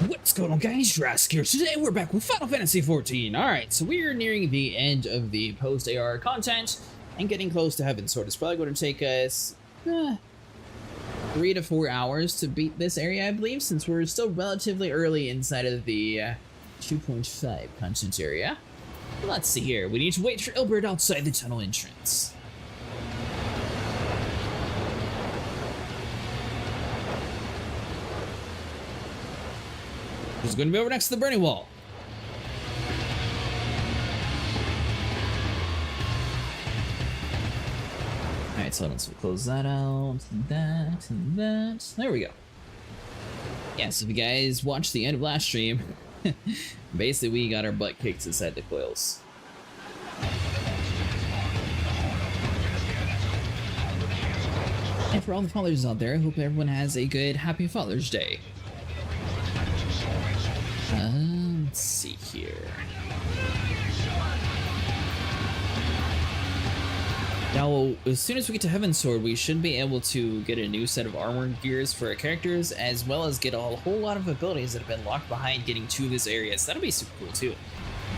What's going on, guys? Jurassic here. Today we're back with Final Fantasy XIV. Alright, so we are nearing the end of the post-ARR content and getting close to Heavensward. It's probably going to take us 3 to 4 hours to beat this area, I believe, since we're still relatively early inside of the 2.5 content area. Let's see here. We need to wait for Ilbert outside the tunnel entrance. He's going to be over next to the burning wall. Alright, so let's close that out, that, and that. There we go. Yeah, so if you guys watched the end of last stream, basically we got our butt kicked inside the coils. And for all the fathers out there, I hope everyone has a good, happy Father's Day. Let's see here. Now, as soon as we get to Heavensward, we should be able to get a new set of armor and gears for our characters, as well as get a whole lot of abilities that have been locked behind getting to this area. So that'll be super cool too.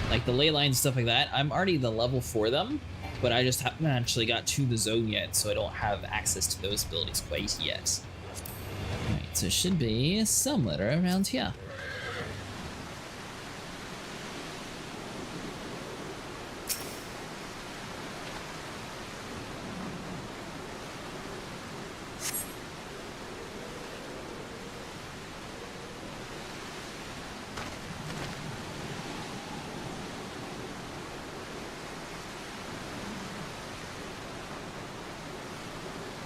Like the ley lines and stuff like that. I'm already the level for them, but I just haven't actually got to the zone yet, so I don't have access to those abilities quite yet. Alright, so it should be somewhere around here.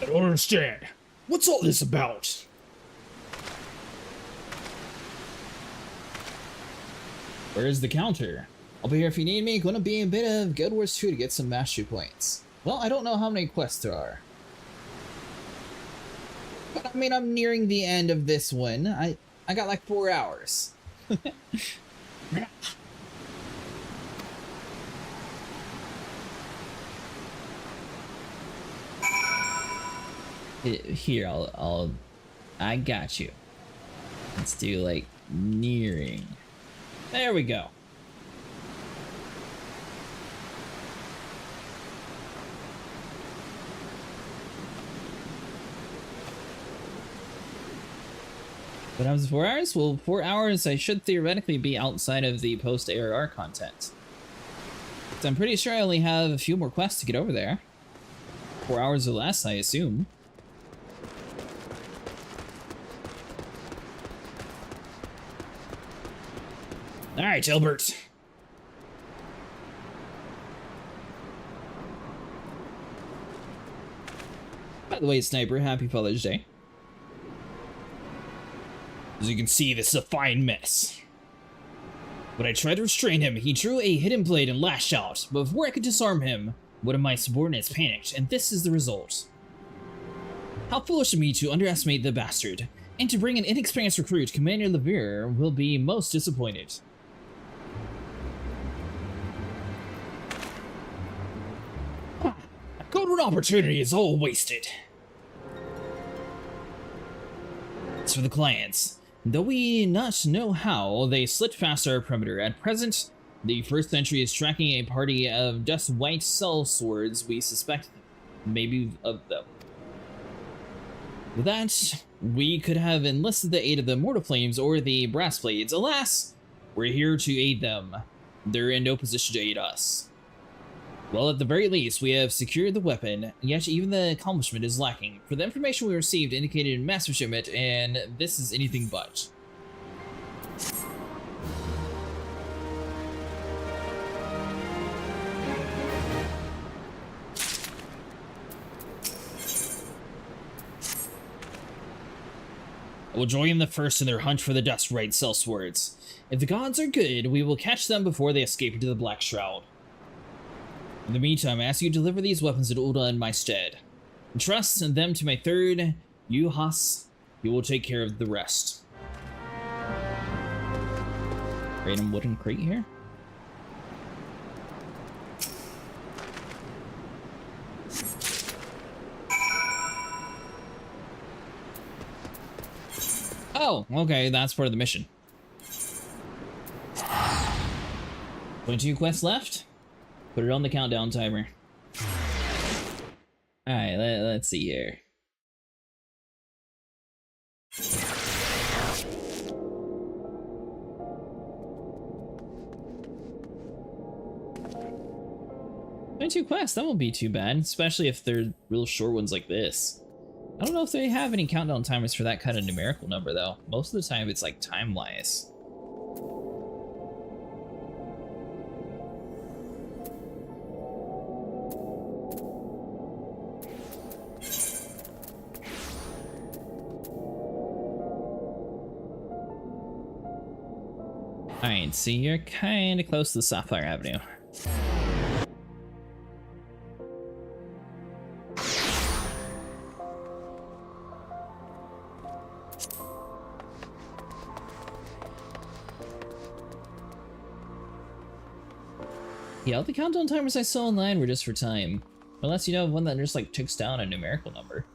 I don't understand. What's all this about? Where's the counter? I'll be here if you need me. Gonna be a bit of Guild Wars 2 to get some mastery points. Well, I don't know how many quests there are. But I mean, I'm nearing the end of this one. I got like 4 hours. Here, I got you. Let's do like nearing. There we go. But I was 4 hours? Well, 4 hours I should theoretically be outside of the post-ARR content. So I'm pretty sure I only have a few more quests to get over there. 4 hours or less, I assume. Alright, Ilbert. By the way, Sniper, happy Father's Day. As you can see, this is a fine mess. When I tried to restrain him, he drew a hidden blade and lashed out, but before I could disarm him, one of my subordinates panicked, and this is the result. How foolish of me to underestimate the bastard, and to bring an inexperienced recruit, Commander Levere will be most disappointed. A golden opportunity is all wasted. As for the clients, though we not know how, they slit past our perimeter. At present, the first entry is tracking a party of dust white cell swords. We suspect maybe of them. With that, we could have enlisted the aid of the Mortal Flames or the Brass Blades. Alas, we're here to aid them. They're in no position to aid us. Well, at the very least, we have secured the weapon, yet even the accomplishment is lacking. For the information we received indicated massive shipment, and this is anything but. I will join the first in their hunt for the dust right cell swords. If the gods are good, we will catch them before they escape into the Black Shroud. In the meantime, I ask you to deliver these weapons to Ulda in my stead. Entrust them to my third, Yuhas. You will take care of the rest. Random wooden crate here. Oh, okay, that's part of the mission. 22 quests left. Put it on the countdown timer. Alright, let's see here. Two quests, that won't be too bad, especially if they're real short ones like this. I don't know if they have any countdown timers for that kind of numerical number though. Most of the time it's like time-wise. Alright, so you're kinda close to the Sapphire Avenue. Yeah, all the countdown timers I saw online were just for time. Unless you know one that just like ticks down a numerical number.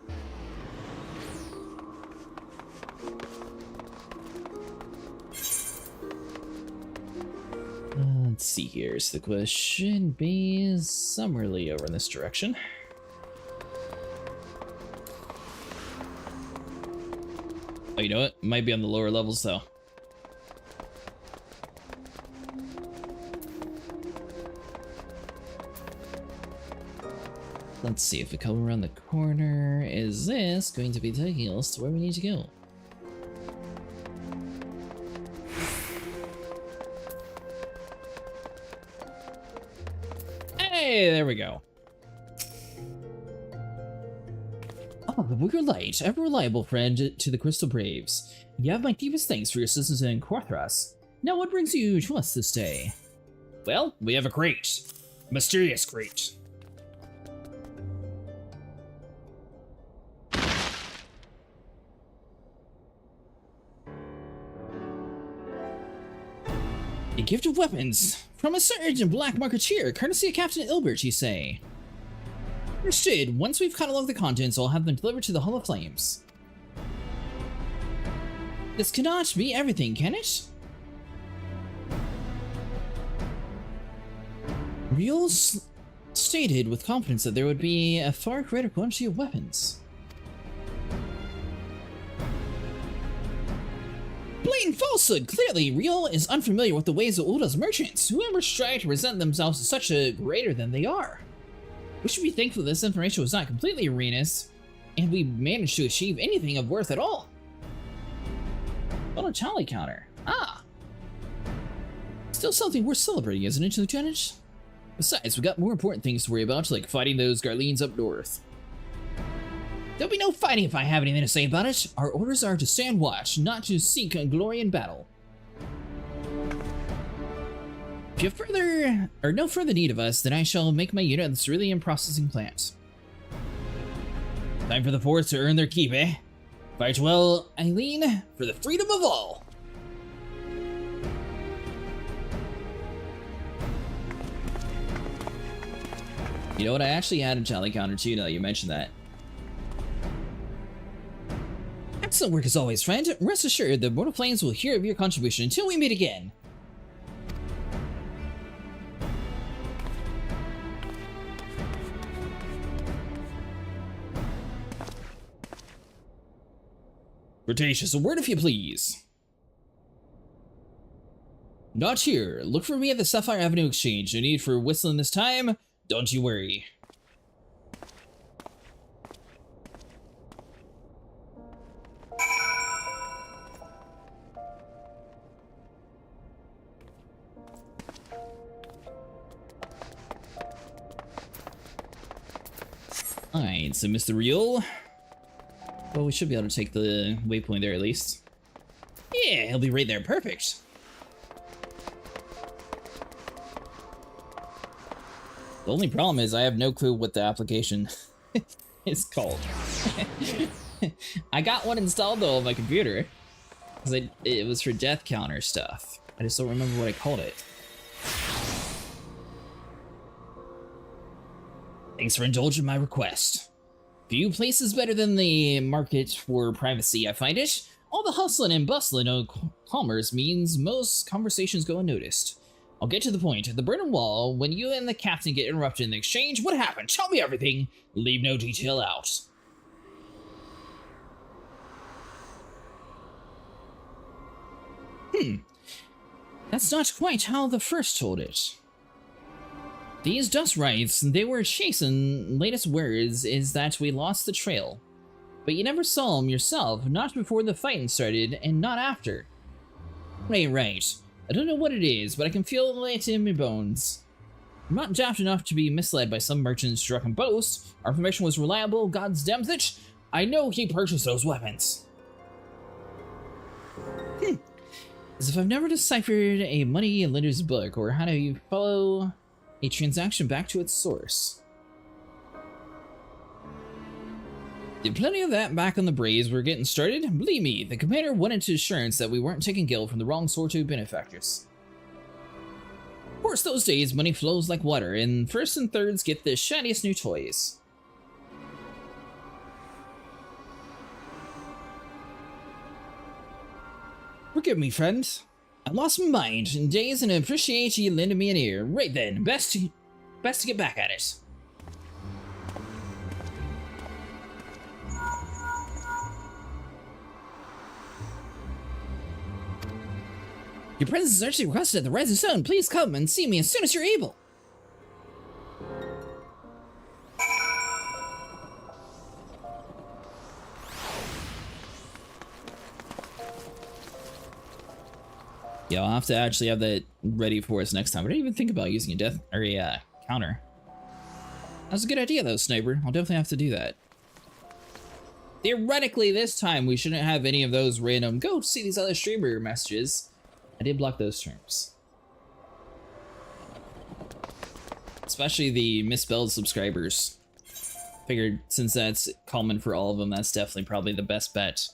Let's see here, so the quest should be somewhere over in this direction. Oh, you know what? Might be on the lower levels though. Let's see if we come around the corner. Is this going to be taking us to where we need to go? Hey, there we go. Oh, the Wicker Light, ever reliable friend to the Crystal Braves. You have my deepest thanks for your assistance in Quarthras. Now what brings you to us this day? Well, we have a crate. A mysterious crate. A gift of weapons from a certain black marketeer, courtesy of Captain Ilbert, you say? Understood. Once we've cataloged the contents, I'll have them delivered to the Hall of Flames. This cannot be everything, can it? Real stated with confidence that there would be a far greater quantity of weapons. Blatant falsehood! Clearly, Real is unfamiliar with the ways of Ulda's merchants, whoever strive to present themselves as such a greater than they are. We should be thankful this information was not completely erroneous, and we managed to achieve anything of worth at all. On a tally counter. Ah! Still something worth celebrating, isn't it, Lieutenant? Besides, we got more important things to worry about, like fighting those Garleans up north. There'll be no fighting if I have anything to say about it. Our orders are to stand watch, not to seek glory in battle. If you have no further need of us, then I shall make my unit at the Cerulean processing plant. Time for the force to earn their keep, eh? Fight well, Eileen, for the freedom of all. You know what? I actually had a tally counter too, now you mentioned that. Excellent work as always, friend. Rest assured, the Mortal Flames will hear of your contribution until we meet again. Cretaceous, a word if you please. Not here. Look for me at the Sapphire Avenue Exchange. No need for whistling this time. Don't you worry. Alright, so Mr. Real. Well, we should be able to take the waypoint there at least. Yeah, he'll be right there. Perfect. The only problem is I have no clue what the application is called. I got one installed though on my computer. Because it was for death counter stuff. I just don't remember what I called it. Thanks for indulging my request. Few places better than the market for privacy, I find it. All the hustling and bustling of commerce means most conversations go unnoticed. I'll get to the point. At the Burning Wall, when you and the captain get interrupted in the exchange, what happened? Tell me everything. Leave no detail out. That's not quite how the first told it. These dust rights, they were chasing. Latest words is that we lost the trail. But you never saw them yourself, not before the fighting started, and not after. Right. I don't know what it is, but I can feel it in my bones. I'm not daft enough to be misled by some merchant's drunken boast. Our information was reliable, God's damn it. I know he purchased those weapons. As if I've never deciphered a money lender's book, or how do you follow a transaction back to its source. Did plenty of that back on the Braves were getting started. Believe me, the commander wanted to assurance that we weren't taking gil from the wrong sort of benefactors. Of course, those days, money flows like water, and firsts and thirds get the shiniest new toys. Forgive me, friend. I lost my mind in days and appreciate you lending me an ear. Right then, best to get back at it. Your presence is actually requested at the Rising Sun. Please come and see me as soon as you're able. Yeah, I'll have to actually have that ready for us next time. I didn't even think about using a death or a counter. That's a good idea though, Sniper. I'll definitely have to do that. Theoretically, this time we shouldn't have any of those random go see these other streamer messages. I did block those terms. Especially the misspelled subscribers. Figured since that's common for all of them, that's definitely probably the best bet.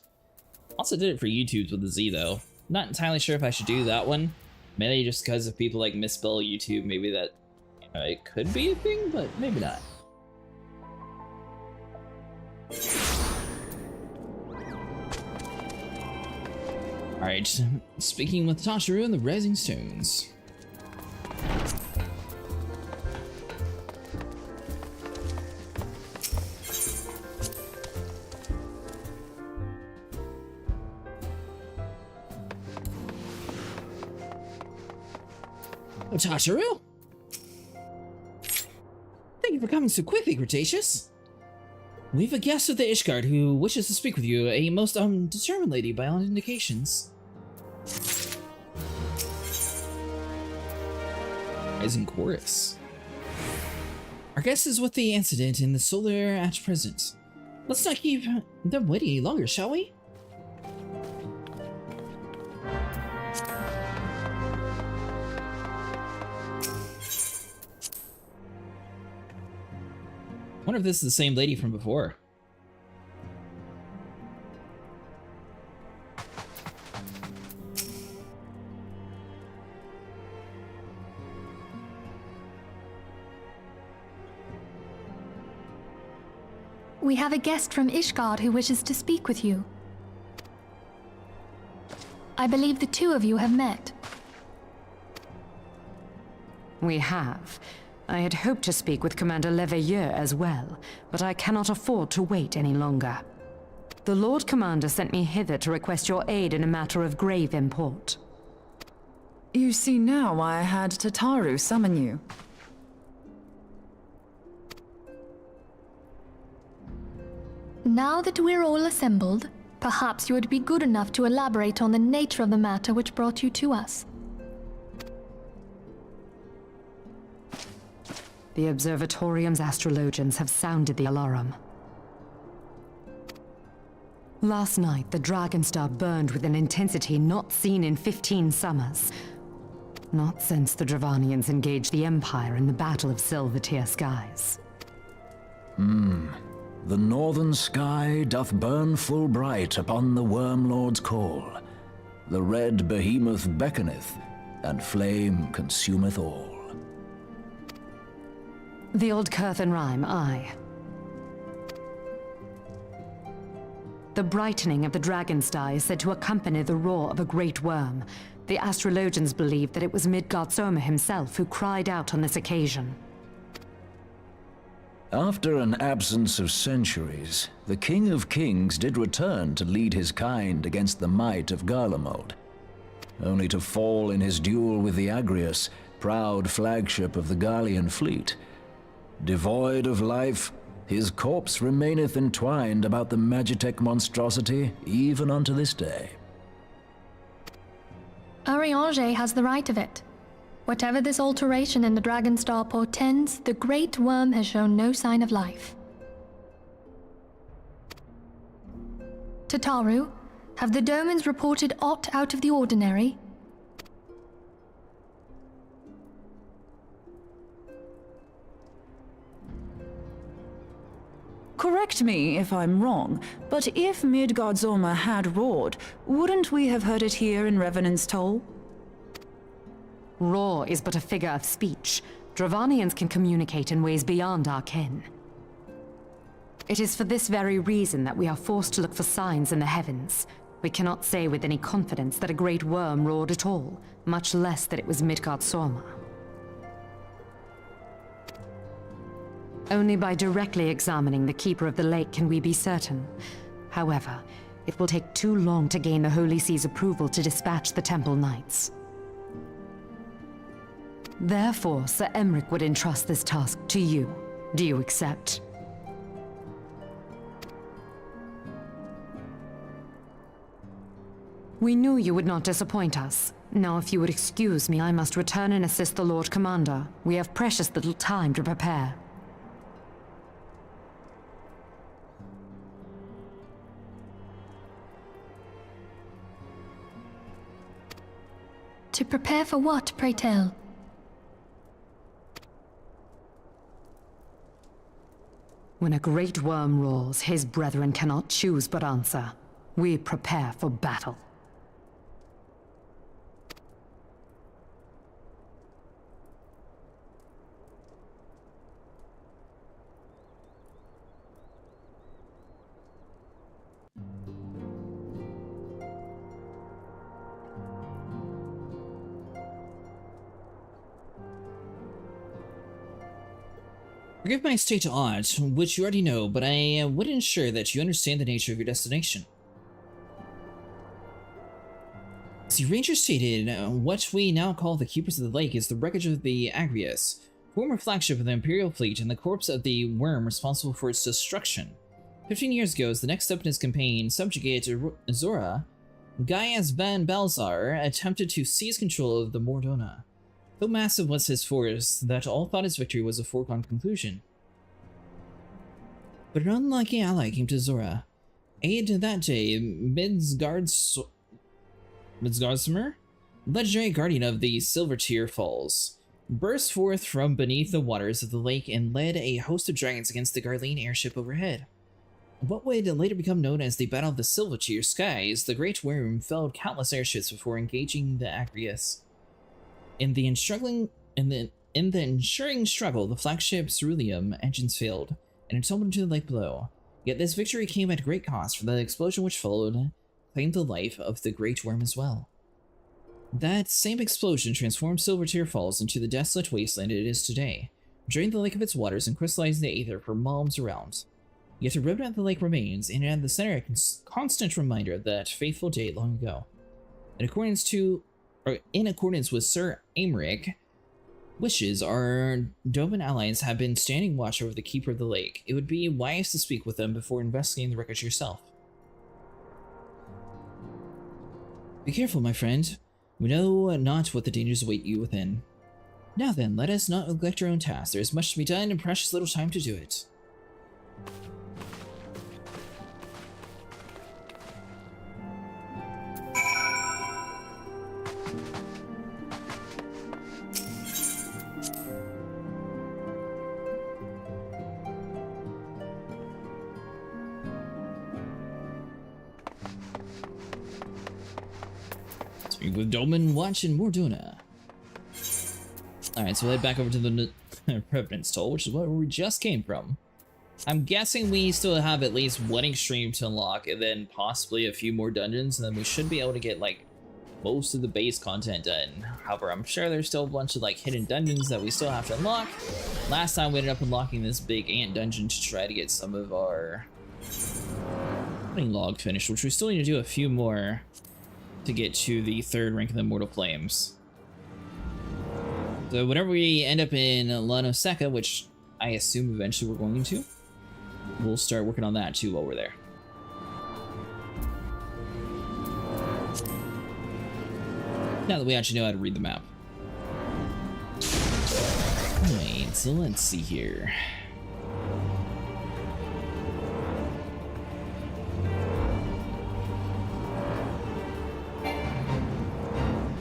Also did it for YouTube's with a Z though. Not entirely sure if I should do that one. Maybe just because if people like misspell YouTube, maybe that, you know, it could be a thing, but maybe not. Alright, speaking with Tasharu and the Rising Stones. Oh, Tasharu? Thank you for coming so quickly, Cretaceous. We've a guest of the Ishgard who wishes to speak with you, a most determined lady by all indications. Rising Chorus. Our guest is with the incident in the solar at present. Let's not keep them waiting any longer, shall we? I wonder if this is the same lady from before. We have a guest from Ishgard who wishes to speak with you. I believe the two of you have met. We have. I had hoped to speak with Commander Leveilleur as well, but I cannot afford to wait any longer. The Lord Commander sent me hither to request your aid in a matter of grave import. You see now why I had Tataru summon you. Now that we're all assembled, perhaps you would be good enough to elaborate on the nature of the matter which brought you to us. The Observatorium's astrologians have sounded the alarm. Last night, the Dragonstar burned with an intensity not seen in 15 summers. Not since the Dravanians engaged the Empire in the Battle of Silvertear Skies. The northern sky doth burn full bright upon the Wormlord's call. The red Behemoth beckoneth, and flame consumeth all. The old Curthan rhyme, aye. The brightening of the Dragonstar is said to accompany the roar of a great worm. The astrologians believe that it was Midgard himself who cried out on this occasion. After an absence of centuries, the King of Kings did return to lead his kind against the might of Garlemald, only to fall in his duel with the Agrius, proud flagship of the Garlean fleet. Devoid of life, his corpse remaineth entwined about the Magitech monstrosity even unto this day. Ariange has the right of it. Whatever this alteration in the Dragon Star portends, the Great Worm has shown no sign of life. Tataru, have the Domans reported aught out of the ordinary? Correct me if I'm wrong, but if Midgard had roared, wouldn't we have heard it here in Revenant's Toll? Roar is but a figure of speech. Dravanians can communicate in ways beyond our ken. It is for this very reason that we are forced to look for signs in the heavens. We cannot say with any confidence that a great worm roared at all, much less that it was Midgard Sorma. Only by directly examining the Keeper of the Lake can we be certain. However, it will take too long to gain the Holy See's approval to dispatch the Temple Knights. Therefore, Sir Emric would entrust this task to you. Do you accept? We knew you would not disappoint us. Now, if you would excuse me, I must return and assist the Lord Commander. We have precious little time to prepare. To prepare for what, pray tell? When a great worm roars, his brethren cannot choose but answer. We prepare for battle. Forgive my state of odd, which you already know, but I would ensure that you understand the nature of your destination. As your ranger stated, what we now call the Keepers of the Lake is the wreckage of the Agrius, former flagship of the Imperial fleet and the corpse of the worm responsible for its destruction. 15 years ago, as the next step in his campaign, subjugate Azora, Gaius Van Balzar attempted to seize control of the Mordona. So massive was his force that all thought his victory was a foregone conclusion. But an unlucky ally came to Zora. Aid that day, Midgardsormr, legendary guardian of the Silver Tier Falls, burst forth from beneath the waters of the lake and led a host of dragons against the Garlean airship overhead. What would later become known as the Battle of the Silver Tier Skies, the Great Worm felled countless airships before engaging the Agrius. In the ensuing struggle, the flagship Ceruleum engines failed, and it tumbled into the lake below. Yet this victory came at great cost, for the explosion which followed claimed the life of the Great Worm as well. That same explosion transformed Silver Tier Falls into the desolate wasteland it is today, drained the lake of its waters and crystallized the aether for miles around. Yet a remnant of the lake remains, and at the center a constant reminder of that fateful day long ago. In accordance with Sir Emric wishes, our Doman allies have been standing watch over the Keeper of the Lake. It would be wise to speak with them before investigating the wreckage yourself. Be careful, my friend. We know not what the dangers await you within. Now then, let us not neglect our own task. There is much to be done and precious little time to do it. With Doman, Watch, and Morduna. Alright, so we'll head back over to the Revenant's Toll, which is where we just came from. I'm guessing we still have at least one extreme to unlock, and then possibly a few more dungeons, and then we should be able to get, like, most of the base content done. However, I'm sure there's still a bunch of like hidden dungeons that we still have to unlock. Last time we ended up unlocking this big ant dungeon to try to get some of our hunting log finished, which we still need to do a few more to get to the 3rd rank of the Immortal Flames. So whenever we end up in Lanoseka, which I assume eventually we're going to, we'll start working on that too while we're there. Now that we actually know how to read the map. Alright, so let's see here.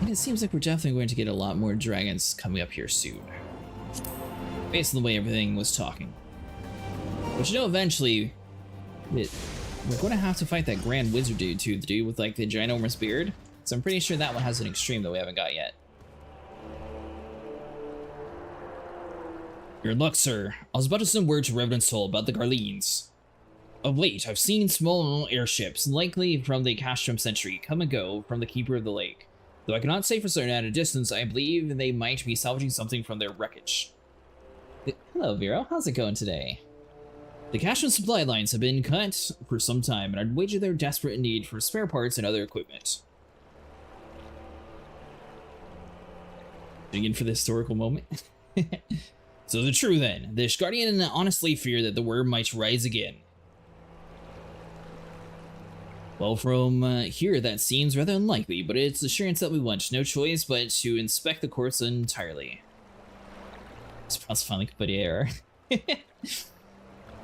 And it seems like we're definitely going to get a lot more dragons coming up here soon. Based on the way everything was talking. But you know, eventually, we're going to have to fight that Grand Wizard dude too, the dude with like the ginormous beard. So I'm pretty sure that one has an extreme that we haven't got yet. Your luck, sir. I was about to send word to Revenant's Toll about the Garleans. Of late, I've seen small airships, likely from the Castrum Sentry, come and go from the Keeper of the Lake. Though I cannot say for certain at a distance, I believe they might be salvaging something from their wreckage. Hello, Vero. How's it going today? The Castrum supply lines have been cut for some time, and I'd wager they're desperate in need for spare parts and other equipment. In for the historical moment. So the true then, the Ishgardian honestly fear that the worm might rise again. Well, from here that seems rather unlikely, but it's assurance that we want. No choice but to inspect the course entirely. It's finally complete error.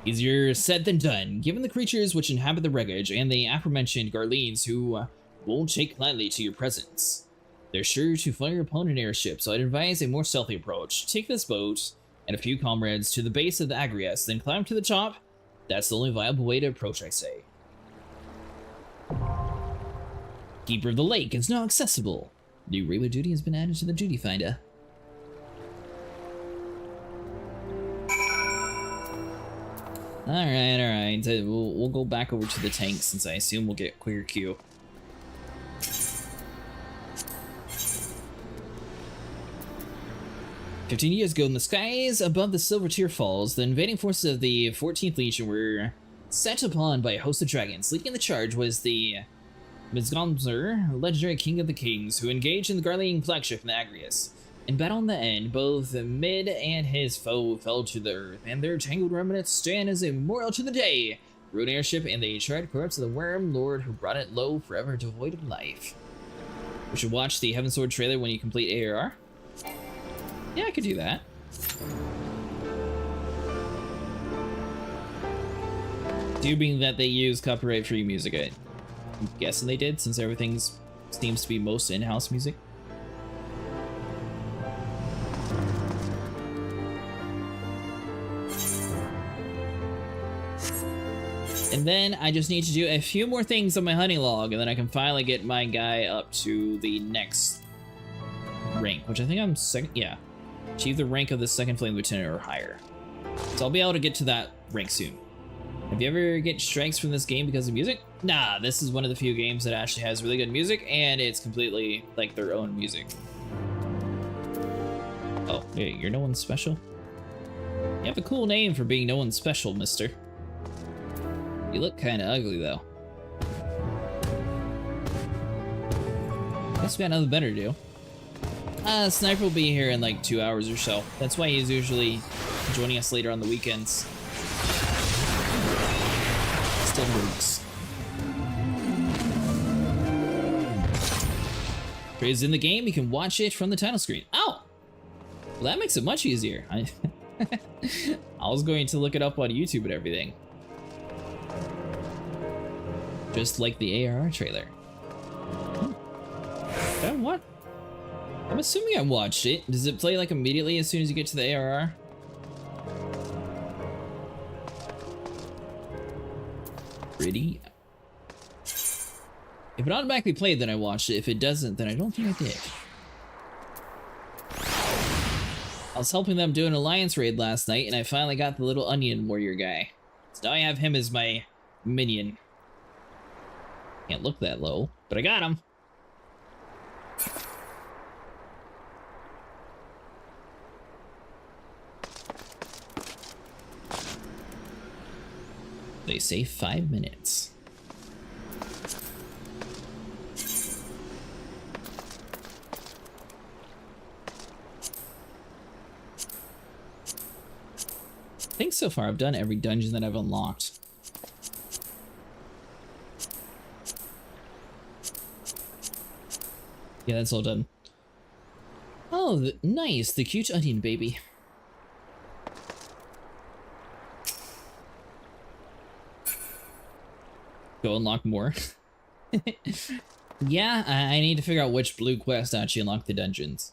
Easier said than done, given the creatures which inhabit the wreckage and the aforementioned Garleans who won't take gladly to your presence. They're sure to fire upon an airship, so I'd advise a more stealthy approach. Take this boat and a few comrades to the base of the Agrias, then climb to the top. That's the only viable way to approach, I say. Keeper of the Lake is now accessible. New regular duty has been added to the duty finder. Alright. We'll go back over to the tank since I assume we'll get quicker queue. "15 years ago, in the skies above the Silver Tear Falls, the invading forces of the 14th Legion were set upon by a host of dragons. Leading the charge was the Mizgomzer, legendary king of the kings, who engaged in the Garlean flagship in the Agrias. In battle in the end, both Mid and his foe fell to the earth, and their tangled remnants stand as a memorial to the day. Ruined airship and the charred corpse of the worm lord who brought it low, forever devoid of life." We should watch the Heavensward trailer when you complete ARR. Yeah, I could do that. Do being that they use copyright-free music, I'm guessing they did, since everything seems to be most in-house music. And then I just need to do a few more things on my hunting log, and then I can finally get my guy up to the next rank, which I think I'm second. Yeah. Achieve the rank of the 2nd Flame Lieutenant or higher. So I'll be able to get to that rank soon. Have you ever get strikes from this game because of music? Nah, this is one of the few games that actually has really good music, and it's completely like their own music. Oh, hey, you're no one special? You have a cool name for being no one special, mister. You look kinda ugly, though. Guess we got nothing better to do. Sniper will be here in like 2 hours or so. That's why he's usually joining us later on the weekends. Still works. If it's in the game, you can watch it from the title screen. Oh! Well, that makes it much easier. I was going to look it up on YouTube and everything. Just like the ARR trailer. What? I'm assuming I watched it. Does it play like immediately as soon as you get to the ARR? Pretty. If it automatically played, then I watched it. If it doesn't, then I don't think I did. I was helping them do an alliance raid last night, and I finally got the little onion warrior guy. So now I have him as my minion. Can't look that low, but I got him. They say 5 minutes. I think so far I've done every dungeon that I've unlocked. Yeah, that's all done. Oh, nice, the cute onion baby. Go unlock more. Yeah, I need to figure out which blue quest actually unlock the dungeons.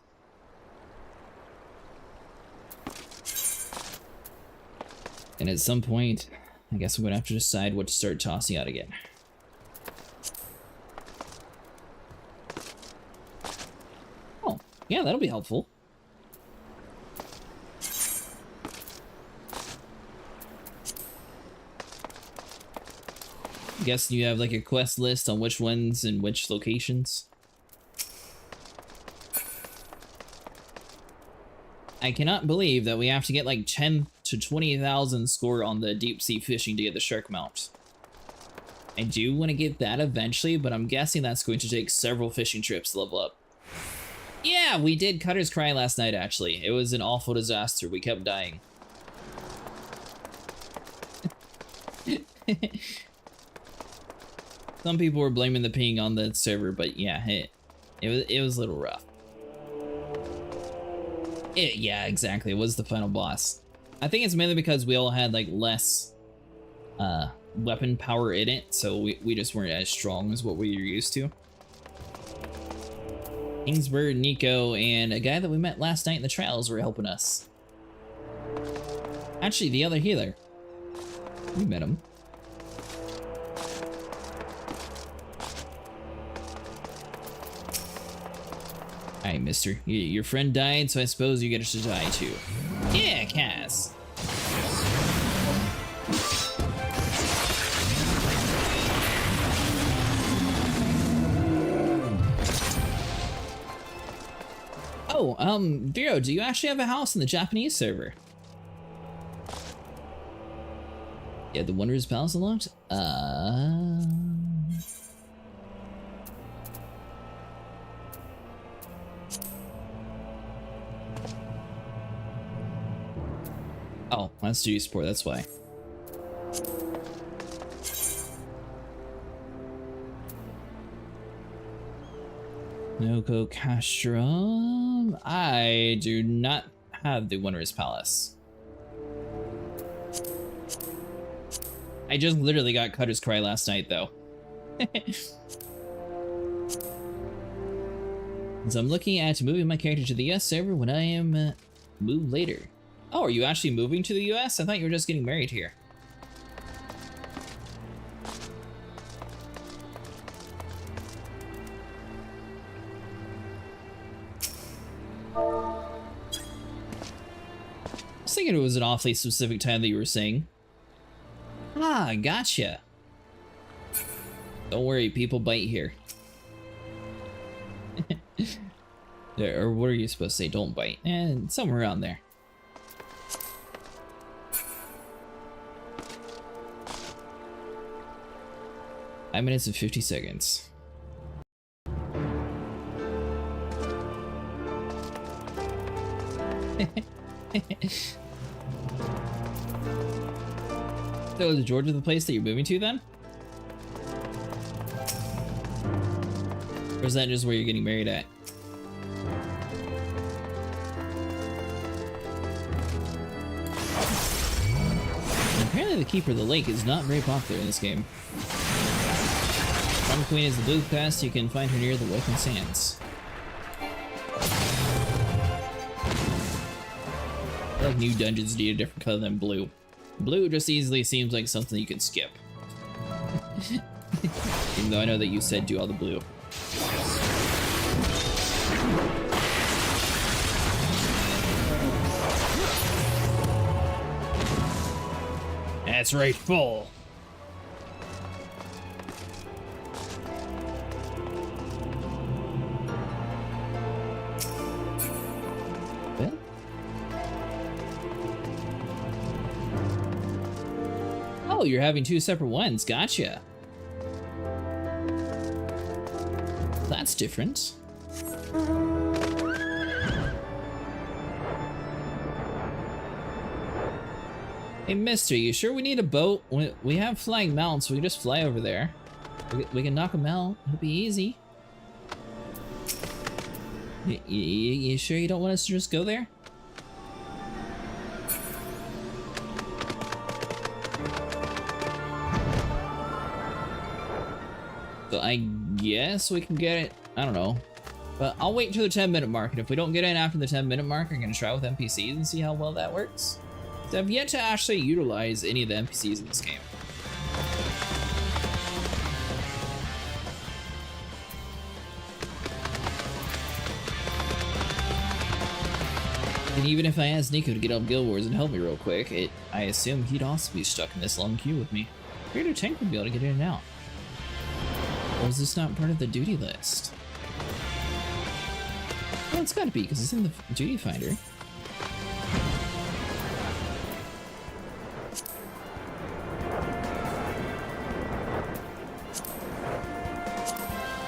And at some point, I guess I'm gonna have to decide what to start tossing out again. Oh, yeah, that'll be helpful. I guess you have like a quest list on which ones and which locations. I cannot believe that we have to get like 10 to 20,000 score on the deep sea fishing to get the shark mount. I do want to get that eventually, but I'm guessing that's going to take several fishing trips to level up. Yeah, we did Cutter's Cry last night actually. It was an awful disaster. We kept dying. Some people were blaming the ping on the server, but yeah, it was a little rough. Yeah, exactly. It was the final boss. I think it's mainly because we all had like less weapon power in it, so we just weren't as strong as what we were used to. Kingsburg, Nico, and a guy that we met last night in the trials were helping us. Actually, the other healer. We met him. Alright, mister. Your friend died, so I suppose you get to die too. Yeah, Cass. Oh, Vero, do you actually have a house in the Japanese server? Yeah, the Wondrous Palace unlocked? Oh, that's G Sport, that's why. Noko Castrum. I do not have the Wondrous Palace. I just literally got Cutter's Cry last night, though. So I'm looking at moving my character to the US server when I am moved later. Oh, are you actually moving to the US? I thought you were just getting married here. I was thinking it was an awfully specific time that you were saying. Ah, gotcha. Don't worry, people bite here. Or what are you supposed to say? Don't bite. And somewhere around there. Five minutes and 50 seconds. So is Georgia the place that you're moving to then? Or is that just where you're getting married at? And apparently the Keeper of the Lake is not very popular in this game. One Queen is the blue quest. You can find her near the Woken Sands. I feel like new dungeons need a different color than blue. Blue just easily seems like something you can skip. Even though I know that you said do all the blue. That's right, full. Oh, you're having 2 separate ones. Gotcha. That's different. Hey, mister, you sure we need a boat? We have flying mounts, so we can just fly over there. We can knock them out. It'll be easy. You sure you don't want us to just go there? So I guess we can get it. I don't know. But I'll wait until the 10-minute mark, and if we don't get in after the 10-minute mark, I'm gonna try with NPCs and see how well that works. So I've yet to actually utilize any of the NPCs in this game. And even if I asked Nico to get up Guild Wars and help me real quick, I assume he'd also be stuck in this long queue with me. Figured a tank would be able to get in and out. Or is this not part of the duty list? Well, it's gotta be, because it's in the duty finder.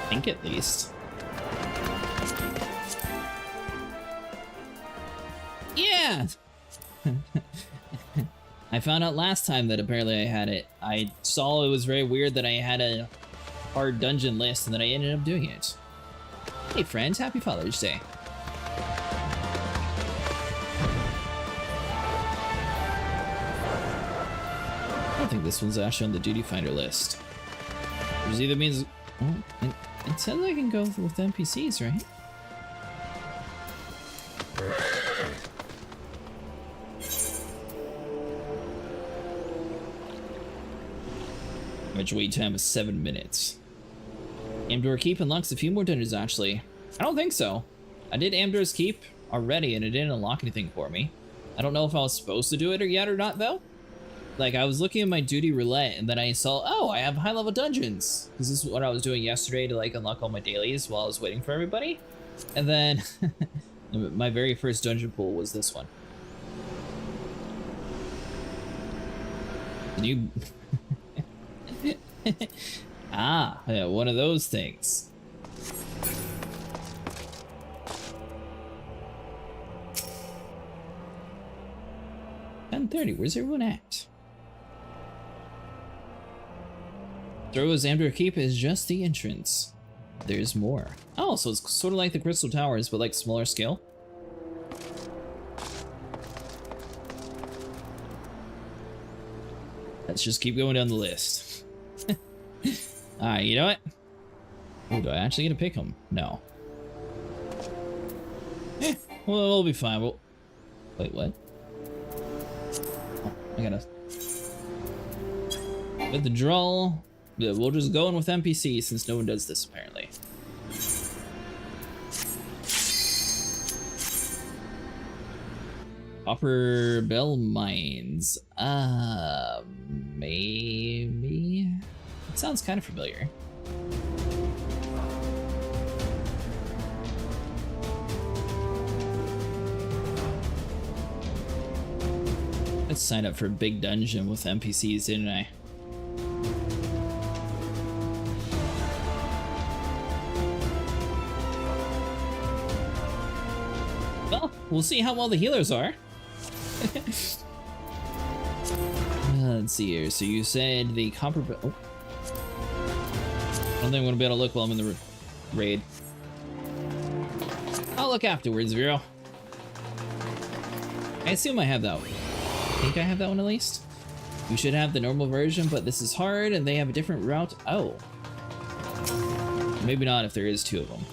I think at least. Yeah! I found out last time that apparently I had it. I saw it was very weird that I had a hard dungeon list and then I ended up doing it. Hey friends, happy Father's Day. I don't think this one's actually on the duty finder list. Which either means... Oh, it says I can go with NPCs, right? Average wait time is 7 minutes. Amdor Keep unlocks a few more dungeons, actually. I don't think so. I did Amdor's Keep already, and it didn't unlock anything for me. I don't know if I was supposed to do it yet or not, though. Like, I was looking at my duty roulette, and then I saw, oh, I have high-level dungeons. Because this is what I was doing yesterday to, like, unlock all my dailies while I was waiting for everybody. And then, my very first dungeon pool was this one. You... Ah, yeah, one of those things. $10:30, where's everyone at? Throws Amdor Keep is just the entrance. There's more. Oh, so it's sort of like the Crystal Towers, but like smaller scale. Let's just keep going down the list. Alright, you know what? Oh, do I actually get to pick them? No. Well, we'll be fine. Wait, what? Oh, I gotta... With the draw... We'll just go in with NPC since no one does this, apparently. Copper Bell Mines. Maybe? It sounds kind of familiar. Let's sign up for a big dungeon with NPCs, didn't I? Well, we'll see how well the healers are. Let's see here. So you said the copper... Oh. I don't think I'm gonna be able to look while I'm in the raid. I'll look afterwards, Vero. I assume I have that one. I think I have that one at least. You should have the normal version, but this is hard and they have a different route. Oh. Maybe not if there is 2 of them.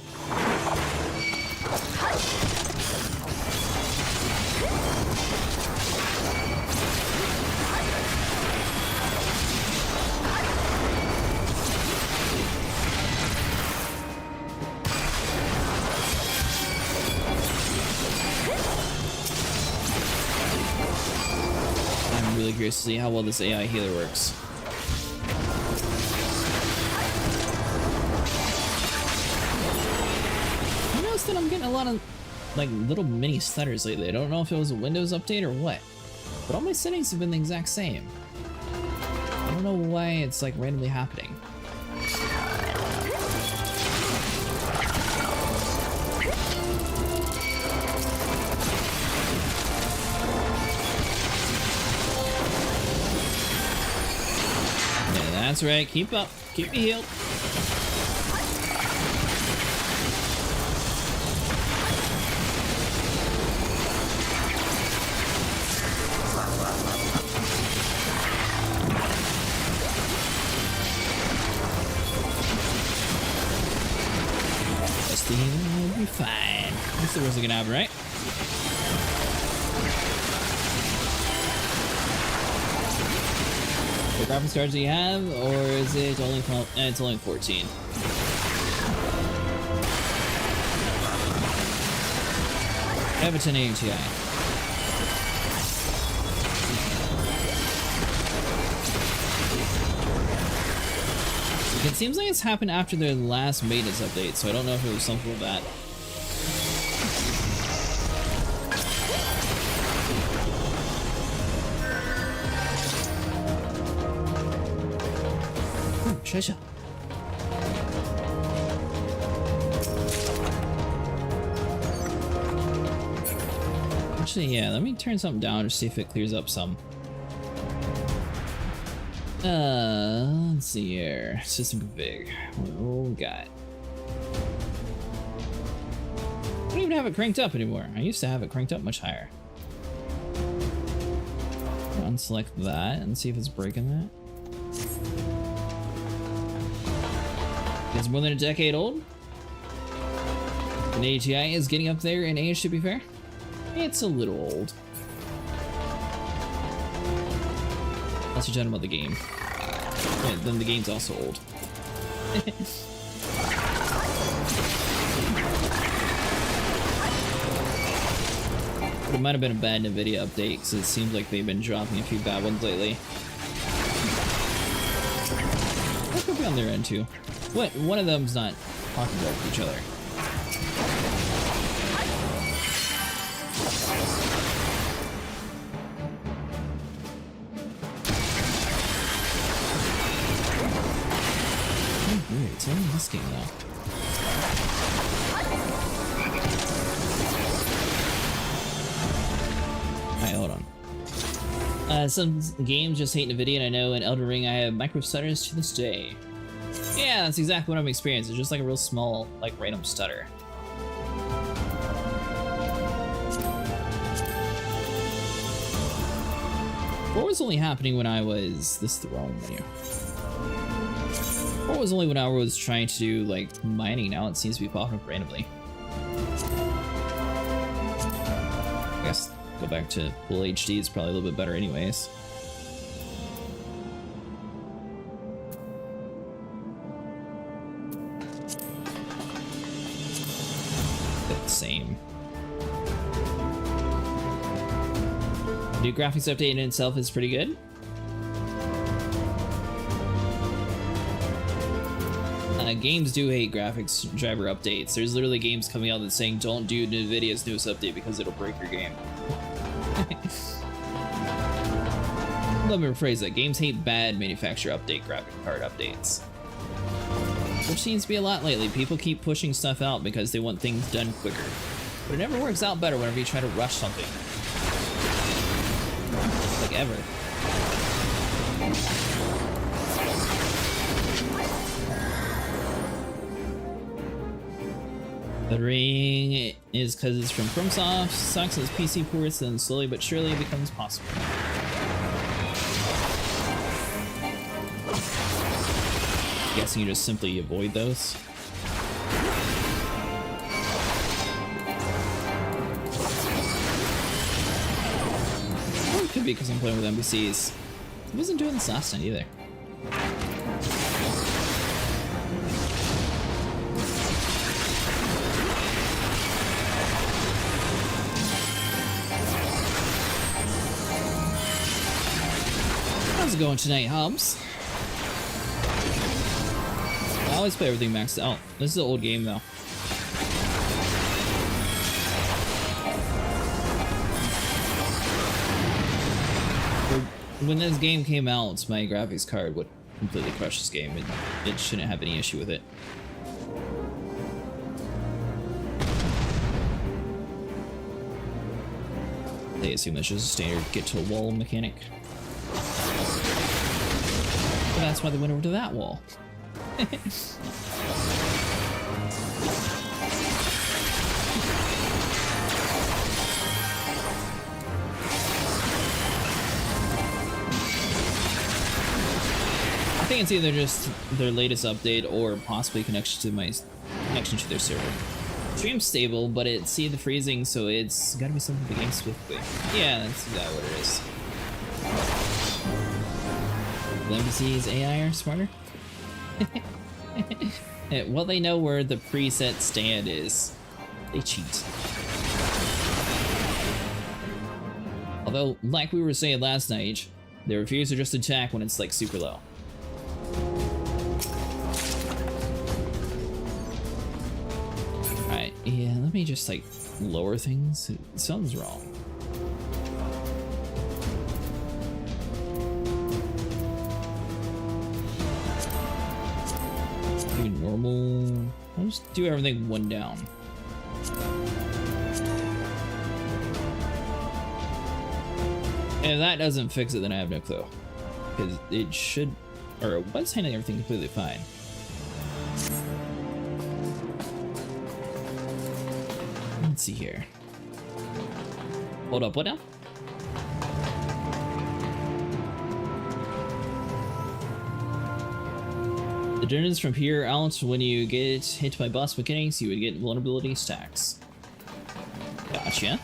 Curious to see how well this AI healer works. I noticed that I'm getting a lot of like little mini stutters lately. I don't know if it was a Windows update or what, but all my settings have been the exact same. don't know why it's like randomly happening. Yeah, that's right. Keep up. Keep me healed. We'll be fine. That's the worst that can happen, right? What graphics cards do you have, or is it only? It's only 14. I have a 1080 Ti. It seems like it's happened after their last maintenance update, so I don't know if it was something with that. Ooh, treasure. Actually, yeah, let me turn something down to see if it clears up some. Let's see here. System config. What we got? I don't even have it cranked up anymore. I used to have it cranked up much higher. Unselect that and see if it's breaking that. It's more than a decade old. An ATI is getting up there in age, to be fair. It's a little old. Unless you're talking about the game. Yeah, then the game's also old. It might have been a bad NVIDIA update, because it seems like they've been dropping a few bad ones lately. That could be on their end too. What? One of them's not talking about each other. Weird, it's only this game though. Alright, hold on. Some games just hate NVIDIA, and I know in Elden Ring I have micro stutters to this day. Yeah, that's exactly what I'm experiencing. It's just like a real small, like, random stutter. What was only happening when I was... This is the wrong menu. What was only when I was trying to do, like, mining. Now it seems to be popping up randomly. I guess go back to full HD is probably a little bit better anyways. They're the same. New graphics update in itself is pretty good. Games do hate graphics driver updates. There's literally games coming out that's saying don't do NVIDIA's newest update because it'll break your game. Let me rephrase that. Games hate bad manufacturer update graphic card updates. Which seems to be a lot lately. People keep pushing stuff out because they want things done quicker. But it never works out better whenever you try to rush something. Like ever. The Ring is because it's from FromSoft, sucks as PC ports, and slowly but surely it becomes possible. Guessing you just simply avoid those. Or it could be because I'm playing with NPCs. I wasn't doing this last night either. How's it going tonight, Hobbs? I always play everything maxed out. This is an old game though. when this game came out, my graphics card would completely crush this game. It shouldn't have any issue with it. I assume that's just a standard get to a wall mechanic. But that's why they went over to that wall. I think it's either just their latest update or possibly connection to their server. Stream's stable, but see the freezing, so it's gotta be something the game specifically. Yeah, that's exactly what it is. NPC's AI are smarter? Well, they know where the preset stand is. They cheat. Although, like we were saying last night, they refuse to just attack when it's like super low. Alright, yeah, let me just like lower things. Something's wrong. Do normal. I'll just do everything one down. If that doesn't fix it, then I have no clue. Because it should, or it was handling everything completely fine. Let's see here. Hold up, what now? The dungeons from here out, when you get hit by boss mechanics, you would get vulnerability stacks. Gotcha.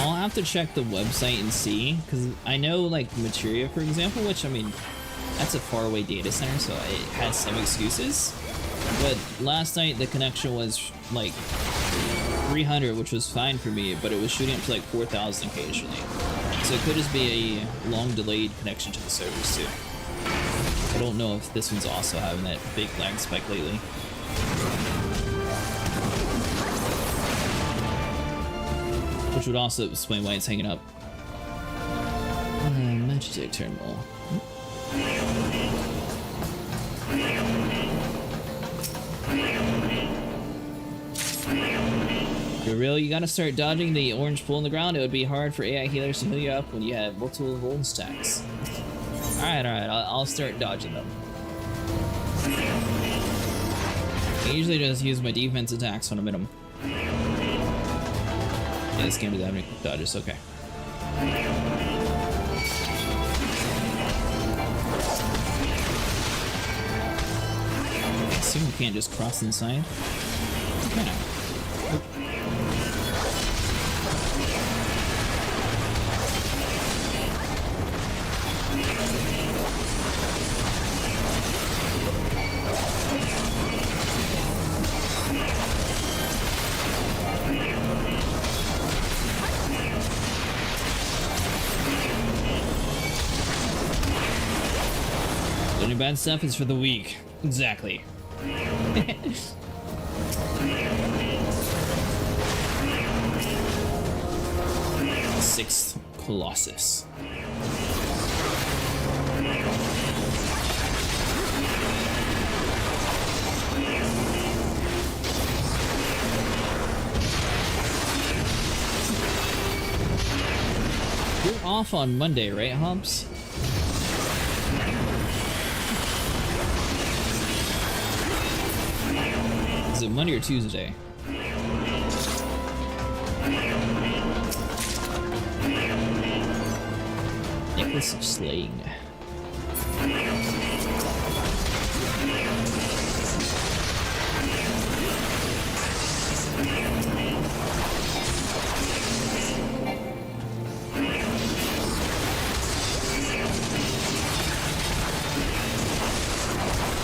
I'll have to check the website and see, because I know like Materia, for example, which I mean, that's a faraway data center, so it has some excuses. But last night the connection was like 300, which was fine for me, but it was shooting up to like 4,000 occasionally. So it could just be a long delayed connection to the servers too. I don't know if this one's also having that big lag spike lately. Which would also explain why it's hanging up. Magic terminal. For real, you gotta start dodging the orange pool in the ground. It would be hard for AI healers to heal you up when you have multiple golden stacks. Alright, I'll start dodging them. I usually just use my defense attacks when I'm in them. Yeah, this game doesn't have any quick dodges, okay. I assume we can't just cross inside. Okay. Only bad stuff is for the weak. Exactly. Sixth Colossus. You're off on Monday, right, Hobbs? Is it Monday or Tuesday? Necklace of Slaying.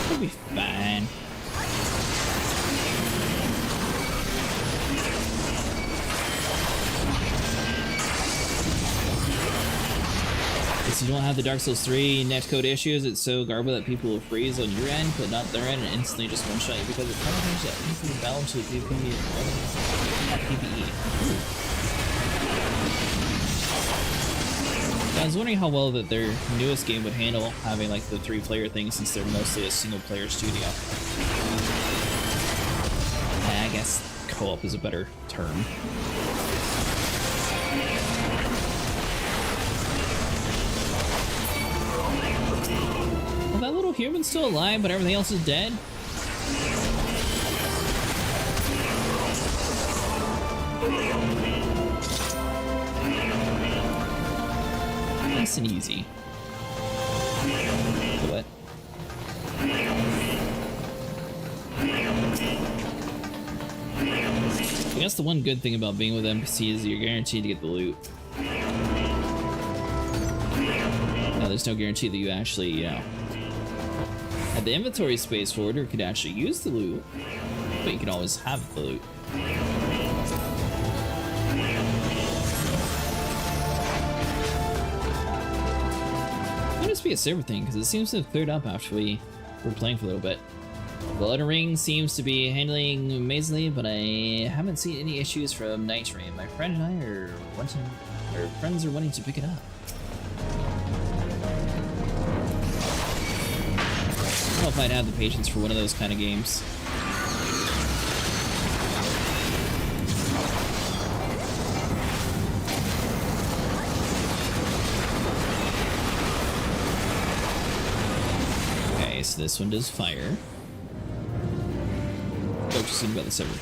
We'll be fine. So you don't have the Dark Souls 3 netcode issues. It's so garbled that people will freeze on your end, but not their end, and instantly just one-shot you because it kind of has that easily balance with PvE. I was wondering how well that their newest game would handle having like the 3-player thing since they're mostly a single-player studio. I guess co-op is a better term. Well, that little human's still alive, but everything else is dead. Nice and easy. What? I guess the one good thing about being with NPC is you're guaranteed to get the loot. Now, there's no guarantee that you actually, you know, have the inventory space for it or could actually use the loot, but you can always have the loot. Might just be a server thing, because it seems to have cleared up after we were playing for a little bit. Well, Elden Ring seems to be handling amazingly, but I haven't seen any issues from Night Rain. My friend and I are wanting, or friends are wanting to pick it up. I don't know if I'd have the patience for one of those kind of games. Okay, so this one does fire. Focusing about the server.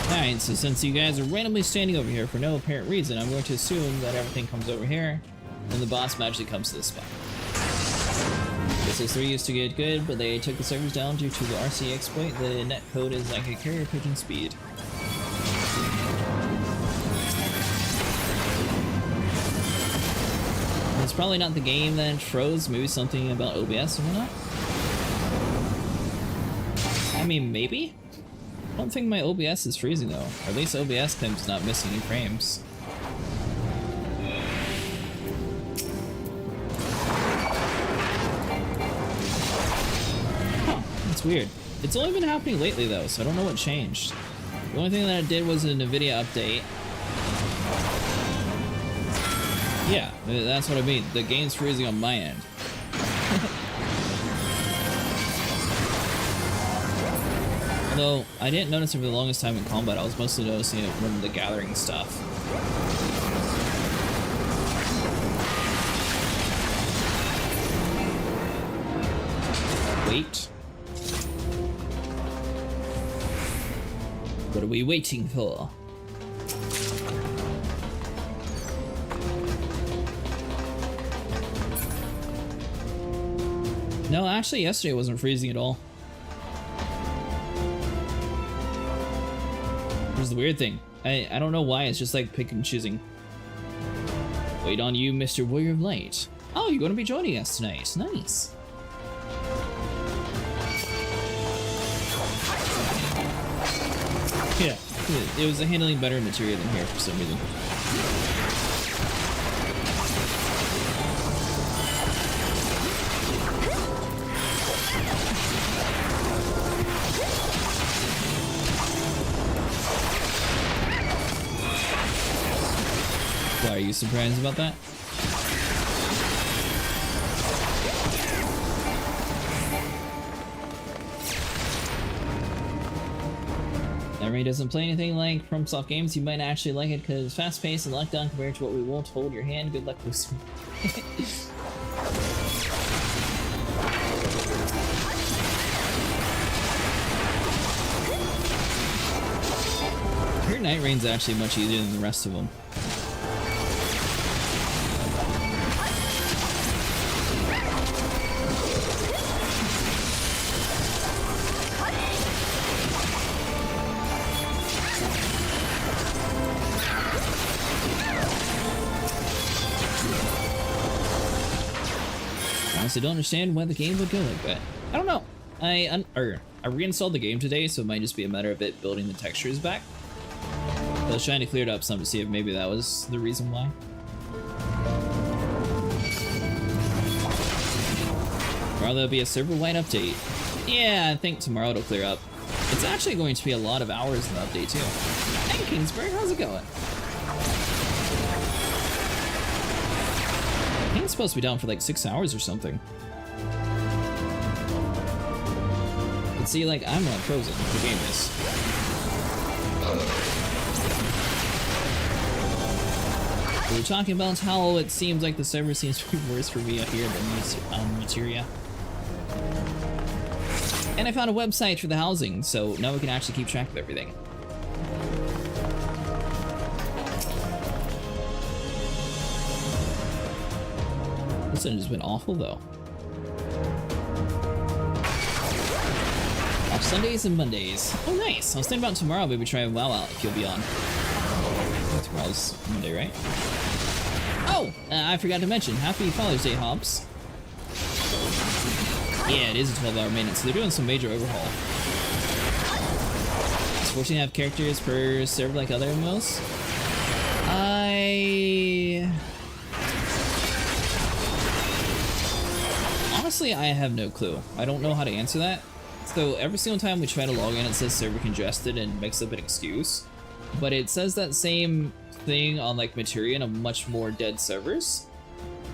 Alright, so since you guys are randomly standing over here for no apparent reason, I'm going to assume that everything comes over here. And the boss magically comes to this spot. This 3 used to get good, but they took the servers down due to the RC exploit. The net code is like a carrier pigeon speed. It's probably not the game that froze, maybe something about OBS or whatnot. I mean, maybe? I don't think my OBS is freezing though. Or at least OBS claims not missing any frames. Weird. It's only been happening lately though, so I don't know what changed. The only thing that I did was a NVIDIA update. Yeah, that's what I mean. The game's freezing on my end. Although, I didn't notice it for the longest time in combat. I was mostly noticing it from the gathering stuff. Wait. What are we waiting for? No, actually yesterday it wasn't freezing at all. Here's the weird thing. I don't know why, it's just like picking and choosing. Wait on you, Mr. Warrior of Light. Oh, you're going to be joining us tonight. Nice. Yeah, it was a handling better material than here for some reason. Why, are you surprised about that? He doesn't play anything like FromSoft games. You might actually like it because it's fast-paced and lockdown compared to what we won't hold your hand. Good luck, Lucy. I heard Night Rain's actually much easier than the rest of them. honestly don't understand why the game would go like that. I don't know. I reinstalled the game today, so it might just be a matter of it building the textures back. I was trying to clear it up some to see if maybe that was the reason why. Tomorrow there'll be a server-wide update. Yeah, I think tomorrow it'll clear up. It's actually going to be a lot of hours in the update too. Hey Kingsburg, how's it going? I think it's supposed to be down for like 6 hours or something. But see, like, I'm not frozen. The game is. We were talking about how it seems like the server seems to be worse for me here than Materia. And I found a website for the housing, so now we can actually keep track of everything. This one has been awful though. Off Sundays and Mondays. Oh nice! I was thinking about tomorrow, maybe try WoW out if you'll be on. Tomorrow's Monday, right? Oh! I forgot to mention, happy Father's Day, Hobbs. Yeah, it is a 12-hour maintenance, so they're doing some major overhaul. It's forcing to have characters per server like other MMOs. Honestly, I have no clue. I don't know how to answer that. So every single time we try to log in, it says server congested and makes up an excuse. But it says that same thing on like Materia and much more dead servers.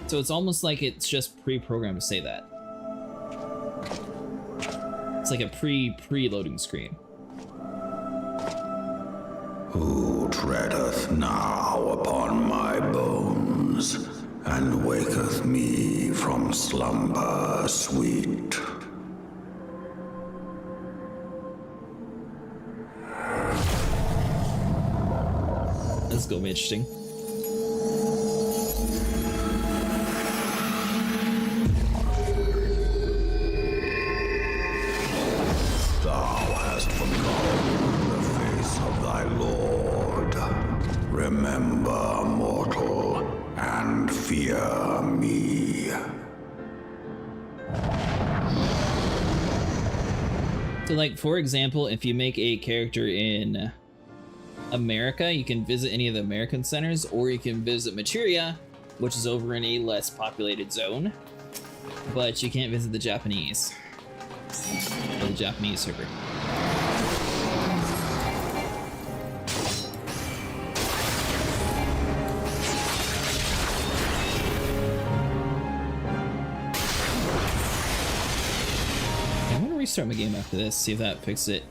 So it's almost like it's just pre-programmed to say that. It's like a pre-loading screen. Who treadeth now upon my bones, and waketh me from slumber sweet? This is gonna be interesting. Remember, mortal, and fear me. So like, for example, if you make a character in America, you can visit any of the American centers, or you can visit Materia, which is over in a less populated zone, but you can't visit the Japanese, or the Japanese server. Restart my game after this, see if that fixes it.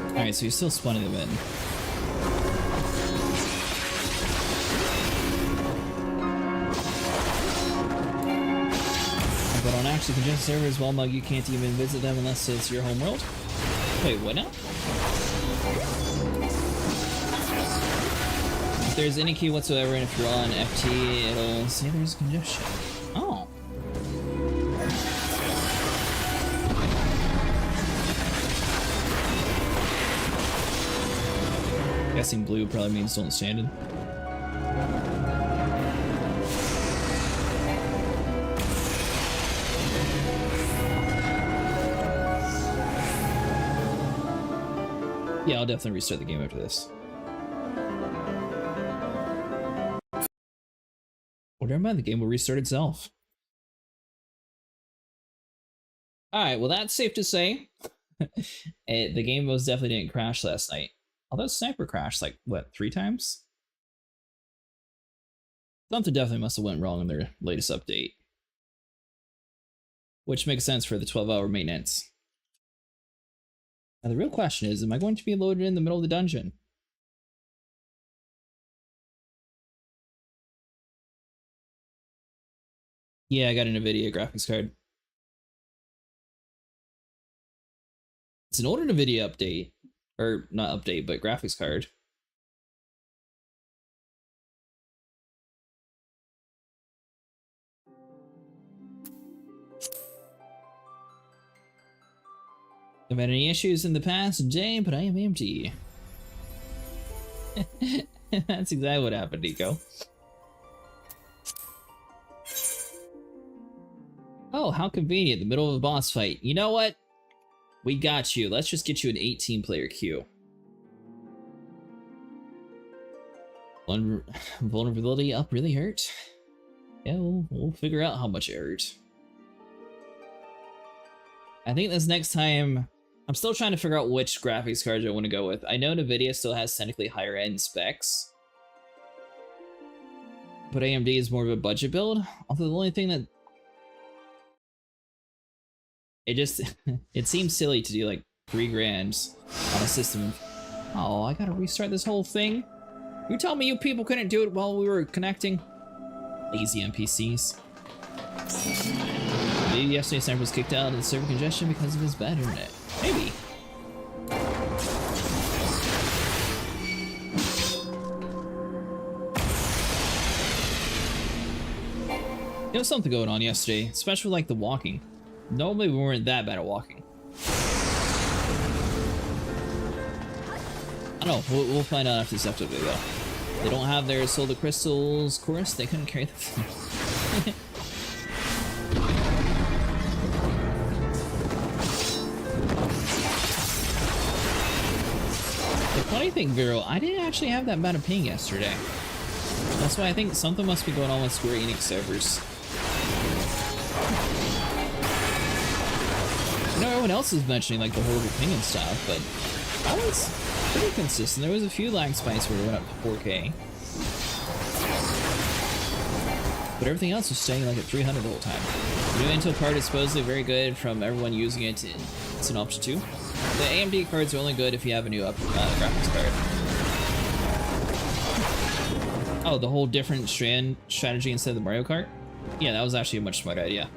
Alright, so you're still spawning them in. But on actually congested servers, well, Mug, you can't even visit them unless it's your homeworld. Wait, what now? If there's any key whatsoever, and if you're on FT, it'll say there's congestion. Oh. Guessing blue probably means don't stand in. Yeah, I'll definitely restart the game after this. Well, never mind, the game will restart itself. Alright, well that's safe to say. The game most definitely didn't crash last night. Although Sniper crashed like, what, 3 times? Something definitely must have went wrong in their latest update. Which makes sense for the 12-hour maintenance. Now the real question is, am I going to be loaded in the middle of the dungeon? Yeah, I got an NVIDIA graphics card. It's an older NVIDIA update. Or, not update, but graphics card. I've had any issues in the past day, but I am empty. That's exactly what happened, Nico. Oh, how convenient, the middle of a boss fight. You know what? We got you. Let's just get you an 18-player queue. One vulnerability up really hurt? Yeah, we'll figure out how much it hurt. I think this next time, I'm still trying to figure out which graphics cards I want to go with. I know NVIDIA still has technically higher end specs, but AMD is more of a budget build. Although the only thing that it seems silly to do like $3 grand on a system. Oh, I gotta restart this whole thing. You tell me you people couldn't do it while we were connecting? Lazy NPCs. Maybe yesterday Sniper was kicked out of the server congestion because of his bad internet. Maybe. There was something going on yesterday, especially like the walking. Normally we weren't that bad at walking. I don't know, we'll find out after this episode though. They don't have their solar crystals, of course, they couldn't carry the The funny thing, Vero, I didn't actually have that bad of ping yesterday. That's why I think something must be going on with Square Enix servers. I know everyone else is mentioning like the horrible ping and stuff, but I was pretty consistent. There was a few lag spikes where it went up to 4K. But everything else was staying like at 300 the whole time. The new Intel card is supposedly very good from everyone using it. It's an option too. The AMD cards are only good if you have a new graphics card. Oh, the whole different strategy instead of the Mario Kart? Yeah, that was actually a much smarter idea.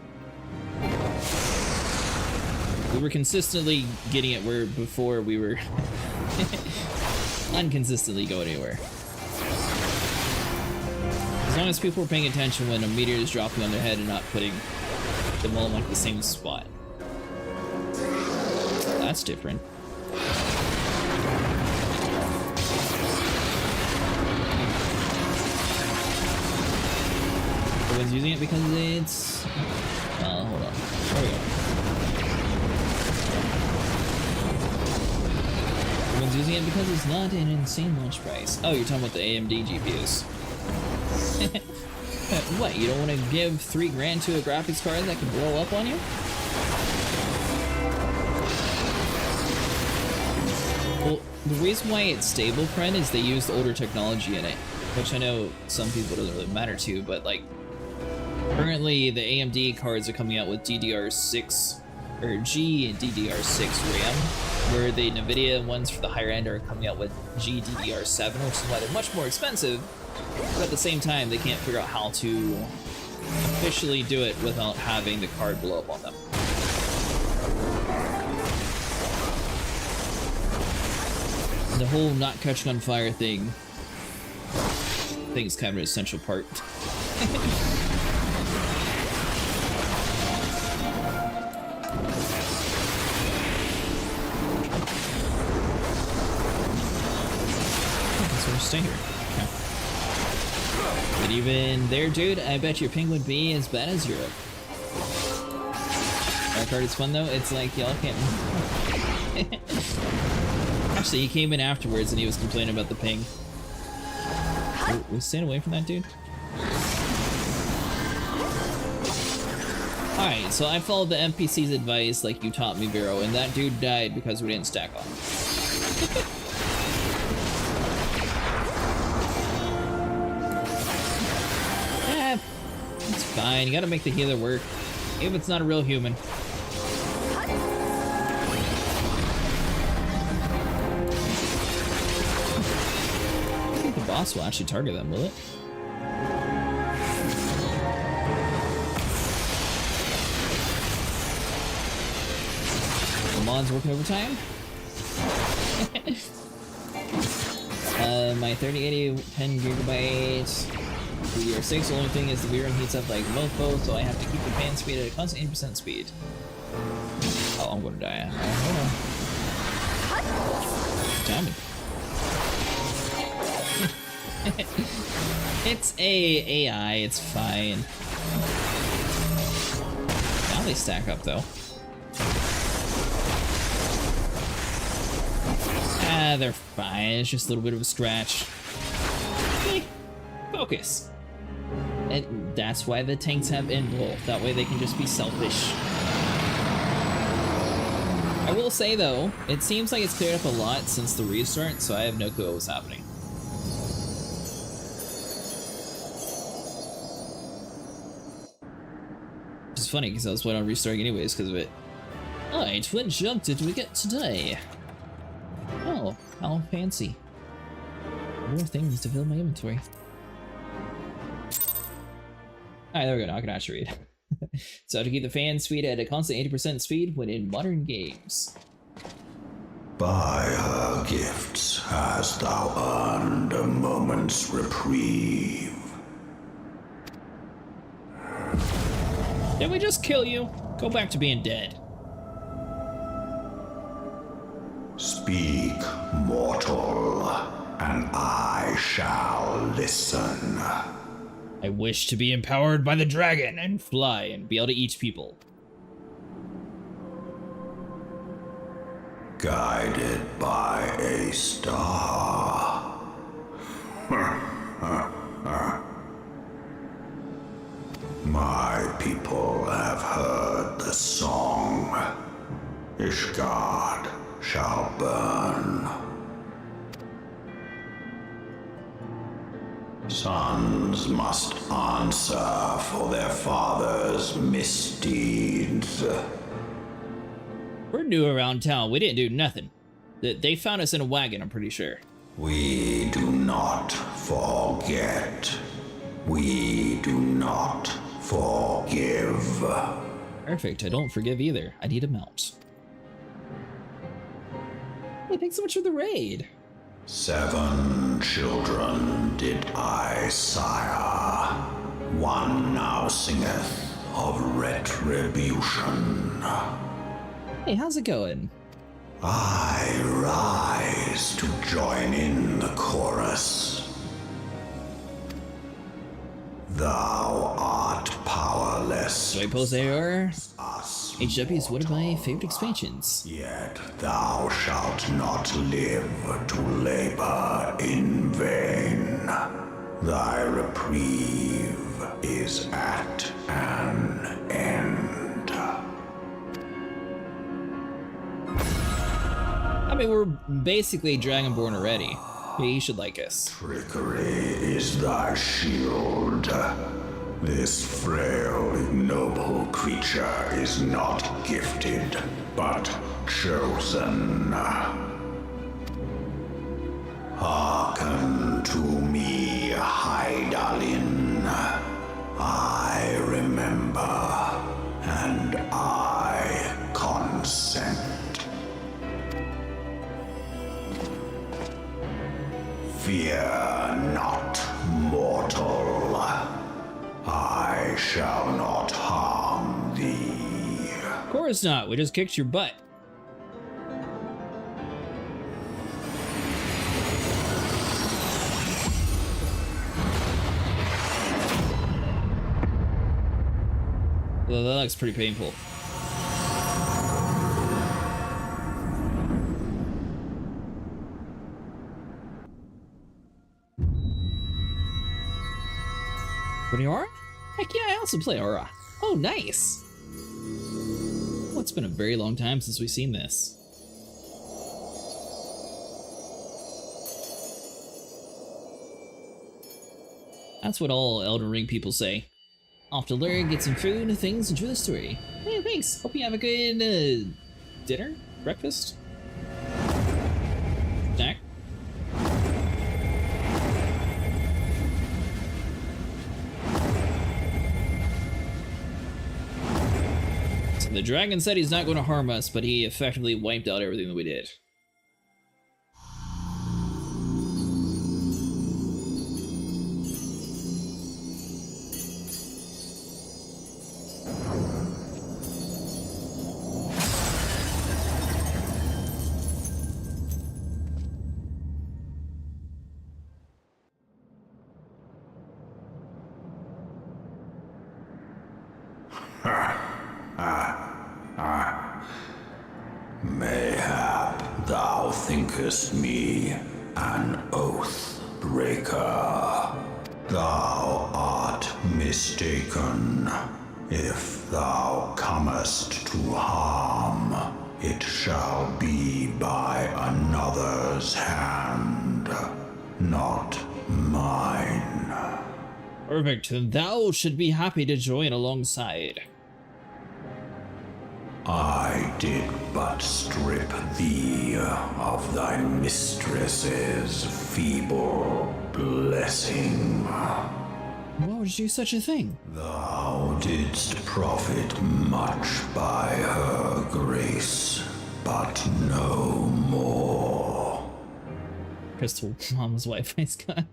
We were consistently getting it where before we were unconsistently going anywhere. As long as people were paying attention when a meteor is dropping on their head and not putting them all in like the same spot. That's different. Everyone's using it because it's... hold on. There we go. Everyone's using it because it's not an insane launch price. Oh, you're talking about the AMD GPUs. What, you don't want to give $3 grand to a graphics card that can blow up on you? Well, the reason why it's stable, friend, is they used older technology in it, which I know some people doesn't really matter to, but like, currently the AMD cards are coming out with DDR6 or G and DDR6 RAM, where the NVIDIA ones for the higher end are coming out with GDDR7, which is why they're much more expensive, but at the same time they can't figure out how to officially do it without having the card blow up on them. The whole not catching on fire thing, I think it's kind of an essential part. Stay here. Okay. But even there, dude, I bet your ping would be as bad as Europe. Our card is fun though. It's like y'all can't. Actually, he came in afterwards and he was complaining about the ping. We staying away from that dude. Alright, so I followed the NPC's advice like you taught me, Vero, and that dude died because we didn't stack on him. It's fine, you gotta make the healer work, even if it's not a real human. I think the boss will actually target them, will it? The mod's working overtime? My 3080 10 gigabytes. DDR6, the only thing is the VRAM heats up like mofo, so I have to keep the fan speed at a constant 80% speed. Oh, I'm gonna die. Hold on. Damn it. It's AI, it's fine. Now they stack up though. Ah, they're fine. It's just a little bit of a scratch. Okay. Focus. And that's why the tanks have Involve. That way they can just be selfish. I will say though, it seems like it's cleared up a lot since the restart, so I have no clue what was happening. Which is funny because I was planning on restarting anyways because of it. Alright, which junk did we get today? Oh, how fancy. More things to fill my inventory. Alright, there we go, now I can actually read. So to keep the fan speed at a constant 80% speed when in modern games. By her gifts hast thou earned a moment's reprieve. Did we just kill you? Go back to being dead. Speak, mortal, and I shall listen. I wish to be empowered by the dragon and fly and be able to eat people. Guided by a star. My people have heard the song. Ishgard shall burn. Sons must answer for their father's misdeeds. We're new around town. We didn't do nothing. They found us in a wagon, I'm pretty sure. We do not forget. We do not forgive. Perfect. I don't forgive either. I need a mount. Hey, thanks so much for the raid. 7 children did I sire. One now singeth of retribution. Hey, how's it going? I rise to join in the chorus. Thou art powerless. Do I Post-ARR? Us HW is one of my favorite expansions. Yet thou shalt not live to labor in vain. Thy reprieve is at an end. I mean, we're basically Dragonborn already. Yeah, you should like us. Trickery is thy shield. This frail, ignoble creature is not gifted, but chosen. Hearken to me, Hydaelyn. I remember, and I consent. Fear not, mortal. I shall not harm thee. Of course not. We just kicked your butt. Well, that looks pretty painful. Running Aura? Heck yeah, I also play Aura. Oh, nice! Well, it's been a very long time since we've seen this. That's what all Elden Ring people say. Off to learn, get some food, things, enjoy the story. Hey, thanks! Hope you have a good, dinner? Breakfast? Snack? The dragon said he's not going to harm us, but he effectively wiped out everything that we did. Mayhap thou thinkest me an oath breaker. Thou art mistaken. If thou comest to harm, it shall be by another's hand, not mine. Perfect. Thou should be happy to join alongside. I did but strip thee of thy mistress's feeble blessing. Why would you do such a thing? Thou didst profit much by her grace, but no more. Crystal, mom's wife, I got.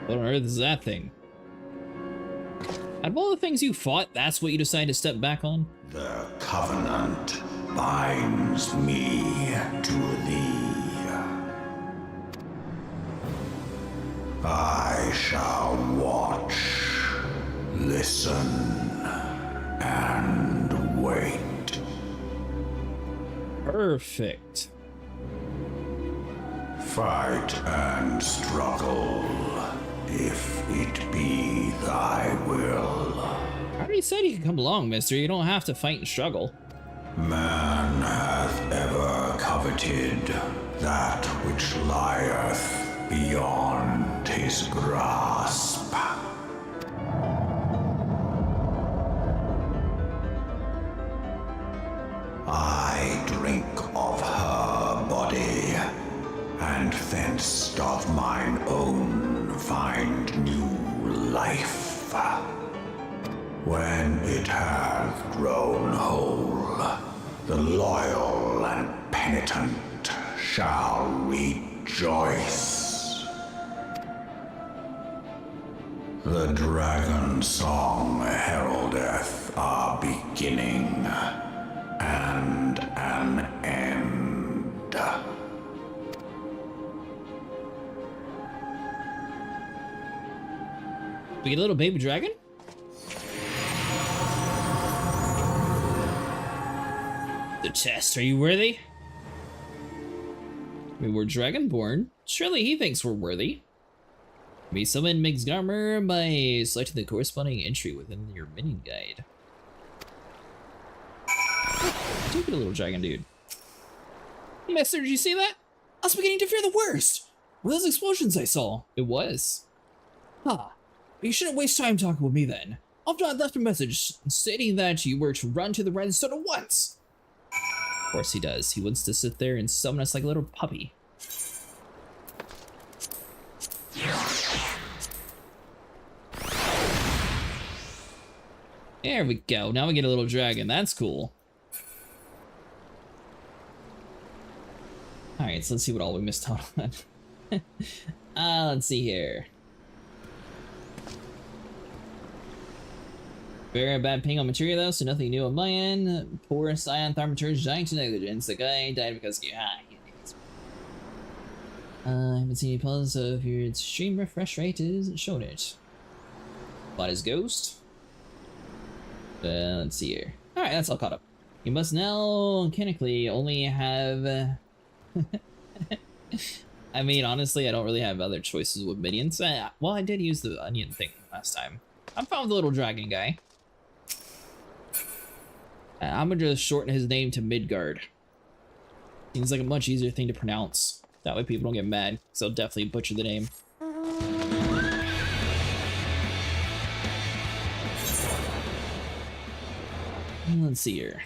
What on earth is that thing? Out of all the things you fought, that's what you decided to step back on? The covenant binds me to thee. I shall watch, listen, and wait. Perfect. Fight and struggle, if it be thy will. I already said you could come along, mister. You don't have to fight and struggle. Man hath ever coveted that which lieth beyond his grasp. I drink of her body, and thence doth mine own find new life. When it hath grown whole, the loyal and penitent shall rejoice. The dragon song heraldeth a beginning and an end. We get a little baby dragon? The test, are you worthy? We were dragonborn. Surely he thinks we're worthy. We summon Mig's armor by selecting the corresponding entry within your minion guide. Take it, a little dragon dude. Mister, did you see that? I was beginning to fear the worst. Were those explosions I saw? It was. Huh. But you shouldn't waste time talking with me then. I've not left a message stating that you were to run to the redstone at once. Of course he does. He wants to sit there and summon us like a little puppy. There we go. Now we get a little dragon. That's cool. Alright, so let's see what all we missed out on. Let's see here. Very bad ping on material though, so nothing new on my end. Poor Scion Thermaturge dying to negligence. The guy died because you I haven't seen any pulse of your stream refresh rate isn't showing it. But his ghost. Let's see here. Alright, that's all caught up. You must now mechanically only have I mean, honestly, I don't really have other choices with minions. Well, I did use the onion thing last time. I'm fine with the little dragon guy. I'm gonna just shorten his name to Midgard. Seems like a much easier thing to pronounce. That way people don't get mad, because I'll definitely butcher the name. Let's see here.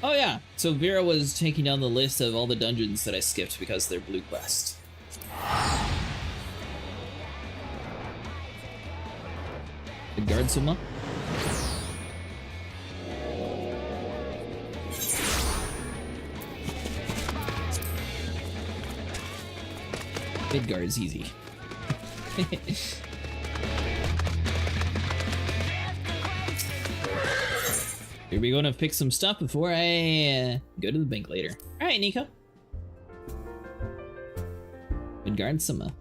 Oh yeah, so Vera was taking down the list of all the dungeons that I skipped because they're blue quest. Midgard Summa. Midgard is easy. Here we go to pick some stuff before I go to the bank later. Alright, Nico. Midgard Summa.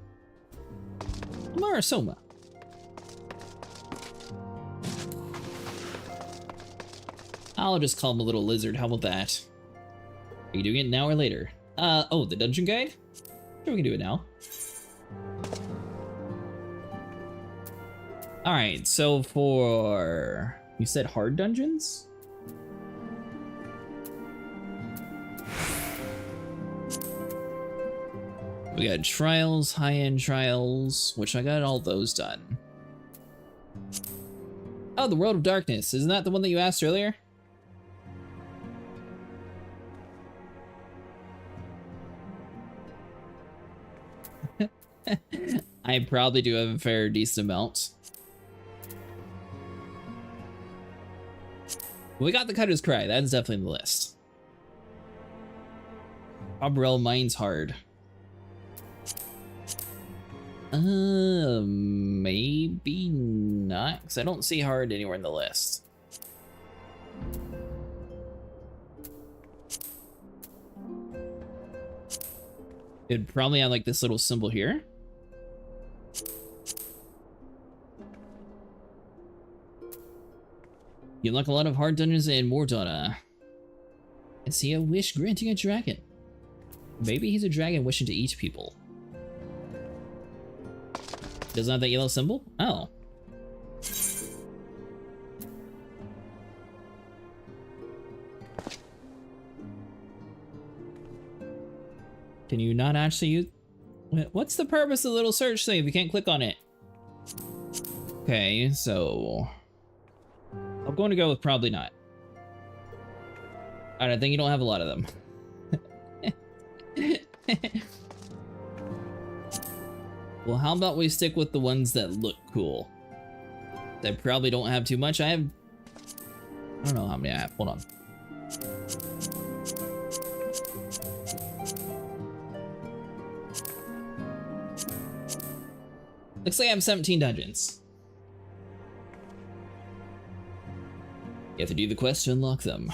Marisoma. I'll just call him a little lizard. How about that? Are you doing it now or later? Oh, the dungeon guide? Sure, we can do it now. Alright, so for... You said hard dungeons? We got trials, high-end trials, which I got all those done. Oh, the World of Darkness. Isn't that the one that you asked earlier? I probably do have a fair decent amount. We got the Cutter's Cry. That's definitely in the list. Umbrella Mine's hard. Maybe not, because I don't see hard anywhere in the list. It'd probably have like this little symbol here. You unlock a lot of hard dungeons in Mordana. And see a wish granting a dragon. Maybe he's a dragon wishing to eat people. Doesn't have that yellow symbol? Oh. Can you not actually use... What's the purpose of the little search thing if you can't click on it? Okay, so... I'm going to go with probably not. Alright, I think you don't have a lot of them. Well, how about we stick with the ones that look cool? I probably don't have too much. I don't know how many I have. Hold on. Looks like I have 17 dungeons. You have to do the quest to unlock them.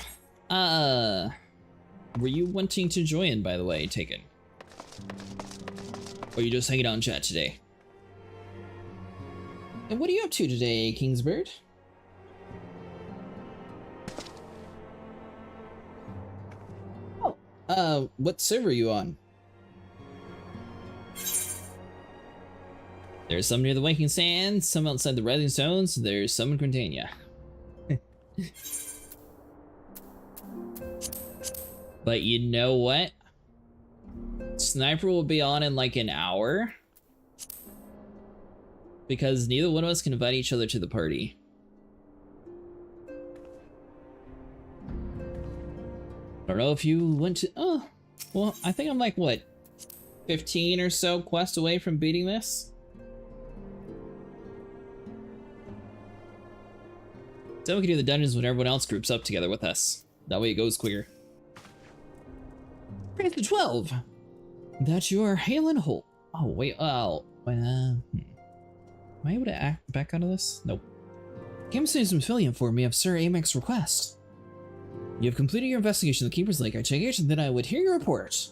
Were you wanting to join, by the way, Taken? Or are you just hanging out in chat today? And what are you up to today, Kingsbird? Oh, what server are you on? There's some near the Waking Sands, some outside the Rising Stones, there's some in Quintania. But you know what? Sniper will be on in like an hour. Because neither one of us can invite each other to the party. I don't know if you went to... Oh, well, I think I'm like, what? 15 or so quests away from beating this? So we can do the dungeons when everyone else groups up together with us. That way it goes quicker. Raise to 12! That's your Halen Holt. Oh, wait, Am I able to back out of this? Nope. Came to some filling for me of Sir Amek's request. You have completed your investigation of the Keeper's Lake. I take it, and then I would hear your report.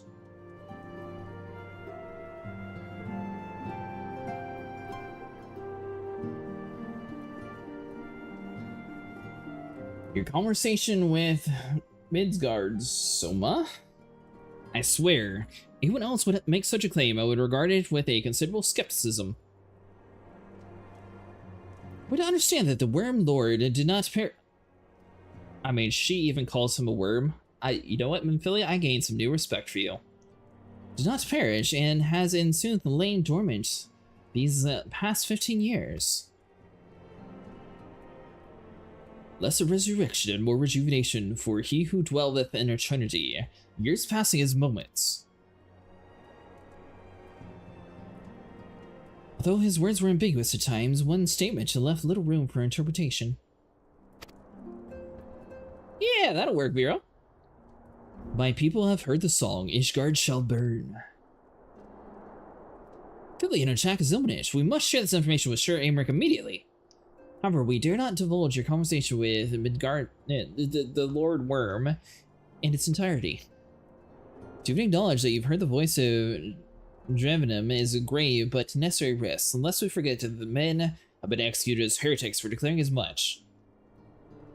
Your conversation with Midgard's Soma? I swear, anyone else would make such a claim, I would regard it with a considerable skepticism. Would understand that the Worm Lord did not I mean, she even calls him a worm. You know what, Memphilia? I gained some new respect for you. Did not perish and has in sooth lain dormant these past 15 years. Less a resurrection and more rejuvenation for he who dwelleth in eternity. Years passing as moments. Although his words were ambiguous at times, one statement left little room for interpretation. Yeah, that'll work, Vero. My people have heard the song, Ishgard shall burn. Clearly an attack is imminent. We must share this information with Sir Amric immediately. However, we dare not divulge your conversation with Midgard, the Lord Worm, in its entirety. To even acknowledge that you've heard the voice of Drevenum is a grave but necessary risk, unless we forget that the men have been executed as heretics for declaring as much.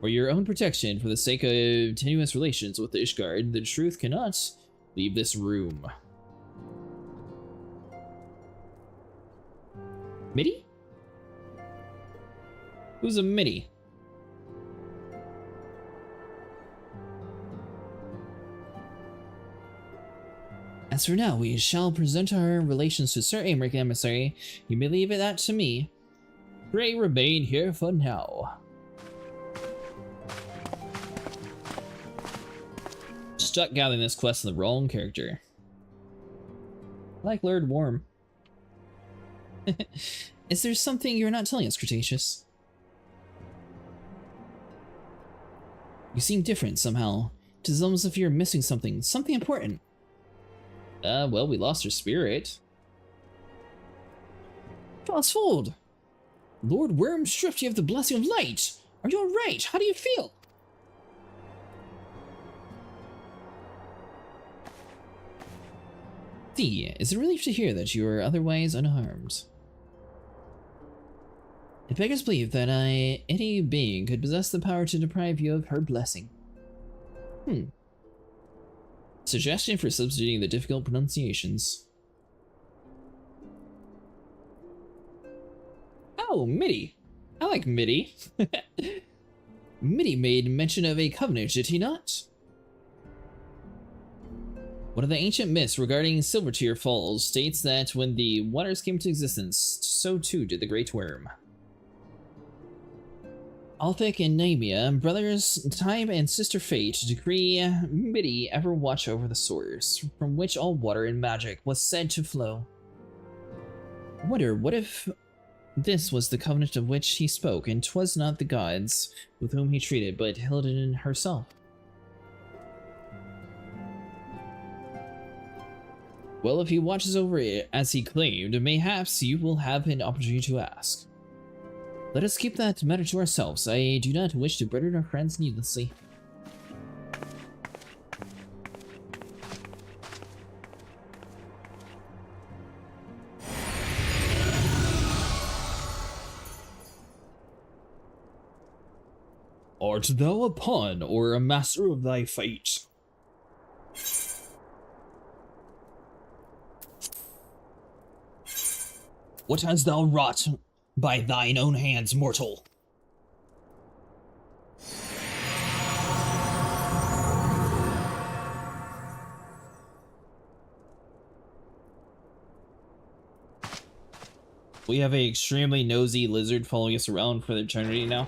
For your own protection, for the sake of tenuous relations with the Ishgard, the truth cannot leave this room. Midi? Who's a Midi? As for now, we shall present our relations to Sir Amric, emissary. You may leave that to me. Pray remain here for now. Stuck gathering this quest in the wrong character. Like Lord Worm. Is there something you're not telling us, Cretaceous? You seem different somehow. It is almost as if you're missing something important. Well, we lost our spirit. Frostfold! Lord Worm stripped you of the blessing of light! Are you alright? How do you feel? It's a relief to hear that you are otherwise unharmed. It beggars belief that any being could possess the power to deprive you of her blessing. Suggestion for substituting the difficult pronunciations. Oh, Midi. I like Midi. Midi made mention of a covenant, did he not? One of the ancient myths regarding Silvertear Falls states that when the waters came into existence, so too did the Great Worm. Althik and Namia, brothers Time and sister Fate, decree Midi ever watch over the source, from which all water and magic was said to flow. I wonder, what if this was the covenant of which he spoke, and 'twas not the gods with whom he treated, but Hilden herself? Well, if he watches over it as he claimed, mayhaps you will have an opportunity to ask. Let us keep that matter to ourselves. I do not wish to burden our friends needlessly. Art thou a pawn or a master of thy fate? What hast thou wrought by thine own hands, mortal? We have an extremely nosy lizard following us around for eternity now.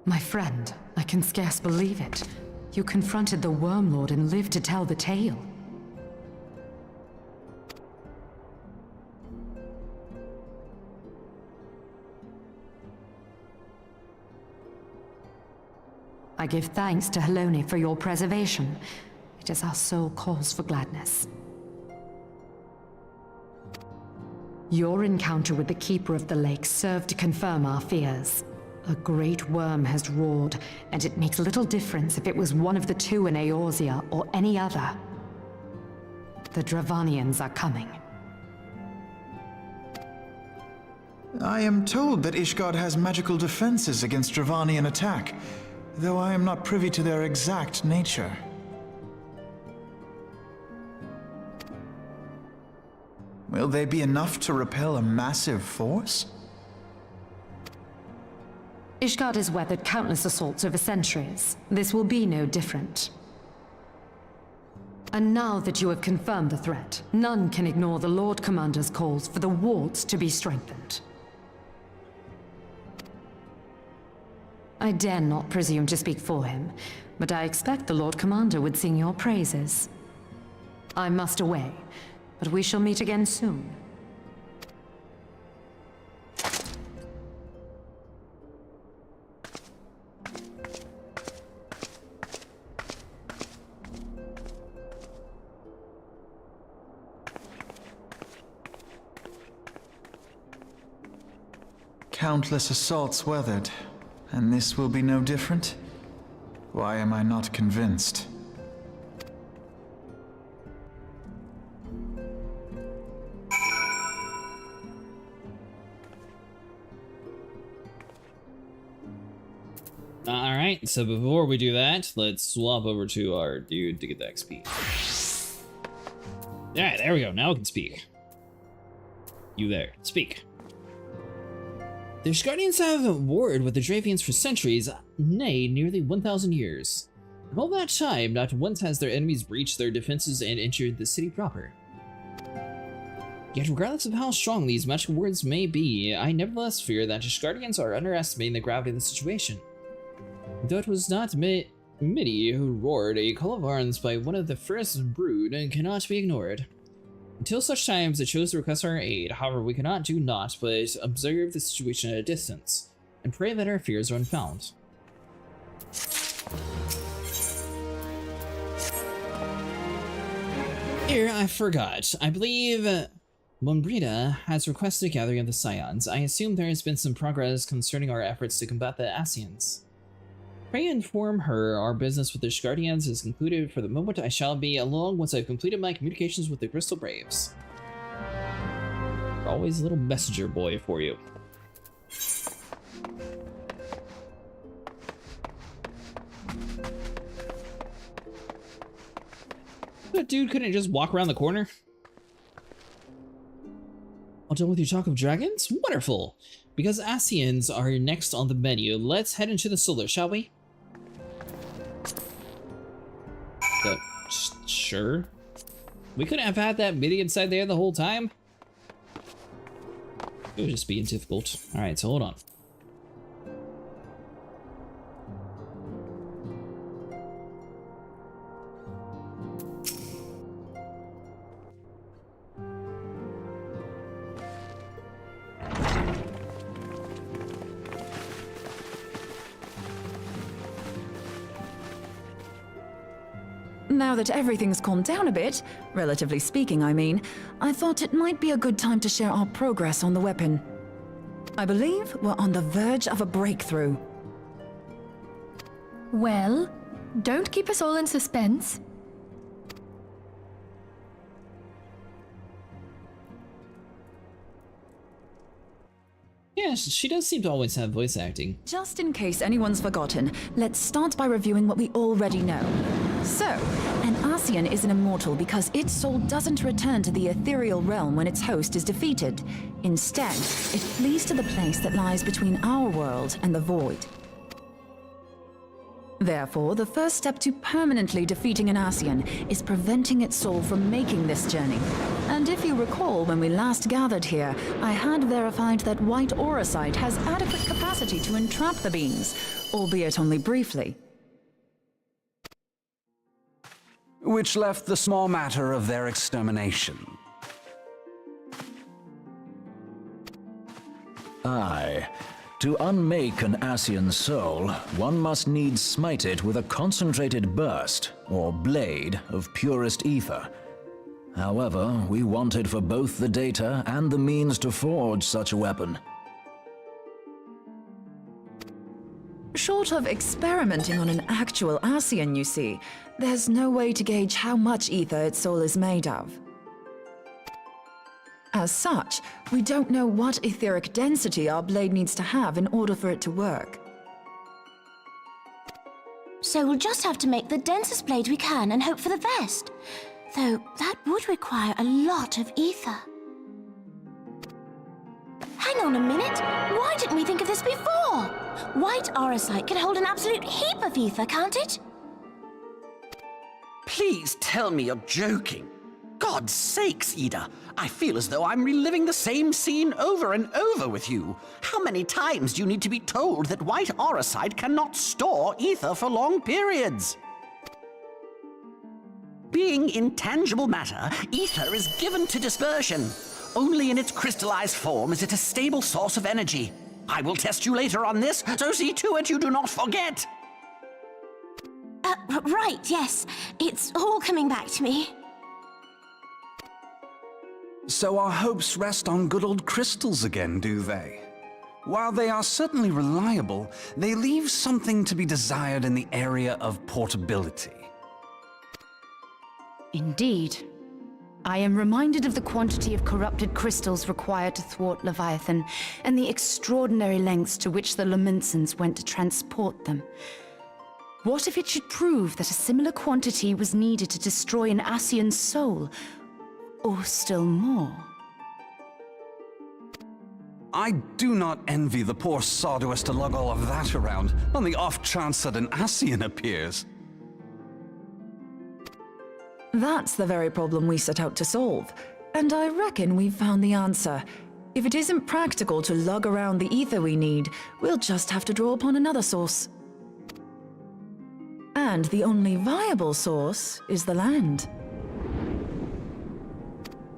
My friend, I can scarce believe it. You confronted the Worm Lord and lived to tell the tale. I give thanks to Helone for your preservation. It is our sole cause for gladness. Your encounter with the Keeper of the Lake served to confirm our fears. A great worm has roared, and it makes little difference if it was one of the two in Eorzea or any other. The Dravanians are coming. I am told that Ishgard has magical defenses against Dravanian attack, though I am not privy to their exact nature. Will they be enough to repel a massive force? Ishgard has weathered countless assaults over centuries. This will be no different. And now that you have confirmed the threat, none can ignore the Lord Commander's calls for the wards to be strengthened. I dare not presume to speak for him, but I expect the Lord Commander would sing your praises. I must away, but we shall meet again soon. Countless assaults weathered, And this will be no different? Why am I not convinced? Alright, so before we do that, let's swap over to our dude to get the XP. Yeah, there we go, now we can speak. You there, speak. The Ishgardians have warred with the Dravians for centuries, nay, nearly 1,000 years. In all that time, not once has their enemies breached their defenses and entered the city proper. Yet regardless of how strong these magical wards may be, I nevertheless fear that Ishgardians are underestimating the gravity of the situation. Though it was not Midi who roared, a call of arms by one of the first brood cannot be ignored. Until such times it chose to request our aid, however we cannot do naught but observe the situation at a distance, and pray that our fears are unfounded. Here, I forgot. I believe Monbrita has requested a gathering of the Scions. I assume there has been some progress concerning our efforts to combat the Asians. Pray inform her our business with the Ishgardians is concluded. For the moment, I shall be along once I've completed my communications with the Crystal Braves. Always a little messenger boy for you. That dude couldn't just walk around the corner? All done with your talk of dragons? Wonderful! Because Asians are next on the menu, let's head into the solar, shall we? Sure. We couldn't have had that Midi inside there the whole time? It was just being difficult. Alright, so hold on. Now that everything's calmed down a bit, relatively speaking I mean, I thought it might be a good time to share our progress on the weapon. I believe we're on the verge of a breakthrough. Well, don't keep us all in suspense. Yeah, she does seem to always have voice acting. Just in case anyone's forgotten, let's start by reviewing what we already know. So, an Asian is an immortal because its soul doesn't return to the ethereal realm when its host is defeated. Instead, it flees to the place that lies between our world and the void. Therefore, the first step to permanently defeating an Asian is preventing its soul from making this journey. And if you recall, when we last gathered here, I had verified that white auracite has adequate capacity to entrap the beings, albeit only briefly. Which left the small matter of their extermination. Aye. To unmake an Asian soul, one must needs smite it with a concentrated burst, or blade, of purest ether. However, we wanted for both the data and the means to forge such a weapon. Short of experimenting on an actual Asian, you see, there's no way to gauge how much ether its soul is made of. As such, we don't know what etheric density our blade needs to have in order for it to work. So we'll just have to make the densest blade we can and hope for the best. Though that would require a lot of ether. Hang on a minute! Why didn't we think of this before? White auracite can hold an absolute heap of ether, can't it? Please tell me you're joking. God's sakes, Ida. I feel as though I'm reliving the same scene over and over with you. How many times do you need to be told that white auracite cannot store ether for long periods? Being intangible matter, ether is given to dispersion. Only in its crystallized form is it a stable source of energy. I will test you later on this, so see to it you do not forget. Right, yes. It's all coming back to me. So our hopes rest on good old crystals again, do they? While they are certainly reliable, they leave something to be desired in the area of portability. Indeed. I am reminded of the quantity of corrupted crystals required to thwart Leviathan, and the extraordinary lengths to which the Lamentsons went to transport them. What if it should prove that a similar quantity was needed to destroy an Ascian soul? Or still more? I do not envy the poor sod who has to lug all of that around, on the off chance that an Ascian appears. That's the very problem we set out to solve, and I reckon we've found the answer. If it isn't practical to lug around the ether we need, we'll just have to draw upon another source. And the only viable source is the land.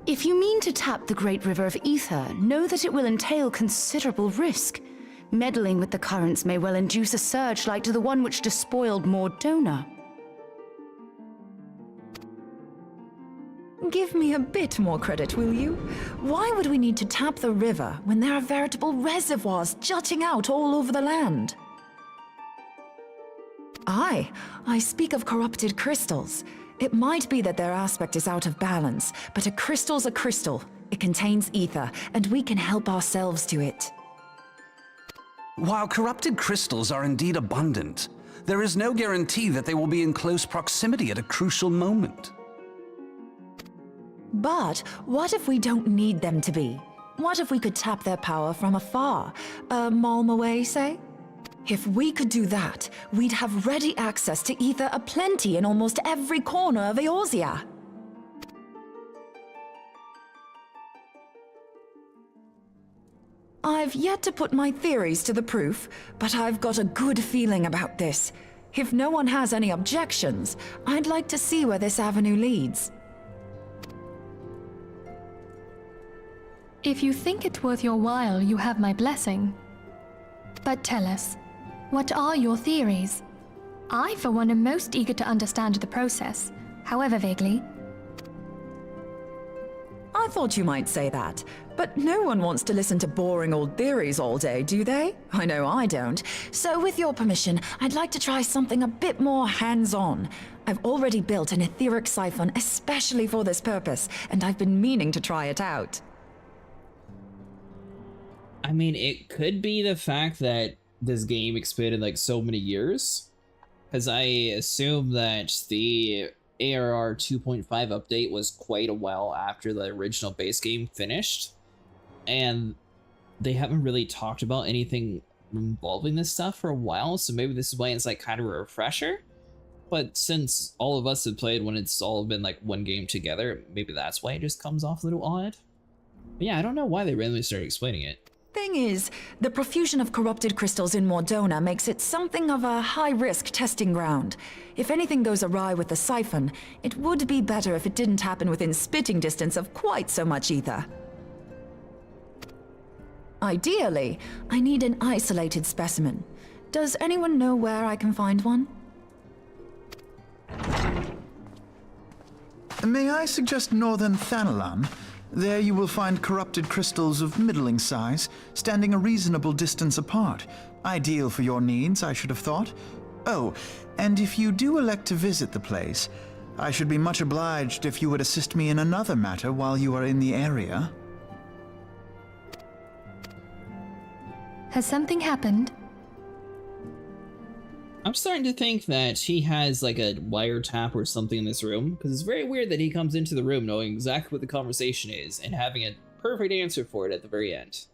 If you mean to tap the Great River of Ether, know that it will entail considerable risk. Meddling with the currents may well induce a surge like to the one which despoiled Mordona. Give me a bit more credit, will you? Why would we need to tap the river when there are veritable reservoirs jutting out all over the land? I speak of corrupted crystals. It might be that their aspect is out of balance, but a crystal's a crystal. It contains ether, and we can help ourselves to it. While corrupted crystals are indeed abundant, there is no guarantee that they will be in close proximity at a crucial moment. But what if we don't need them to be? What if we could tap their power from afar? A malm away, say? If we could do that, we'd have ready access to ether aplenty in almost every corner of Eorzea. I've yet to put my theories to the proof, but I've got a good feeling about this. If no one has any objections, I'd like to see where this avenue leads. If you think it worth your while, you have my blessing. But tell us, what are your theories? I, for one, am most eager to understand the process, however vaguely. I thought you might say that, but no one wants to listen to boring old theories all day, do they? I know I don't. So with your permission, I'd like to try something a bit more hands-on. I've already built an etheric siphon especially for this purpose, and I've been meaning to try it out. I mean, it could be the fact that this game expanded like so many years, because I assume that the ARR 2.5 update was quite a while after the original base game finished, and they haven't really talked about anything involving this stuff for a while, so maybe this is why it's like kind of a refresher. But since all of us have played when it's all been like one game together, maybe that's why it just comes off a little odd. But yeah, I don't know why they randomly started explaining it. Thing is, the profusion of corrupted crystals in Mordona makes it something of a high-risk testing ground. If anything goes awry with the siphon, it would be better if it didn't happen within spitting distance of quite so much ether. Ideally, I need an isolated specimen. Does anyone know where I can find one? May I suggest northern Thanalan? There you will find corrupted crystals of middling size, standing a reasonable distance apart. Ideal for your needs, I should have thought. Oh, and if you do elect to visit the place, I should be much obliged if you would assist me in another matter while you are in the area. Has something happened? I'm starting to think that he has like a wiretap or something in this room, because it's very weird that he comes into the room knowing exactly what the conversation is and having a perfect answer for it at the very end.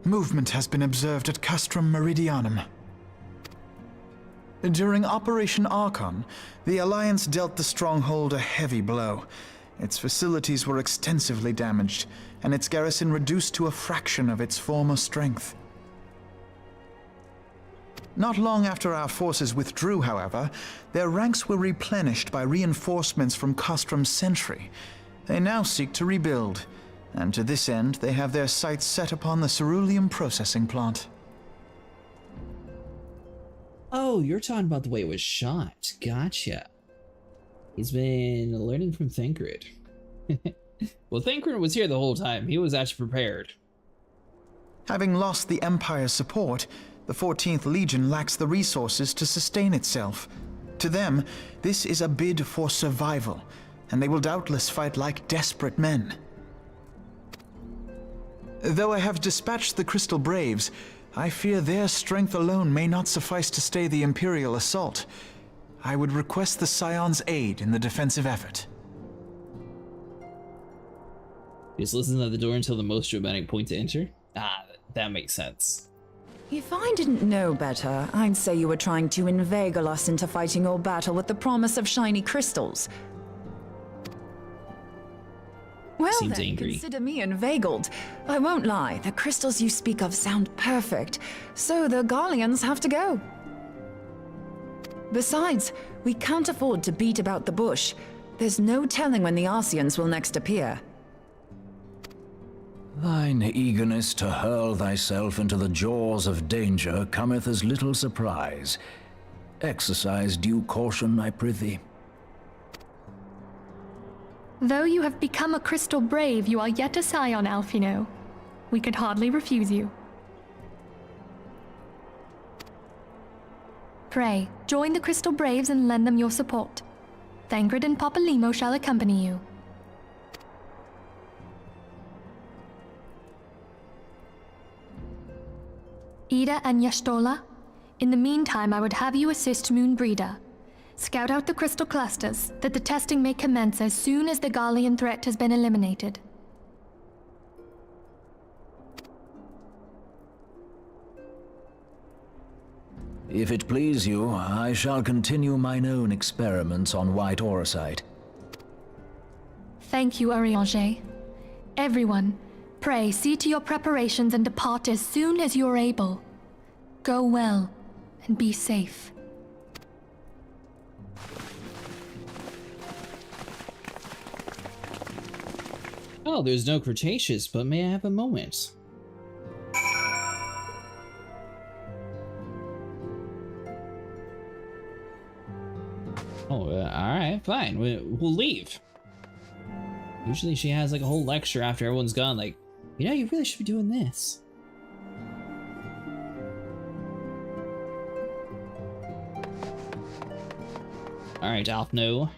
Movement has been observed at Castrum Meridianum. During Operation Archon, the Alliance dealt the stronghold a heavy blow. Its facilities were extensively damaged, and its garrison reduced to a fraction of its former strength. Not long after our forces withdrew, however, their ranks were replenished by reinforcements from Castrum's sentry. They now seek to rebuild, and to this end they have their sights set upon the ceruleum processing plant. Oh, you're talking about the way it was shot. Gotcha. He's been learning from Thancred. Well, Thancred was here the whole time. He was actually prepared. Having lost the Empire's support, the 14th Legion lacks the resources to sustain itself. To them, this is a bid for survival, and they will doubtless fight like desperate men. Though I have dispatched the Crystal Braves, I fear their strength alone may not suffice to stay the Imperial assault. I would request the Scion's aid in the defensive effort. Just listen at the door until the most dramatic point to enter? Ah, that makes sense. If I didn't know better, I'd say you were trying to inveigle us into fighting your battle with the promise of shiny crystals. Well Seems then, angry. Consider me inveigled. I won't lie, the crystals you speak of sound perfect, so the Garleans have to go. Besides, we can't afford to beat about the bush. There's no telling when the Arsians will next appear. Thine eagerness to hurl thyself into the jaws of danger cometh as little surprise. Exercise due caution, I prithee. Though you have become a Crystal Brave, you are yet a Scion, Alphino. We could hardly refuse you. Pray, join the Crystal Braves and lend them your support. Thangred and Papalimo shall accompany you. Ida and Yashtola, in the meantime I would have you assist Moonbreeder. Scout out the crystal clusters, that the testing may commence as soon as the Garlean threat has been eliminated. If it please you, I shall continue mine own experiments on white aurosite. Thank you, Arianger. Everyone, pray see to your preparations and depart as soon as you are able. Go well, and be safe. Oh, there's no Cretaceous, but may I have a moment? Oh, alright, fine. We'll leave. Usually she has like a whole lecture after everyone's gone, like, you know, you really should be doing this. Alright, Alphino.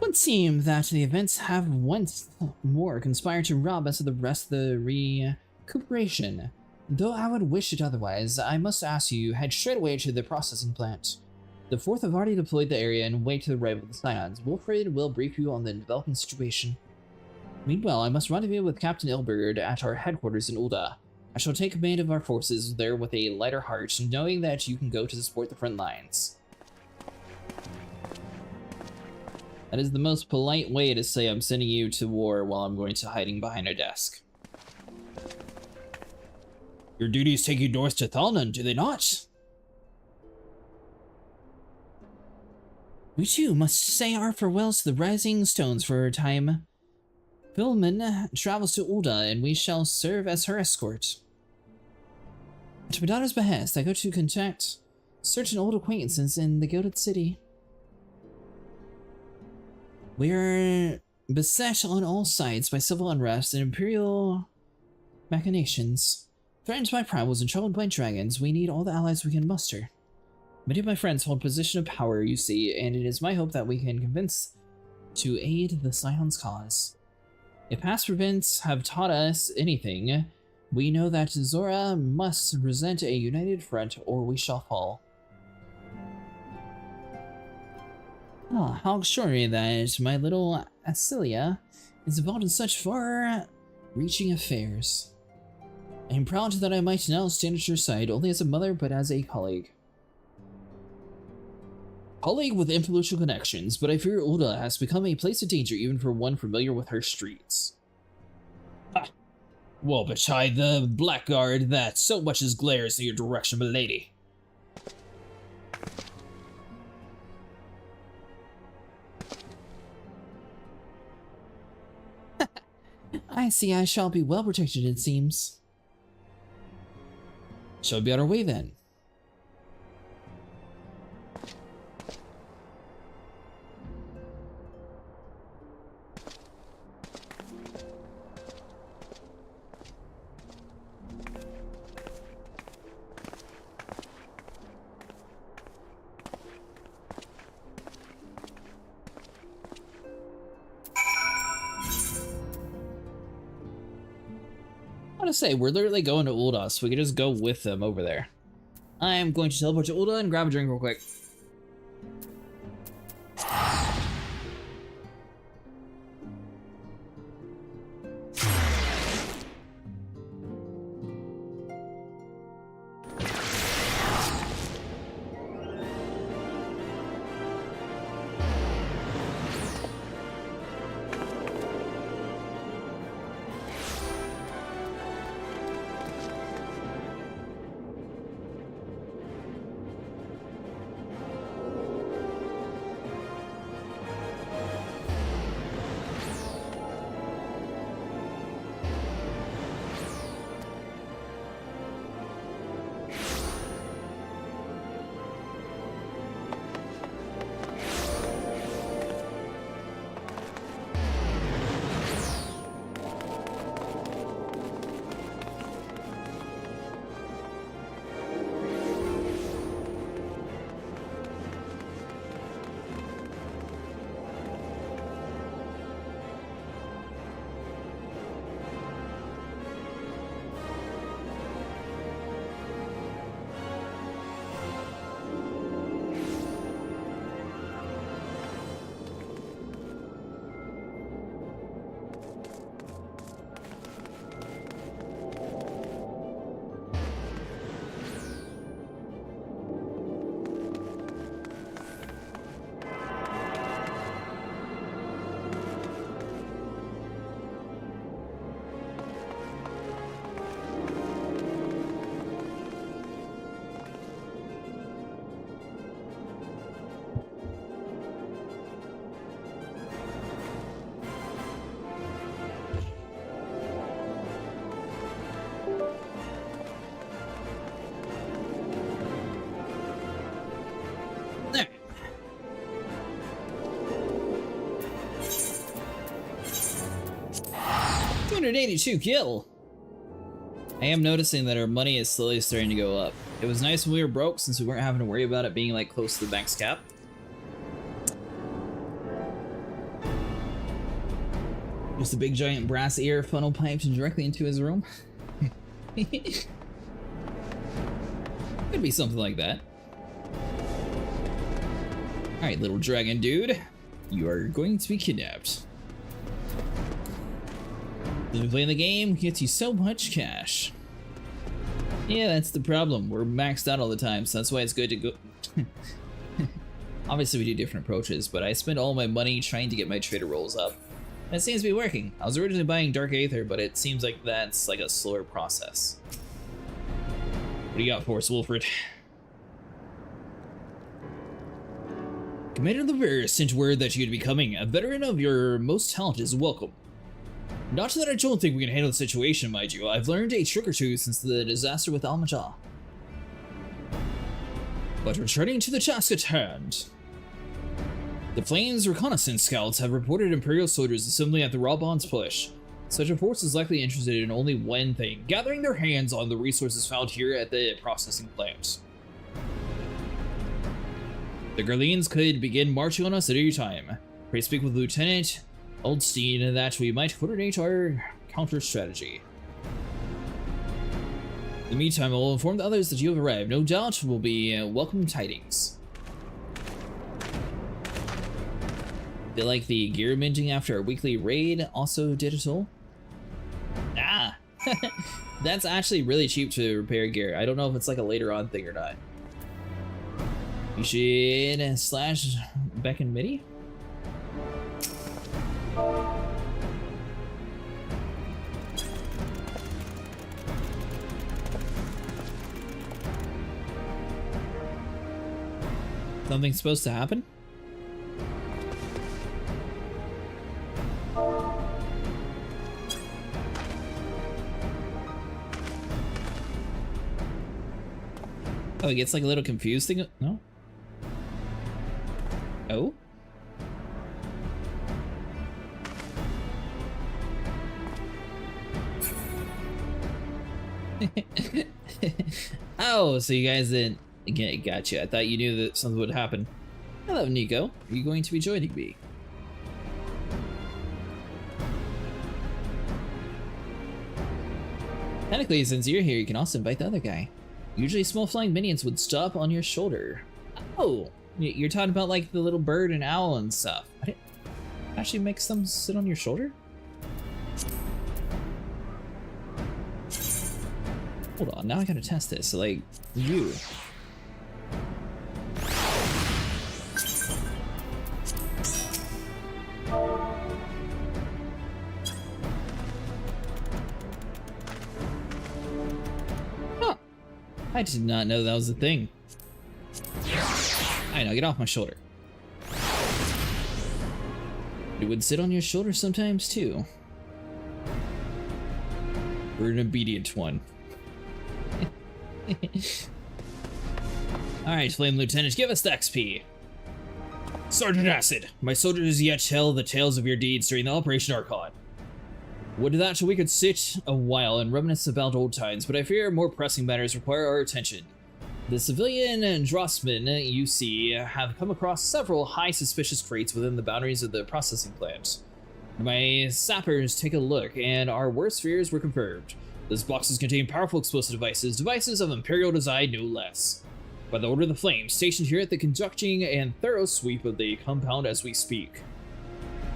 It would seem that the events have once more conspired to rob us of the rest of the recuperation. Though I would wish it otherwise, I must ask you head straight away to the processing plant. The 4th have already deployed the area and wait to the right of the Scions. Wilfred will brief you on the developing situation. Meanwhile, I must rendezvous with Captain Ilberd at our headquarters in Ulda. I shall take command of our forces there with a lighter heart, knowing that you can go to support the front lines. That is the most polite way to say I'm sending you to war while I'm going to hiding behind a desk. Your duties take you north to Thalnan, do they not? We too must say our farewells to the Rising Stones for a time. Vilman travels to Ulda, and we shall serve as her escort. At my daughter's behest, I go to contact certain old acquaintances in the Gilded City. We are beset on all sides by civil unrest and imperial machinations. Threatened by primals and troubled by dragons, we need all the allies we can muster. Many of my friends hold position of power, you see, and it is my hope that we can convince to aid the Scion's cause. If past events have taught us anything, we know that Zora must present a united front or we shall fall. Ah, how extraordinary that my little Asilia is involved in such far-reaching affairs. I am proud that I might now stand at your side, only as a mother, but as a colleague. Colleague with influential connections, but I fear Ulda has become a place of danger even for one familiar with her streets. Ah, well, betide the blackguard that so much as glares in your direction, milady. I see I shall be well protected, it seems. Shall we be on our way then? gonna say, we're literally going to Ul'dah, so we can just go with them over there. I am going to teleport to Ul'dah and grab a drink real quick. There. $282 kill. I am noticing that our money is slowly starting to go up. It was nice when we were broke since we weren't having to worry about it being like close to the max cap. Just a big giant brass ear funnel piped directly into his room. Could be something like that. Alright, little dragon dude. You are going to be kidnapped. Playing the game gets you so much cash. Yeah, that's the problem. We're maxed out all the time, so that's why it's good to go... Obviously we do different approaches, but I spend all my money trying to get my trader rolls up. And it seems to be working. I was originally buying Dark Aether, but it seems like that's like a slower process. What do you got for us, Wilfred? Commander Lever sent word that you'd be coming. A veteran of your most talent is welcome. Not that I don't think we can handle the situation, mind you. I've learned a trick or two since the disaster with Almajah. But returning to the task at hand. The Flames reconnaissance scouts have reported Imperial soldiers assembling at the Rabban's push. Such a force is likely interested in only one thing, gathering their hands on the resources found here at the processing plant. The Garleans could begin marching on us at any time. Pray speak with Lieutenant Oldstein that we might coordinate our counter strategy. In the meantime, I will inform the others that you have arrived. No doubt will be welcome tidings. Feel like the gear minting after our weekly raid also did it all? Ah! That's actually really cheap to repair gear. I don't know if it's like a later on thing or not. You should slash back in MIDI? Something's supposed to happen? Oh, it gets like a little confused thing? No? Oh? Oh, so you guys didn't... Again, gotcha. I thought you knew that something would happen. Hello, Nico. Are you going to be joining me? Technically, since you're here, you can also invite the other guy. Usually small flying minions would stop on your shoulder. Oh, you're talking about like the little bird and owl and stuff. It actually makes them sit on your shoulder? Hold on, now I gotta test this. So, like, you. Huh. I did not know that was a thing. I know, get off my shoulder. It would sit on your shoulder sometimes too. We're an obedient one. Alright, Flame Lieutenant, give us the XP. Sergeant Acid, my soldiers yet tell the tales of your deeds during the Operation Archon. Would that we could sit a while and reminisce about old times, but I fear more pressing matters require our attention. The civilian drossmen you see have come across several high suspicious crates within the boundaries of the processing plant. My sappers take a look, and our worst fears were confirmed. Those boxes contain powerful explosive devices of Imperial design no less. By the order of the Flame, stationed here at the conducting and thorough sweep of the compound as we speak.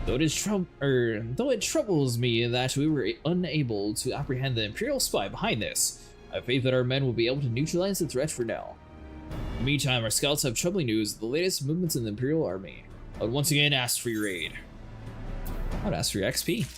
Though it troubles me that we were unable to apprehend the Imperial spy behind this, I have faith that our men will be able to neutralize the threat for now. In the meantime, our scouts have troubling news of the latest movements in the Imperial Army. I would once again ask for your aid. I would ask for your XP.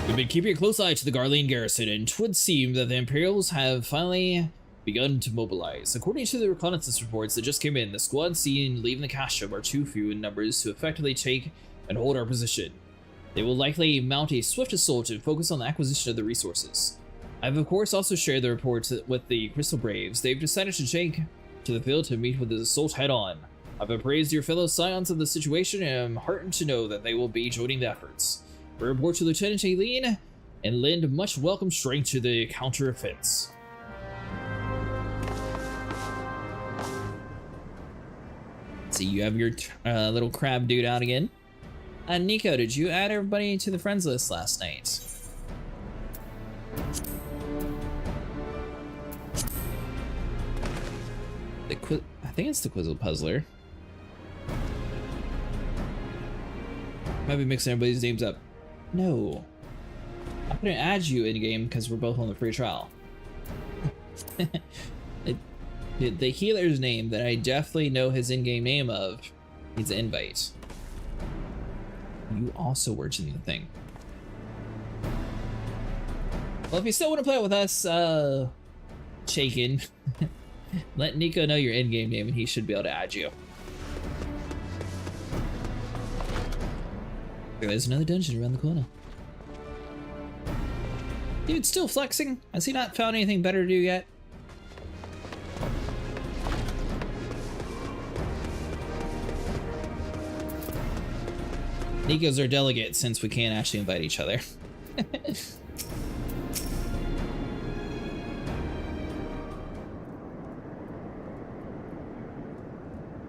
We've been keeping a close eye to the Garlean garrison, and it would seem that the Imperials have finally begun to mobilize. According to the reconnaissance reports that just came in, the squad seen leaving the castrum are too few in numbers to effectively take and hold our position. They will likely mount a swift assault and focus on the acquisition of the resources. I have of course also shared the reports with the Crystal Braves. They've decided to take to the field to meet with the assault head-on. I've appraised your fellow scions of the situation and am heartened to know that they will be joining the efforts. We report to Lieutenant Aileen and lend much welcome strength to the counter-offense. See, you have your little crab dude out again. Nico, did you add everybody to the friends list last night? I think it's the Quizzle Puzzler. Might be mixing everybody's names up. No. I'm gonna add you in game because we're both on the free trial. The healer's name that I definitely know his in-game name of needs an invite. You also worked in the thing. Well, if you still want to play it with us, Shaken, let Nico know your in-game name and he should be able to add you. There's another dungeon around the corner. Dude, still flexing? Has he not found anything better to do yet? Nico's our delegate since we can't actually invite each other.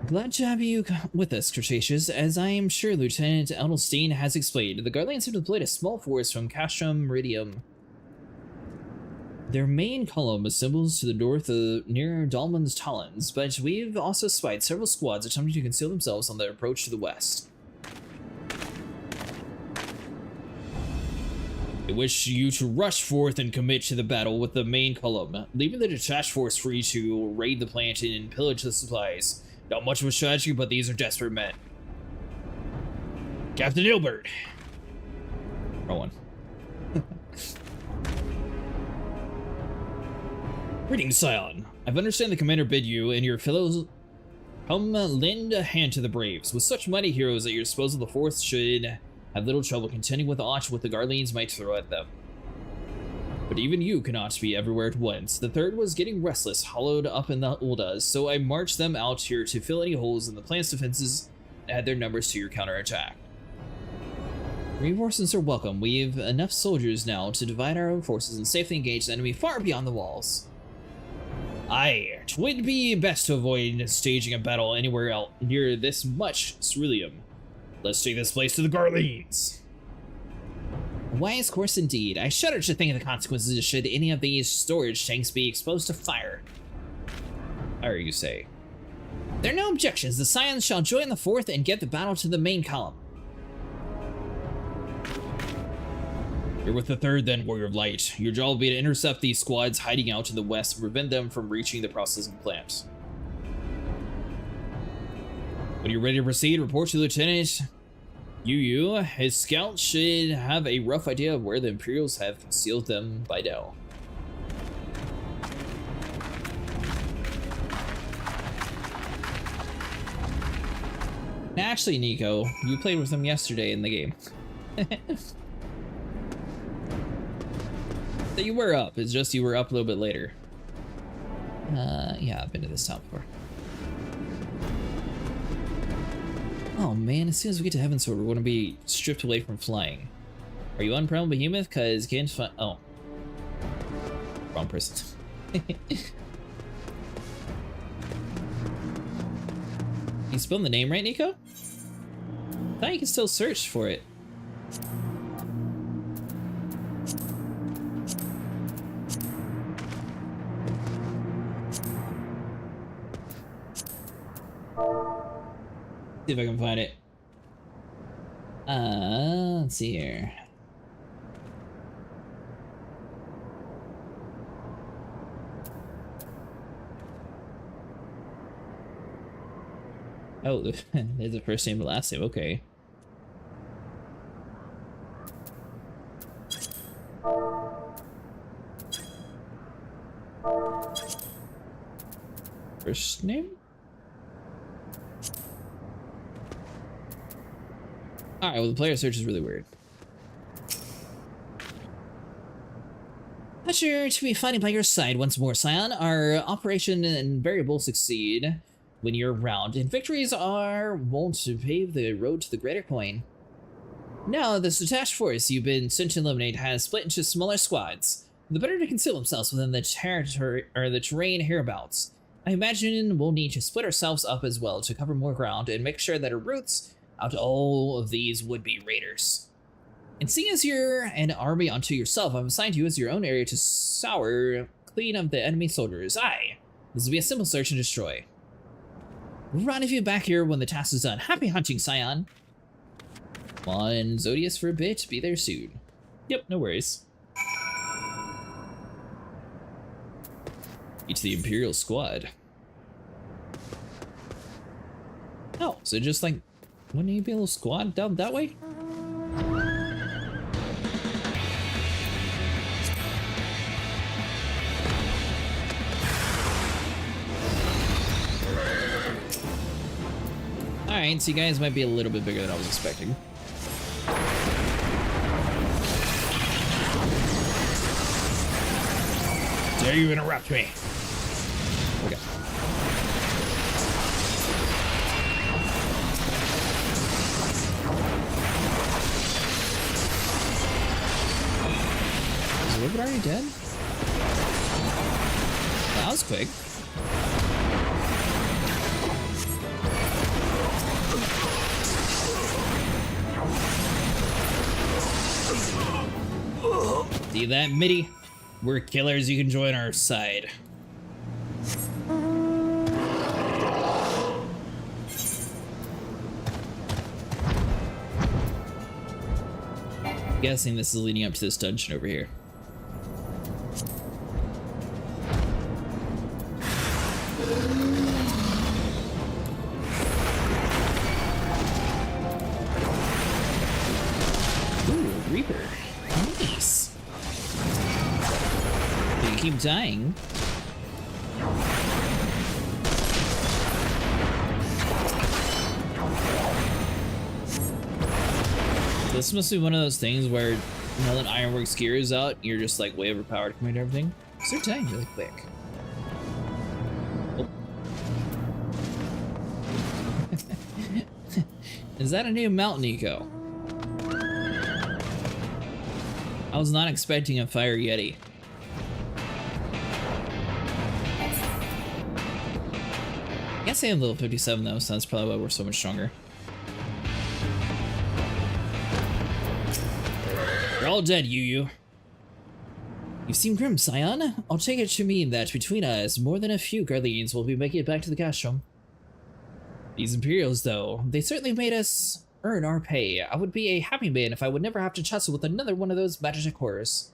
Glad to have you with us, Cretaceous. As I am sure Lieutenant Edelstein has explained, the Guardians have deployed a small force from Castrum Meridium. Their main column assembles to the north near Dalman's Talons, but we've also spied several squads attempting to conceal themselves on their approach to the west. I wish you to rush forth and commit to the battle with the main column, leaving the detached force free to raid the plant and pillage the supplies. Not much of a strategy, but these are desperate men. Captain Ilbert. Wrong one. Greetings, Scion. I've understand the commander bid you and your fellows come lend a hand to the Braves. With such mighty heroes at your disposal, the fourth should have little trouble contending with aught what the Garleans might throw at them. But even you cannot be everywhere at once. The third was getting restless, hollowed up in the Uldas, so I marched them out here to fill any holes in the plant's defenses and add their numbers to your counterattack. Reinforcements are welcome. We've enough soldiers now to divide our own forces and safely engage the enemy far beyond the walls. Aye, 'twould be best to avoid staging a battle anywhere else near this much ceruleum. Let's take this place to the Garleans. A wise course indeed. I shudder to think of the consequences should any of these storage tanks be exposed to fire. Fire, you say? There are no objections. The Scions shall join the 4th and get the battle to the main column. You're with the 3rd then, Warrior of Light. Your job will be to intercept these squads hiding out to the west and prevent them from reaching the processing plant. When you're ready to proceed, report to Lieutenant Yu. His scouts should have a rough idea of where the Imperials have concealed them by now. Actually, Nico, you played with them yesterday in the game. So you were up, it's just you were up a little bit later. Yeah, I've been to this town before. Oh man, as soon as we get to Heavensward, we're going to be stripped away from flying. Are you on Primal Behemoth? Cause can't find. Oh. Wrong person. You spelled the name right, Nico? I thought you could still search for it. See if I can find it. Let's see here. Oh, there's a first name and last name, okay. First name? Alright, well the player search is really weird. Pleasure to be fighting by your side once more, Scion. Our operation and variable succeed when you're around, and victories are wont to pave the road to the greater coin. Now, this detached force you've been sent to eliminate has split into smaller squads, the better to conceal themselves within the territory or the terrain hereabouts. I imagine we'll need to split ourselves up as well to cover more ground and make sure that our routes out to all of these would-be raiders. And seeing as you're an army unto yourself, I've assigned you as your own area to scour clean of the enemy soldiers. Aye, this will be a simple search and destroy. We'll rendezvous back here when the task is done. Happy hunting, Scion! Come on, Zodius for a bit, be there soon. Yep, no worries. Each the Imperial squad. Oh, so just like, wouldn't you be a little squad down that way? Alright, so you guys might be a little bit bigger than I was expecting. Dare you interrupt me? Okay. Is Ribbit already dead? That was quick. See that, MIDI? We're killers, you can join our side. Guessing this is leading up to this dungeon over here. Ooh, Reaper. Nice. You keep dying. This must be one of those things where now that Ironworks gear is out, you're just like way overpowered compared to everything. So they're dying really quick. Oh. Is that a new mount, Nico? I was not expecting a Fire Yeti. I guess I am level 57 though, so that's probably why we're so much stronger. You're all dead, you. You seem grim, Scion. I'll take it to mean that between us, more than a few Garleans will be making it back to the castrum. These Imperials, though, they certainly made us earn our pay. I would be a happy man if I would never have to tussle with another one of those magic horrors.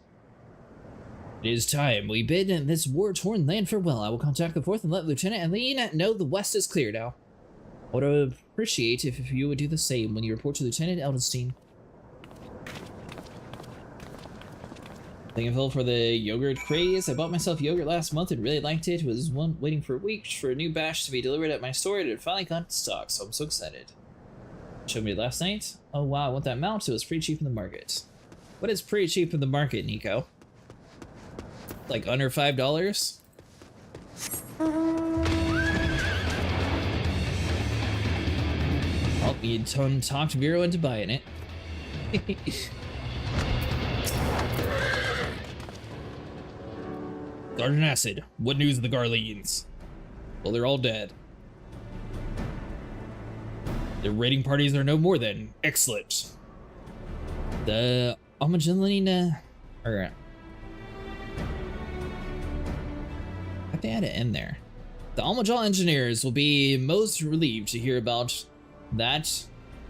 It is time. We bid this war-torn land farewell. I will contact the 4th and let Lieutenant Eileen know the west is clear now. I would appreciate if you would do the same when you report to Lieutenant Eldenstein. Thankful for the yogurt craze. I bought myself yogurt last month and really liked it. Was waiting for weeks for a new batch to be delivered at my store, and it finally got in stock, so I'm so excited. Showed me last night. Oh wow, I want that mount. It was pretty cheap in the market. What is pretty cheap in the market, Nico? Like under $5? Oh, you talked Vero into buying it. Garden Acid. What news of the Garleans? Well, they're all dead. Their raiding parties are no more than excellent. The Amagelina... I think they had to end there. The Almajal engineers will be most relieved to hear about that.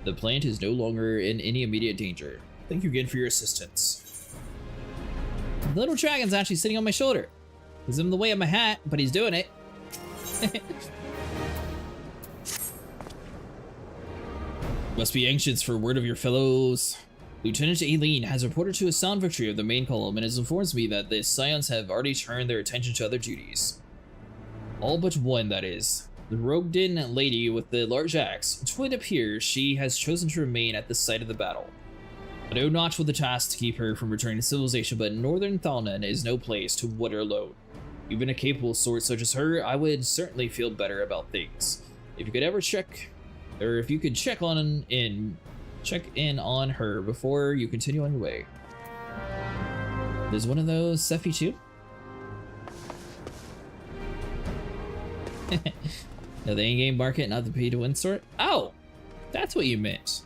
The plant is no longer in any immediate danger. Thank you again for your assistance. The little dragon's actually sitting on my shoulder. He's in the way of my hat, but he's doing it. Must be anxious for word of your fellows. Lieutenant Eileen has reported to a sound victory of the main column and has informed me that the Scions have already turned their attention to other duties. All but one, that is. The Rogden lady with the large axe. It would appear she has chosen to remain at the site of the battle. I know not what the task to keep her from returning to civilization, but Northern Thalnan is no place to water alone. Even a capable sort such as her, I would certainly feel better about things. If you could ever check in on her before you continue on your way. There's one of those Sephi too. No, the in-game market, not the pay-to-win sort. Oh, that's what you meant.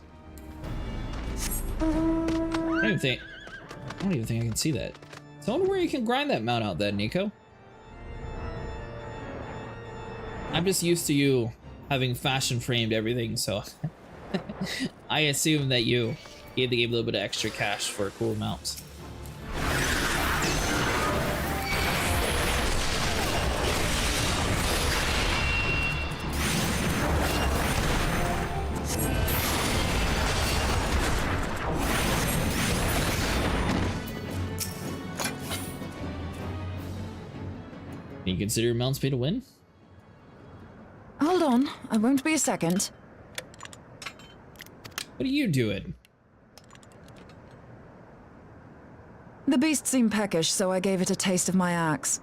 I don't even think I can see that. So I wonder where you can grind that mount out then, Nico. I'm just used to you having fashion framed everything, so I assume that you gave the game a little bit of extra cash for a cool mount. Can you consider your mounts pay to win? Hold on, I won't be a second. What are you doing? The beast seemed peckish, so I gave it a taste of my axe.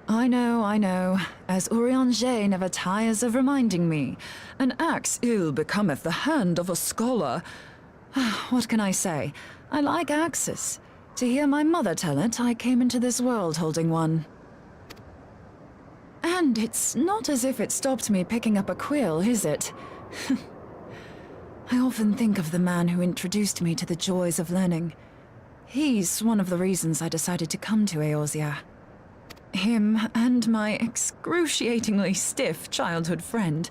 I know. As Urianger never tires of reminding me. An axe ill becometh the hand of a scholar. What can I say? I like axes. To hear my mother tell it, I came into this world holding one. And it's not as if it stopped me picking up a quill, is it? I often think of the man who introduced me to the joys of learning. He's one of the reasons I decided to come to Eorzea. Him and my excruciatingly stiff childhood friend.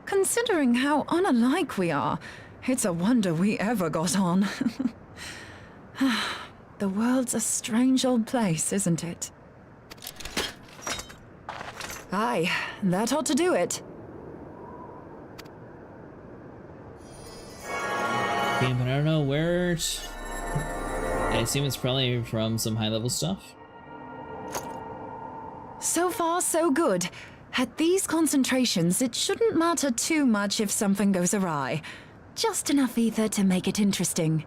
Considering how unalike we are, it's a wonder we ever got on. The world's a strange old place, isn't it? Aye, that ought to do it. Okay, but I don't know where I assume it's probably from some high-level stuff. So far, so good. At these concentrations, it shouldn't matter too much if something goes awry. Just enough ether to make it interesting.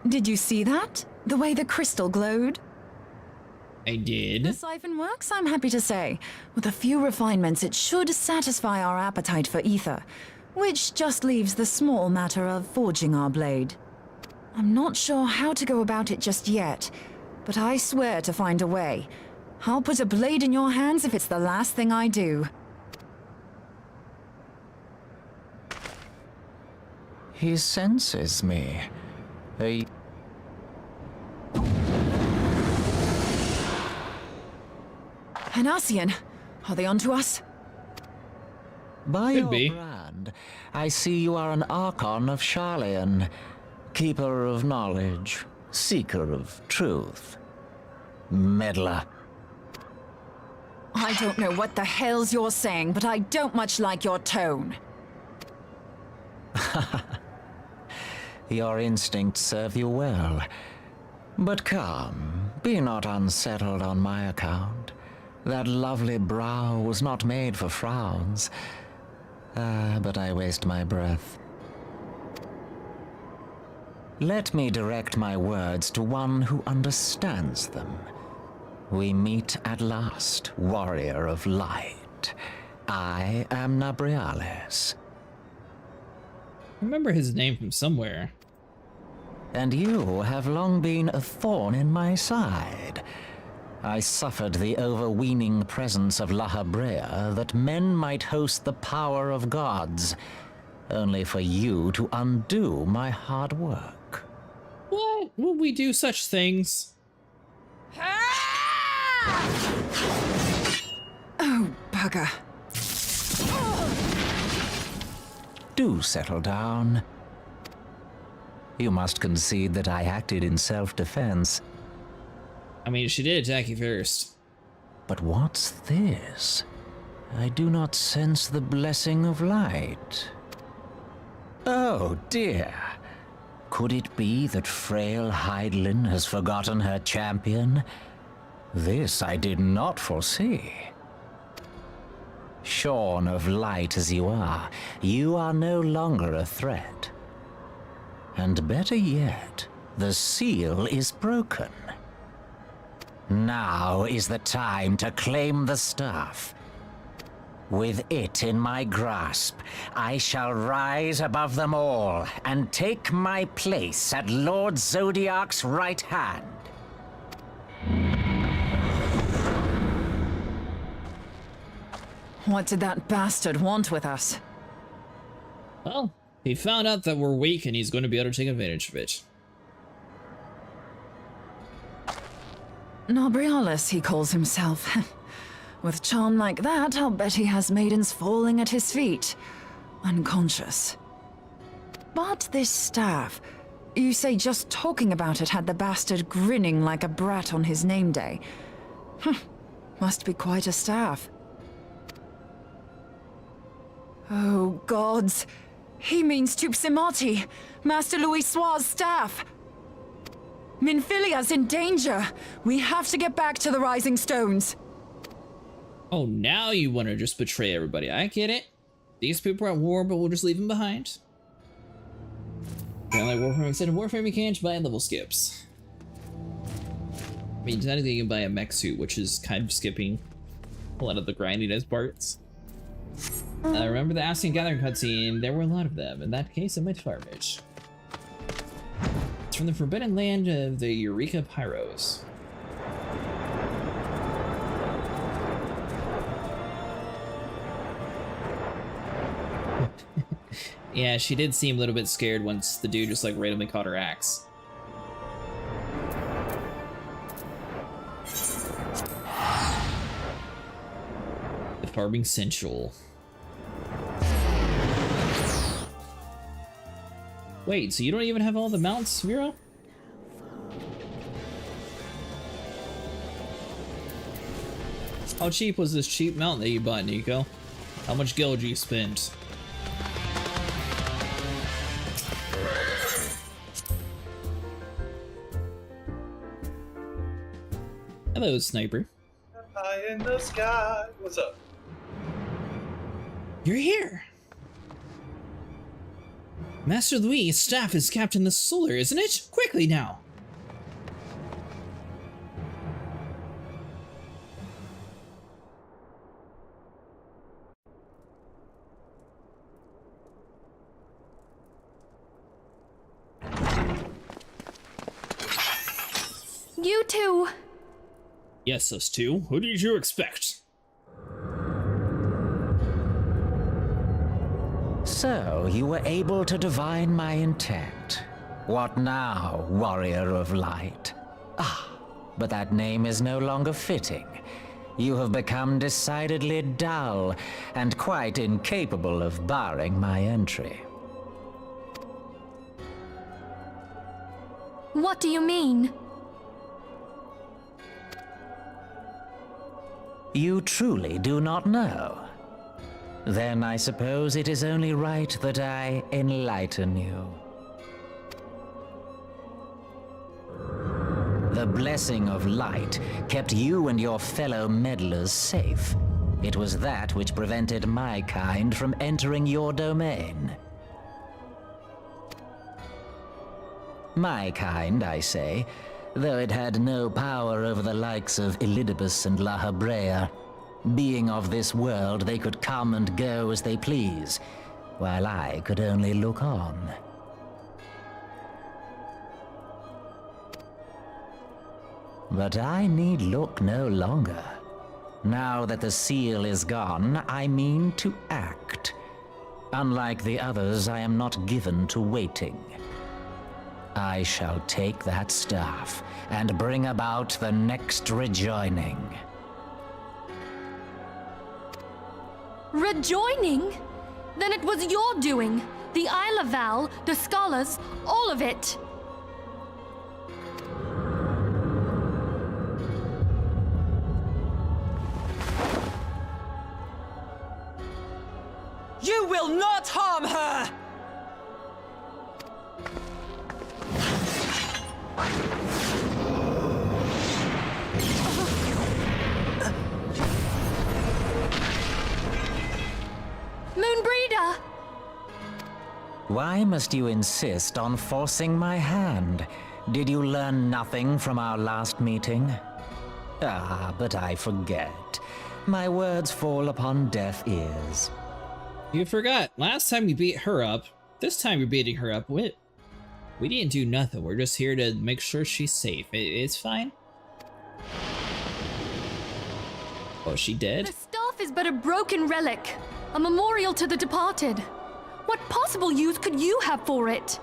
Did you see that? The way the crystal glowed? I did. The siphon works, I'm happy to say. With a few refinements, it should satisfy our appetite for ether, which just leaves the small matter of forging our blade. I'm not sure how to go about it just yet, but I swear to find a way. I'll put a blade in your hands if it's the last thing I do. He senses me. Anasian, are they onto us? By Could your be. brand, I see you are an Archon of Sharlayan, keeper of knowledge, seeker of truth. Meddler. I don't know what the hell's you're saying, but I don't much like your tone. Your instincts serve you well. But come, be not unsettled on my account. That lovely brow was not made for frowns. But I waste my breath. Let me direct my words to one who understands them. We meet at last, warrior of light. I am Nabriales. I remember his name from somewhere. And you have long been a thorn in my side. I suffered the overweening presence of La Habrea that men might host the power of gods, only for you to undo my hard work. What? Would we do such things? Oh, bugger. Do settle down. You must concede that I acted in self-defense. I mean, she did attack you first. But what's this? I do not sense the blessing of light. Oh dear. Could it be that frail Hydaelyn has forgotten her champion? This I did not foresee. Shorn of light as you are no longer a threat. And better yet, the seal is broken. Now is the time to claim the staff. With it in my grasp, I shall rise above them all and take my place at Lord Zodiac's right hand. What did that bastard want with us? Well, he found out that we're weak and he's going to be able to take advantage of it. Nabriales, he calls himself. With charm like that, I'll bet he has maidens falling at his feet, unconscious. But this staff, you say just talking about it had the bastard grinning like a brat on his name day. Must be quite a staff. Oh, gods. He means Tupsimati, Master Louis Soir's staff. Minfilia's in danger. We have to get back to the Rising Stones. Oh, now you want to just betray everybody. I get it. These people are at war, but we'll just leave them behind. Kind of like Warframe, instead of Warframe, you can't buy level skips. I mean, technically you can buy a mech suit, which is kind of skipping a lot of the grindiness parts. Remember the Asking Gathering cutscene? There were a lot of them. In that case, it might fire Mage. It's from the Forbidden Land of the Eureka Pyros. Yeah, she did seem a little bit scared once the dude just like randomly caught her axe. The Farming Central. Wait, so you don't even have all the mounts, Mira? How cheap was this cheap mount that you bought, Nico? How much gold did you spend? Hello, Sniper. High in the sky. What's up? You're here! Master Louis' staff is Captain the Solar, isn't it? Quickly now! You two! Yes, us two. Who did you expect? So, you were able to divine my intent. What now, Warrior of Light? Ah, but that name is no longer fitting. You have become decidedly dull, and quite incapable of barring my entry. What do you mean? You truly do not know? Then I suppose it is only right that I enlighten you. The blessing of light kept you and your fellow meddlers safe. It was that which prevented my kind from entering your domain. My kind, I say, though it had no power over the likes of Elidibus and La Habrea. Being of this world, they could come and go as they please, while I could only look on. But I need look no longer. Now that the seal is gone, I mean to act. Unlike the others, I am not given to waiting. I shall take that staff and bring about the next rejoining. Rejoining? Then it was your doing. The Isle of Val, the scholars, all of it. You will not harm her! Moonbreeder! Why must you insist on forcing my hand? Did you learn nothing from our last meeting? Ah, but I forget. My words fall upon deaf ears. You forgot. Last time we beat her up. This time you're beating her up. We didn't do nothing. We're just here to make sure she's safe. It's fine. Oh, is she dead? The staff is but a broken relic. A memorial to the departed. What possible use could you have for it?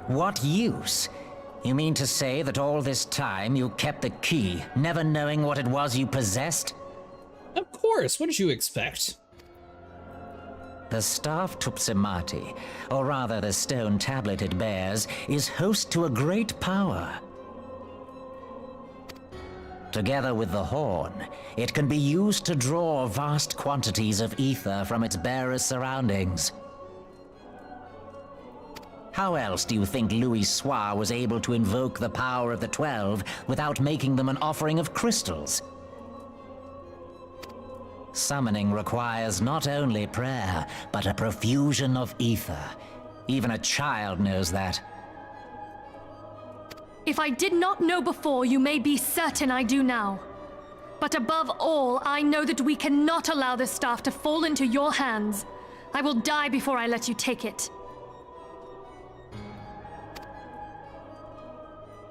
What use? You mean to say that all this time you kept the key, never knowing what it was you possessed? Of course, what did you expect? The staff Tupsimati, or rather the stone tablet it bears, is host to a great power. Together with the horn, it can be used to draw vast quantities of ether from its bearer's surroundings. How else do you think Louis Soir was able to invoke the power of the 12 without making them an offering of crystals? Summoning requires not only prayer, but a profusion of ether. Even a child knows that. If I did not know before, you may be certain I do now. But above all, I know that we cannot allow this staff to fall into your hands. I will die before I let you take it.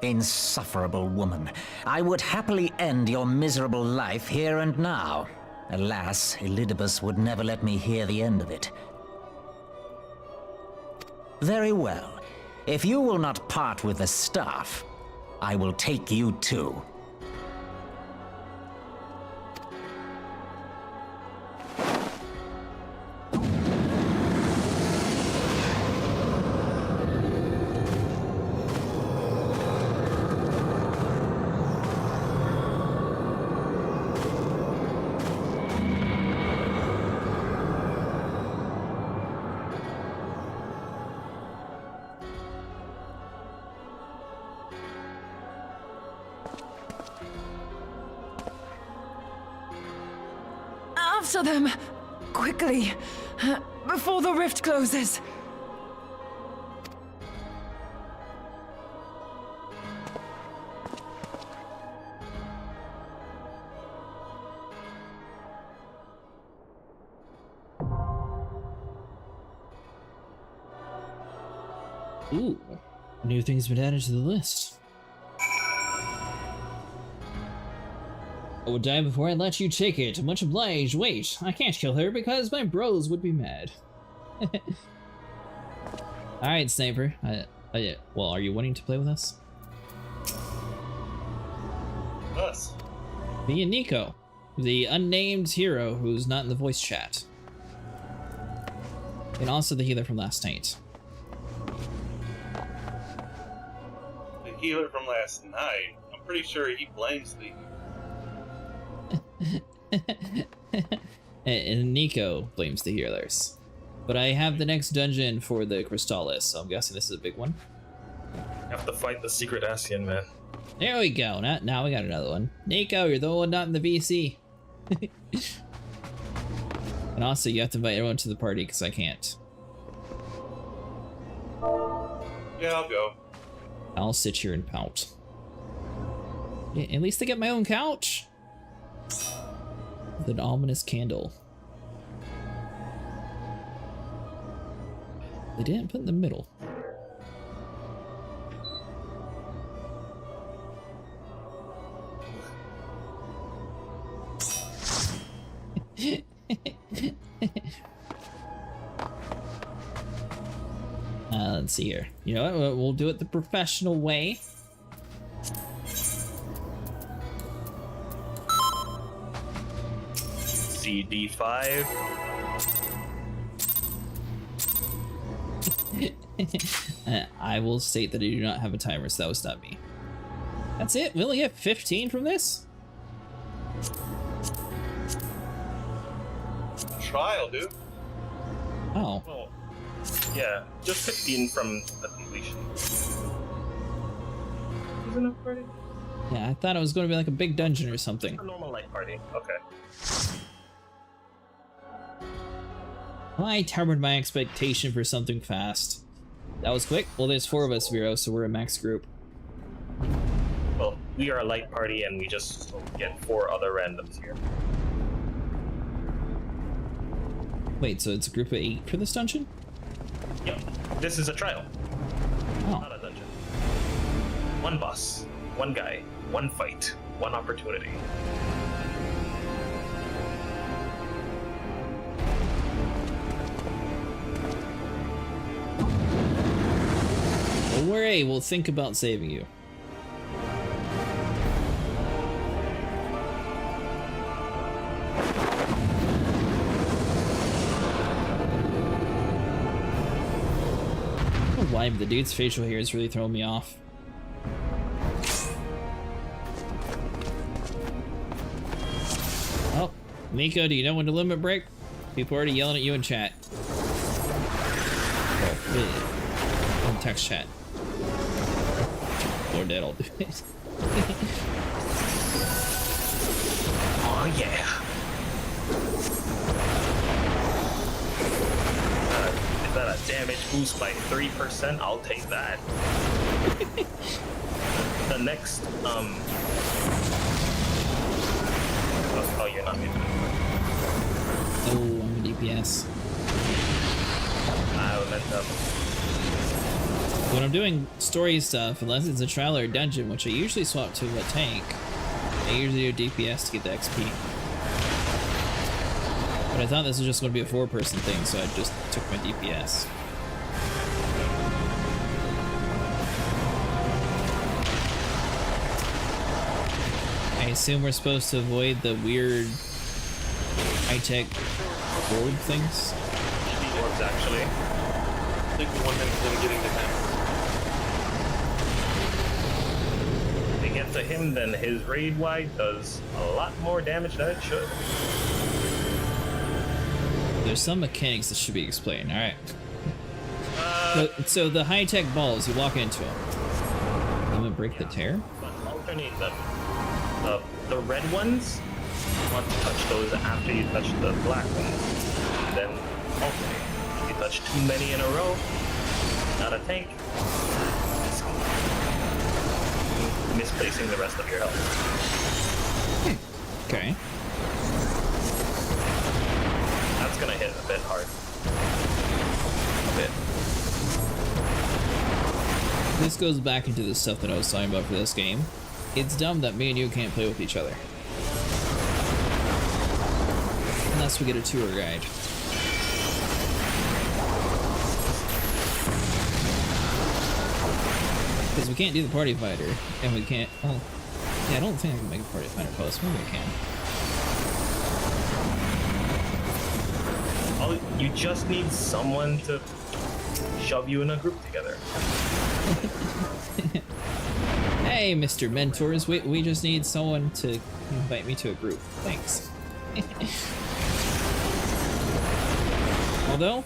Insufferable woman. I would happily end your miserable life here and now. Alas, Elidibus would never let me hear the end of it. Very well. If you will not part with the staff, I will take you too. After them! Quickly! Before the rift closes! Ooh, new things been added to the list. I would die before I let you take it. Much obliged. Wait, I can't kill her because my bros would be mad. Alright, Sniper. Well, are you wanting to play with us? Us. Me and Nico, the unnamed hero who's not in the voice chat. And also the healer from last night. The healer from last night. I'm pretty sure he blames the... And Nico blames the healers. But I have the next dungeon for the Crystallis, so I'm guessing this is a big one. You have to fight the secret Ascian man. There we go. Now we got another one. Nico, you're the one not in the VC. And also, you have to invite everyone to the party because I can't. Yeah, I'll go. I'll sit here and pout. Yeah, at least I get my own couch. With an ominous candle. They didn't put in the middle. Let's see here. You know what? We'll do it the professional way. CD5. I will state that I do not have a timer, so that was not me. That's it? We only get 15 from this? Trial, dude. Oh. Well, yeah, just 15 from the completion. Isn't it party? Yeah, I thought it was going to be like a big dungeon or something. A normal light party. Okay. I tempered my expectation for something fast. That was quick. Well, there's 4 of us, Vero, so we're a max group. Well, we are a light party and we just get 4 other randoms here. Wait, so it's a group of 8 for this dungeon? Yep. This is a trial. Oh. Not a dungeon. 1 boss, 1 guy, 1 fight, 1 opportunity. Don't worry, we'll think about saving you. I don't know why, but the dude's facial hair is really throwing me off. Oh, Nico, do you know when to limit break? People are already yelling at you in chat. Oh, really? In text chat. Or dead, I'll do it. Oh yeah. Is that a damage boost by 3%? I'll take that. The next, oh, you're not muted. Oh, I'm a DPS. I meant to. When I'm doing story stuff, unless it's a trial or a dungeon, which I usually swap to a tank, I usually do DPS to get the XP. But I thought this was just going to be a 4-person thing, so I just took my DPS. I assume we're supposed to avoid the weird high-tech orb things? The orbs, actually. I think the one thing's been getting to him. If they get to him, then his raid wide does a lot more damage than it should. There's some mechanics that should be explained. Alright. So the high-tech balls, you walk into them. I'm gonna break the tear? But alternate them. The red ones, you want to touch those after you touch the black ones. Then alternate. If you touch too many in a row, not a tank, misplacing the rest of your health. Okay. That's gonna hit a bit hard. A bit. This goes back into the stuff that I was talking about for this game. It's dumb that me and you can't play with each other. unless we get a tour guide. Because we can't do the party fighter, and we can't. Oh, yeah, I don't think I can make a party fighter post. Maybe I can. You just need someone to shove you in a group together. Hey, Mr. Mentors, we just need someone to invite me to a group. Thanks. Although,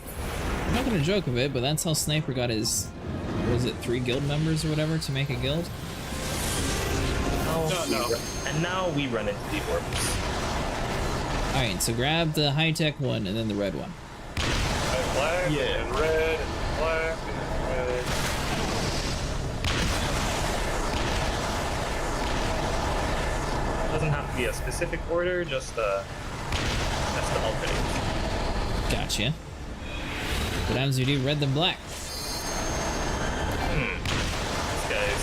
I'm not gonna joke a bit, but that's how Sniper got his, what was it, 3 guild members or whatever to make a guild? No. And now we run into the orbs. Alright, so grab the high-tech one and then the red one. Black and red and black and red. Doesn't have to be a specific order, just that's the alternate. Gotcha. What happens if you do red then black? These guys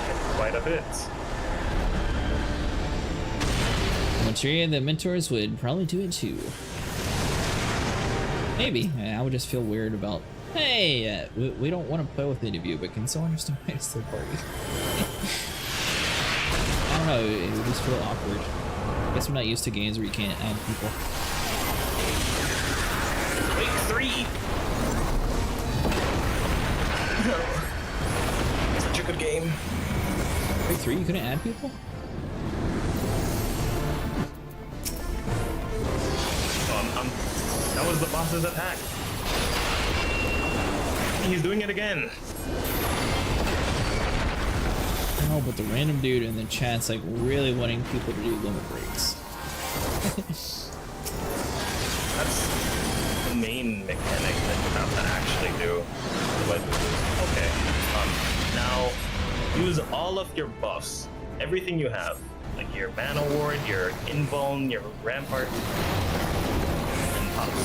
get quite a bit. Materia, the mentors would probably do it too. Maybe. I would just feel weird about, hey, we don't want to play with any of you, but can someone just invite us to the party? I don't know, it would just feel awkward. I guess I'm not used to games where you can't add people. Week 3! Such a good game. Week 3, you couldn't add people? That was the boss's attack. He's doing it again. Oh, but the random dude in the chat's like really wanting people to do limit breaks. That's the main mechanic that you have to actually do. Okay. Now use all of your buffs, everything you have, like your mana ward, your invuln, your rampart.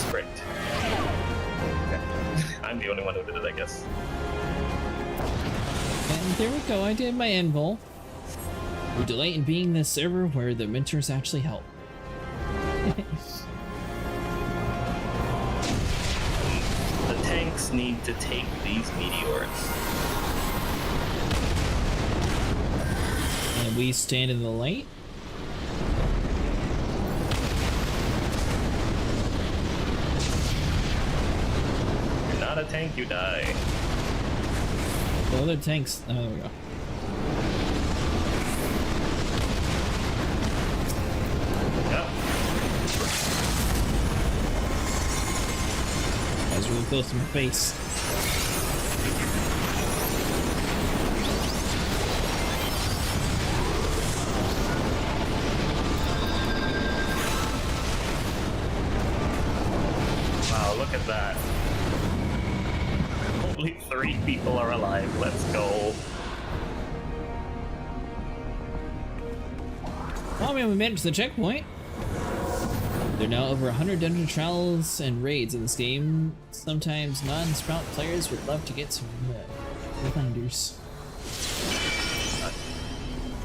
Sprint. Okay. I'm the only one who did it, I guess. And there we go, I did my invul. We delight in being the server where the mentors actually help. The tanks need to take these meteors. And we stand in the light. Not a tank, you die. The other tanks. Oh, there we go. Yep. That was really close to my face. Wow, look at that. Only 3 people are alive. Let's go. Well, I mean, we made it to the checkpoint. There are now over 100 dungeon trials and raids in this game. Sometimes non-Sprout players would love to get some reminders.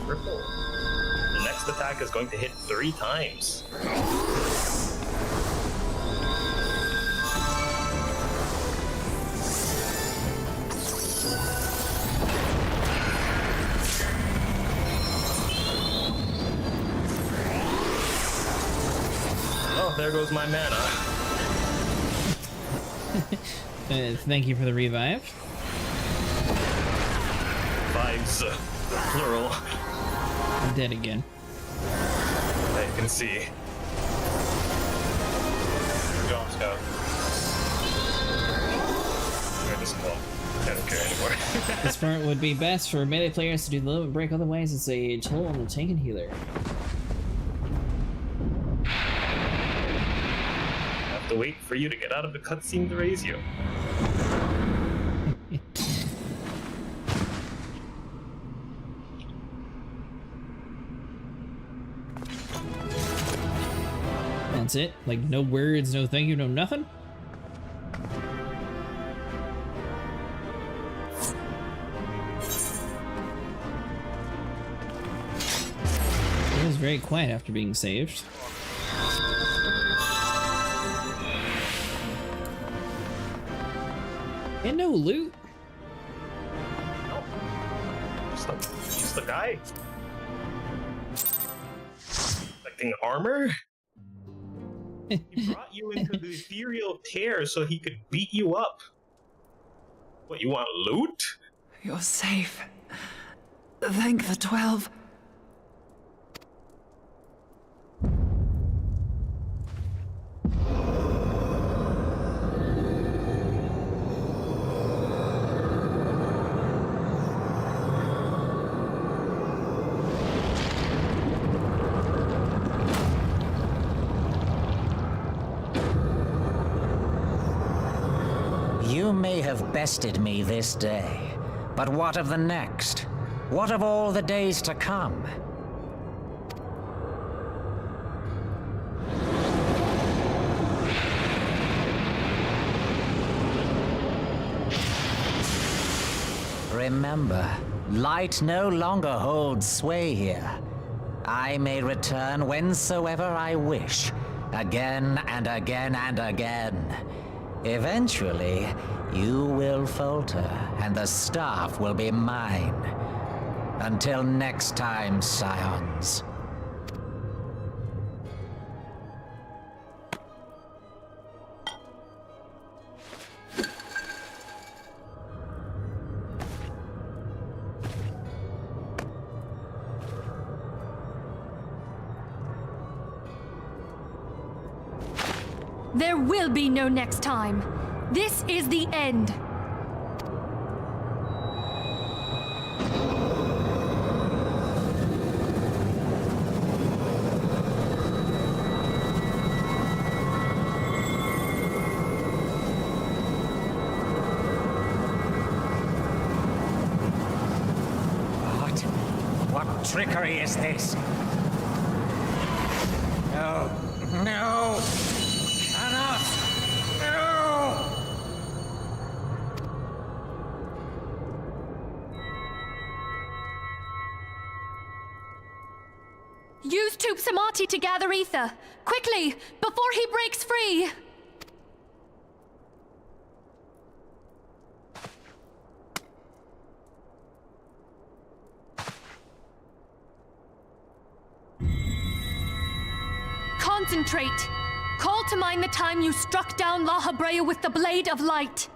Triple. The next attack is going to hit 3 times. There goes my mana. Thank you for the revive. 5s, plural. I'm dead again. I can see. Go on, Scout. I just don't care anymore. This part would be best for melee players to do the limit break, otherwise it's a toll on the tank and healer. To wait for you to get out of the cutscene to raise you. That's it? Like, no words, no thank you, no nothing? It was very quiet after being saved. get no loot? No. Just the guy. Expecting armor? He brought you into the ethereal tear so he could beat you up. What, you want loot? You're safe. Thank the 12. You may have bested me this day, but what of the next? What of all the days to come? Remember, light no longer holds sway here. I may return whensoever I wish, again and again and again. Eventually, you will falter, and the staff will be mine. Until next time, scions. There will be no next time. This is the end. What trickery is this? No. No! Cannot! No! Use Tube Samati to gather ether. Quickly, before he breaks free! Concentrate! Call to mind the time you struck down La Habrea with the Blade of Light.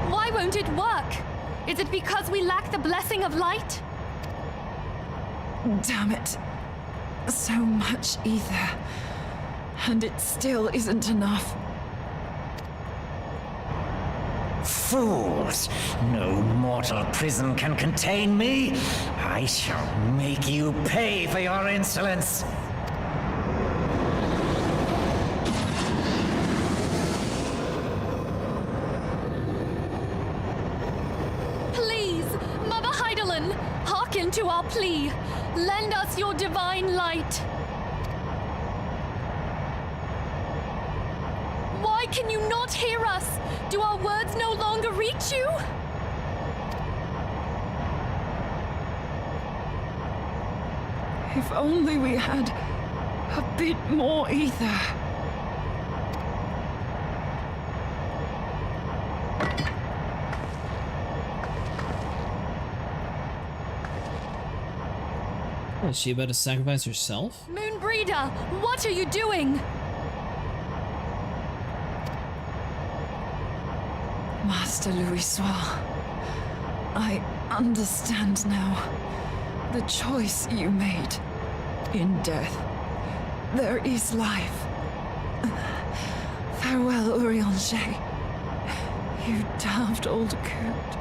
Why won't it work? Is it because we lack the blessing of light? Damn it. So much ether. And it still isn't enough. Fools! No mortal prison can contain me! I shall make you pay for your insolence! Please, Mother Heidelin, hearken to our plea. Lend us your divine light. Why can you not hear us? Do our words no longer reach you? If only we had a bit more ether. Is she about to sacrifice herself? Moonbreeder, what are you doing? Master Louisoix, I understand now. The choice you made. In death, there is life. Farewell, Urianger. You damned old coot.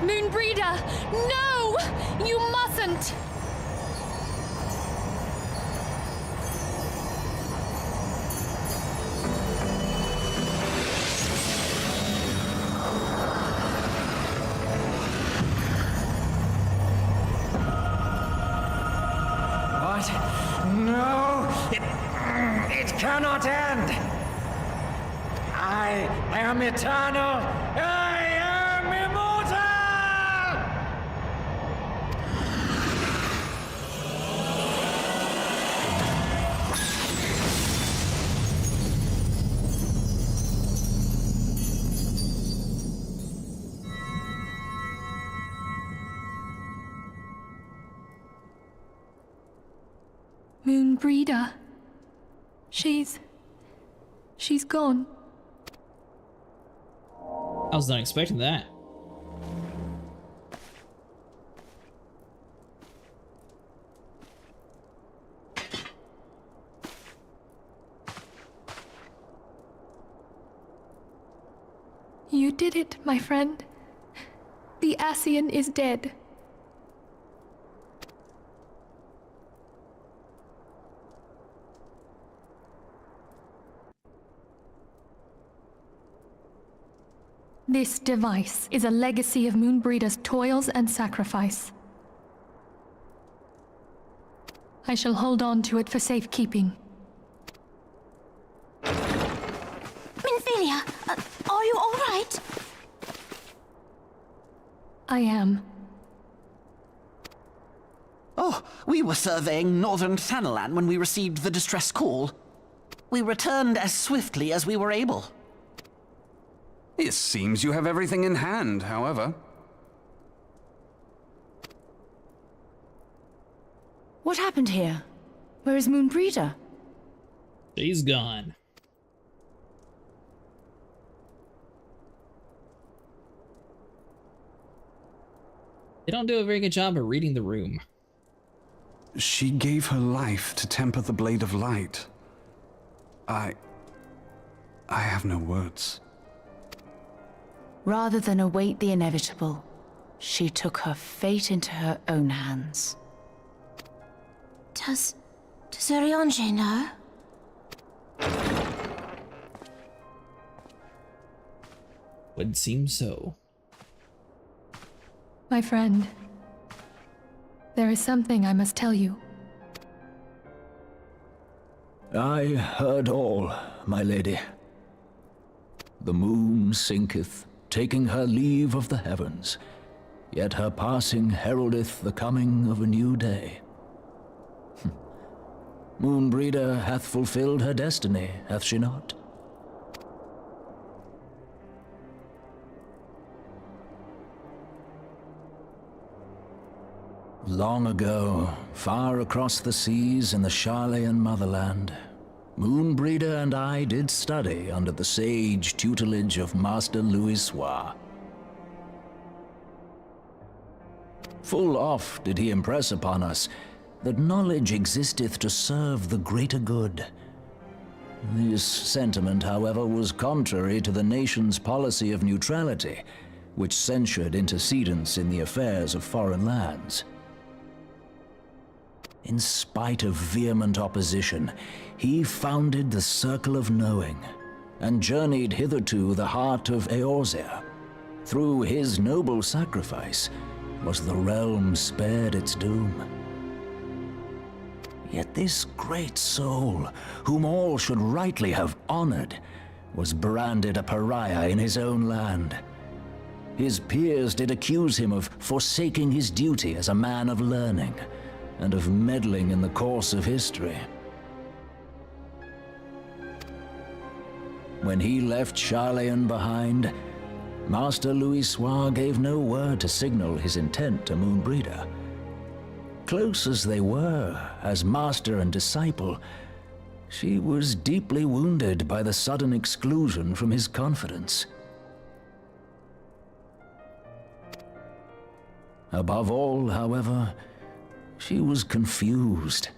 Moonbreeder, no! You mustn't! cannot end! I am eternal! I am immortal! Moonbreeder. She's gone. I was not expecting that. You did it, my friend. The Ascian is dead. This device is a legacy of Moonbreeder's toils and sacrifice. I shall hold on to it for safekeeping. Minfilia, are you all right? I am. Oh, we were surveying northern Thanalan when we received the distress call. We returned as swiftly as we were able. It seems you have everything in hand, however. What happened here? Where is Moonbreeder? She's gone. They don't do a very good job of reading the room. She gave her life to temper the blade of light. I have no words. Rather than await the inevitable, she took her fate into her own hands. Does Urianger know? Would seem so. My friend, there is something I must tell you. I heard all, my lady. The moon sinketh, taking her leave of the heavens, yet her passing heraldeth the coming of a new day. Moonbreeder hath fulfilled her destiny, hath she not? Long ago, far across the seas in the Sharlayan motherland, Moonbreeder and I did study under the sage tutelage of Master Louisoix. Full oft did he impress upon us that knowledge existeth to serve the greater good. This sentiment, however, was contrary to the nation's policy of neutrality, which censured intercedence in the affairs of foreign lands. In spite of vehement opposition, he founded the Circle of Knowing, and journeyed hitherto the heart of Eorzea. Through his noble sacrifice was the realm spared its doom. Yet this great soul, whom all should rightly have honored, was branded a pariah in his own land. His peers did accuse him of forsaking his duty as a man of learning, and of meddling in the course of history. When he left Sharlayan behind, Master Louisoix gave no word to signal his intent to Moonbreeder. Close as they were, as master and disciple, she was deeply wounded by the sudden exclusion from his confidence. Above all, however, she was confused.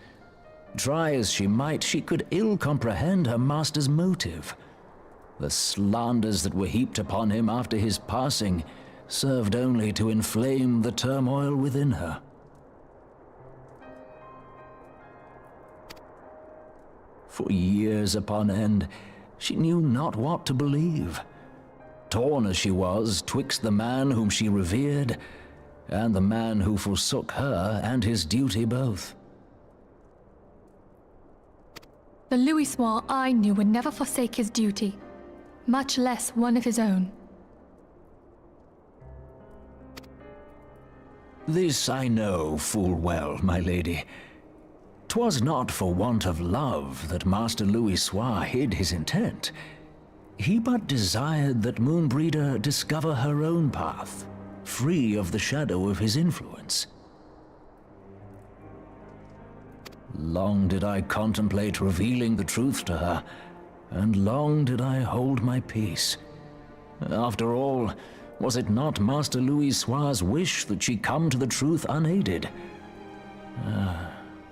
Try as she might, she could ill comprehend her master's motive. The slanders that were heaped upon him after his passing served only to inflame the turmoil within her. For years upon end, she knew not what to believe. Torn as she was twixt the man whom she revered and the man who forsook her and his duty both. The Louisoix I knew would never forsake his duty, much less one of his own. This I know full well, my lady. 'Twas not for want of love that Master Louisoix hid his intent. He but desired that Moonbreeder discover her own path, free of the shadow of his influence. Long did I contemplate revealing the truth to her, and long did I hold my peace. After all, was it not Master Louisoix's wish that she come to the truth unaided?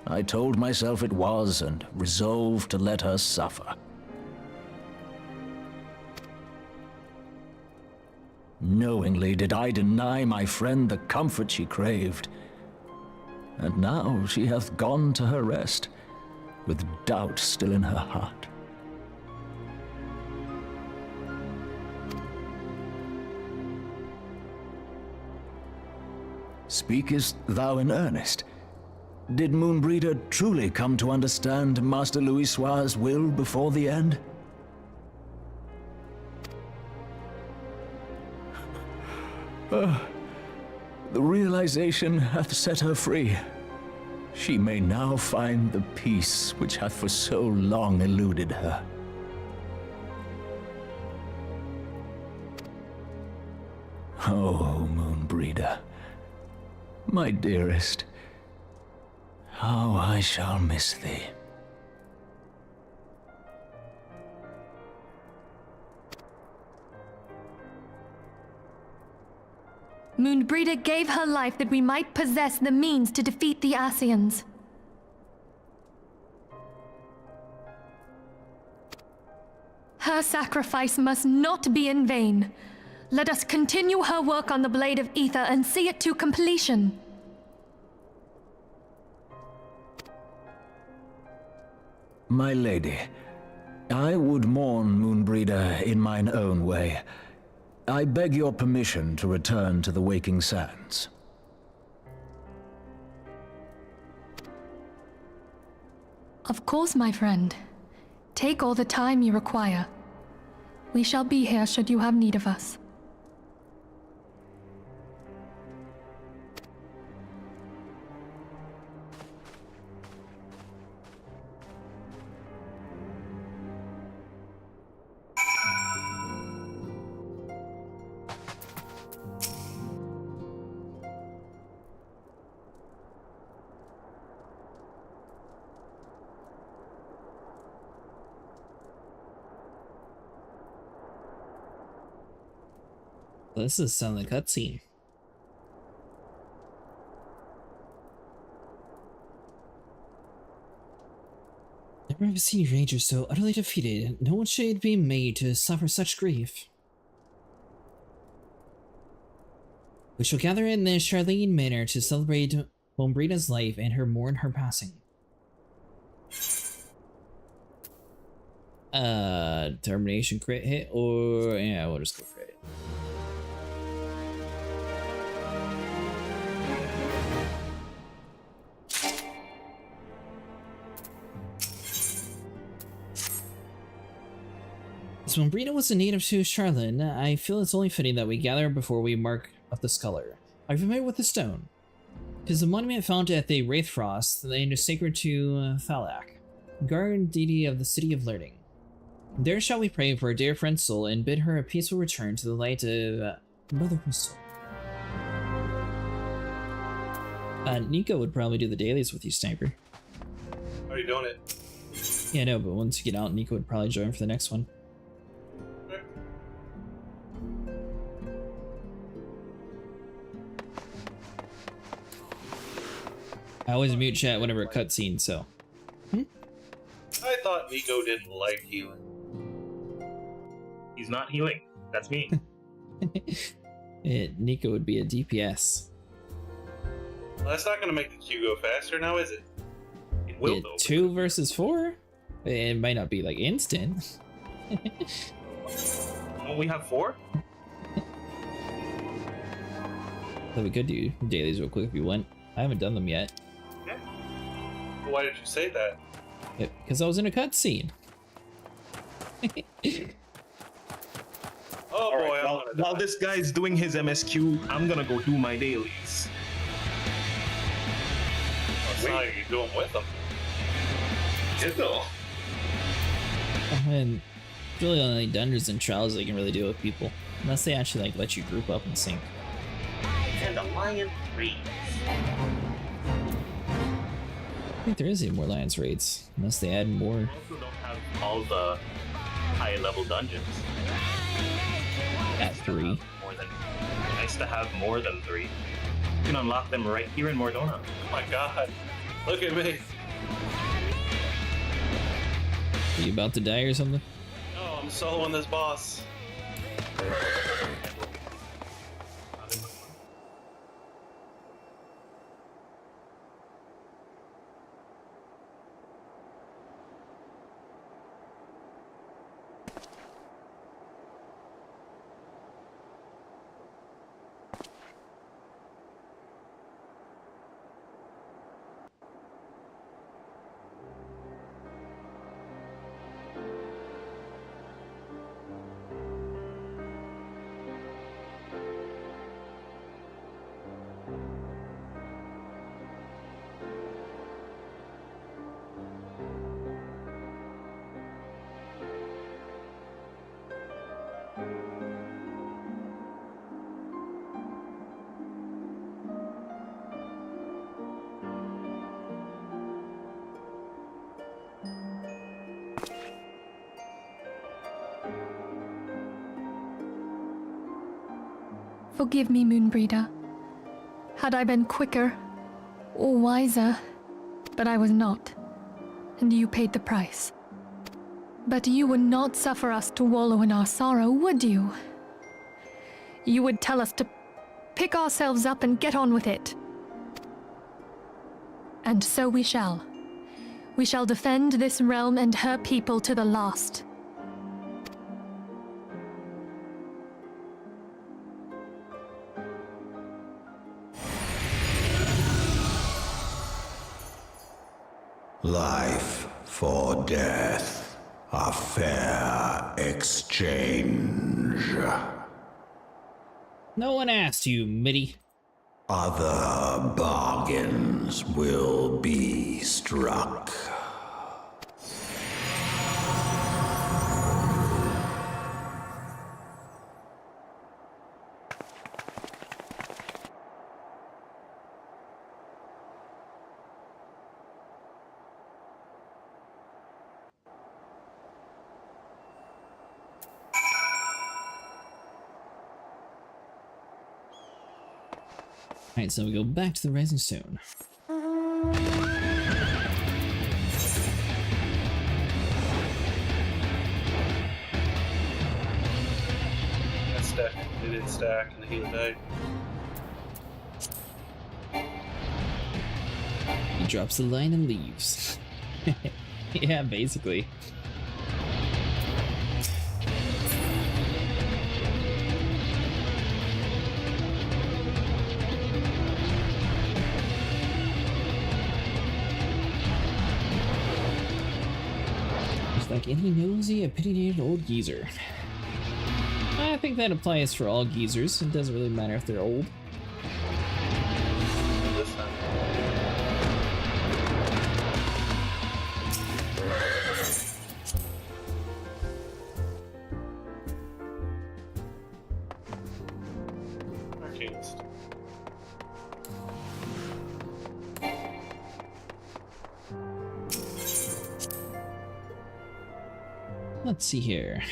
I told myself it was, and resolved to let her suffer. Knowingly did I deny my friend the comfort she craved. And now she hath gone to her rest, with doubt still in her heart. Speakest thou in earnest? Did Moonbreeder truly come to understand Master Louisoix's will before the end? The realization hath set her free. She may now find the peace which hath for so long eluded her. Oh, Moonbreeder, my dearest, how I shall miss thee. Moonbreeder gave her life that we might possess the means to defeat the Ascians. Her sacrifice must not be in vain. Let us continue her work on the Blade of Ether and see it to completion. My lady, I would mourn Moonbreeder in mine own way. I beg your permission to return to the Waking Sands. Of course, my friend. Take all the time you require. We shall be here should you have need of us. This is sounding like a cutscene. Never have seen Ranger so utterly defeated. No one should be made to suffer such grief. We shall gather in the Charlene Manor to celebrate Moonbreeder's life and mourn her passing. Determination crit hit, or yeah, we'll just go for it. So when Brina was a native to Charlene, I feel it's only fitting that we gather before we mark up the scholar. Are you familiar with the stone? It is a monument found at the Wraithfrost, the land is sacred to Thalak, guardian deity of the city of learning. There shall we pray for our dear friend's soul and bid her a peaceful return to the light of Mother Crystal. Nico would probably do the dailies with you, Sniper. How are you doing it? Yeah, no, but once you get out, Nico would probably join for the next one. I always mute chat whenever a cutscene, so. I thought Nico didn't like healing. He's not healing. That's me. Nico would be a DPS. Well, that's not going to make the queue go faster now, is it? It will, though. 2 versus 4? It might not be like instant. Don't we have 4? So we could do dailies real quick if you want. I haven't done them yet. Yeah. Well, why did you say that? Because I was in a cutscene. Oh boy, Alright, while this guy's doing his MSQ, I'm gonna go do my dailies. That's how you do them with them. Ditto. And really only dungeons and trials they can really deal with people. Unless they actually like let you group up and sync. And the lion raids. I think there is even more Lions raids. Unless they add more. We also don't have all the high level dungeons. At 3. Nice to have more than 3. You can unlock them right here in Mordona. Oh my god. Look at me. Are you about to die or something? Oh, I'm soloing this boss. Forgive me, Moonbreeder. Had I been quicker or wiser, but I was not, and you paid the price. But you would not suffer us to wallow in our sorrow, would you? You would tell us to pick ourselves up and get on with it. And so we shall. We shall defend this realm and her people to the last. Life for death, a fair exchange. No one asked you, Mitty. Other bargains will be struck. Alright, so we go back to the Rising Stone. That stack. They didn't stack and the healer died. He drops the line and leaves. Yeah, basically. Like any nosy, opinionated old geezer. I think that applies for all geezers. It doesn't really matter if they're old. Let's see here.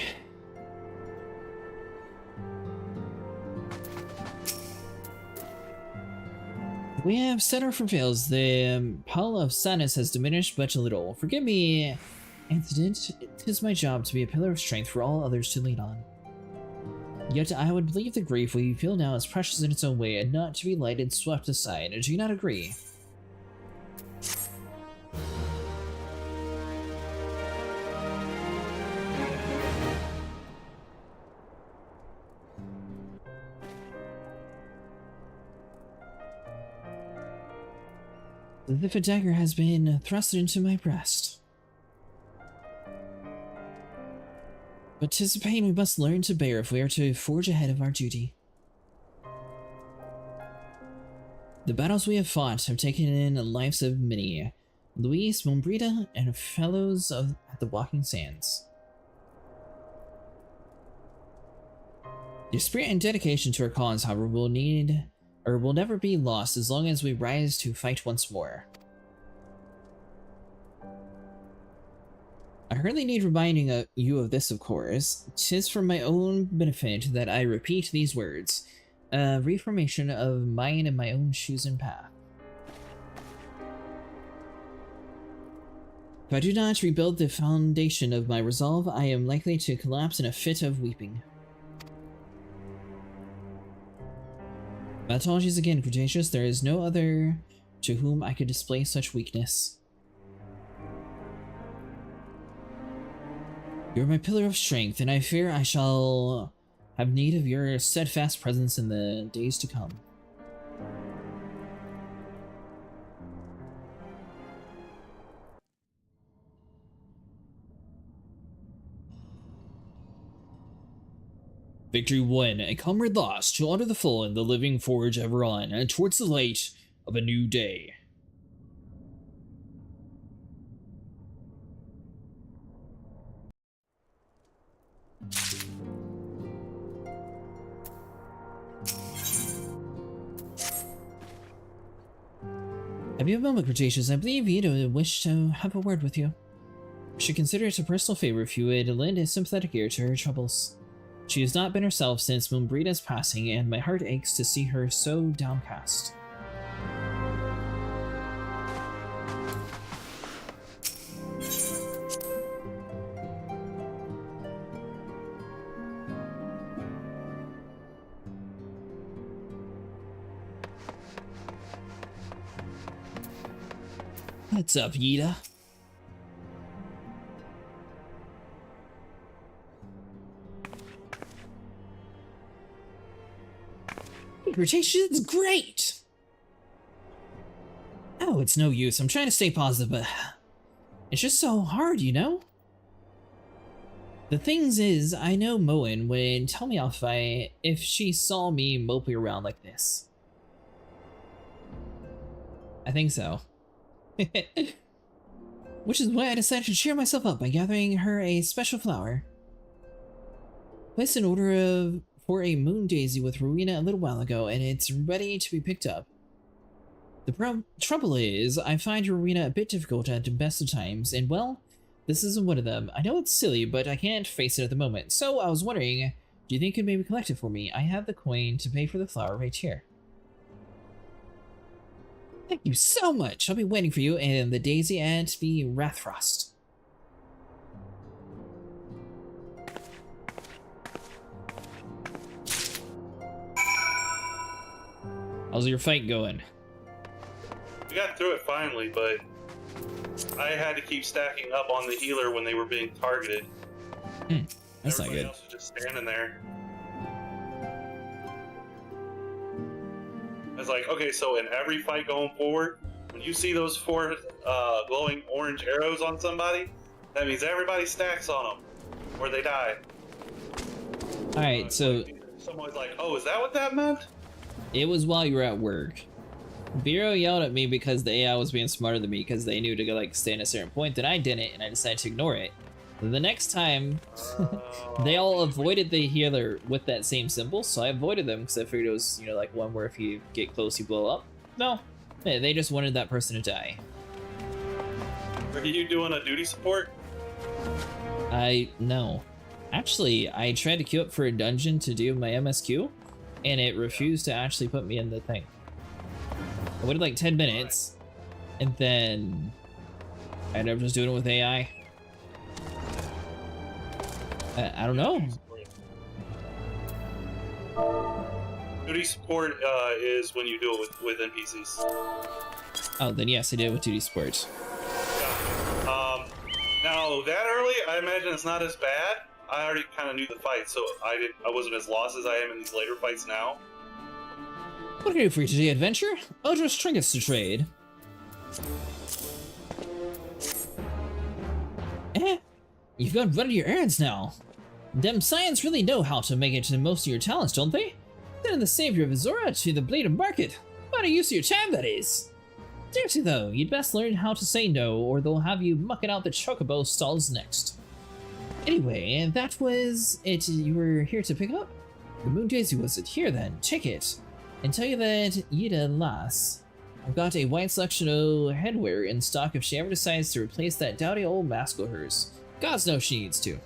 We have set our fails. The pile of sadness has diminished but a little. Forgive me, incident. It is my job to be a pillar of strength for all others to lean on. Yet I would believe the grief we feel now is precious in its own way and not to be lighted, swept aside. Do you not agree? As if a dagger has been thrust into my breast. But 'tis a pain we must learn to bear if we are to forge ahead of our duty. The battles we have fought have taken in the lives of many. Luis, Mombrita, and fellows of the Walking Sands. Your spirit and dedication to our cause, however, will never be lost as long as we rise to fight once more. I hardly need reminding you of this, of course. 'Tis for my own benefit that I repeat these words. A reformation of mine and my own shoes and path. If I do not rebuild the foundation of my resolve, I am likely to collapse in a fit of weeping. My apologies again, Cretaceous. There is no other to whom I could display such weakness. You are my pillar of strength, and I fear I shall have need of your steadfast presence in the days to come. Victory won, and comrade lost, to honor the fallen, the living forge ever on, and towards the light of a new day. Have you a moment, Cretaceous? I believe Ida would wish to have a word with you. I should consider it a personal favor if you would lend a sympathetic ear to her troubles. She has not been herself since Mombrita's passing, and my heart aches to see her so downcast. What's up, Ida? Cretaceous, it's great! Oh, it's no use. I'm trying to stay positive, but it's just so hard, you know? The things is, I know Moen would tell me off if she saw me moping around like this. I think so. Which is why I decided to cheer myself up by gathering her a special flower. Placed an order for a moon daisy with Rowena a little while ago, and it's ready to be picked up. The trouble is, I find Rowena a bit difficult at the best of times, and well, this isn't one of them. I know it's silly, but I can't face it at the moment, so I was wondering, do you think you could maybe collect it for me? I have the coin to pay for the flower right here. Thank you so much. I'll be waiting for you and the daisy at the Rathfrost. How's your fight going? We got through it finally, but I had to keep stacking up on the healer when they were being targeted. That's not good. Everybody else was just standing there. I was like, okay, so in every fight going forward, when you see those 4 glowing orange arrows on somebody, that means everybody stacks on them, or they die. Alright, so Someone's like, oh, is that what that meant? it was while you were at work. Vero yelled at me because the AI was being smarter than me because they knew to go like stay in a certain point, then I didn't, and I decided to ignore it. The next time, they all avoided the healer with that same symbol, so I avoided them because I figured it was, you know, like one where if you get close, you blow up. No, they just wanted that person to die. Are you doing a duty support? No. Actually, I tried to queue up for a dungeon to do my MSQ, and it refused to actually put me in the thing. I waited like 10 minutes, and then I ended up just doing it with AI. I don't know. Duty support is when you do it with NPCs. Oh, then yes, I did it with duty support. Yeah. Now that early, I imagine it's not as bad. I already kind of knew the fight, so I wasn't as lost as I am in these later fights now. What can I do for you today, adventure? Odorous trinkets to trade. You've got to run your errands now. Them Scions really know how to make it to most of your talents, don't they? Sending the savior of Azora to the Blade of Market. What a use of your time that is! Seriously though, you'd best learn how to say no, or they'll have you mucking out the chocobo stalls next. Anyway, that was it you were here to pick up? The Moon Daisy was it. Here then, check it. And tell you that Yida lass. I've got a wide selection of headwear in stock if she ever decides to replace that dowdy old mask of hers. Gods knows she needs to.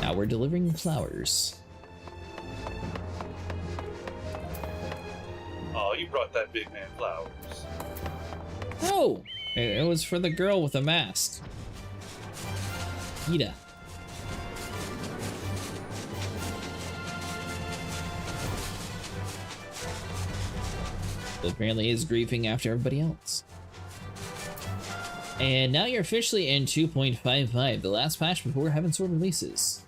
Now we're delivering flowers. Oh, you brought that big man flowers. Oh! It was for the girl with the mask. Ida. But apparently is grieving after everybody else. And now you're officially in 2.55, the last patch before Heavensward releases.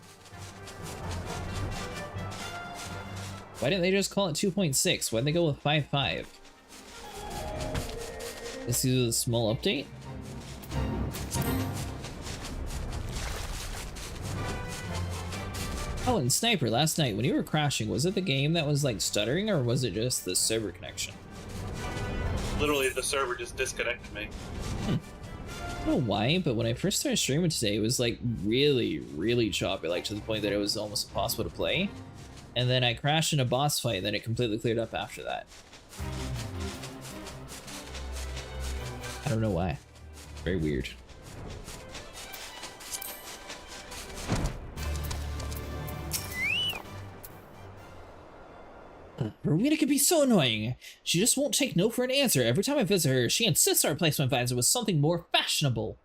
Why didn't they just call it 2.6? Why'd they go with 5.5? This is a small update. Oh, and Sniper, last night when you were crashing, was it the game that was like stuttering or was it just the server connection? Literally, the server just disconnected me. I don't know why, but when I first started streaming today, it was like really choppy, like to the point that it was almost impossible to play. And then I crashed in a boss fight, and then it completely cleared up after that. I don't know why. Very weird. Rowena can be so annoying. She just won't take no for an answer. Every time I visit her, she insists our replacement visor was something more fashionable.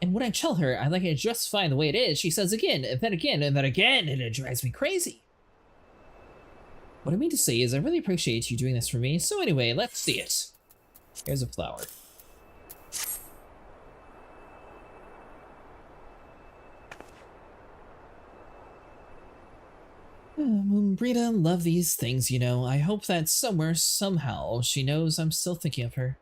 And when I tell her I like it just fine the way it is, she says again, and then again, and then again, and it drives me crazy. What I mean to say is I really appreciate you doing this for me, so anyway, let's see it. Here's a flower. Brita, love these things, you know. I hope that somewhere, somehow, she knows I'm still thinking of her.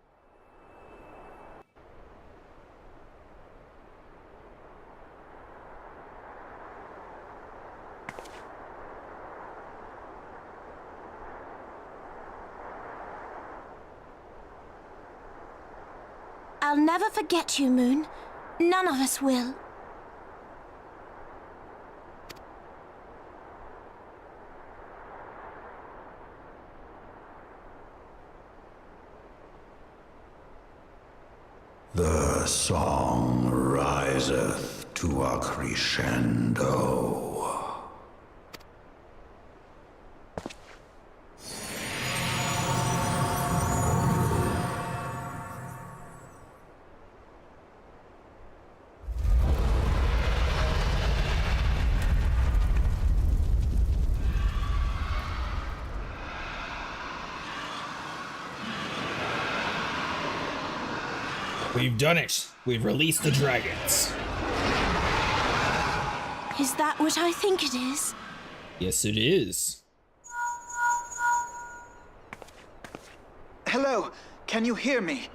I'll never forget you, Moon. None of us will. The song riseth to a crescendo. We've done it. We've released the dragons. Is that what I think it is? Yes, it is. Hello, can you hear me?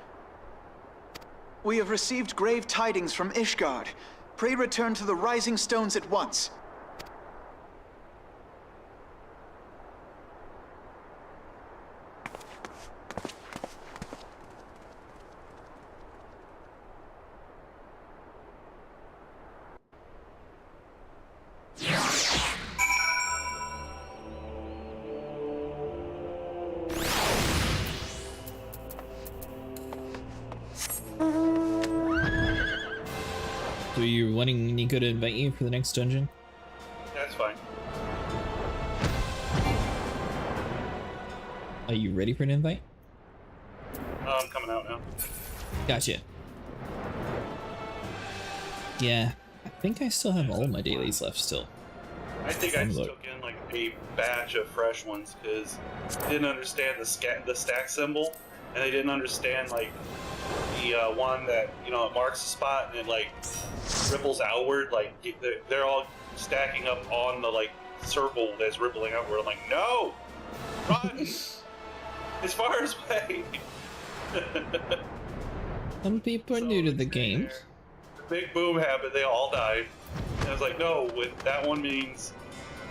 We have received grave tidings from Ishgard. Pray return to the Rising Stones at once. So you're wanting Nico to invite you for the next dungeon? That's fine. Are you ready for an invite? I'm coming out now. Gotcha. Yeah, I think I still have all my dailies left still. I think I just took in like a batch of fresh ones because I didn't understand the stack symbol, and they didn't understand like the one that, you know, it marks the spot and it like ripples outward. Like they're all stacking up on the like circle that's rippling outward. I'm like, no, run! As far as way. Some people are new to the game. The big boom happened, they all died. And I was like, no, what that one means,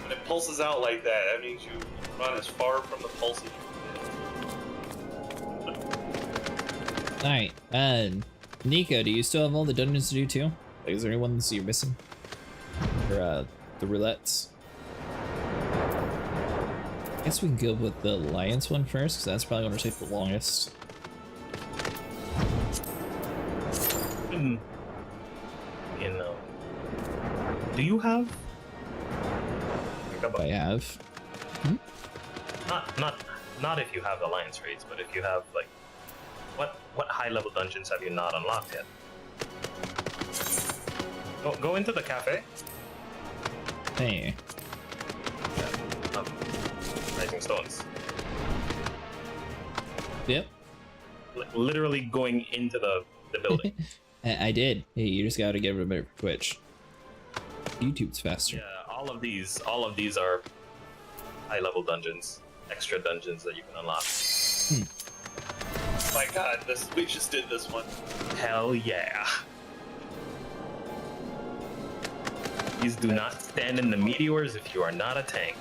when it pulses out like that, that means you run as far from the pulse as you can. Alright, Nico, do you still have all the dungeons to do too? Like, is there any ones you're missing? For, the roulettes? I guess we can go with the Alliance one first, because that's probably going to take the longest. You know, do you have? I have. Hmm? Not if you have Alliance raids, but if you have like, what high level dungeons have you not unlocked yet? Go into the cafe. Hey. Yeah, Rising Stones. Yep. Literally going into the building. I did. Hey, you just gotta get a bit of Twitch. YouTube's faster. Yeah, all of these are high level dungeons, extra dungeons that you can unlock. My god, we just did this one. Hell yeah. Please do not stand in the meteors if you are not a tank.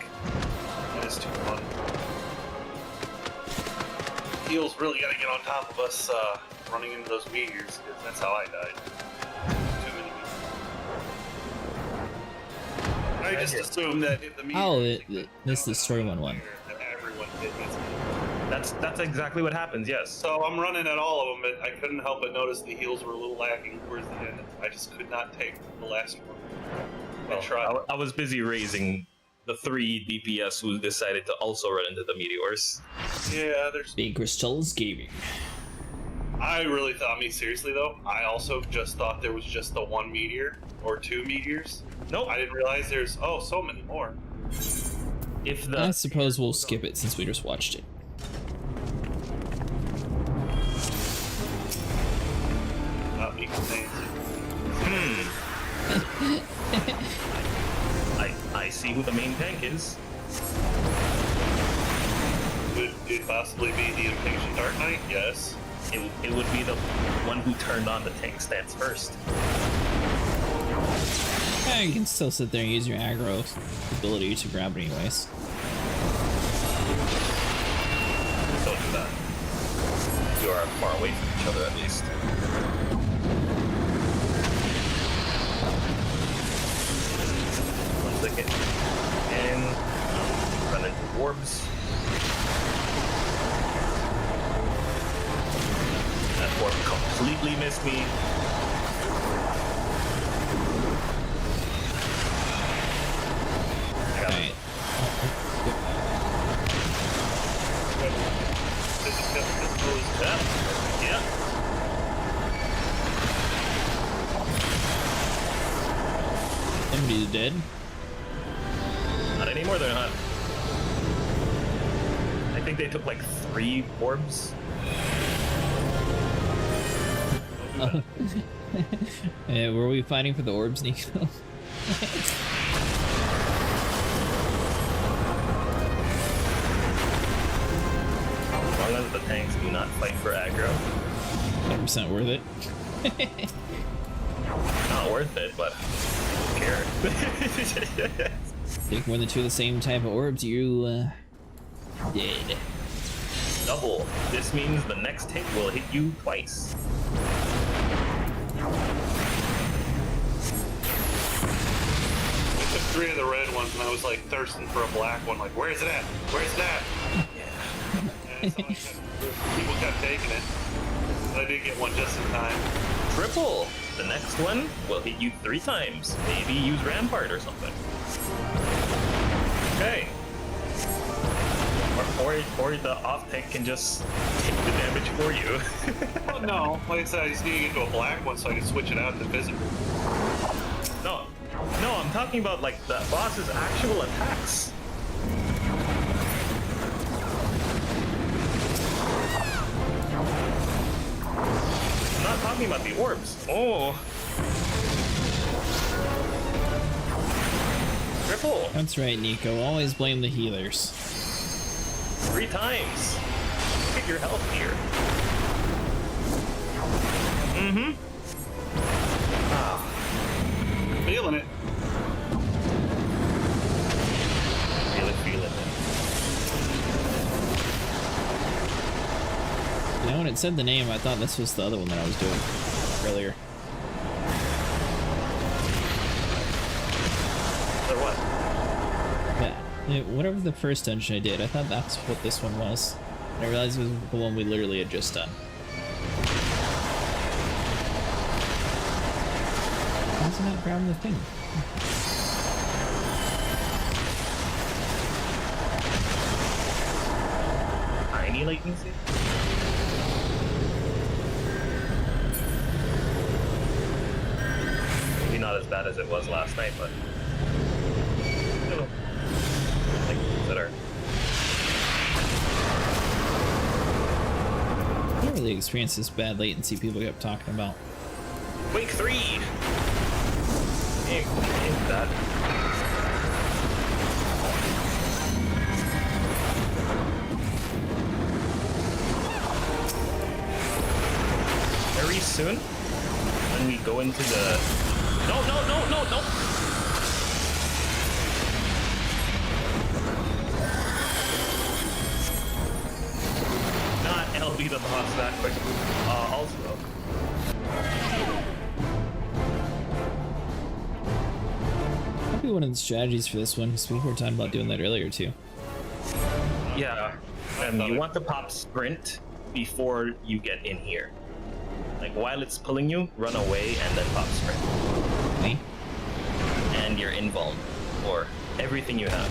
That is too fun. Heel's really gotta get on top of us running into those meteors, because that's how I died. Too many meteors. I just assumed that if the meteors... this is the story one. That everyone hit this. That's exactly what happens, yes. So I'm running at all of them, but I couldn't help but notice the heals were a little lacking towards the end. I just could not take the last one. I was busy raising the 3 DPS who decided to also run into the meteors. Yeah, there's... Big Crystals Gaming. I really thought me seriously though. I also just thought there was just the 1 meteor or 2 meteors. Nope. I didn't realize there's so many more. I suppose we'll skip it since we just watched it. Not me saying. I see who the main tank is. Could it possibly be the Impatient Dark Knight? Yes. It would be the one who turned on the tank stance first. Yeah, you can still sit there and use your aggro ability to grab it anyways. Don't do that. You are far away from each other at least. One second. And run into orbs. That orb completely missed me. I got it. Yeah. Somebody's dead. Not anymore, they're not. I think they took like 3 orbs. Were we fighting for the orbs, Nico? As long as the tanks do not fight for aggro. 100% worth it. Not worth it, but I don't care. Take more than 2 of the same type of orbs, you dead. Double. This means the next hit will hit you twice. I took 3 of the red ones and I was like thirsting for a black one, like, where's it at? Where's it at? And people kept taking it. But I did get one just in time. Triple! The next one will hit you 3 times. Maybe use Rampart or something. Okay. Or the off-tank can just take the damage for you. Well, no. Like I said, I just need to get to a black one so I can switch it out to physical. No, I'm talking about like the boss's actual attacks. I'm not talking about the orbs. Oh. Triple. That's right, Nico. Always blame the healers. 3 times. your health here. Mm-hmm. Feeling it. Feel it. You know, when it said the name, I thought this was the other one that I was doing earlier. Or what? Yeah, whatever the first dungeon I did, I thought that's what this one was. And I realized it was the one we literally had just done. Why isn't that grabbing the thing? Tiny latency? Maybe not as bad as it was last night, but still, like, consider. I didn't really experience this bad latency people kept talking about. Wake 3! Ain't that. Very soon, when we go into the... No! Not LB the boss that quick. Also. Probably one of the strategies for this one, because we were talking about doing that earlier too. Yeah, and you want to pop sprint before you get in here. Like, while it's pulling you, run away and then pop sprint. Me? And you're invuln, or everything you have.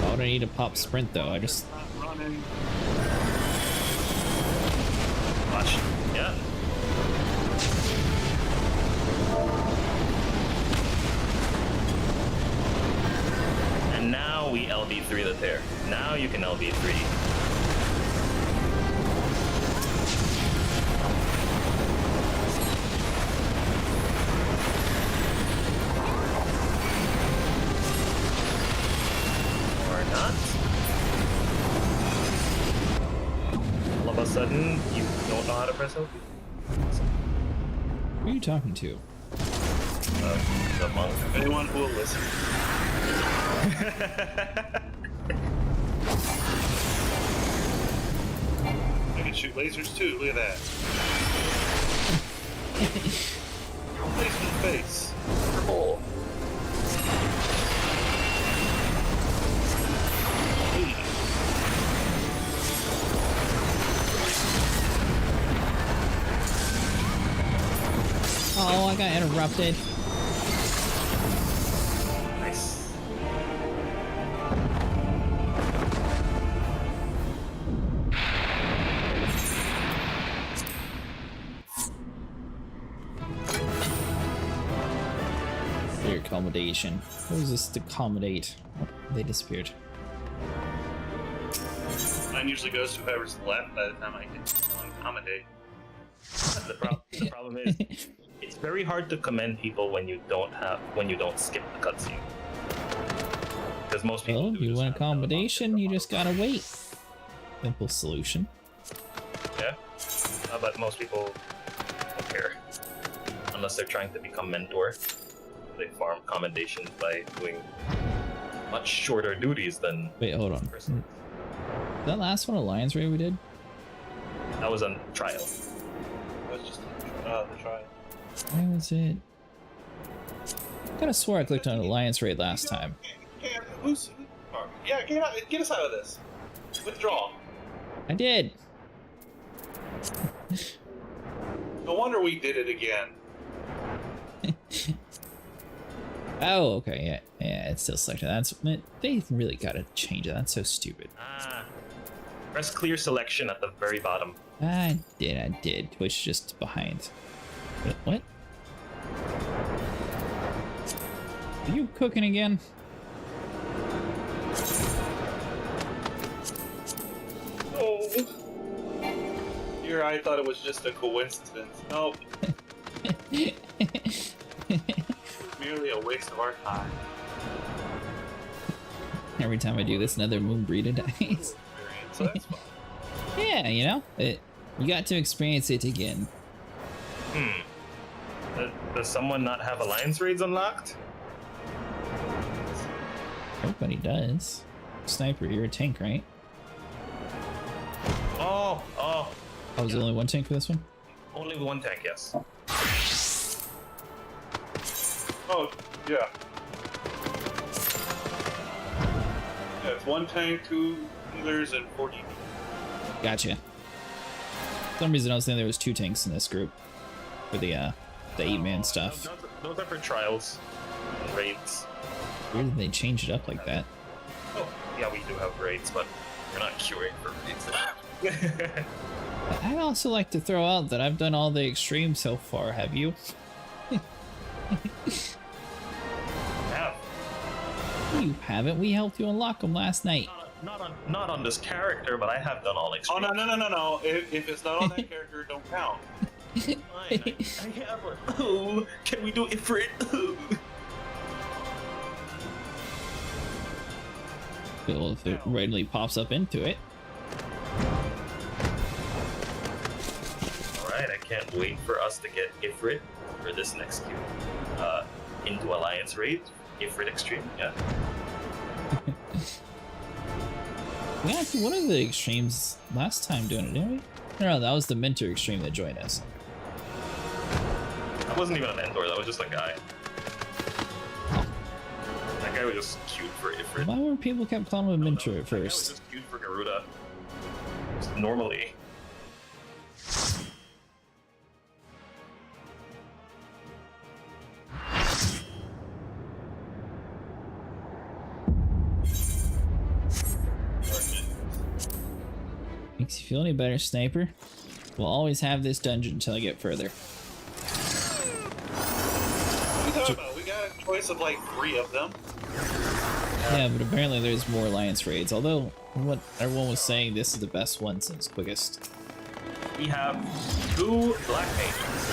Why would I need to pop sprint though? I just... Running. Watch. Yeah. And now we LB3 the tear. Now you can LB3. Sudden, you don't know how to press LB. Who are you talking to? The monk. Anyone who will listen. I can shoot lasers too, look at that. Laser in the face. Purple. Oh, I got interrupted. Nice. Their accommodation. What was this to accommodate? Oh, they disappeared. Mine usually goes to whoever's left by the time I can accommodate. The problem is, it's very hard to commend people when you don't skip the cutscene. Because most people. Well, you want accommodation, you just gotta wait. Simple solution. Yeah, but most people don't care unless they're trying to become mentor. They farm commendations by doing much shorter duties than. Wait, hold on. That last one, Alliance raid we did? That was a trial. That was just the trial. Where was it? I could have swore I clicked on Alliance raid last time. Yeah, get us out of this. Withdraw. I did. No wonder we did it again. Oh, okay, yeah, it's still selected. They really gotta change it. That's so stupid. Press clear selection at the very bottom. I did. Twitch just behind. What? Are you cooking again? Oh. I thought it was just a coincidence. Nope. Merely a waste of our time. Every time I do this, another Moonbreeder dies. So that's fine. Yeah, you know, you got to experience it again. Does someone not have alliance raids unlocked? Everybody does. Sniper, you're a tank, right? Oh. Oh, was there only one tank for this one? Only one tank, yes. Oh, yeah. Yeah, it's one tank, 2 healers, and 40. Gotcha. For some reason I was thinking there was 2 tanks in this group for the 8-man stuff. Those are for trials and raids. Weird that they changed it up like that. Oh, yeah, we do have raids, but we're not queuing for raids. I'd also like to throw out that I've done all the extremes so far, have you? Have. You haven't. We helped you unlock them last night. Not on this character, but I have done all extremes. Oh, no. If it's not on that character, it don't count. Fine, I have one. Oh, can we do it for it? Well, if it readily pops up into it. Alright, I can't wait for us to get Ifrit for this next queue. Into Alliance Raid, Ifrit Extreme, yeah. We got one of the extremes last time doing it, didn't we? No, that was the Mentor extreme that joined us. That wasn't even a mentor, that was just a guy. That guy was just queued for Ifrit. Why were people kept calling him a Mentor at That guy was first? just queued for Garuda. Just normally. Makes you feel any better, Sniper? We'll always have this dungeon until I get further. What are you talking about? We got a choice of like 3 of them. Yeah, but apparently there's more Alliance raids, although what everyone was saying, this is the best one since quickest. We have 2 Black Mages.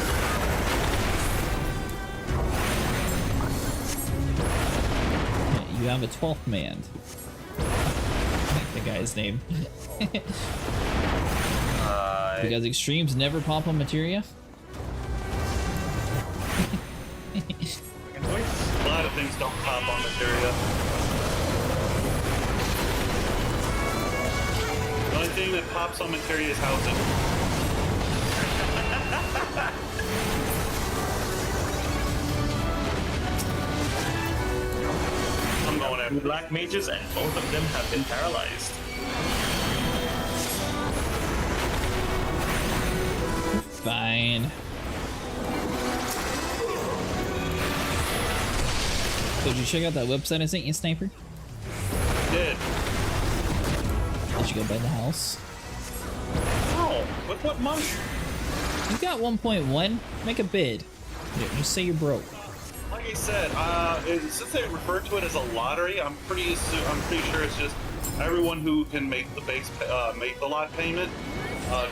You have a 12th man. The guy's name. Because extremes never pop on materia. A lot of things don't pop on materia. The only thing that pops on materia is housing. I'm going after Black Mages, and both of them have been paralyzed. Fine. So did you check out that website I sent you, Sniper? Did. Did you go buy the house? Oh, with what money? You got 1.1. Make a bid. Just say you're broke. Like I said, since they refer to it as a lottery, I'm pretty sure it's just everyone who can make the make the lot payment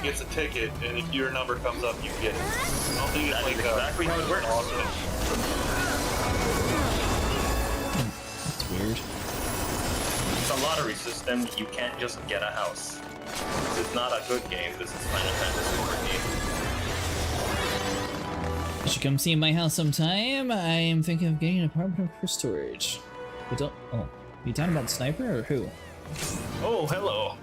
gets a ticket, and if your number comes up, you get it. I don't think it's like exactly how it works. That's weird. It's a lottery system. You can't just get a house. This is not a good game. This is Final Fantasy 14. You should come see my house sometime. I am thinking of getting an apartment for storage. But don't. Oh, you talking about Sniper or who? Oh, hello.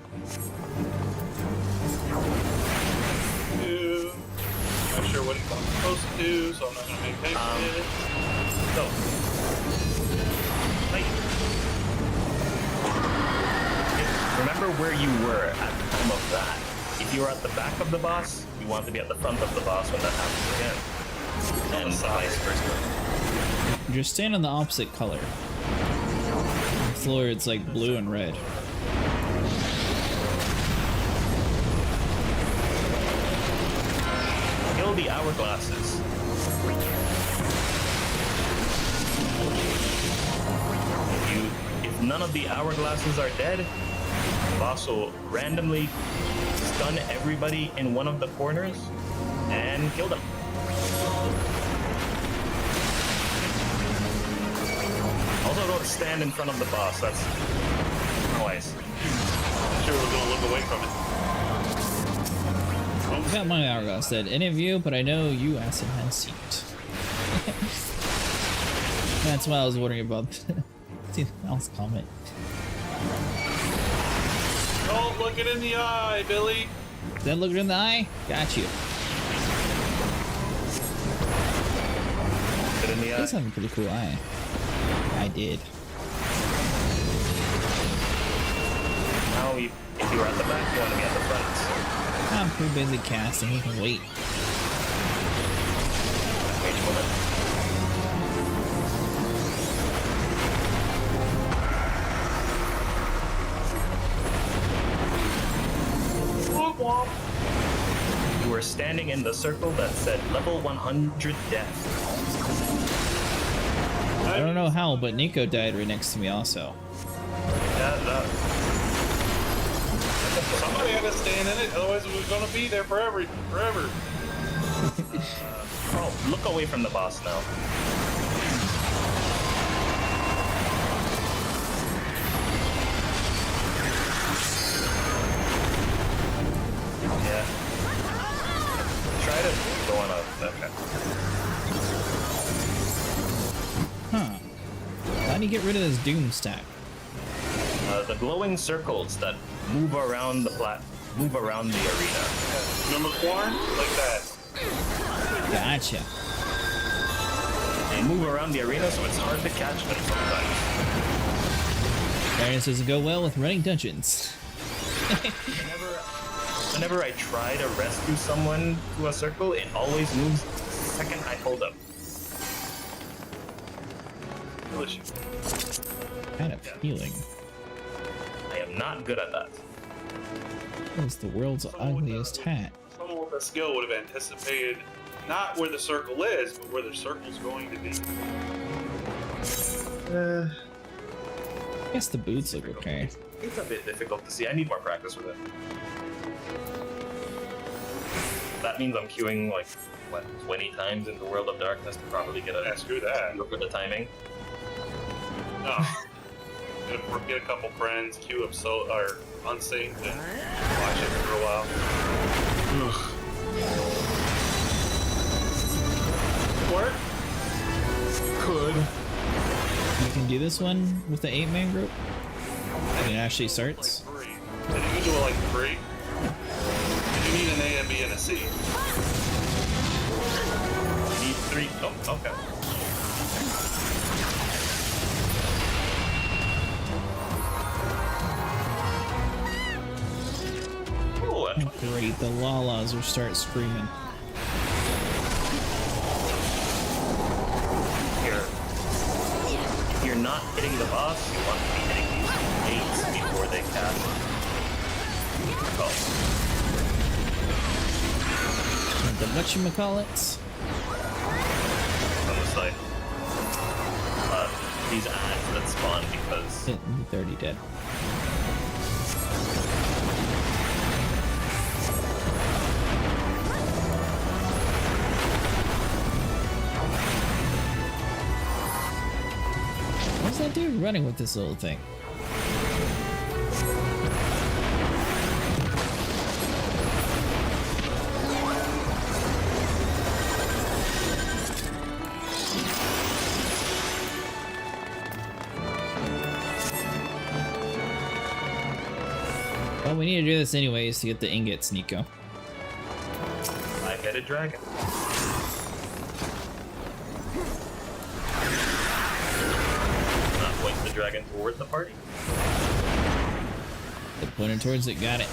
Not sure what I'm supposed to do, so I'm not going to make it. So, like, remember where you were at the time of that. If you were at the back of the boss, you want to be at the front of the boss when that happens again. And vice versa. Just stand on the opposite color. The floor, it's like blue and red. Kill the hourglasses. If none of the hourglasses are dead, the boss will randomly stun everybody in one of the corners and kill them. Also, don't stand in front of the boss. That's wise. Sure, we're gonna look away from it. About my hourglass said, any of you, but I know you Acid has seen it. That's why I was wondering about see Al's comment. Don't look it in the eye, Billy. Then look it in the eye? Got you. Look it in the eye. Does have a pretty cool eye. I did. Now, if you were at the back, you want to be at the front. I'm pretty busy casting, he can wait. Mage woman. You were standing in the circle that said level 100 death. I don't know how, but Nico died right next to me also. Yeah, somebody had to stand in it, otherwise we were gonna be there forever. Oh, look away from the boss now. Yeah. Try to go on a... Okay. Huh. Why do you get rid of this Doom stack? The glowing circles that move around the arena. Remember Corn? Like that. Gotcha. They move around the arena, so it's hard to catch them sometimes. This doesn't go well with running dungeons. Whenever I try to rescue someone to a circle, it always moves the second I hold up. Delicious. Kind of healing. I am not good at that. It's the world's ugliest hat. Someone with a skill would have anticipated not where the circle is, but where the circle's going to be. I guess the boots look okay. It's a bit difficult to see. I need more practice with it. That means I'm queuing like, what, 20 times in the World of Darkness to properly get a... Yeah, screw that. Look for the timing. No. Get a couple friends, queue up or unsynced, and watch it for a while. Work? Could. You can do this one with the 8-man group? And it actually starts? Like 3. And you can do it like 3. And you need an A, and B, and a C. Need 3. Oh, okay. Great, the Lalas will start screaming. If you're not hitting the boss, you want to be hitting these gates before they cast. Oh. The whatchamacallits? On the side. These ads that spawn because... They're already dead. What's that dude running with this little thing? Well, we need to do this anyways to get the ingots, Nico. Five-headed dragon. Point the dragon towards the party. They pointed towards it, got it.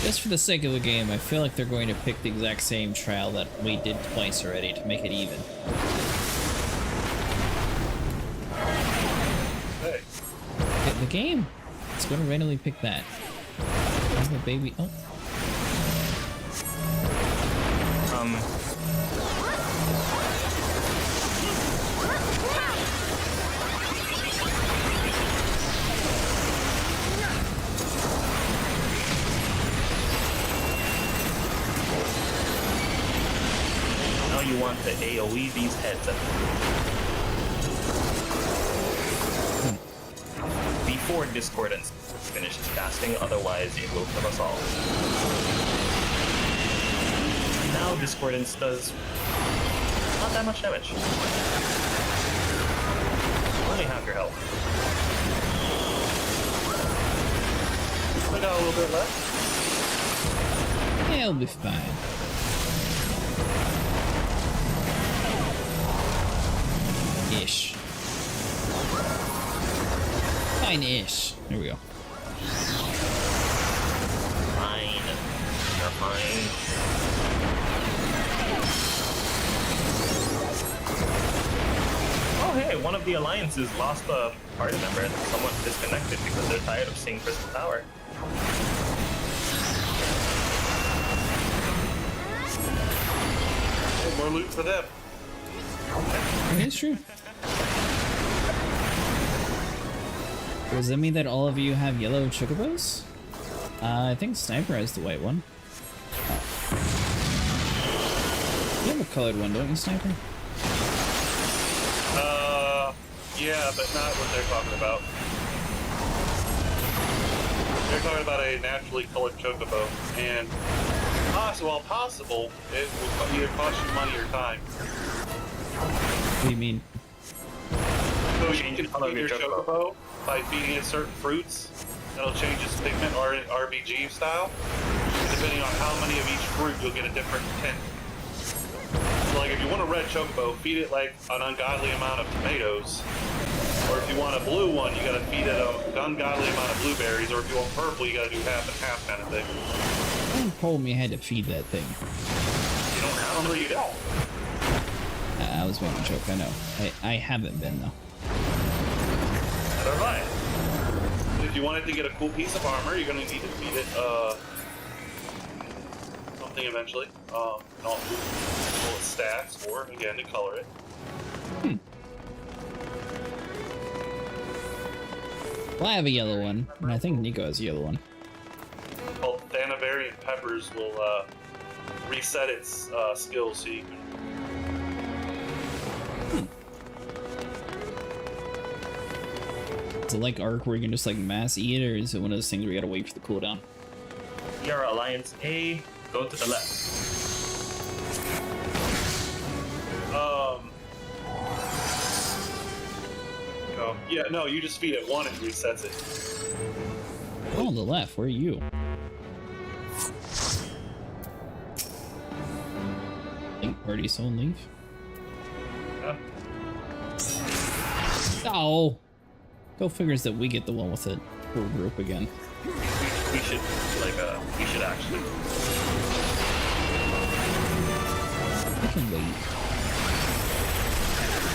Just for the sake of the game, I feel like they're going to pick the exact same trial that we did twice already to make it even. Hey. Hit the game. It's going to randomly pick that. The baby. Oh. Now you want to AoE these heads at before Discordance finishes casting, otherwise it will kill us all. Now Discordance does not that much damage. Only half your health. We got a little bit left. Yeah, it'll be fine. Ish. Fine-ish. There we go. Fine. You're fine. Oh hey, one of the alliances lost a party member and somewhat disconnected because they're tired of seeing Crystal Tower. Hey, more loot for them. It's true. Does that mean that all of you have yellow chocobos? I think Sniper has the white one. Oh. You have a colored one, don't you, Sniper? Yeah, but not what they're talking about. They're talking about a naturally colored chocobo, and while possible, it will either cost you money or time. What do you mean? So you can feed your chocobo by feeding it certain fruits. That'll change its pigment or RBG style. Depending on how many of each fruit, you'll get a different tint. So like if you want a red chocobo, feed it like an ungodly amount of tomatoes. Or if you want a blue one, you gotta feed it an ungodly amount of blueberries. Or if you want purple, you gotta do half and half kind of thing. You told me I had to feed that thing. You don't have to, you don't. I was making a joke, I know. I haven't been, though. Neither have I. If you wanted to get a cool piece of armor, you're gonna need to feed it, something eventually. Not pull its stats, or, again, to color it. Well, I have a yellow one, and I think Nico has a yellow one. Well, Thanavarian Peppers will, reset its, skills so you can... Is it like Arc where you can just like mass eat, or is it one of those things where you gotta wait for the cooldown? You're Alliance A, go to the left. Oh, yeah, no, you just feed it one and resets it. Oh, on the left, where are you? Think party someone leave? Yeah. Oh! Go figures that we get the one with it. Poor group again. We should, like, we should actually. I can wait.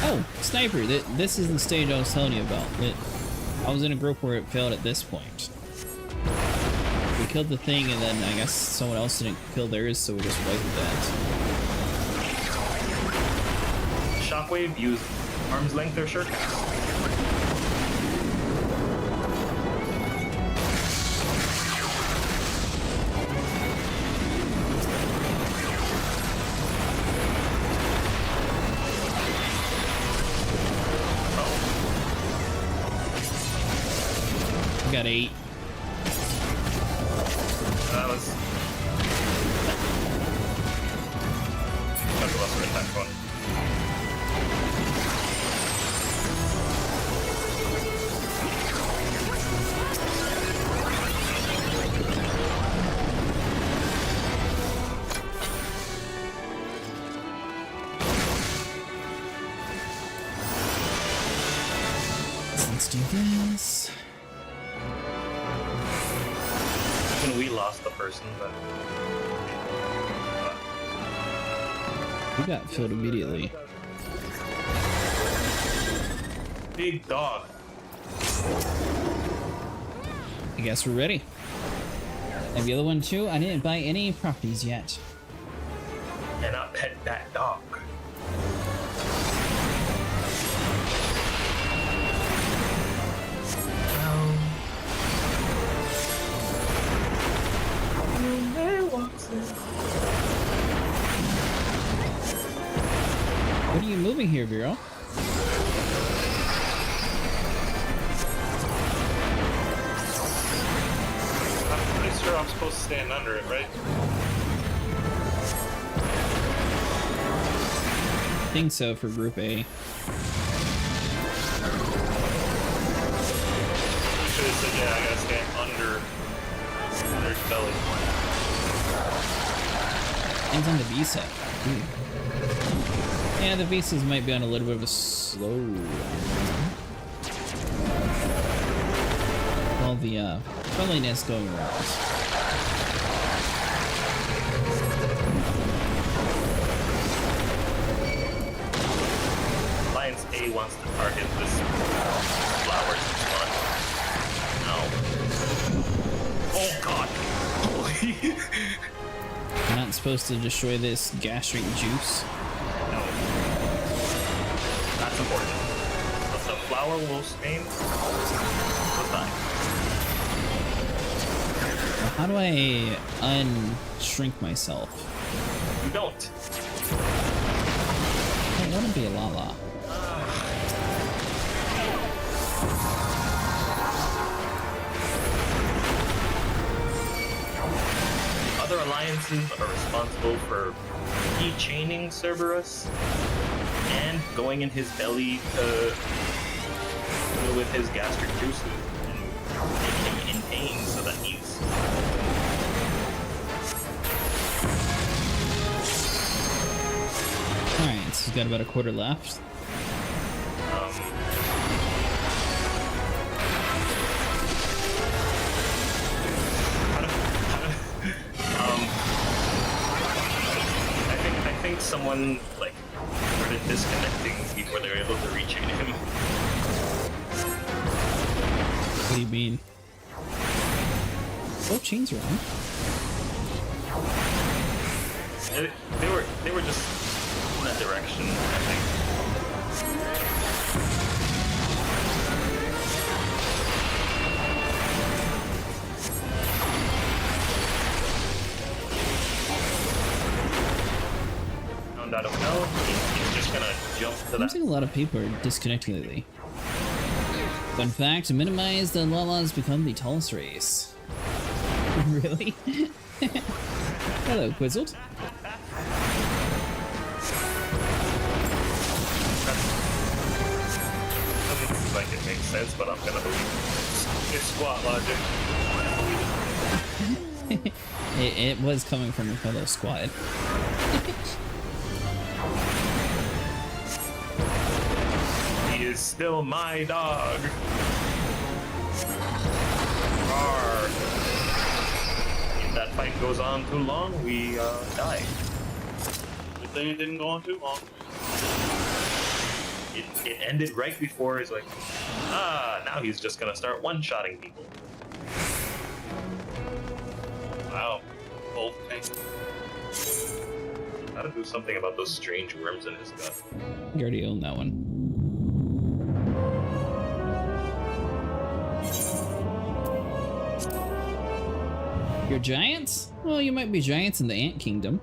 Oh, Sniper, this is the stage I was telling you about. I was in a group where it failed at this point. We killed the thing, and then I guess someone else didn't kill theirs, so we just wiped that. Shockwave, use arm's length or short cast. Got 8. That was... That's a lesser attack one. Let's do this. We lost the person, but... We got killed immediately. Big dog. I guess we're ready. And the other one too, I didn't buy any properties yet. And I pet that dog. me here, Vero. I'm pretty sure I'm supposed to stand under it, right? I think so for Group A. Should have said, yeah, I gotta stand under its belly. Hands on the Visa. Ooh. Yeah, the Visas might be on a little bit of a slow. All the friendliness going around. Alliance A wants to target this flowers one. No. Oh god! You're not supposed to destroy this gastric juice. No. That's important. But the flower will stain. Goodbye. Well, how do I unshrink myself? You don't. I don't want to be a Lala. Other alliances are responsible for de-chaining Cerberus and going in his belly to with his gastric juices and make him in pain so that he's Alright, so he's got about a quarter left. I think someone like started disconnecting before they were able to rechain him. What do you mean? Both chains are on. They were just in that direction, I think. I don't know. He's just gonna jump to that. Seems like a lot of people are disconnecting lately. Fun fact, to minimize the Lalas become the tallest race. Really? Hello, Quizzled. Doesn't seem like it makes sense, but I'm gonna believe it. It's squat logic. it was coming from a fellow squad. He is still my dog. Roar. If that fight goes on too long, we die. Good thing it didn't go on too long. It ended right before he's like, now he's just gonna start one-shotting people. Wow. Both tanks. Gotta do something about those strange worms in his gut. You already own that one. You're giants? Well, you might be giants in the Ant Kingdom.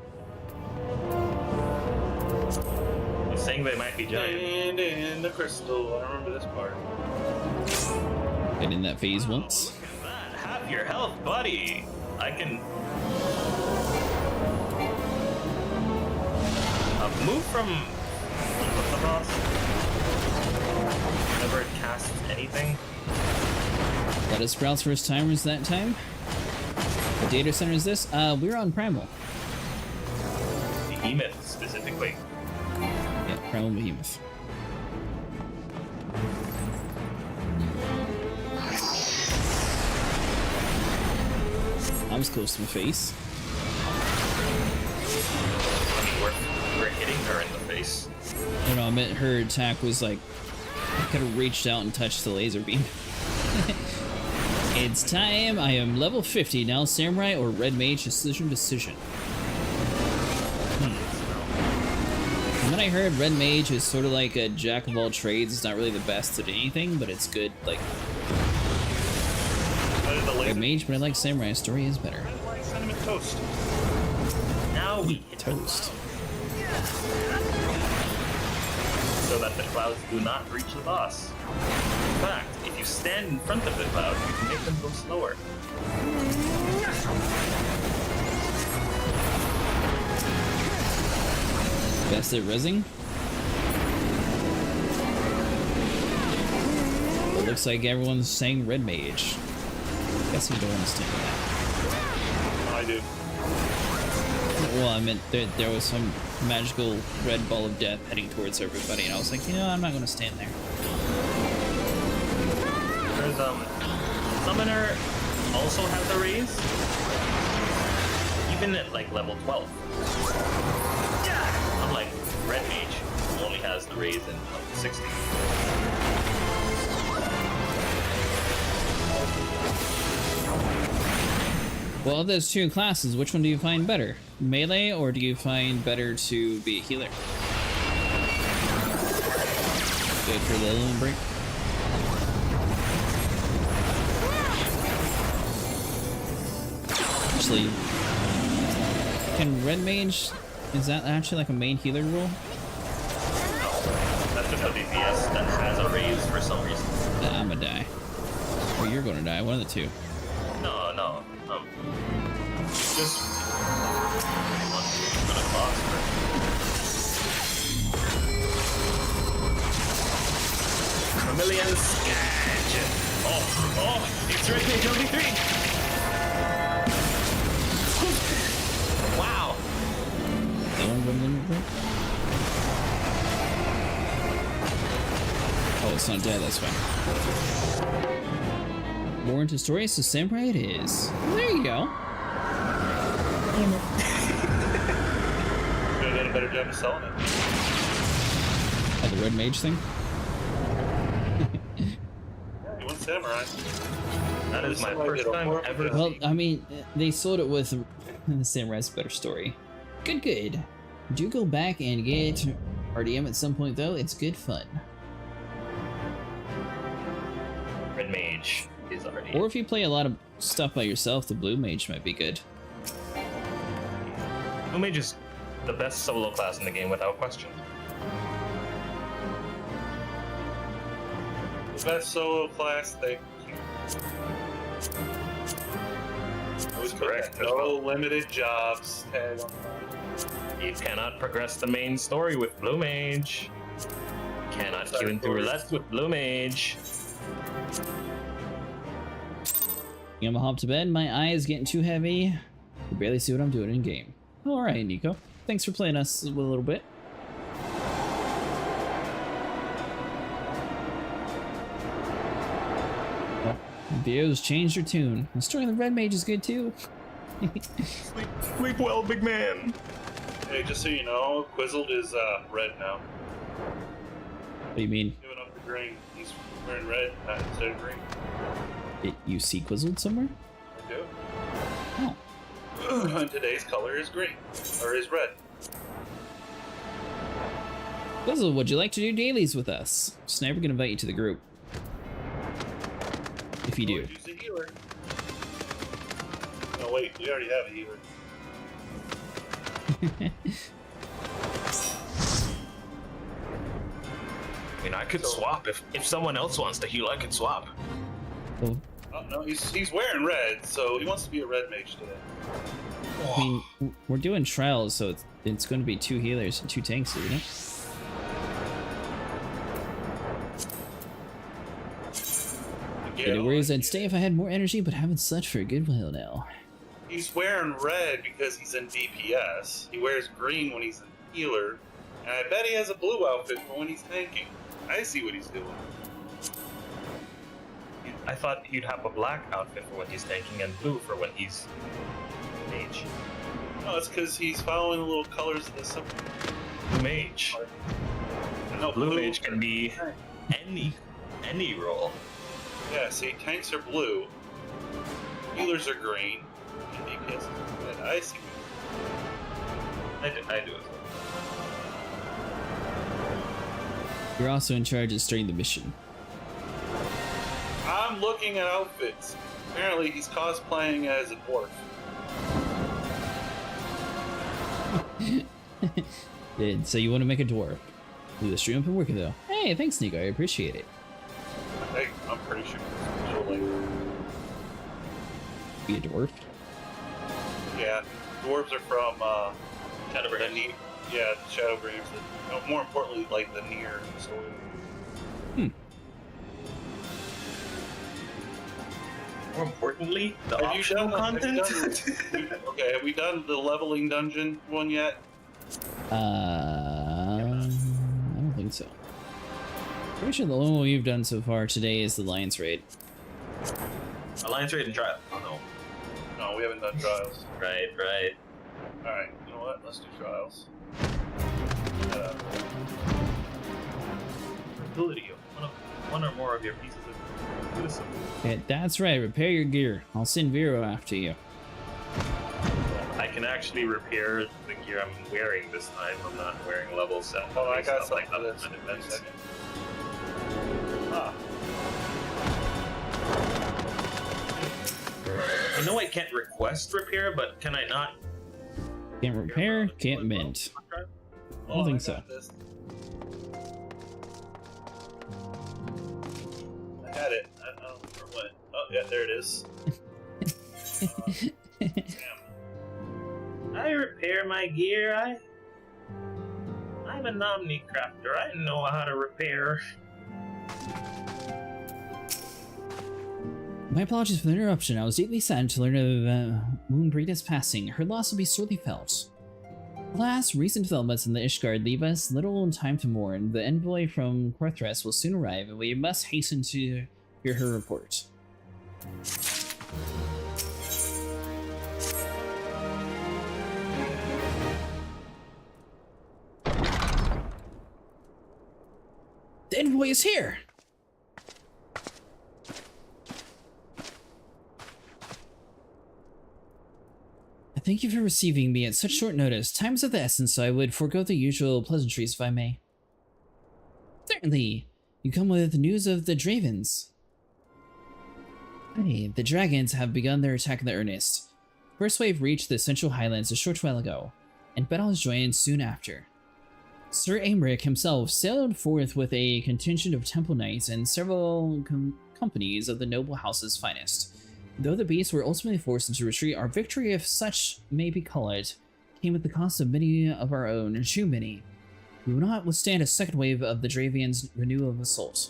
He's saying they might be giants. And in the crystal, I remember this part. Been in that phase once. Look at that. Half your health, buddy. I can move from the boss. Never cast anything. That is Sprout's first time was that time. What data center is this? We're on Primal. Behemoth specifically. Yeah, Primal Behemoth. I was close to my face. I mean, we're hitting her in the face. No, I meant her attack was like, could have reached out and touched the laser beam. It's time. I am level 50 now. Samurai or Red Mage? Decision. From what I heard, Red Mage is sort of like a jack of all trades. It's not really the best at anything, but it's good. Like Red Mage, but I like Samurai. Story is better. Cinnamon toast. Now we hit toast. so that the clouds do not reach the boss. In fact, if you stand in front of the cloud, you can make them go slower. Best at rezzing? It looks like everyone's saying red mage. Guess we don't understand that. I do. Well, I meant there was some magical red ball of death heading towards everybody, and I was like, you know, I'm not gonna stand there. There's Summoner also has a raise, even at like level 12. Unlike Red Mage, who only has the raise in level 60. Well, of those two classes, which one do you find better? Melee, or do you find better to be a healer? Good for the little break. Actually, can Red Mage, is that actually like a main healer role? That's just a DPS that has a raise for some reason. I'm gonna die. Or you're gonna die, one of the two. No. Just one for the boss. Vermilion Sketch. Oh, it's Red Mage LB3. Wow. Oh, it's not dead, that's fine. More into story, so Samurai it is. There you go. Could have done a better job of selling it. Oh, the Red Mage thing? Yeah, you want Samurai. That is my first time ever. Well, I mean, they sold it with the Samurai's better story. Good. Do go back and get RDM at some point, though. It's good fun. Red Mage is already. Or if you play a lot of stuff by yourself, the Blue Mage might be good. Blue Mage is the best solo class in the game without question. The best solo class, thank you. I was correct. No limited jobs tag on that. You cannot progress the main story with Blue Mage. Cannot queue into roulette with Blue Mage. I'm gonna hop to bed. My eye is getting too heavy. I can barely see what I'm doing in game. Alright, Nico. Thanks for playing us a little bit. Vio's changed her tune. The story of the Red Mage is good too. Sleep well, big man. Hey, just so you know, Quizzled is red now. What do you mean? Giving up the green. He's wearing red instead of green. You see Quizzled somewhere? I do. Oh. And today's color is green. Or is red. Quizzled, would you like to do dailies with us? Sniper can invite you to the group. If you do. Use a healer. No, wait, we already have a healer. I mean, I could swap if someone else wants to heal. I could swap. Well, Oh, no, he's wearing red, so he wants to be a red mage today. I mean, we're doing trials, so it's going to be 2 healers and 2 tanks, isn't it? Whereas I'd stay if I had more energy, but haven't slept for a good while now. He's wearing red because he's in DPS. He wears green when he's a healer. And I bet he has a blue outfit for when he's tanking. I see what he's doing. I thought he'd have a black outfit for when he's tanking and blue for when he's mage. No, it's because he's following the little colors of the symbol. Blue Mage. No, Blue Mage can be any role. Yeah, see, tanks are blue, healers are green, and DPS is red. I see. I do as well. You're also in charge of starting the mission. I'm looking at outfits. Apparently, he's cosplaying as a dwarf. So you want to make a dwarf? Leave the stream up and working though. Hey, thanks, Nico. I appreciate it. I'm pretty sure it's like be a dwarf. Yeah, dwarves are from Shadowbringers. Yeah, Shadowbringers. More importantly, like the near. So. More importantly, the optional content. Okay, have we done the leveling dungeon one yet? I don't think so. Pretty sure the only one we've done so far today is the Alliance raid. Alliance raid and trial. Oh no. No, we haven't done trials. Right. Alright, you know what? Let's do trials. Ability of one or more of your pieces of wisdom. Okay, that's right. Repair your gear. I'll send Vero after you. I can actually repair the gear I'm wearing this time. I'm not wearing level 7. Oh, I got like something that. for this. Ah. I know I can't request repair, but can I not? Can't repair, can't mend. I don't think so. I had it. I don't remember when. Oh, yeah, there it is. Damn. I repair my gear. I'm an omni-crafter. I know how to repair. My apologies for the interruption. I was deeply saddened to learn of Moonbreeda's passing. Her loss will be sorely felt. Alas, recent developments in the Ishgard leave us little time to mourn. The envoy from Korthres will soon arrive, and we must hasten to hear her report. The envoy is here! Thank you for receiving me at such short notice. Time is of the essence, so I would forego the usual pleasantries if I may. Certainly. You come with news of the Dravens. Hey, the dragons have begun their attack in the earnest. First wave reached the Central Highlands a short while ago, and battle is joined soon after. Sir Aymeric himself sailed forth with a contingent of temple knights and several companies of the noble house's finest. Though the beasts were ultimately forced into retreat, our victory, if such may be called, came at the cost of many of our own, too many. We will not withstand a second wave of the Dravians' renewal of assault.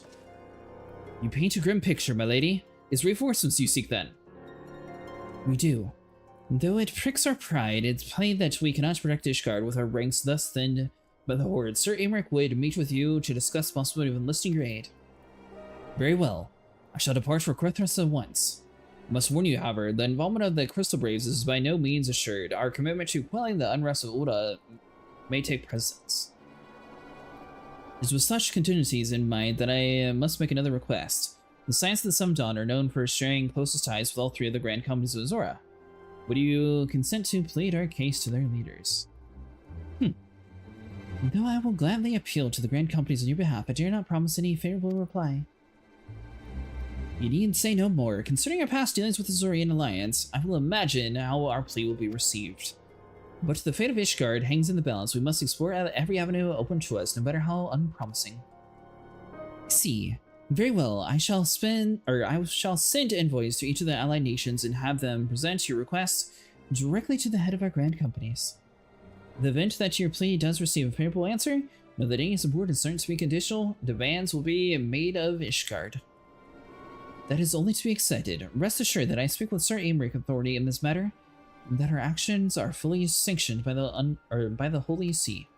You paint a grim picture, my lady. Is reinforcements you seek, then? We do. Though it pricks our pride, it's plain that we cannot protect Ishgard with our ranks thus thinned by the Horde. Sir Aymeric would meet with you to discuss the possibility of enlisting your aid. Very well. I shall depart for Korthres at once. I must warn you, however, the involvement of the Crystal Braves is by no means assured. Our commitment to quelling the unrest of Ulda may take precedence. It is with such contingencies in mind that I must make another request. The Science of the Sun Dawn are known for sharing closest ties with all three of the grand companies of Azora. Would you consent to plead our case to their leaders? Though I will gladly appeal to the grand companies on your behalf, I dare not promise any favorable reply. You need say no more. Considering our past dealings with the Azorian Alliance, I will imagine how our plea will be received. But the fate of Ishgard hangs in the balance. We must explore every avenue open to us, no matter how unpromising. I see. Very well. I shall send envoys to each of the allied nations and have them present your request directly to the head of our grand companies. In the event that your plea does receive a favorable answer, know that any support is certain to be conditional. Demands will be made of Ishgard. That is only to be expected. Rest assured that I speak with Sir Aymeric authority in this matter, and that our actions are fully sanctioned by the Holy See.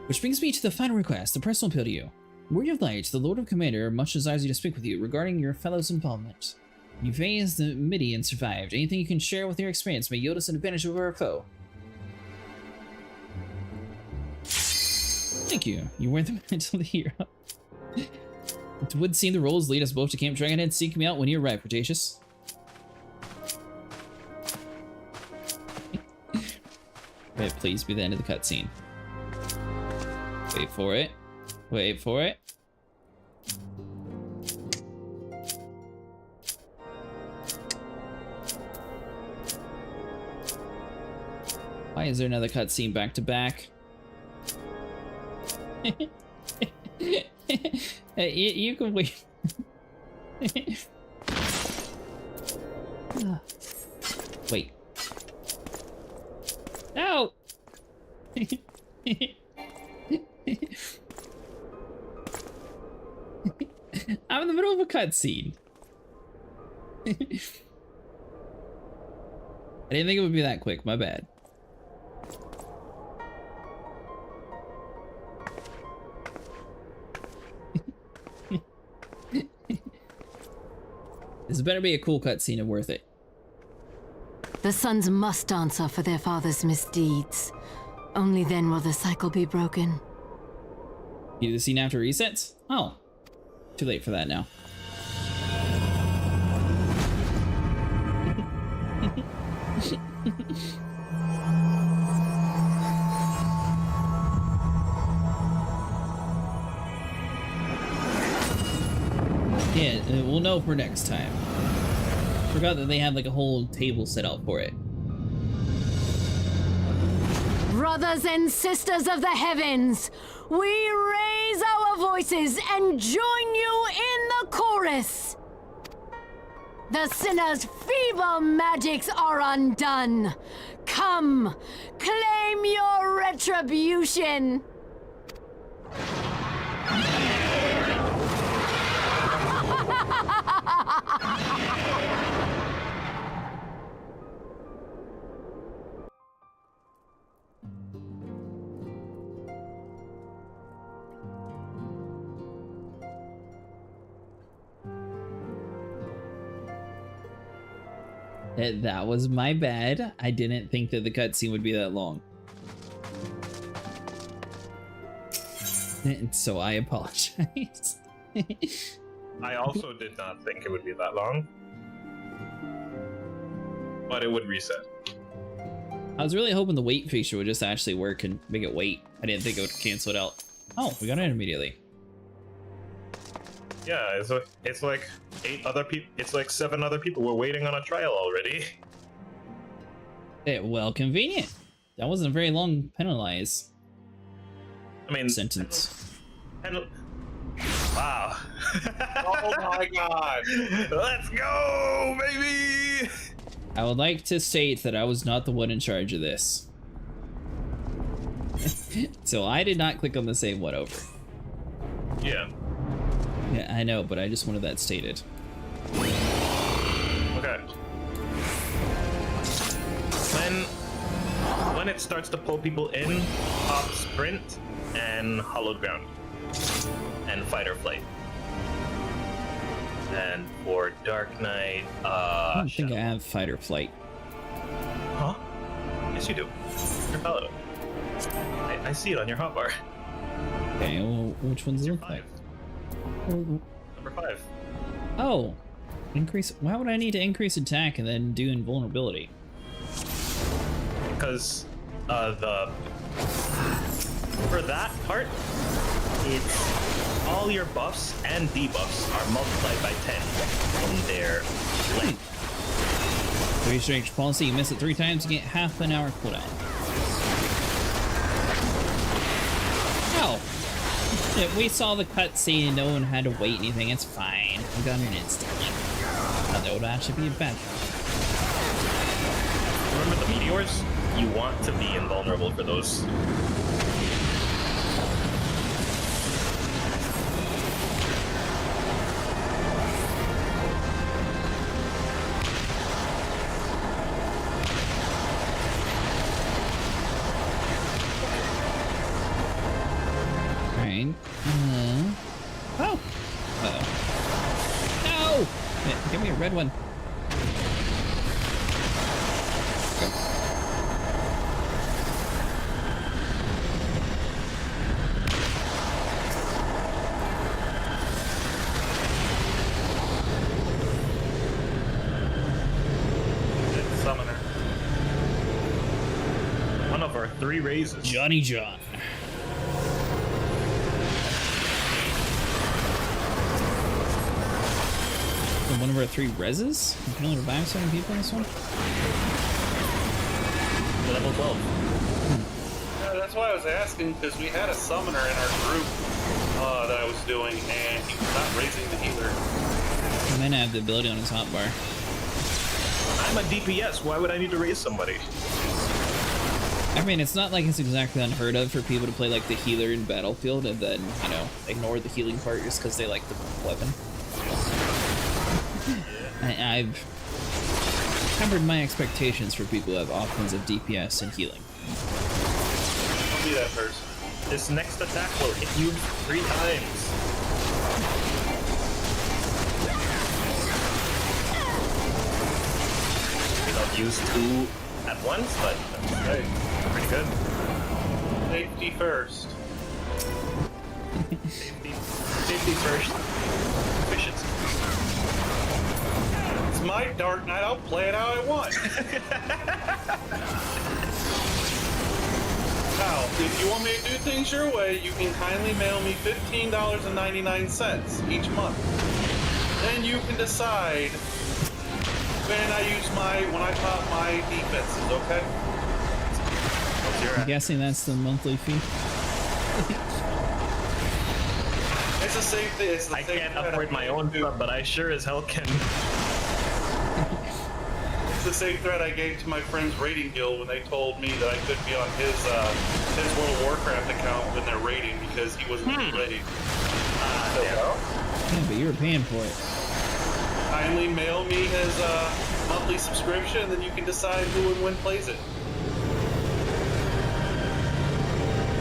Which brings me to the final request, a personal appeal to you. Word of Light, the Lord of Commander, much desires you to speak with you regarding your fellow's involvement. You phased the Midi and survived. Anything you can share with your experience may yield us an advantage over our foe. Thank you. You were the mental hero. It would seem the roles lead us both to Camp Dragonhead. Seek me out when you arrive, Cretaceous. Wait, please be the end of the cutscene. Wait for it. Wait for it. Why is there another cutscene back to back? You can wait. Wait. No! I'm in the middle of a cutscene. I didn't think it would be that quick, my bad. This better be a cool cutscene and worth it. The sons must answer for their father's misdeeds. Only then will the cycle be broken. You do the scene after resets? Oh. Too late for that now. Yeah, we'll know for next time. Forgot that they had like a whole table set out for it. Brothers and sisters of the heavens, we raise our voices and join you in the chorus. The sinner's feeble magics are undone. Come, claim your retribution. That was my bad. I didn't think that the cutscene would be that long. And so I apologize. I also did not think it would be that long. But it would reset. I was really hoping the wait feature would just actually work and make it wait. I didn't think it would cancel it out. Oh, we got it immediately. Yeah, it's like 8 other people. It's like 7 other people were waiting on a trial already. Well, convenient. That wasn't a very long penalize. I mean, sentence. Wow. Oh my god. Let's go, baby! I would like to state that I was not the one in charge of this. So I did not click on the save one over. Yeah. Yeah, I know, but I just wanted that stated. Okay. When it starts to pull people in, hop sprint and hollowed ground. And fight or flight. And for Dark Knight, I don't think I have fight or flight. Huh? Yes, you do. You're paladin. I see it on your hotbar. Okay, well, which one's it look like? Number 5. Oh, increase. Why would I need to increase attack and then do invulnerability? Because for that part, it's all your buffs and debuffs are multiplied by 10 in their length. 3 strange policy. You miss it 3 times, you get half an hour cooldown. Oh. Yeah, we saw the cutscene and no one had to wait anything. It's fine. I got it instantly. Now that would actually be a bad thing. Remember the meteors? You want to be invulnerable for those. Oh! No! Give me a red one. Summoner. One of our 3 raises. Johnny John. One of our 3 reses? You can only revive 7 people in this one? Level 12. That's why I was asking, because we had a summoner in our group that I was doing, and he was not raising the healer. He might not have the ability on his hotbar. I'm a DPS. Why would I need to raise somebody? I mean, it's not like it's exactly unheard of for people to play like the healer in Battlefield and then, you know, ignore the healing part just because they like the weapon. I've tempered my expectations for people who have offensive DPS and healing. I'll be that person. This next attack will hit you 3 times. I'll use 2 at once, but that's okay. Pretty good. Safety first. Safety first. Efficiency. It's my Dark Knight. I'll play it how I want. Now, if you want me to do things your way, you can kindly mail me $15.99 each month. Then you can decide when I pop my defenses, okay? I'm guessing that's the monthly fee. It's the same thing. It's the I same can't afford my own sub, but I sure as hell can. It's the same threat I gave to my friend's raiding guild when they told me that I could be on his World of Warcraft account when they're raiding because he wasn't ready. Yeah, but you were paying for it. Kindly mail me his monthly subscription, and then you can decide who and when plays it.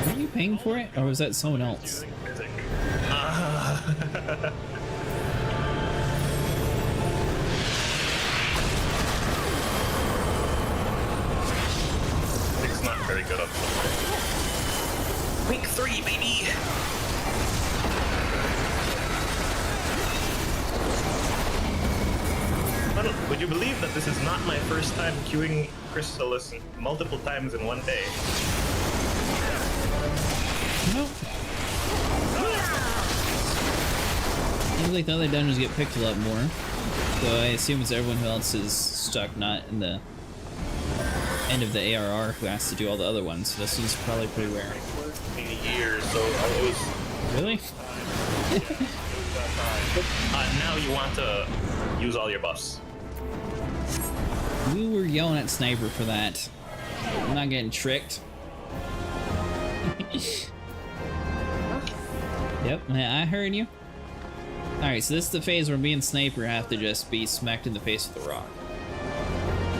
Were you paying for it, or was that someone else? It's not very good up. Week 3, baby! Well, would you believe that this is not my first time queuing Crystallis multiple times in one day? Nope. Seems like the other dungeons get picked a lot more. So I assume it's everyone who else is stuck not in the end of the ARR who has to do all the other ones. So this is probably pretty rare. In a year, so I was... Really? Now you want to use all your buffs. We were yelling at Sniper for that. I'm not getting tricked. Yep, I heard you. Alright, so this is the phase where me and Sniper have to just be smacked in the face with a rock.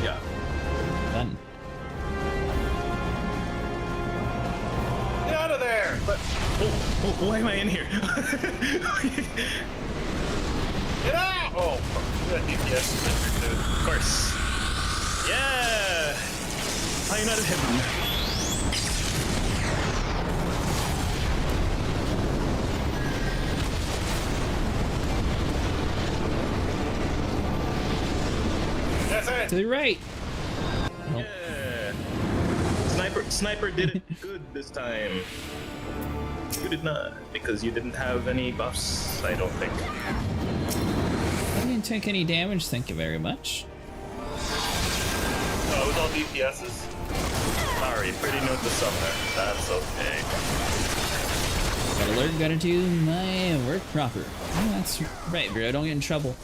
Yeah. Fun. Get out of there! But, why am I in here? Get out! Oh, you got DPS too. Of course. Yeah! Flying out of heaven. That's it! To the right! Yeah! Sniper did it good this time. You did not, because you didn't have any buffs, I don't think. I didn't take any damage, thank you very much. Oh, it was all DPSs. Sorry, pretty note the summoner. That's okay. Gotta learn, gotta do my work proper. Oh, that's right, bro, don't get in trouble.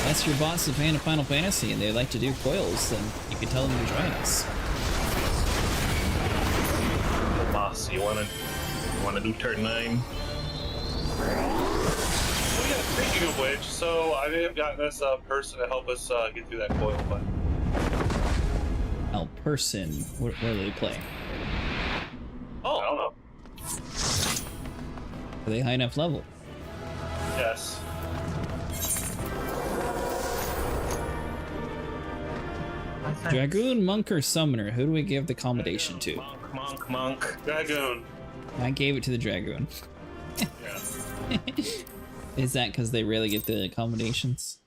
Unless your boss is a fan of Final Fantasy and they like to do coils, then you can tell them to join us. Boss, you wanna do turn 9? Speaking of which, so I may have gotten us a person to help us get through that coil, but... Oh, person. Where do they play? Oh, I don't know. Are they high enough level? Yes. Dragoon, Monk, or Summoner? Who do we give the commendation to? Monk. Dragoon. I gave it to the Dragoon. Yeah. Is that because they rarely get the accommodations?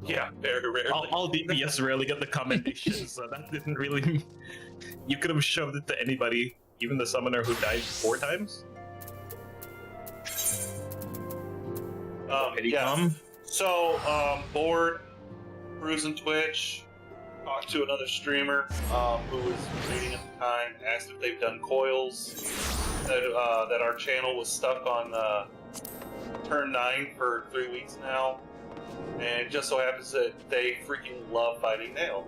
Yeah, very rarely. All DPS rarely get the commendations, so that didn't really... You could have shoved it to anybody, even the summoner who died 4 times. Yeah. So, Board, Cruise and Twitch, talked to another streamer who was reading at the time, asked if they've done coils, that our channel was stuck on turn 9 for 3 weeks now, and it just so happens that they freaking love fighting Nail.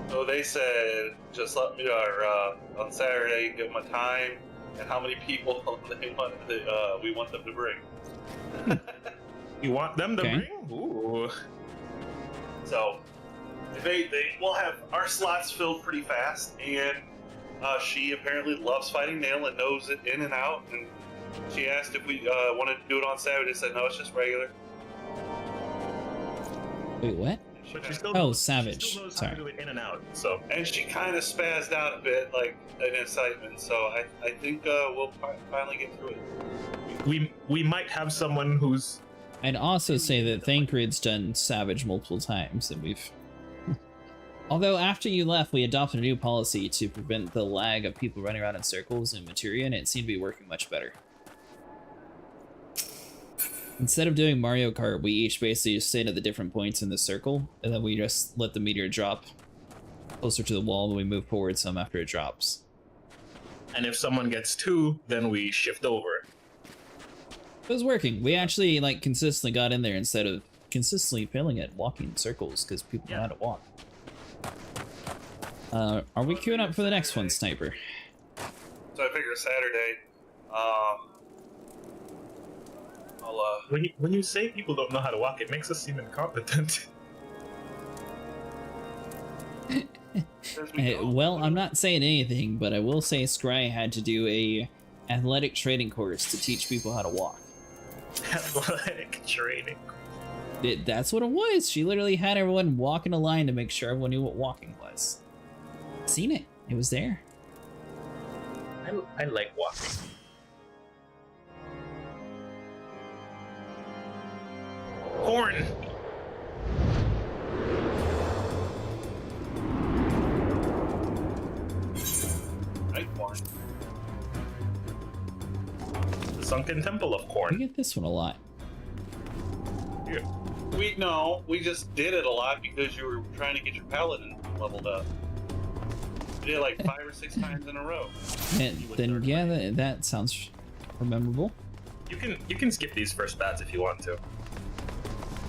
So they said, just let me, on Saturday, give them a time and how many people they want, we want them to bring. You want them to bring? Ooh. So they will have our slots filled pretty fast, and she apparently loves fighting Nail and knows it in and out. And she asked if we wanted to do it on Saturday. I said no, it's just regular. Wait, what? Savage. She still knows Sorry. how to do it in and out. So. And she kind of spazzed out a bit, like in excitement. So I think we'll finally get through it. We might have someone who's. I'd also say that Thancred's done Savage multiple times, and we've... Although after you left, we adopted a new policy to prevent the lag of people running around in circles in Materia, and it seemed to be working much better. Instead of doing Mario Kart, we each basically just stayed at the different points in the circle, and then we just let the meteor drop closer to the wall, and we move forward some after it drops. And if someone gets 2, then we shift over. It was working. We actually like consistently got in there instead of consistently failing at walking in circles because people know how to walk. Are we queuing up for the next one, Sniper? So I figure Saturday. When you say people don't know how to walk, it makes us seem incompetent. Well, I'm not saying anything, but I will say Scry had to do a athletic training course to teach people how to walk. Athletic training. That's what it was. She literally had everyone walk in a line to make sure everyone knew what walking was. Seen it. It was there. I like walking. Corn! Right, corn. The Sunken Temple of Corn. We get this one a lot. Yeah. We just did it a lot because you were trying to get your paladin leveled up. We did it like 5 or 6 times in a row. Then yeah, that sounds memorable. You can skip these first bats if you want to.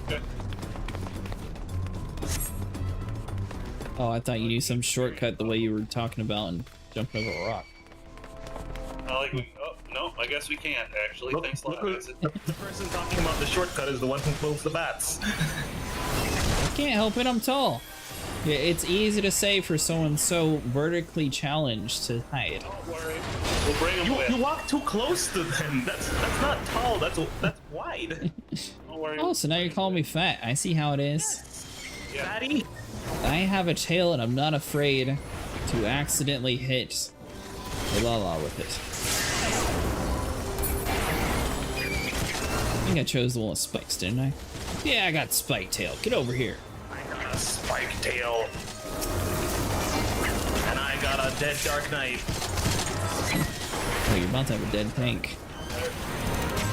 Okay. Oh, I thought you knew some shortcut the way you were talking about and jumping over a rock. No, I guess we can't actually. Thanks a lot. The person talking about the shortcut is the one who closed the bats. I can't help it, I'm tall. Yeah, it's easy to say for someone so vertically challenged to hide. Don't worry, we'll bring them with. You walk too close to them. That's not tall. That's wide. Don't worry. Oh, so now you're calling me fat. I see how it is. Yeah. Fatty. I have a tail and I'm not afraid to accidentally hit the la-la with it. I think I chose the one with spikes, didn't I? Yeah, I got spike tail. Get over here. I got a spike tail. And I got a dead Dark Knight. Oh, you're about to have a dead tank.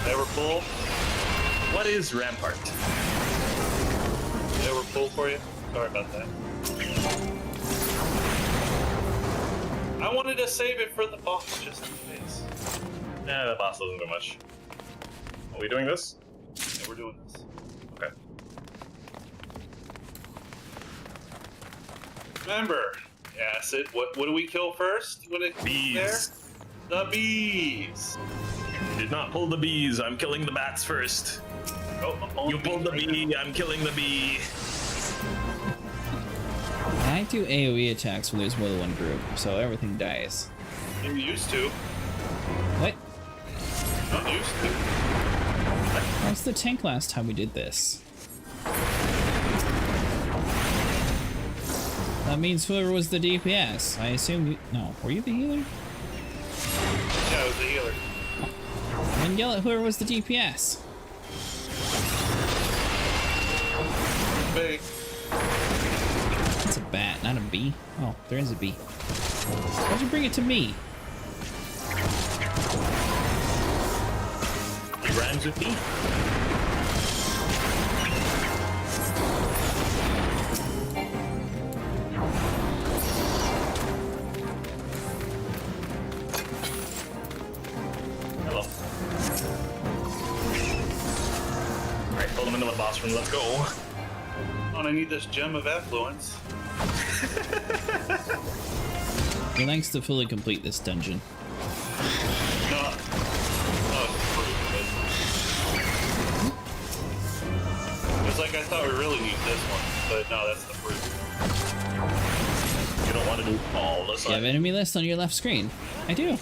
They were full. What is Rampart? They were full for you? Sorry about that. I wanted to save it for the boss just in case. Nah, the boss doesn't do much. Are we doing this? Yeah, we're doing this. Okay. Remember, Acid, what do we kill first when it's bees. There? The bees! You did not pull the bees, I'm killing the bats first. Oh, you pulled the bee, I'm killing the bee. I do AoE attacks when there's more than one group, so everything dies. You used to. What? Not used to. How was the tank last time we did this? That means whoever was the DPS. I assume you... No, were you the healer? Yeah, I was the healer. Then yell at whoever was the DPS. Big. It's a bat, not a bee. Oh, there is a bee. Why'd you bring it to me? Rhymes with bee. vanilla boss room. Let's go. Oh, and I need this gem of affluence. Thanks to fully complete this dungeon. No. It was like I thought we really need this one, but no, that's the fruit. You don't want to do all the You have enemy list on your left screen. I do.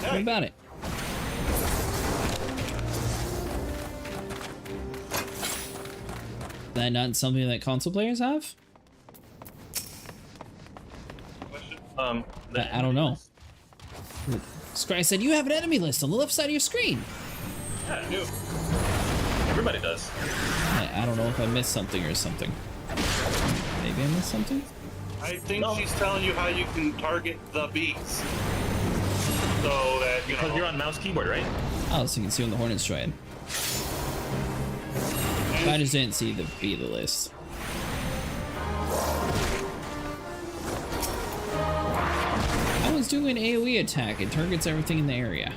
What about it? Is that not something that console players have? I don't know. Scry said you have an enemy list on the left side of your screen. Yeah, I do. Everybody does. I don't know if I missed something or something. Maybe I missed something? I think she's telling you how you can target the bees. So that, you because know, you're on mouse keyboard, right? Oh, so you can see when the Hornets tried. I just didn't see the B of the list. I was doing an AoE attack. It targets everything in the area.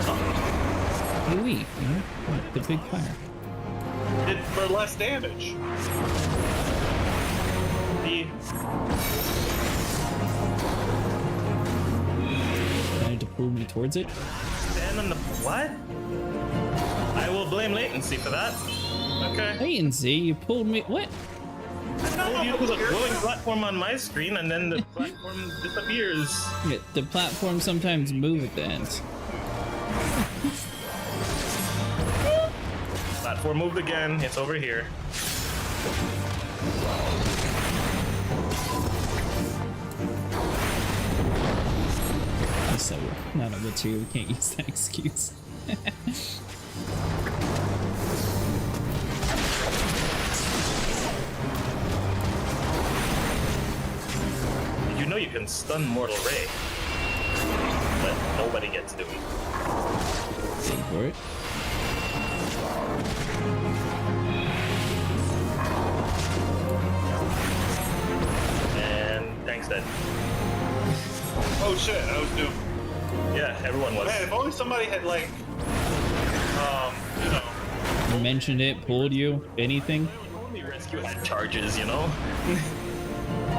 What? AoE, you know? The big fire. Did for less damage. Trying to pull me towards it. Stand on the what? I will blame latency for that. Okay. Latency? You pulled me. What? I told you it was a glowing platform on my screen, and then the platform disappears. Yeah, the platforms sometimes move at the end. Platform moved again. It's over here. So not a material, we can't use that excuse. You know you can stun Mortal Ray, but nobody gets to it. Wait for it. And thanks, dead. Oh shit, I was doomed. Yeah, everyone was. Man, if only somebody had like, you know, Mentioned it, pulled you, anything. Only rescue had charges, you know.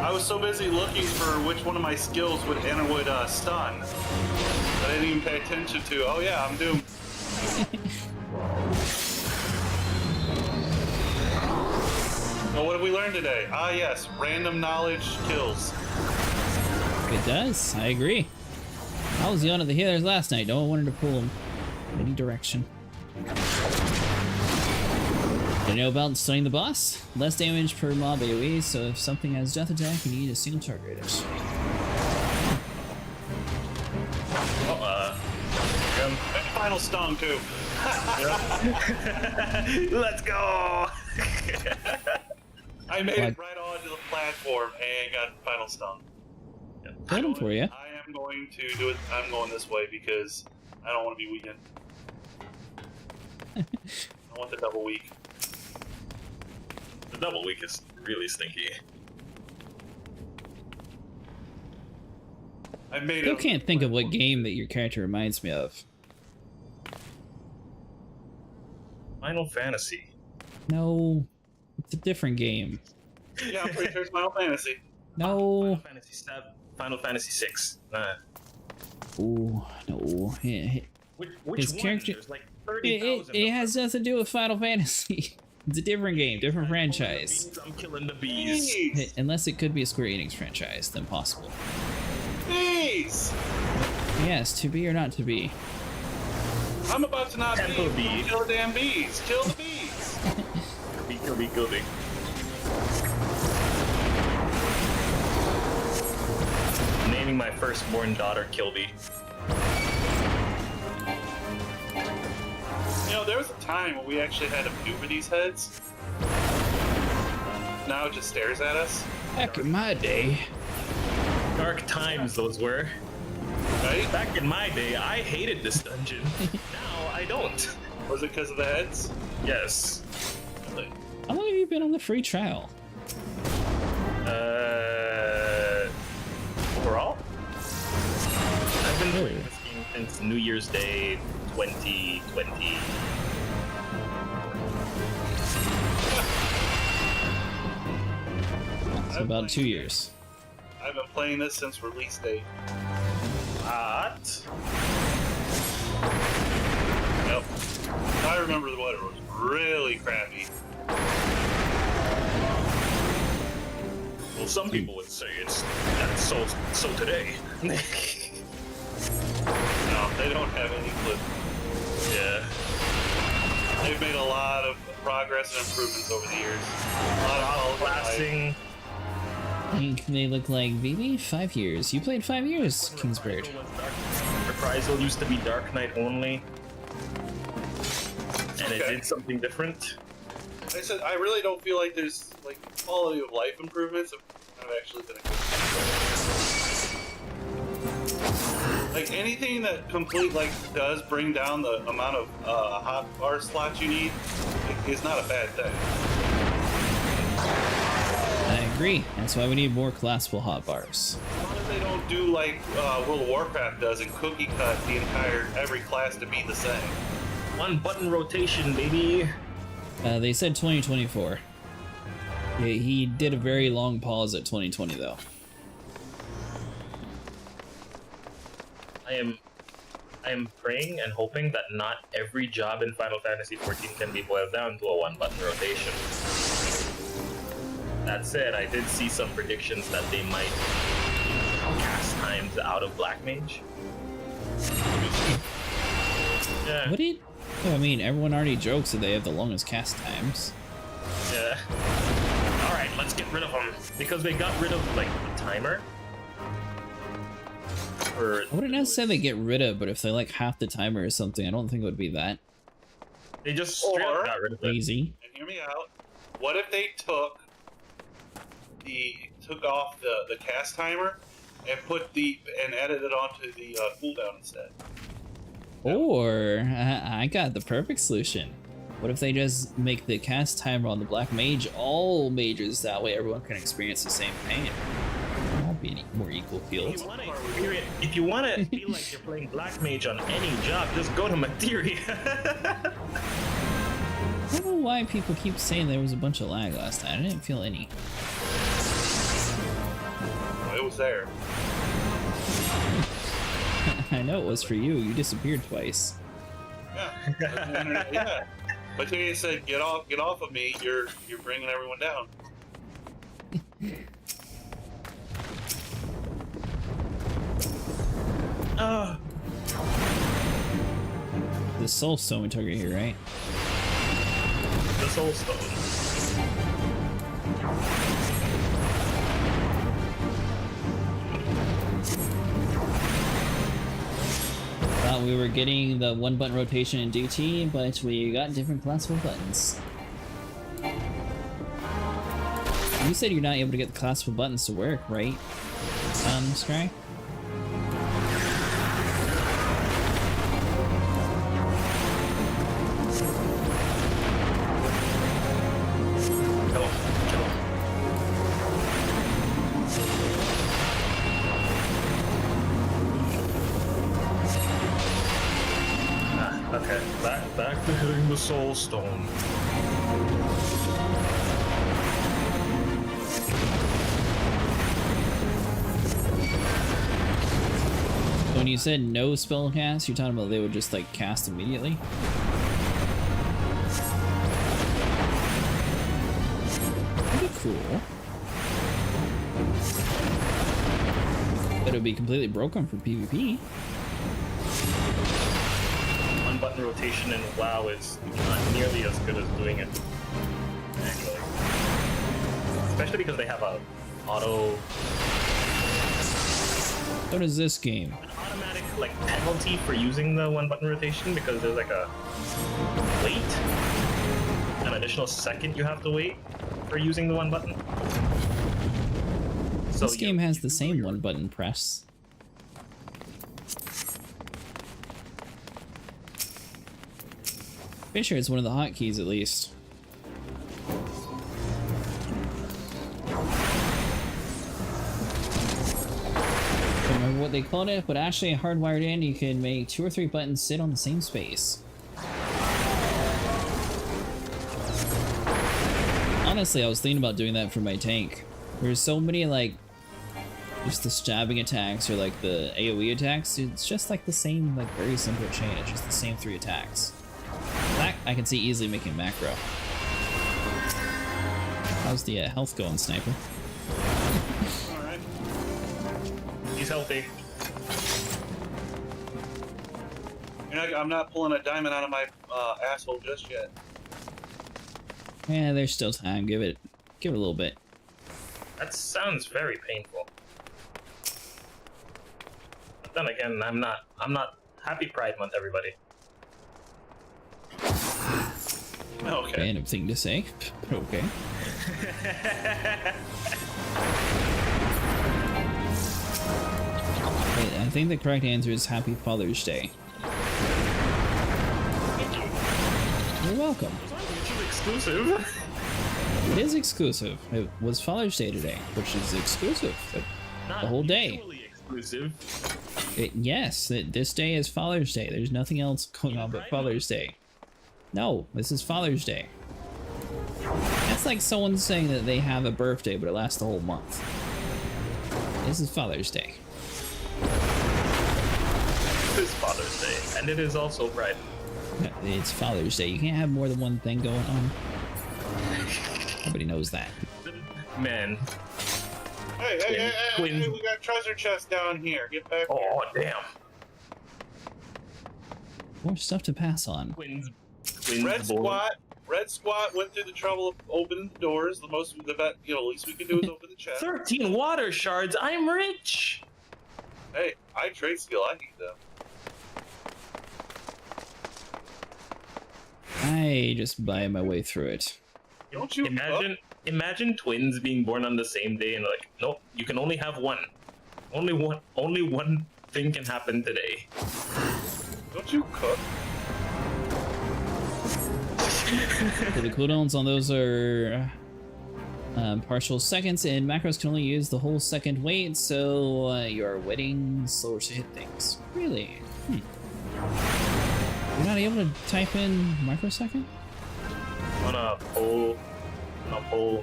I was so busy looking for which one of my skills would stun that I didn't even pay attention to. Oh yeah, I'm doomed. Well, what have we learned today? Ah yes, random knowledge kills. It does, I agree. I was one of the healers last night. No one wanted to pull him in any direction. You know about stunning the boss? Less damage per mob AoE, so if something has death attack, you need a single target it. Final stun too. Let's go! I made it right onto the platform and got final stun. Got him for you. I am going to do it. I'm going this way because I don't want to be weakened. I want the double weak. The double weak is really stinky. I made Still it. can't think of what game that your character reminds me of. Final Fantasy. No, it's a different game. Yeah, I'm pretty sure it's Final Fantasy. No. Final Fantasy 7. Final Fantasy 6. Ooh, no. Which His one? character. There's like 30,000. It has nothing to do with Final Fantasy. It's a different game, different franchise. I'm killing the bees. Unless it could be a Square Enix franchise, then possible. Bees! Yes, to be or not to be. I'm about to not Temple be. bee. Kill the damn bees. Kill the bees. Kill me. Naming my firstborn daughter Kilby. You know, there was a time when we actually had a few of these heads. Now it just stares at us. Back in my day. Dark times those were. Right? Back in my day, I hated this dungeon. Now I don't. Was it because of the heads? Yes. How long have you been on the free trial? Overall? I've been playing this game since New Year's Day 2020. So about 2 years. I've been playing this since release date. But yep, I remember what it was really crappy. Well, some people would say that's so today. No, they don't have any clue. Yeah. They've made a lot of progress and improvements over the years. A lot of blasting. I think they look like maybe 5 years. You played 5 years, Kingsbird. Reprisal used to be Dark Knight only, and it did something different. Like I said, I really don't feel like there's like quality of life improvements have actually been a good thing. Like anything that does bring down the amount of hot bar slots you need is not a bad thing. I agree. That's why we need more classable hotbars. As long as they don't do like World of Warcraft does and cookie cut every class to be the same. One button rotation, baby. They said 2024. Yeah, he did a very long pause at 2020 though. I am praying and hoping that not every job in Final Fantasy XIV can be boiled down to a one-button rotation. That said, I did see some predictions that they might cast times out of Black Mage. Yeah. What did? I mean, everyone already jokes that they have the longest cast times. Yeah. Alright, let's get rid of them. Because they got rid of, like, the timer. I wouldn't necessarily get rid of, but if they like half the timer or something, I don't think it would be that. They just straight up got rid of it. Easy. And hear me out. What if they took off the cast timer and added it onto the cooldown instead? Or I got the perfect solution. What if they just make the cast timer on the Black Mage all mages? That way everyone can experience the same pain. It'll be an more equal field. If you want to feel like you're playing Black Mage on any job, just go to Materia. I don't know why people keep saying there was a bunch of lag last time. I didn't feel any. It was there. I know it was for you. You disappeared twice. Yeah. Yeah. But they said, "Get off of me! You're bringing everyone down." The Soul Stone we took right here, right? The Soul Stone. Thought we were getting the one button rotation in DT, but we got different classable buttons. You said you're not able to get the classable buttons to work, right? Scry? Okay, back to hitting the Soul Stone. When you said no spell cast, you're talking about they would just like cast immediately? That'd be cool. But it would be completely broken for PvP. One button rotation in WoW is not nearly as good as doing it manually. Especially because they have a auto. What is this game? An automatic like penalty for using the one button rotation because there's like a wait, an additional second you have to wait for using the one button. So this game has the same one button press. Pretty sure it's one of the hotkeys at least. remember what they called it, but actually hardwired in, you can make 2 or 3 buttons sit on the same space. Honestly, I was thinking about doing that for my tank. There's so many, like, just the stabbing attacks or like the AoE attacks. It's just like the same, like, very simple chain. It's just the same 3 attacks. That I can see easily making macro. How's the health going, Sniper? Alright. He's healthy. I'm not pulling a diamond out of my asshole just yet. Yeah, there's still time. Give it a little bit. That sounds very painful. But then again, I'm not. Happy Pride Month, everybody. Okay. Random thing to say, but okay. Wait, I think the correct answer is Happy Father's Day. Thank you. You're welcome. It's exclusive. It is exclusive. It was Father's Day today, which is exclusive. The whole day. Exclusive. Yes, this day is Father's Day. There's nothing else going on but Father's Day. No, this is Father's Day. That's like someone saying that they have a birthday, but it lasts the whole month. This is Father's Day. It is Father's Day, and it is also Pride. No, it's Father's Day. You can't have more than one thing going on. Nobody knows that. Man. Hey, we got treasure chest down here. Get back here. Oh, damn. More stuff to pass on. Twins Red Squat went through the trouble of opening the doors. The least we can do is open the chest. 13 water shards. I'm rich. Hey, I trade skill. I need them. I just buy my way through it. Don't you imagine twins being born on the same day and like, nope, you can only have one. Only one thing can happen today. Don't you cook? So the cooldowns on those are partial seconds, and macros can only use the whole second wait, so you're waiting slower to hit things. Really? You're not able to type in microsecond? Wanna pull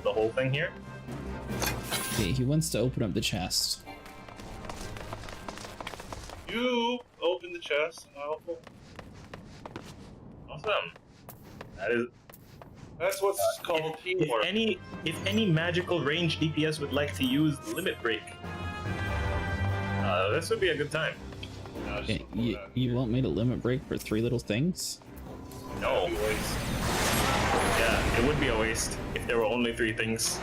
the whole thing here? Okay, he wants to open up the chest. You open the chest, and I'll pull. Awesome. That's what's called teamwork. If any magical range DPS would like to use Limit Break, this would be a good time. Okay, you want me to limit break for 3 little things? No. Yeah, it would be a waste if there were only 3 things.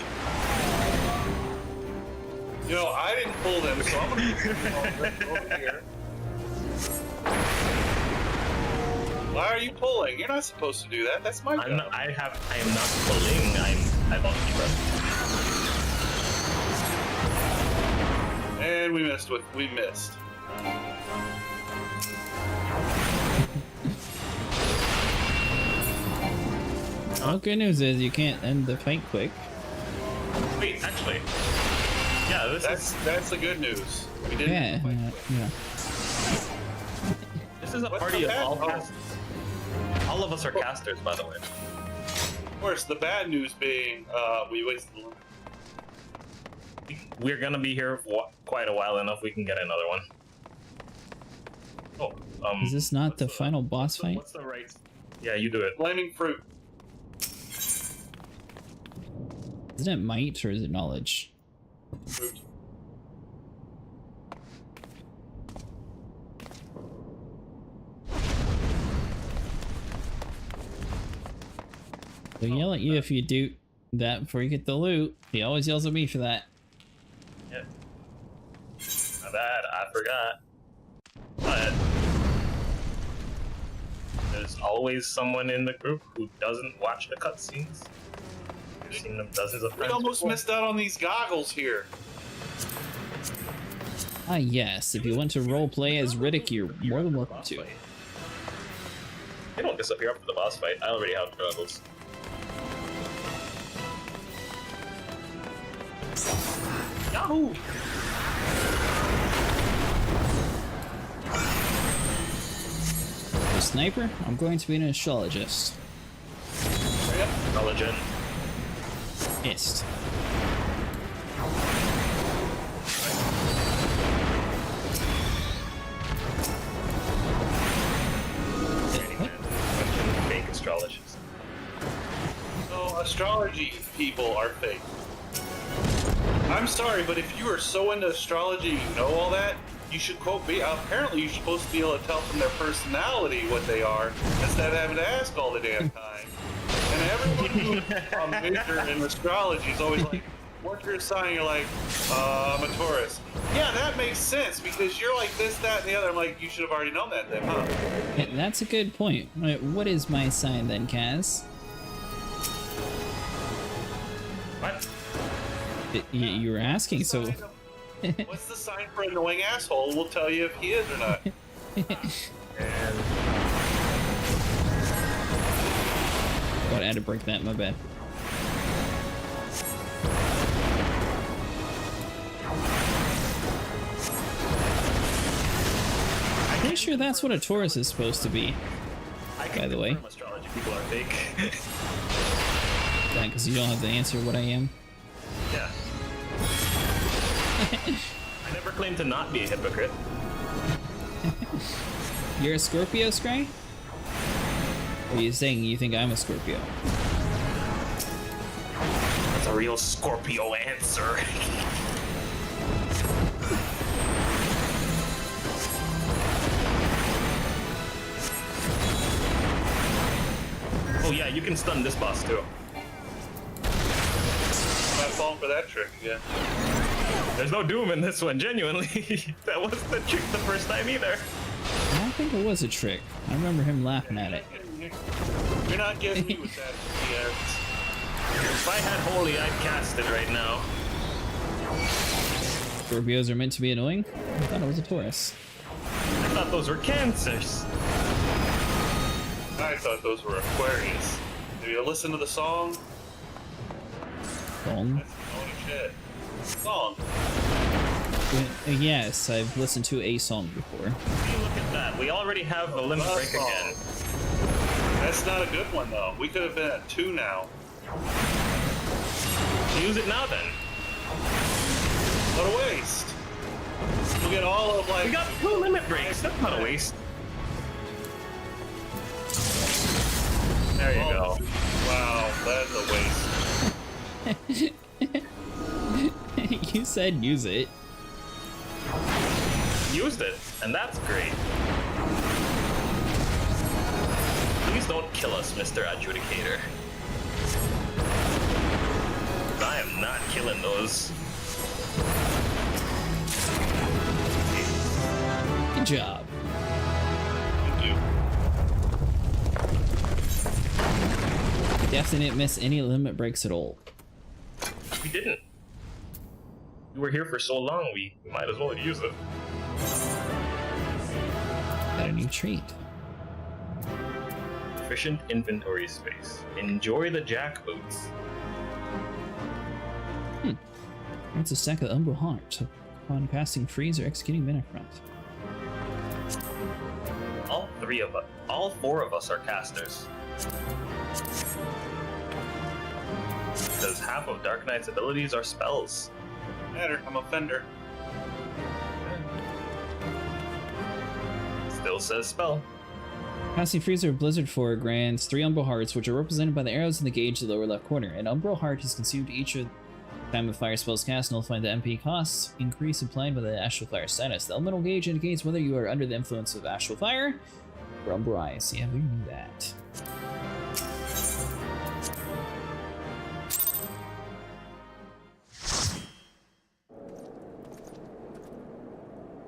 You know, I didn't pull them, so I'm gonna put them over here. Why are you pulling? You're not supposed to do that. That's my job. I am not pulling. I volunteer. And we missed. Well, good news is you can't end the fight quick. Wait, actually, yeah, that's the good news. We didn't. Yeah. This is a party of all casters. All of us are casters, by the way. Of course, the bad news being we wasted the limit. We're gonna be here for quite a while enough. We can get another one. Oh, is this not the final boss fight? What's the right? Yeah, you do it. Flaming fruit. Isn't it might or is it knowledge? Fruit. He'll yell at you if you do that before you get the loot. He always yells at me for that. Yeah. My bad, I forgot. But there's always someone in the group who doesn't watch the cutscenes. I've seen them dozens of times. We almost missed out on these goggles here. Ah yes, if you want to roleplay as Riddick, you're more than welcome to. They don't disappear after the boss fight. I already have goggles. Yahoo! sniper. I'm going to be an astrologist. Yep, intelligent. Ist. Fake astrologist. So astrology people are fake. I'm sorry, but if you are so into astrology, you know all that, you should quote me. Apparently, you're supposed to be able to tell from their personality what they are instead of having to ask all the damn time. And everyone who's major in astrology is always like, "What's your sign?" You're like, "I'm a Taurus." Yeah, that makes sense because you're like this, that, and the other. I'm like, you should have already known that then, huh? Yeah, that's a good point. What is my sign then, Kaz? What? You were asking, so. What's the sign for annoying asshole? We'll tell you if he is or not. Oh, I had to break that, my bad. I'm pretty sure that's what a Taurus is supposed to be. By the way. Astrology people are fake. Yeah, because you don't have to answer what I am. Yeah. I never claimed to not be a hypocrite. You're a Scorpio, Scry? Or are you saying you think I'm a Scorpio? That's a real Scorpio answer. Oh yeah, you can stun this boss too. I'm not falling for that trick again. There's no doom in this one, genuinely. That wasn't the trick the first time either. I don't think it was a trick. I remember him laughing at it. You're not getting me with that. If I had Holy, I'd cast it right now. Scorpios are meant to be annoying? I thought it was a Taurus. I thought those were Cancers. I thought those were Aquarius. Have you listened to the song? Song? Holy shit. Song. Yes, I've listened to a song before. Look at that. We already have a limit break again. That's not a good one, though. We could have been at 2 now. Use it now, then. What a waste. We'll get all of, like... We got 2 limit breaks. That's not a waste. There you go. Wow, that's a waste. You said use it. Used it, and that's great. Please don't kill us, Mr. Adjudicator. I am not killing those. Good job. Thank you. Definitely didn't miss any limit breaks at all. We didn't. We were here for so long, we might as well use it. Got a new trait. Efficient inventory space. Enjoy the jackboots. It's a stack of Umbral Heart upon casting freeze or executing Benefront. All 4 of us are casters. Because half of Dark Knight's abilities are spells. Matter, I'm a fender. Still says spell. Casting freeze or Blizzard 4 grants 3 Umbral Hearts, which are represented by the arrows in the gauge in the lower left corner. An Umbral Heart is consumed each time a fire spell's cast, nullifying the MP costs increase applied by the Astral Fire status. The elemental gauge indicates whether you are under the influence of Astral Fire or Umbral Ice. Yeah, we knew that.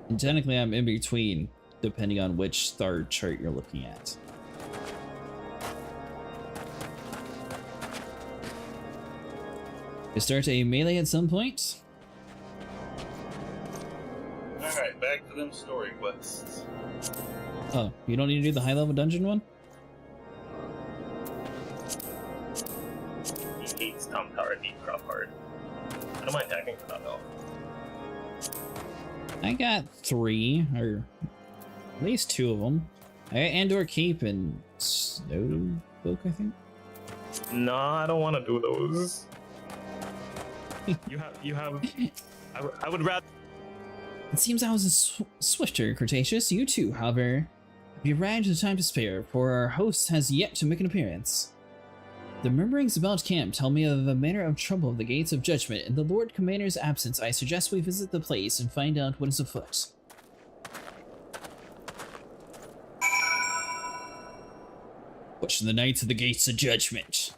And technically I'm in between, depending on which star chart you're looking at. You start a melee at some point. Alright, back to them story quests. Oh, you don't need to do the high level dungeon one? He hates Tom Tower, deep crop hard. I don't mind attacking for that though. I got 3, or at least 2 of them. Andor Cape and Snowbook, I think. No, I don't want to do those. you have. I would rather. It seems I was a swifter, Cretaceous. You too, however, have arrived in time to spare, for our host has yet to make an appearance. The murmurings about camp tell me of a manner of trouble of the gates of judgment. In the Lord Commander's absence, I suggest we visit the place and find out what is afoot. Watch the Knights of the Gates of Judgment.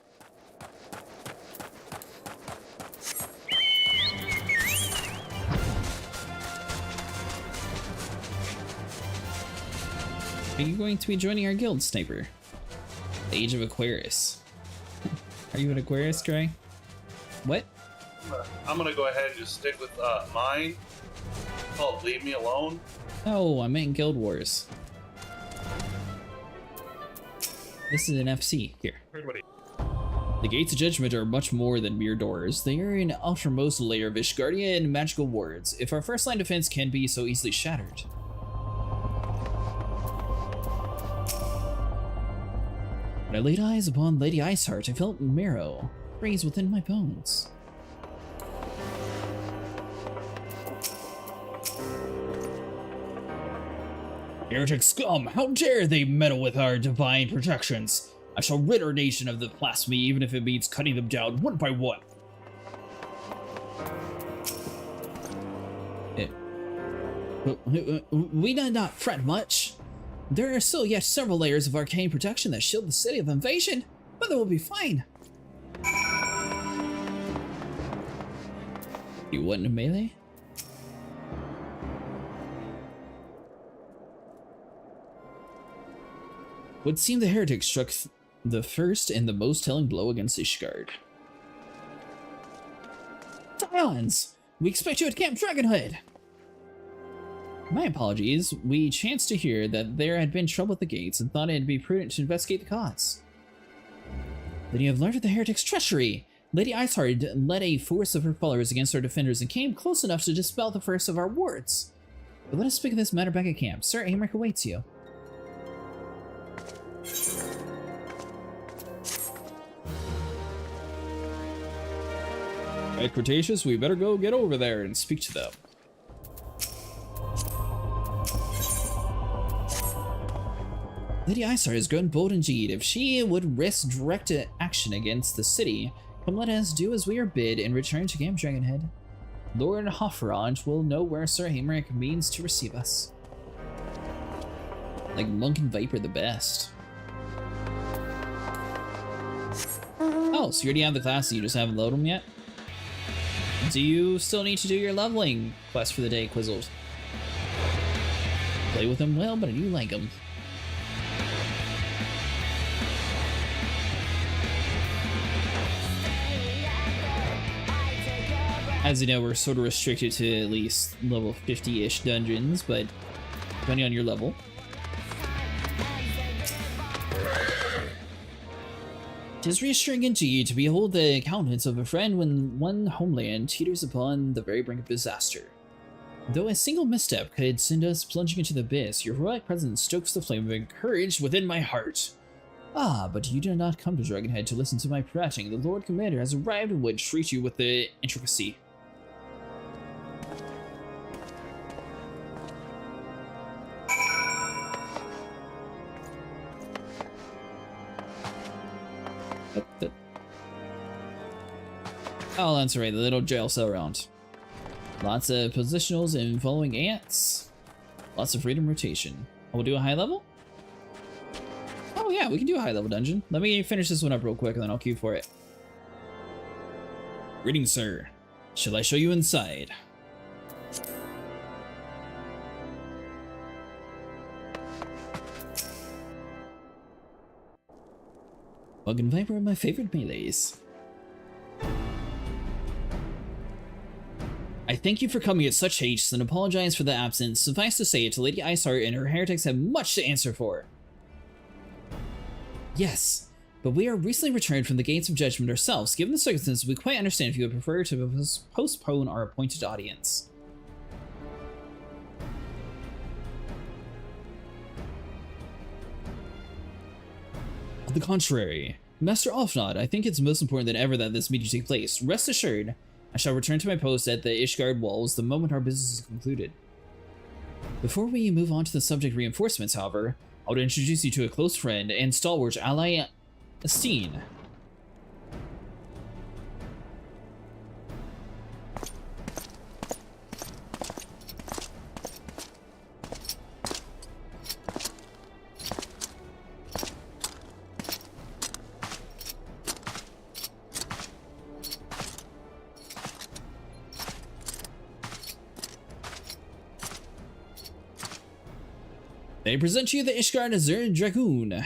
Are you going to be joining our guild, Sniper? The Age of Aquarius. Are you an Aquarius, Trey? What? I'm gonna go ahead and just stick with mine. It's called Leave Me Alone. Oh, I meant Guild Wars. This is an FC. Here. The Gates of Judgment are much more than mere doors. They are an outermost layer of Ishgardian magical wards, if our first line defense can be so easily shattered. When I laid eyes upon Lady Iceheart, I felt marrow raise within my bones. Heretic scum! How dare they meddle with our divine protections! I shall rid our nation of the blasphemy, even if it means cutting them down one by one. We need not fret much. There are still yet several layers of arcane protection that shield the city of invasion, but they will be fine. You want a melee? Would seem the heretic struck the first and the most telling blow against Ishgard. Dions! We expect you at Camp Dragonhood! My apologies. We chanced to hear that there had been trouble at the gates and thought it'd be prudent to investigate the cause. Then you have learned of the heretic's treachery. Lady Iceheart led a force of her followers against our defenders and came close enough to dispel the first of our wards. But let us speak of this matter back at camp. Sir Aymeric awaits you. Alright, Cretaceous, we better go get over there and speak to them. Lady Iceheart has grown bold indeed. If she would risk direct action against the city, come let us do as we are bid and return to Camp Dragonhead. Lord Hofferant will know where Sir Aymeric means to receive us. Like Monk and Viper the best. Oh, so you already have the classes, you just haven't loaded them yet? Do you still need to do your leveling quest for the day, Quizzled? Play with them well, but I do like them. As you know, we're sort of restricted to at least level 50-ish dungeons, but depending on your level. It is reassuring indeed to behold the countenance of a friend when one homeland teeters upon the very brink of disaster. Though a single misstep could send us plunging into the abyss, your heroic presence stokes the flame of courage within my heart. Ah, but you did not come to Dragonhead to listen to my prating. The Lord Commander has arrived and would treat you with the intricacy. Oh, that's right, the little jail cell round. Lots of positionals and following ants. Lots of freedom rotation. We'll do a high level? Oh yeah, we can do a high level dungeon. Let me finish this one up real quick and then I'll queue for it. Greetings, sir. Shall I show you inside? Bug and Viper are my favorite melees. I thank you for coming at such haste and apologize for the absence. Suffice to say, Lady Iceheart and her heretics have much to answer for. Yes, but we are recently returned from the Gates of Judgment ourselves. Given the circumstances, we quite understand if you would prefer to postpone our appointed audience. To the contrary, Master Alfnod, I think it's most important than ever that this meeting take place. Rest assured, I shall return to my post at the Ishgard walls the moment our business is concluded. Before we move on to the subject reinforcements, however, I would introduce you to a close friend and stalwart ally, Steen. They present you the Ishgard Azure Dragoon.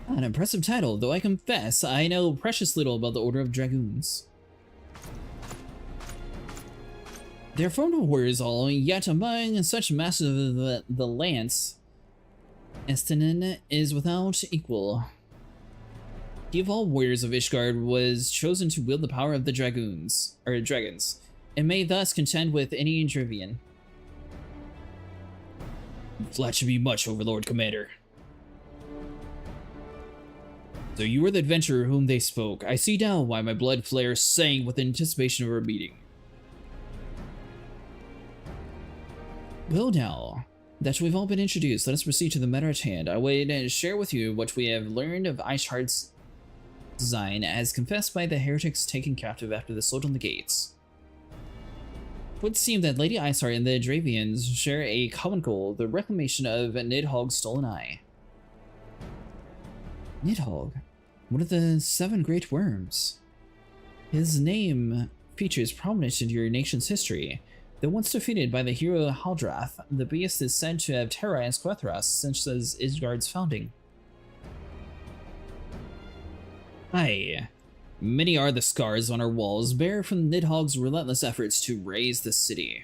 An impressive title, though I confess I know precious little about the Order of Dragoons. They are formed of warriors all, yet among such masters of the lance, Estinin is without equal. He of all warriors of Ishgard was chosen to wield the power of the dragons, and may thus contend with any Drivian. Flatter me much, Overlord Commander. So you are the adventurer whom they spoke. I see now why my blood flares sang with anticipation of our meeting. Well now, that we've all been introduced, let us proceed to the matter at hand. I would share with you what we have learned of Ishgard's design as confessed by the heretics taken captive after the assault on the gates. It would seem that Lady Ishgard and the Dravians share a common goal, the reclamation of Nidhogg's stolen eye. Nidhogg, one of the 7 great worms. His name features prominent in your nation's history. Though once defeated by the hero Haldrath, the beast is said to have terrorized Quethras since Ishgard's founding. Aye. Many are the scars on our walls, bare from Nidhogg's relentless efforts to raise the city.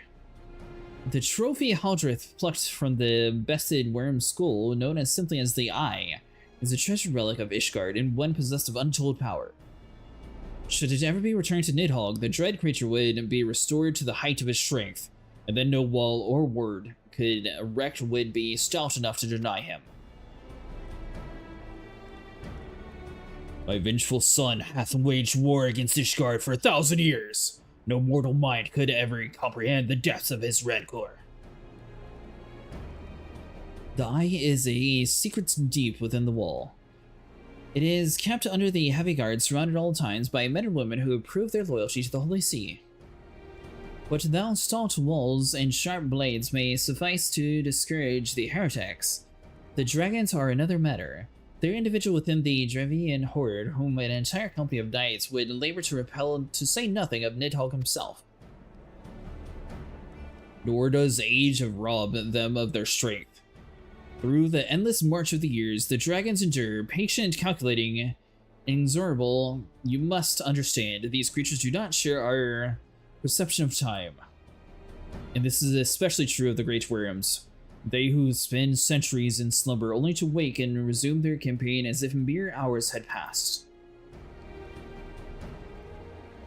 The trophy Haldrath plucked from the bested worm's skull, known as simply as the Eye, is a treasured relic of Ishgard and one possessed of untold power. Should it ever be returned to Nidhogg, the dread creature would be restored to the height of his strength, and then no wall or word could erect would be stout enough to deny him. My vengeful son hath waged war against Ishgard for 1,000 years. No mortal mind could ever comprehend the depths of his rancor. The Eye is a secret deep within the wall. It is kept under the heavy guard, surrounded at all times by men and women who have proved their loyalty to the Holy See. But thou stout walls and sharp blades may suffice to discourage the heretics. The dragons are another matter. They're individual within the Dravian horde whom an entire company of knights would labor to repel, to say nothing of Nidhogg himself. Nor does age rob them of their strength. Through the endless march of the years, the dragons endure, patient, calculating, inexorable. You must understand, these creatures do not share our perception of time. And this is especially true of the great worms. They who spend centuries in slumber only to wake and resume their campaign as if mere hours had passed.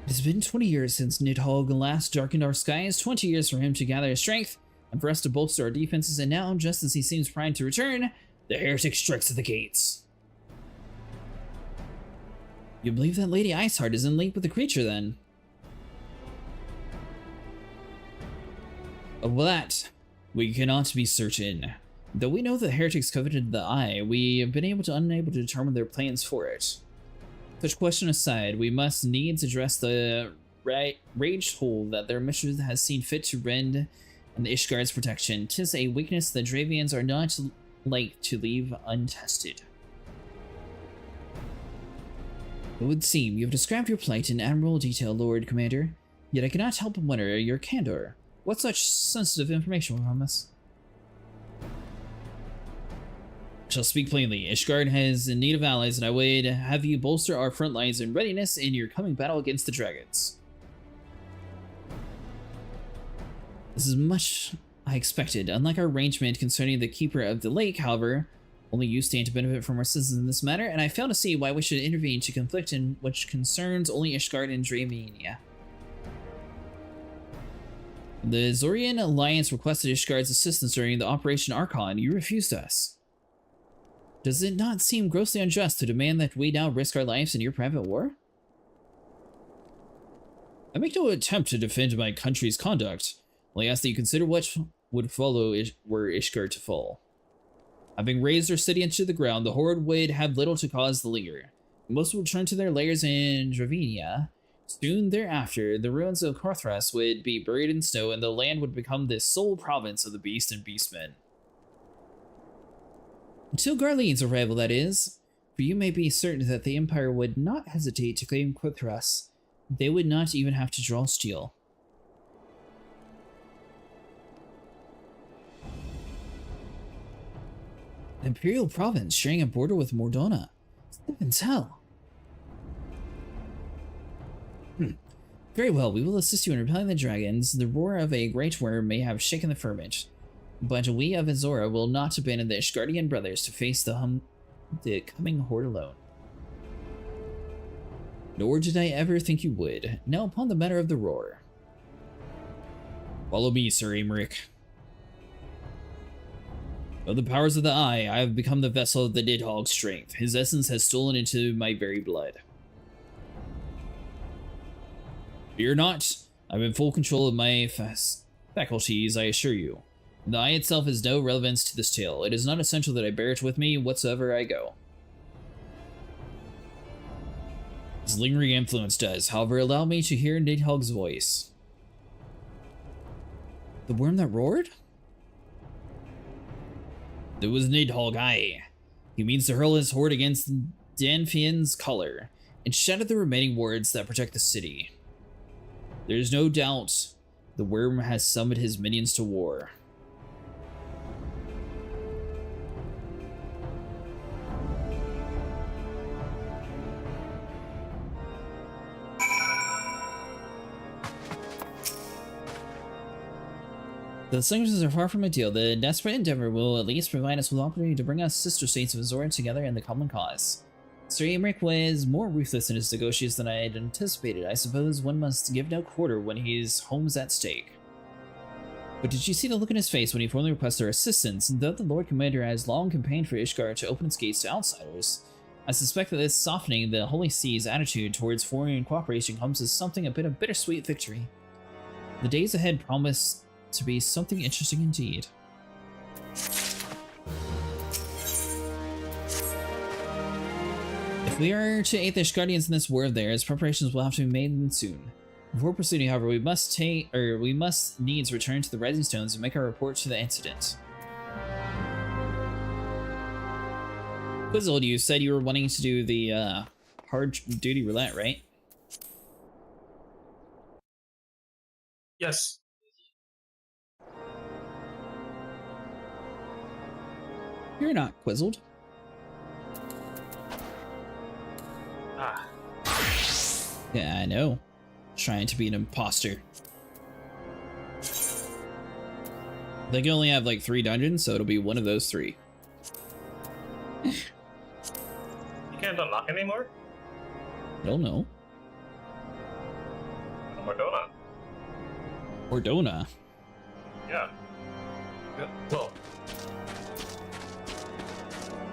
It has been 20 years since Nidhogg last darkened our skies, 20 years for him to gather his strength, and for us to bolster our defenses, and now, just as he seems primed to return, the heretic strikes at the gates. You believe that Lady Iceheart is in league with the creature, then? Of that, we cannot be certain. Though we know that heretics coveted the Eye, we have been unable to determine their plans for it. Such question aside, we must needs address the rage hole that their mistress has seen fit to rend in the Ishgard's protection. 'Tis a weakness the Dravians are not like to leave untested. It would seem you have described your plight in admirable detail, Lord Commander, yet I cannot help but wonder your candor. What such sensitive information from us? I shall speak plainly. Ishgard has in need of allies, and I would have you bolster our front lines in readiness in your coming battle against the dragons. This is much I expected. Unlike our arrangement concerning the Keeper of the Lake, however, only you stand to benefit from our citizens in this matter, and I fail to see why we should intervene to conflict in which concerns only Ishgard and Dramania. The Zorian Alliance requested Ishgard's assistance during the Operation Archon. You refused us. Does it not seem grossly unjust to demand that we now risk our lives in your private war? I make no attempt to defend my country's conduct. Only ask that you consider what would follow were Ishgard to fall. Having razed their city into the ground, the Horde would have little to cause the linger. Most would return to their lairs in Dravenia. Soon thereafter, the ruins of Korthras would be buried in snow, and the land would become the sole province of the Beast and Beastmen. Until Garlean's arrival, that is. For you may be certain that the Empire would not hesitate to claim Korthras. They would not even have to draw steel. An Imperial province sharing a border with Mordona. Heavens hell. Very well, we will assist you in repelling the dragons. The roar of a great worm may have shaken the firmament, but we of Azora will not abandon the Ishgardian brothers to face the coming horde alone. Nor did I ever think you would. Now upon the matter of the roar. Follow me, Sir Aymeric. Of the powers of the Eye, I have become the vessel of the Nidhogg's strength. His essence has stolen into my very blood. Fear not, I'm in full control of my faculties, I assure you. The Eye itself has no relevance to this tale. It is not essential that I bear it with me whatsoever I go. His lingering influence does, however, allow me to hear Nidhogg's voice. The worm that roared? It was Nidhogg, aye. He means to hurl his horde against Danfian's color, and shatter the remaining wards that protect the city. There is no doubt the worm has summoned his minions to war. The singers are far from ideal. The desperate endeavor will at least provide us with the opportunity to bring us sister states of Azora together in the common cause. Sir Aymeric was more ruthless in his negotiations than I had anticipated. I suppose one must give no quarter when his home's at stake. But did you see the look in his face when he formally requested our assistance? And though the Lord Commander has long campaigned for Ishgard to open its gates to outsiders, I suspect that this softening the Holy See's attitude towards foreign cooperation comes as something a bit of bittersweet victory. The days ahead promise to be something interesting indeed. If we are to aid the Ishgardians in this war of theirs, preparations will have to be made soon. Before proceeding, however, we must needs return to the Rising Stones and make our report to the incident. Quizzled, you said you were wanting to do the hard duty roulette, right? Yes. You're not quizzled. Ah. Yeah, I know. Trying to be an imposter. They can only have like 3 dungeons, so it'll be one of those 3. You can't unlock anymore? Don't know. Mordona. Mordona? Yeah. Well,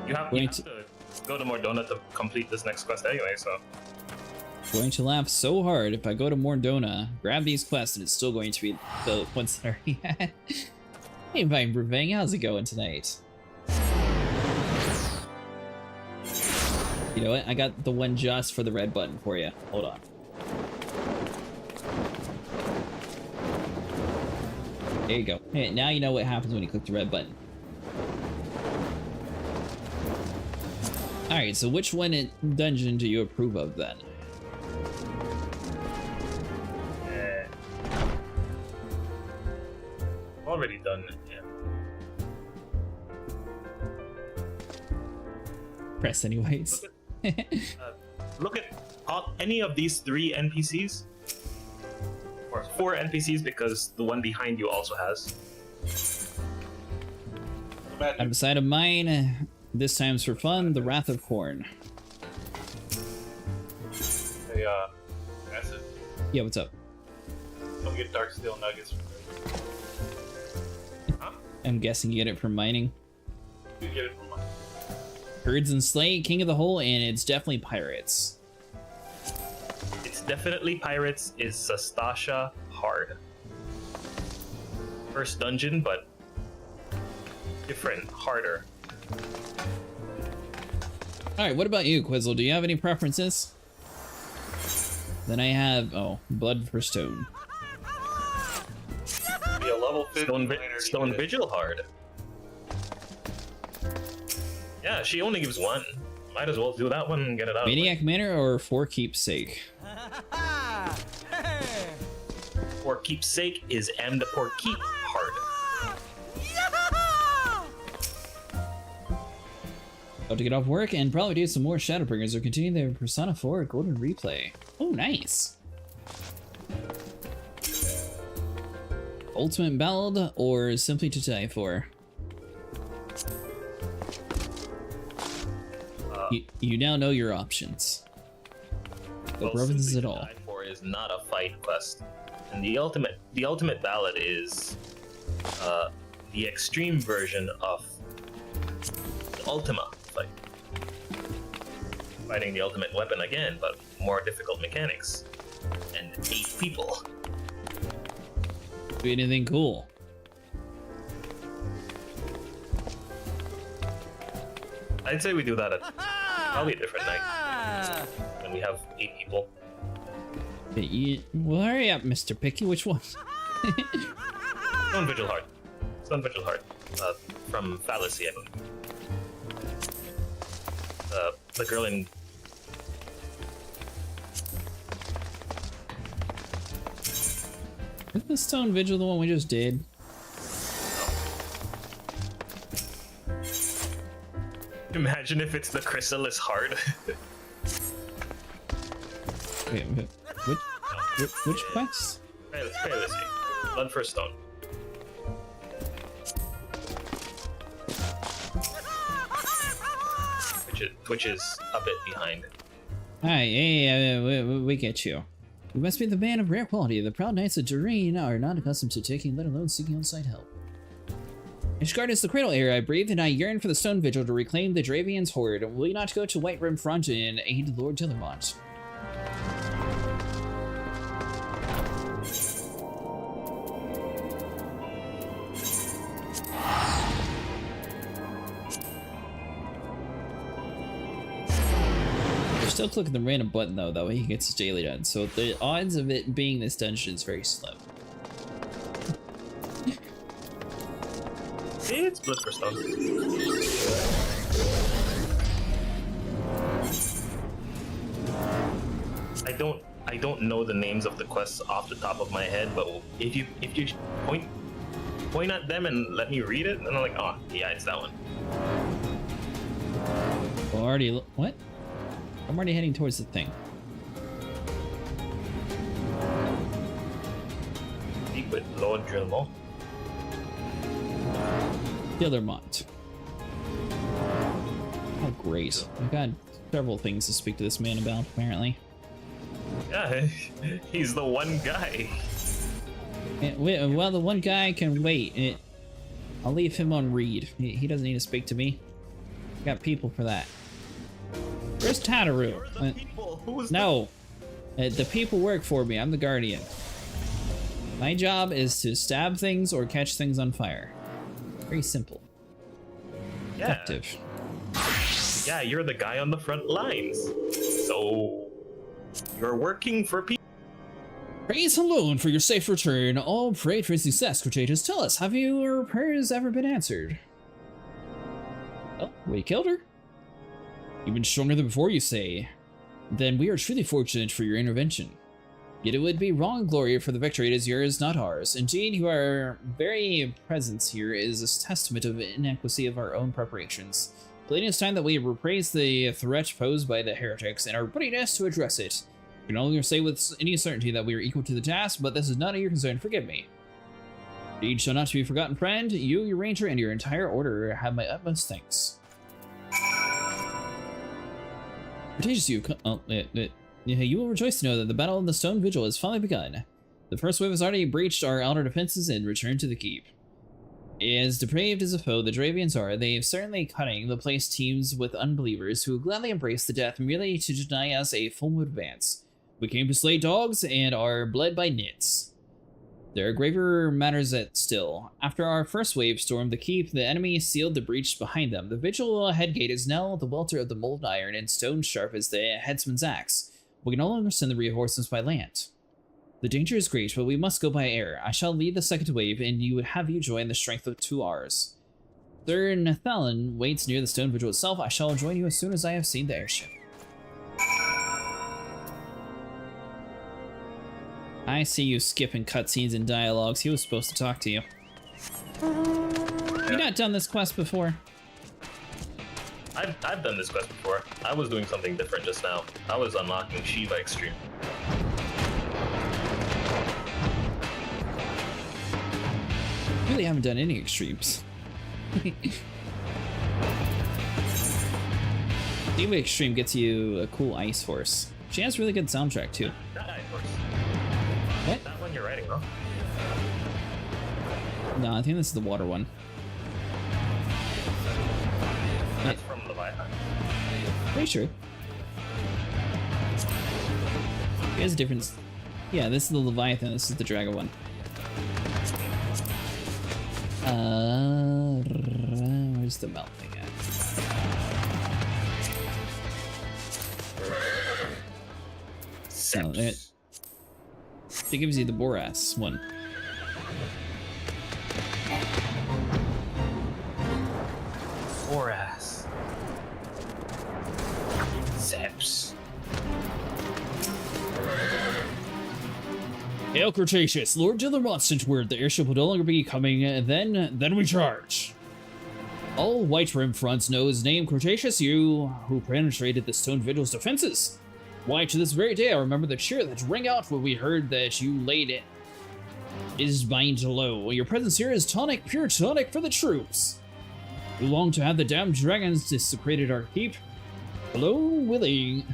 you have to go to Mordona to complete this next quest anyway, so. Going to laugh so hard if I go to Mordona, grab these quests, and it's still going to be the ones that are yet. Hey, Vine Brevang, how's it going tonight? You know what? I got the one just for the red button for you. Hold on. There you go. Hey, now you know what happens when you click the red button. Alright, so which one dungeon do you approve of then? Already done it, yeah. Press anyways. Look at any of these 3 NPCs. Or 4 NPCs because the one behind you also has. I'm beside of mine. This time's for fun, the Wrath of Khorne. Hey, Acid. Yeah, what's up? Come get Dark Steel Nuggets from me. I'm guessing you get it from mining. You get it from mine. Herds and Slay, King of the Hole, and it's definitely pirates. It's definitely pirates. Is Sastasha hard? First dungeon, but different, harder. Alright, what about you, Quizzle? Do you have any preferences? Then I have, oh, Blood for Stone. Be a level 50 Stone Vigil hard. Yeah, she only gives one. Might as well do that one and get it out. Maniac Manor or For Keepsake? For Keepsake is M the For Keep hard. About to get off work and probably do some more Shadowbringers or continue their Persona 4 Golden Replay. Oh, nice. Ultimate Ballad or Simply to Die For? You now know your options. No preferences at all. Die For is not a fight quest, and the ultimate ballad is the extreme version of the Ultima fight. Fighting the ultimate weapon again, but more difficult mechanics and 8 people. Do anything cool? I'd say we do that at probably a different night when we have 8 people. Well, hurry up, Mr. Picky. Which one? Stone Vigil Heart. Stone Vigil Heart. From Fallacy, I believe. The girl in... Isn't the Stone Vigil the one we just did? Imagine if it's the Chrysalis Heart. Wait, which quest? Fallacy. Blood for Stone. Which is a bit behind. Hi, hey, we get you. We must be the band of rare quality. The proud knights of Doreen are not accustomed to taking, let alone seeking on-site help. Ishgard is the cradle air I breathe, and I yearn for the Stone Vigil to reclaim the Dravian's horde. Will you not go to White Rim Front and aid Lord Tillermont? Still clicking the random button though, that way he gets his daily done, so the odds of it being this dungeon is very slim. It's Blood for Stone. I don't know the names of the quests off the top of my head, but if you point at them and let me read it, and I'm like, oh yeah, it's that one. Well, already what? I'm already heading towards the thing. Speak with Lord Drillmore. Tillermont. Oh, great. I've got several things to speak to this man about, apparently. Yeah, he's the one guy. Well, the one guy can wait. I'll leave him on read. He doesn't need to speak to me. I got people for that. Where's Tataru? No. The people work for me. I'm the guardian. My job is to stab things or catch things on fire. Very simple. Yeah. Effective. Yeah, you're the guy on the front lines. So you're working for people. Praise alone for your safe return. All pray for success, Cretatus. Tell us, have your prayers ever been answered? Oh, we killed her? Even stronger than before, you say? Then we are truly fortunate for your intervention. Yet it would be wrong glory for the victory. It is yours, not ours. Indeed, your very presence here is a testament of inadequacy of our own preparations. Believing it's time that we reprise the threat posed by the heretics and our readiness to address it. We can only say with any certainty that we are equal to the task, but this is not your concern. Forgive me. Deed shall not to be forgotten, friend. You, your ranger, and your entire order have my utmost thanks. Cretaceous, you will rejoice to know that the battle of the Stone Vigil has finally begun. The first wave has already breached our outer defenses and returned to the keep. As depraved as a foe the Dravians are, they have certainly cutting the place teams with unbelievers who gladly embrace the death merely to deny us a full mood advance. We came to slay dogs and are bled by nits. There are graver matters at still. After our first wave stormed the keep, the enemy sealed the breach behind them. The vigil headgate is now the welter of the molten iron and stone sharp as the headsman's axe. We can no longer send the reinforcements by land. The danger is great, but we must go by air. I shall lead the second wave, and you would have you join the strength of 2 ours. Sir Nathalan waits near the stone vigil itself. I shall join you as soon as I have seen the airship. I see you skipping cutscenes and dialogues. He was supposed to talk to you. You not done this quest before? I've done this quest before. I was doing something different just now. I was unlocking Shiva Extreme. Really haven't done any extremes. Shiva Extreme gets you a cool ice horse. She has really good soundtrack too. That ice horse. What? That one you're riding, huh? No, I think this is the water one. That's from Leviathan. Pretty sure. There's a difference. Yeah, this is the Leviathan, this is the dragon one. Where's the melt thing at? Oh, there. It gives you the Boras one. Boras. Zeps. Hail Cretaceous, Lord Gildermont sent word the airship will no longer be coming, then we charge. All White Rim fronts know his name, Cretaceous, you who penetrated the Stone Vigil's defenses. Why, to this very day I remember the cheer that rang out when we heard that you laid it. Is bind low. Your presence here is tonic, pure tonic for the troops. We long to have the damned dragons desecrated our keep. Hello, Willie.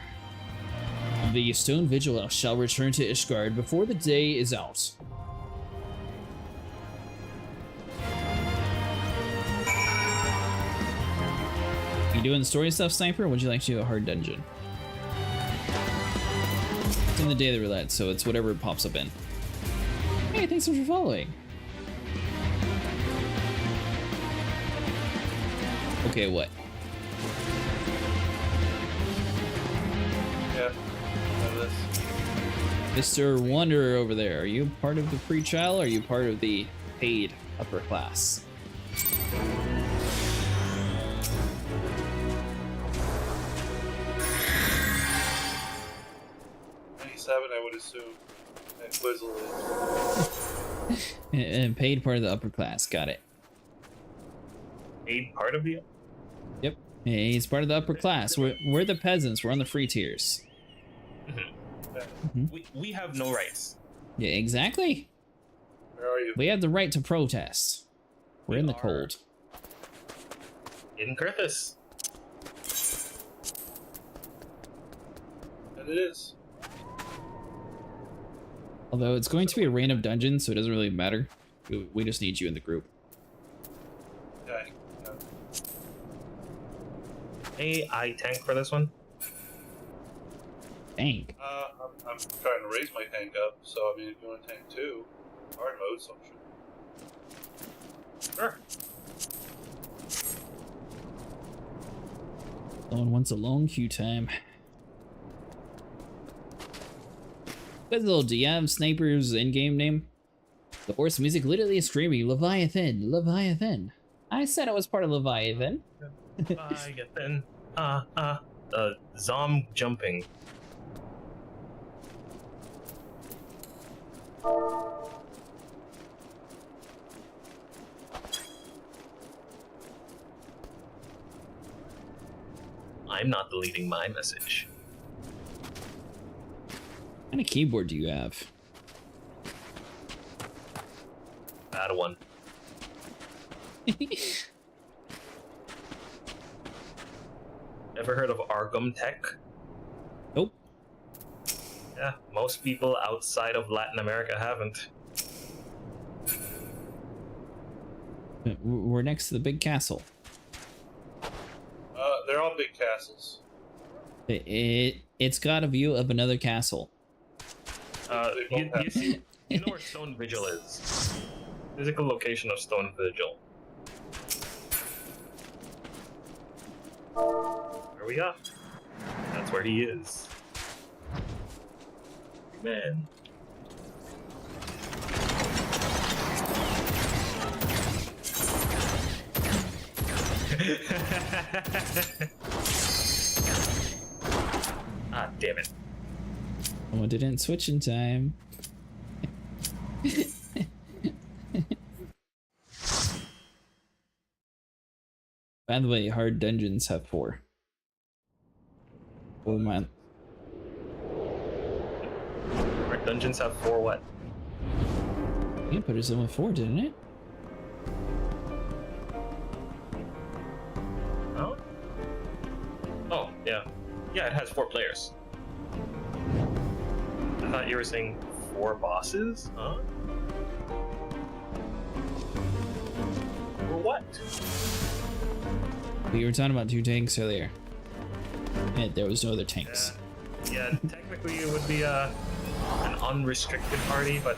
The Stone Vigil shall return to Ishgard before the day is out. You doing the story stuff, Sniper, or would you like to do a hard dungeon? It's in the Day of the Roulette, so it's whatever it pops up in. Hey, thanks so much for following. Okay, what? Yeah, this. Mr. Wanderer over there, are you part of the free trial or are you part of the paid upper class? 97, I would assume. And Quizzle is. And paid part of the upper class, got it. Paid part of the? Yep, he's part of the upper class. We're the peasants, we're on the free tiers. We have no rights. Yeah, exactly. Where are you? We have the right to protest. We're in the cold. In Kurthus. And it is. Although it's going to be a random dungeon, so it doesn't really matter. We just need you in the group. Okay. Hey, I tank for this one. Tank? I'm trying to raise my tank up, so I mean, if you want to tank too, hard mode, so sure. Someone wants a long queue time. Quizzle, do you have Sniper's in-game name? The horse music literally is screaming, Leviathan, Leviathan. I said I was part of Leviathan. Leviathan. Zom jumping. I'm not deleting my message. What kind of keyboard do you have? Bad one. Ever heard of Argum Tech? Nope. Yeah, most people outside of Latin America haven't. We're next to the big castle. They're all big castles. It's got a view of another castle. You know where Stone Vigil is? Physical location of Stone Vigil. Where we are? That's where he is. Man. Ah, damn it. Oh, didn't switch in time. By the way, hard dungeons have 4. Oh man. Hard dungeons have 4 what? You put us in with 4, didn't it? Oh? Oh, yeah. Yeah, it has 4 players. I thought you were saying 4 bosses? Huh? For what? We were talking about 2 tanks earlier. And there was no other tanks. Yeah, technically it would be an unrestricted party, but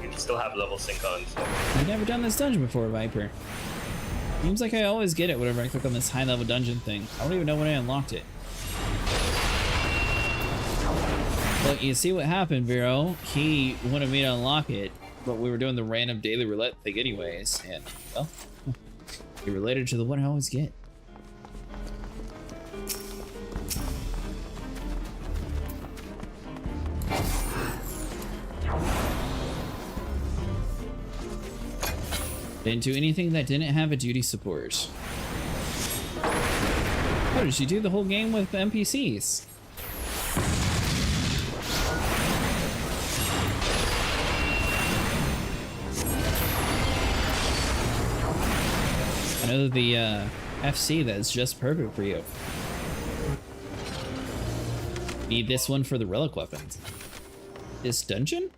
you'd still have level sync on, so... I've never done this dungeon before, Viper. Seems like I always get it whenever I click on this high level dungeon thing. I don't even know when I unlocked it. But you see what happened, Vero? He wanted me to unlock it, but we were doing the random daily roulette thing anyways, and, well, it related to the one I always get. Didn't do anything that didn't have a duty support. Oh, did she do the whole game with NPCs? I know the FC that's just perfect for you. Need this one for the relic weapons. This dungeon?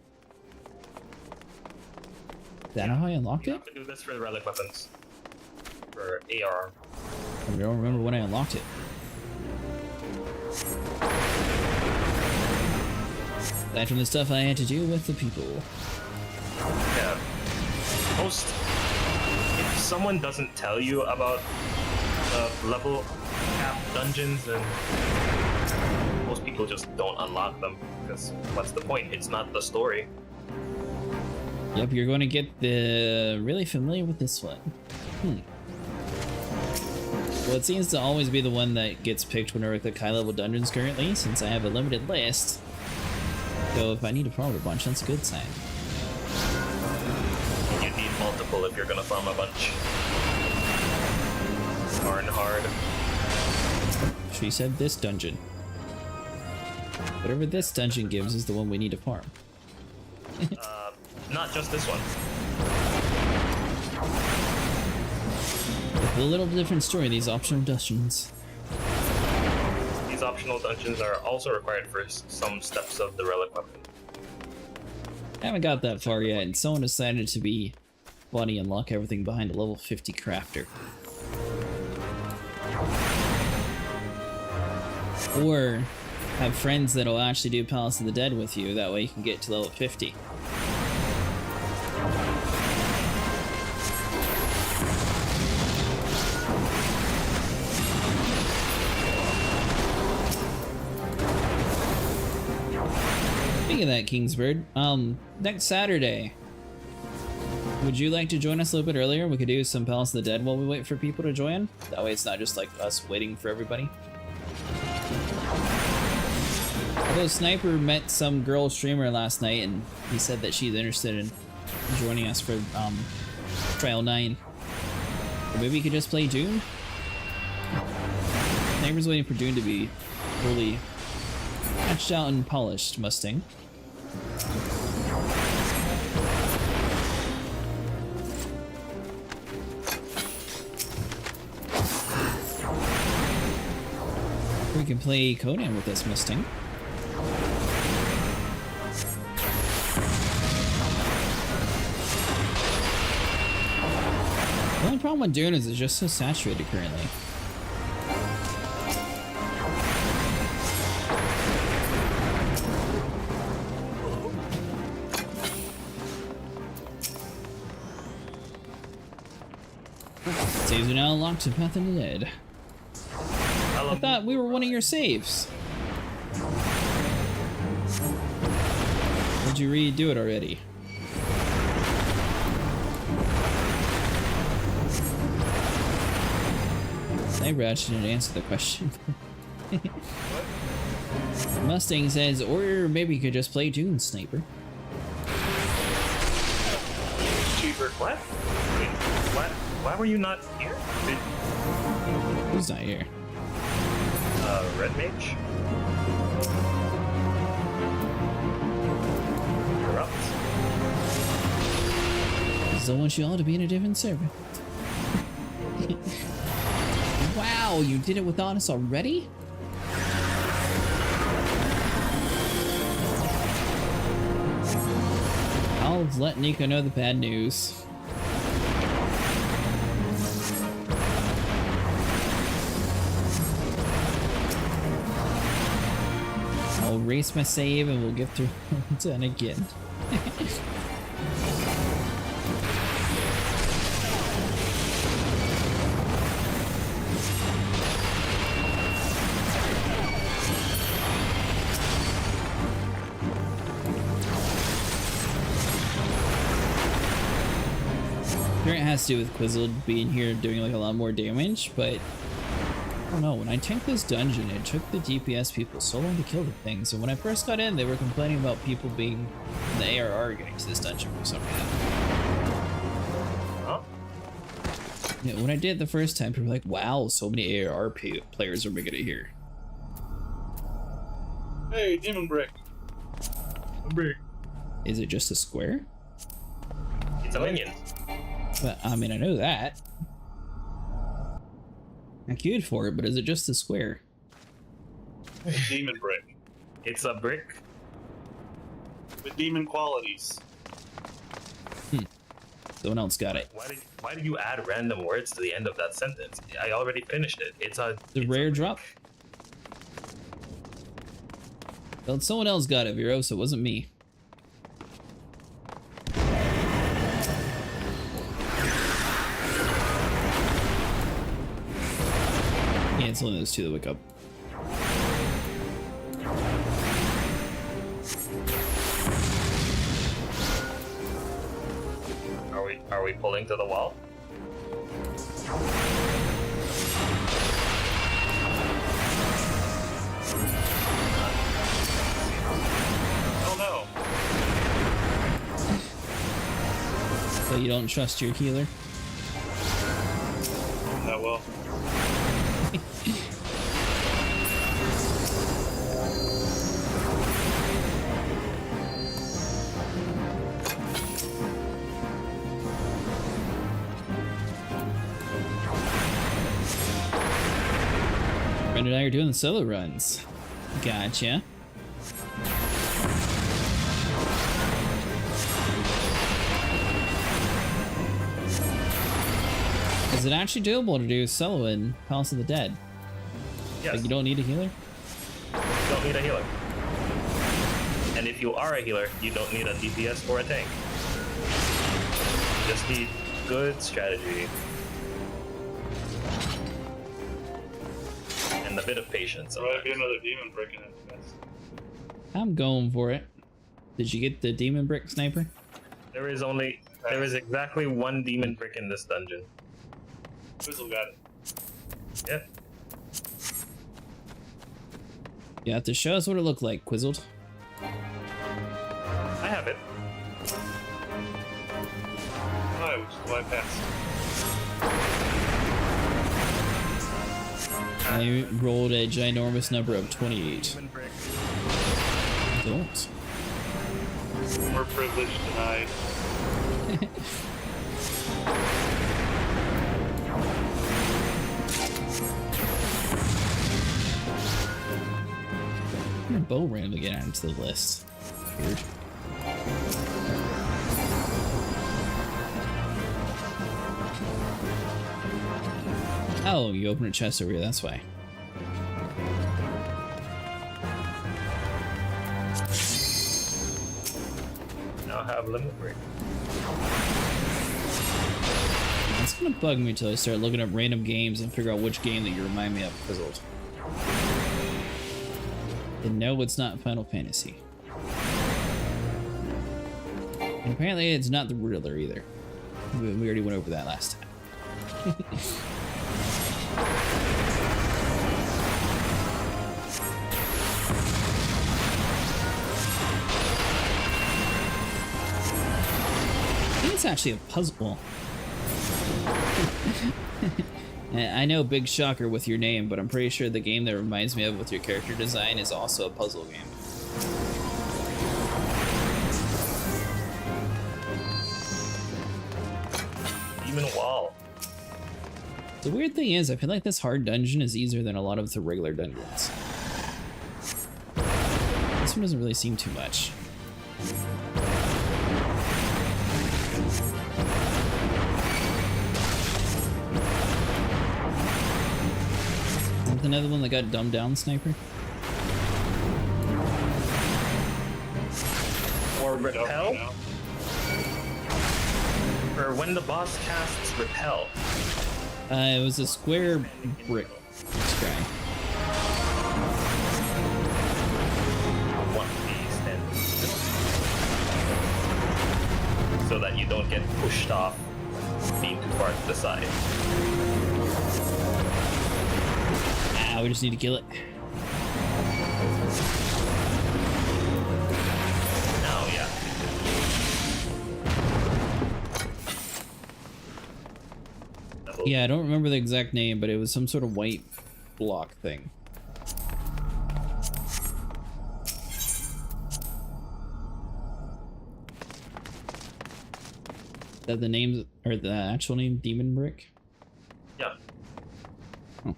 Is that how I unlocked You it? have to do this for the relic weapons. For AR. I don't remember when I unlocked it. Aside from the stuff I had to do with the people. Yeah. If someone doesn't tell you about level cap dungeons, then most people just don't unlock them. Because what's the point? It's not the story. Yep, you're going to get really familiar with this one. Well, it seems to always be the one that gets picked whenever I click high level dungeons currently, since I have a limited list. So if I need to farm a bunch, that's a good sign. You need multiple if you're gonna farm a bunch. Hard. She said this dungeon. Whatever this dungeon gives is the one we need to farm. Not just this one. With a little different story, these optional dungeons. These optional dungeons are also required for some steps of the relic weapon. I haven't got that far yet, and someone decided to be funny and lock everything behind a level 50 crafter. Or have friends that'll actually do Palace of the Dead with you, that way you can get to level 50. Speaking of that, Kingsbird, next Saturday, would you like to join us a little bit earlier? We could do some Palace of the Dead while we wait for people to join. That way it's not just like us waiting for everybody. Although Sniper met some girl streamer last night and he said that she's interested in joining us for Trial 9. Or maybe we could just play Dune? Sniper's waiting for Dune to be fully patched out and polished, Mustang. We can play Conan with this Mustang. problem with Dune is it's just so saturated currently. Saves are now unlocked to Path of the Dead. I thought we were one of your saves. Did you redo it already? Sniper actually didn't answer the question. Mustang says, or maybe you could just play Dune Sniper. Cheaper. What? Wait, what? Why were you not here? Who's not here? Red Mage? Corrupt? Still want you all to be in a different server. Wow, you did it without us already? I'll let Nico know the bad news. I'll erase my save and we'll get through done again. It has to do with Quizzled being here doing like a lot more damage, but I don't know, when I tanked this dungeon, it took the DPS people so long to kill the things, and when I first got in, they were complaining about people being in the ARR getting to this dungeon for some reason. Huh? Yeah, when I did it the first time, people were like, wow, so many ARR players are making it here. Hey, Demon Brick. Brick. Is it just a square? It's a minion. But, I mean, I know that. I queued for it, but is it just a square? Demon Brick. It's a brick. With demon qualities. Someone else got it. Why did you add random words to the end of that sentence? I already finished it. It's a rare drop. Well, someone else got it, Vero, so it wasn't me. Yeah, it's only those two that wake up. Are we pulling to the wall? Oh no. So you don't trust your healer? Not well. Brenda and I are doing the solo runs. Gotcha. Is it actually doable to do solo in Palace of the Dead? Yes. Like you don't need a healer? You don't need a healer. And if you are a healer, you don't need a DPS or a tank. You just need good strategy. And a bit of patience. There might be another demon brick in it. I'm going for it. Did you get the demon brick, Sniper? There is exactly one demon brick in this dungeon. Quizzle got it. Yeah. You have to show us what it looked like, Quizzled. I have it. Alright, which is why I passed. I rolled a ginormous number of 28. Don't. More privilege denied. Bow randomly get added to the list. Weird. Oh, you open a chest over here, that's why. Now have limit break. It's gonna bug me until I start looking up random games and figure out which game that you remind me of fizzled. And no, it's not Final Fantasy. And apparently it's not the Riddler either. We already went over that last time. I think it's actually a puzzle. I know, big shocker with your name, but I'm pretty sure the game that reminds me of with your character design is also a puzzle game. Even a wall. The weird thing is, I feel like this hard dungeon is easier than a lot of the regular dungeons. This one doesn't really seem too much. Is another one that got dumbed down, Sniper? Or repel? Or when the boss casts repel. It was a square brick. Let's try. One piece and so that you don't get pushed off being too far to the side. Ah, we just need to kill it. Now, yeah. Yeah, I don't remember the exact name, but it was some sort of white block thing. Is that the name, or the actual name, Demon Brick? Yeah. Oh.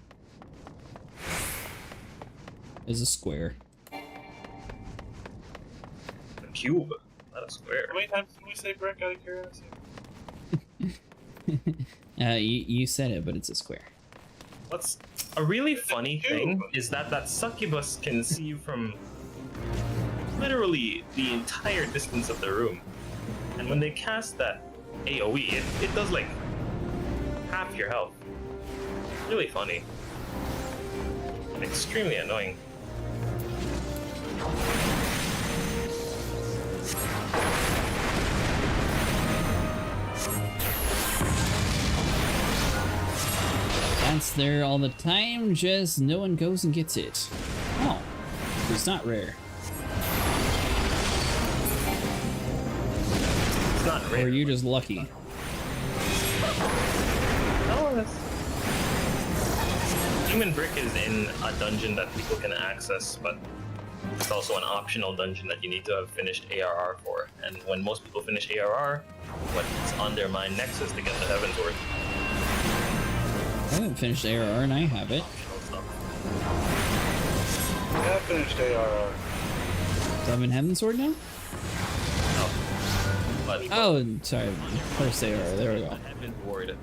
Is a square. A cube, not a square. How many times did we say brick out of curiosity? You said it, but it's a square. What's a really funny thing is that that succubus can see you from literally the entire distance of the room. And when they cast that AoE, it does like half your health. Really funny. And extremely annoying. That's there all the time, just no one goes and gets it. Oh, it's not rare. It's not rare. Or you're just lucky. No, that's... Demon Brick is in a dungeon that people can access, but it's also an optional dungeon that you need to have finished ARR for. And when most people finish ARR, what's on their mind next is to get the Heavensward. I haven't finished ARR and I have it. Yeah, I finished ARR. So I'm in Heavensward now? No. But oh, sorry. First ARR, there we go. Heavensward.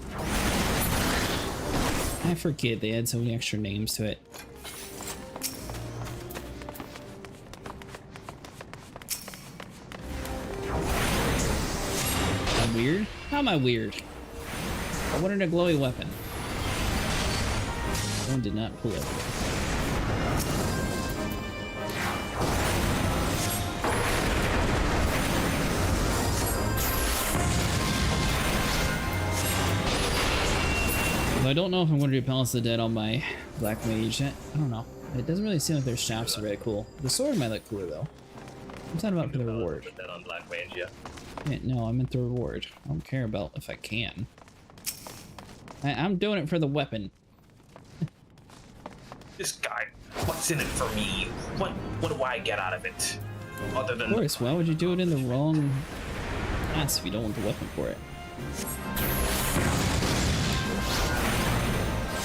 I forget they had so many extra names to it. I'm weird? How am I weird? I wanted a glowy weapon. One did not pull it. I don't know if I'm going to do Palace of the Dead on my Black Mage yet. I don't know. It doesn't really seem like their shafts are very cool. The sword might look cooler though. I'm talking about for the reward. Dead on Black Mage, yeah. No, I meant the reward. I don't care about if I can. I'm doing it for the weapon. This guy, what's in it for me? What do I get out of it? Other than... Of course, why would you do it in the wrong class if you don't want the weapon for it?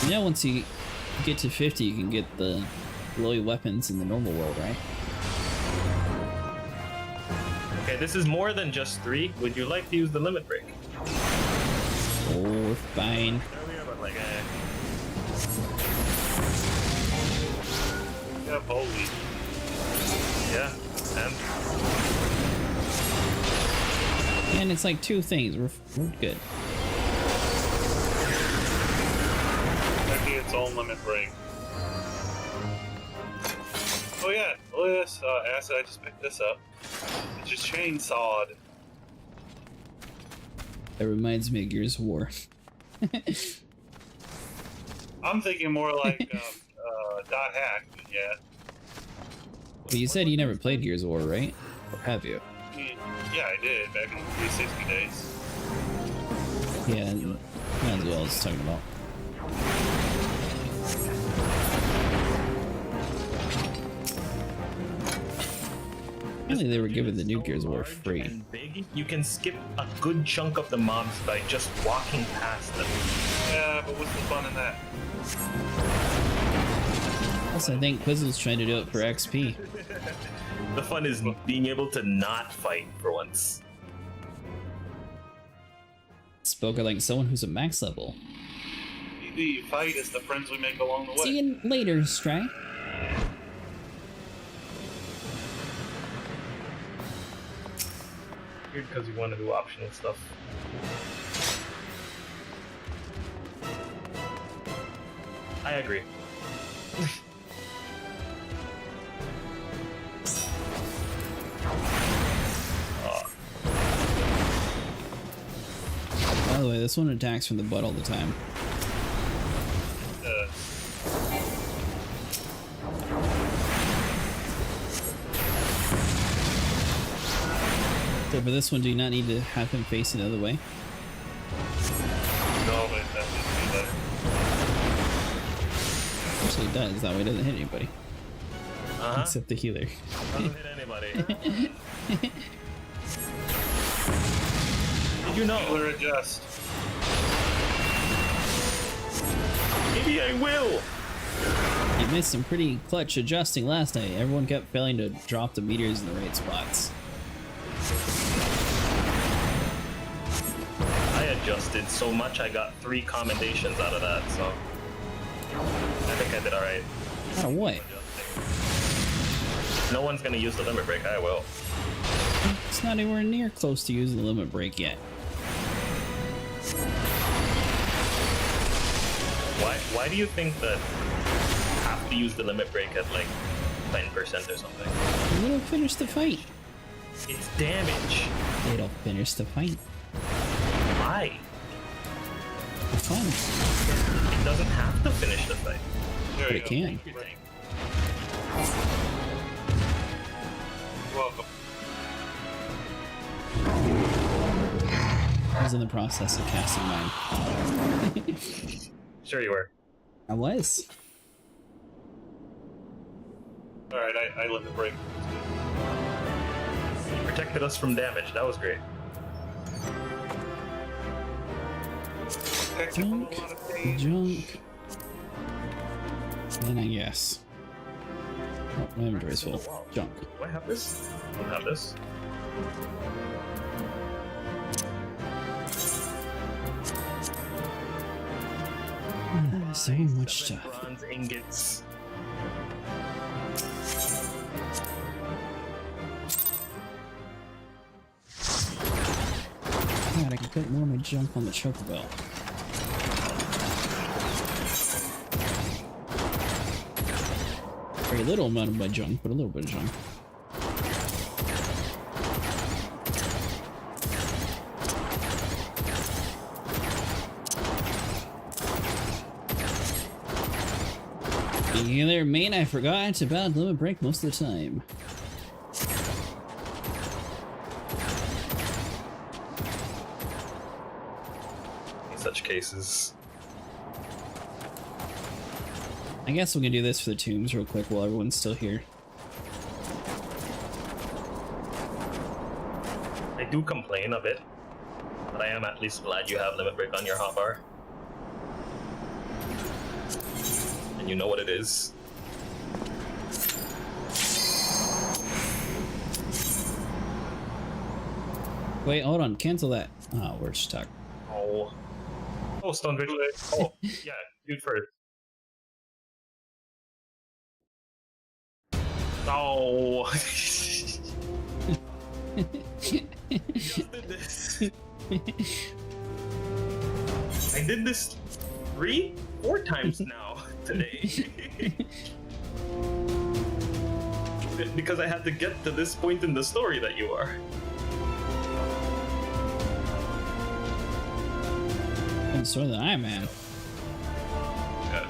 You know, once you get to 50, you can get the glowy weapons in the normal world, right? Okay, this is more than just 3. Would you like to use the limit break? Oh, fine. Earlier, but like, Yeah, holy. Yeah, And it's like two things. We're good. Making its own limit break. Oh yeah, look at this acid. I just picked this up. It's just chainsawed. That reminds me of Gears of War. I'm thinking more like dot hack, but yeah. Well, you said you never played Gears of War, right? Or have you? Yeah, I did back in the 360 days. Yeah, that's what I was talking about. Apparently they were giving the new Gears of War free. And big, you can skip a good chunk of the mobs by just walking past them. Yeah, but what's the fun in that? Also, I think Quizzle's trying to do it for XP. The fun is being able to not fight for once. Spoke like someone who's at max level. The fight is the friends we make along the way. See you later, Stray. Weird because you want to do optional stuff. I agree. By the way, this one attacks from the butt all the time. So for this one, do you not need to have him facing the other way? No, but that needs to be better. Actually, it does. That way it doesn't hit anybody. Except the healer. Doesn't hit anybody. Did you know? Healer adjust. Maybe I will. You missed some pretty clutch adjusting last night. Everyone kept failing to drop the meteors in the right spots. I adjusted so much I got 3 commendations out of that, so I think I did alright. Out of what? No one's gonna use the limit break, I will. It's not anywhere near close to using the limit break yet. Why do you think that you have to use the limit break at like 10% or something? It'll finish the fight. It's damage. It'll finish the fight. Why? It's fun. It doesn't have to finish the fight. But it can. You're welcome. I was in the process of casting mine. Sure you were. I was. Alright, I limit break. You protected us from damage. That was great. Junk. Junk. Then I guess. Oh, my inventory's full. Junk. Do I have this? I don't have this. So much stuff. Bronze ingots. God, I can put more of my junk on the choker belt. Very little amount of my junk, but a little bit of junk. Being there, main, I forgot about limit break most of the time. In such cases. I guess we can do this for the tombs real quick while everyone's still here. I do complain a bit, but I am at least glad you have limit break on your hotbar. And you know what it is. Wait, hold on, cancel that. Oh, we're stuck. Oh. Oh, Stone Bridge. Oh, yeah, dude first. No. Just did this. I did this 3-4 times now today. Because I had to get to this point in the story that you are. And so that I am, man. Yeah.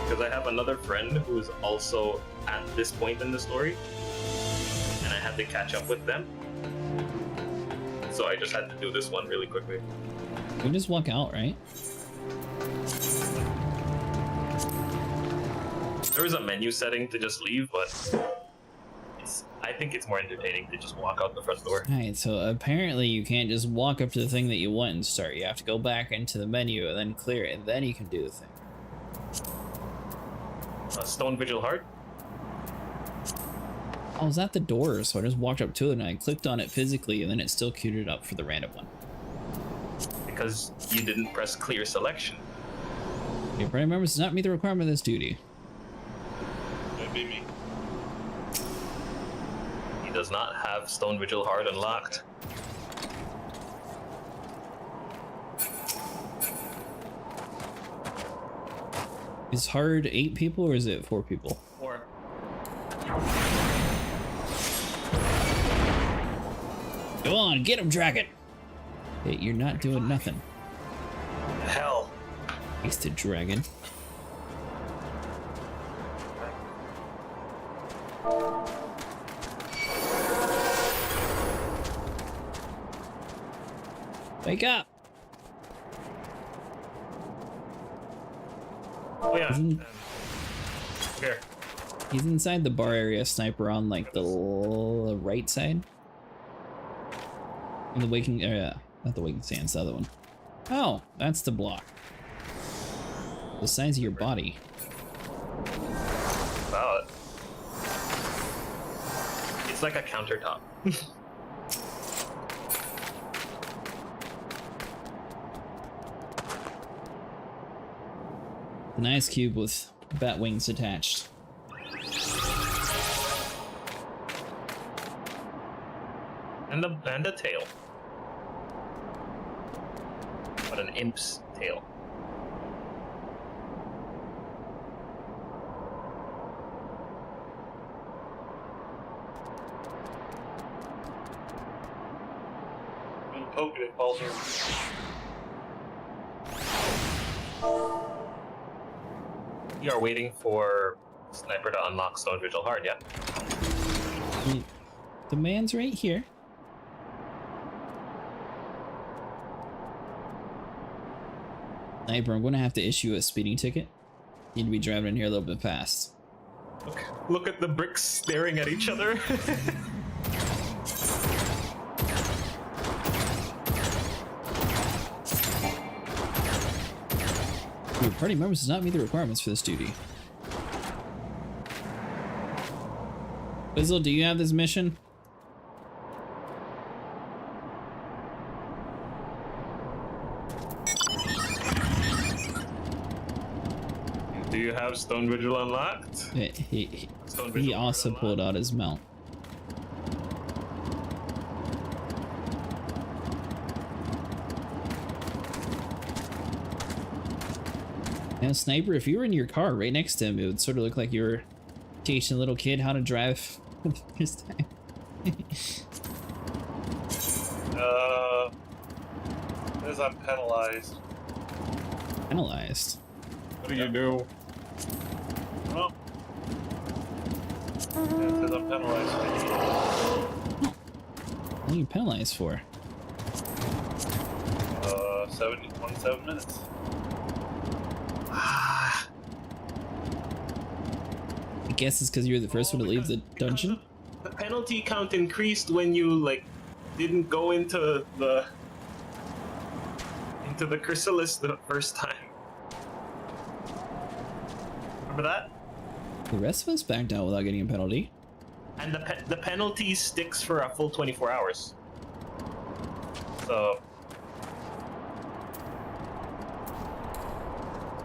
Because I have another friend who is also at this point in the story, and I had to catch up with them. So I just had to do this one really quickly. We just walk out, right? There is a menu setting to just leave, but I think it's more entertaining to just walk out the front door. Alright, so apparently you can't just walk up to the thing that you want and start. You have to go back into the menu and then clear it, and then you can do the thing. Stone Vigil Heart? I was at the door, so I just walked up to it and I clicked on it physically, and then it still queued it up for the random one. Because you didn't press clear selection. Your party members does not meet the requirement of this duty. That'd be me. He does not have Stone Vigil Heart unlocked. Is hard 8 people or is it 4 people? 4. Go on, get him, dragon! Hey, you're not doing nothing. Hell. Wasted dragon. Wake up! Oh yeah. Here. He's inside the bar area, sniper on like the right side. In the waking area, not the waking sands, the other one. Oh, that's the block. The size of your body. Wow. It's like a countertop. An ice cube with bat wings attached. And a tail. But an imp's tail. When you poke it, it falls over. You are waiting for Sniper to unlock Stone Vigil Heart, yeah? The man's right here. Sniper, I'm going to have to issue a speeding ticket. You need to be driving in here a little bit fast. Look at the bricks staring at each other. Your party members does not meet the requirements for this duty. Bizzle, do you have this mission? Do you have Stone Vigil unlocked? He also pulled out his mount. Now, Sniper, if you were in your car right next to him, it would sort of look like you were teaching a little kid how to drive for the first time. Because I'm penalized. Penalized? What do you do? Well, because I'm penalized. What are you penalized for? 27 minutes. I guess it's because you were the first one to leave the dungeon? The penalty count increased when you, like, didn't go into the chrysalis the first time. Remember that? The rest of us backed out without getting a penalty. And the penalty sticks for a full 24 hours. So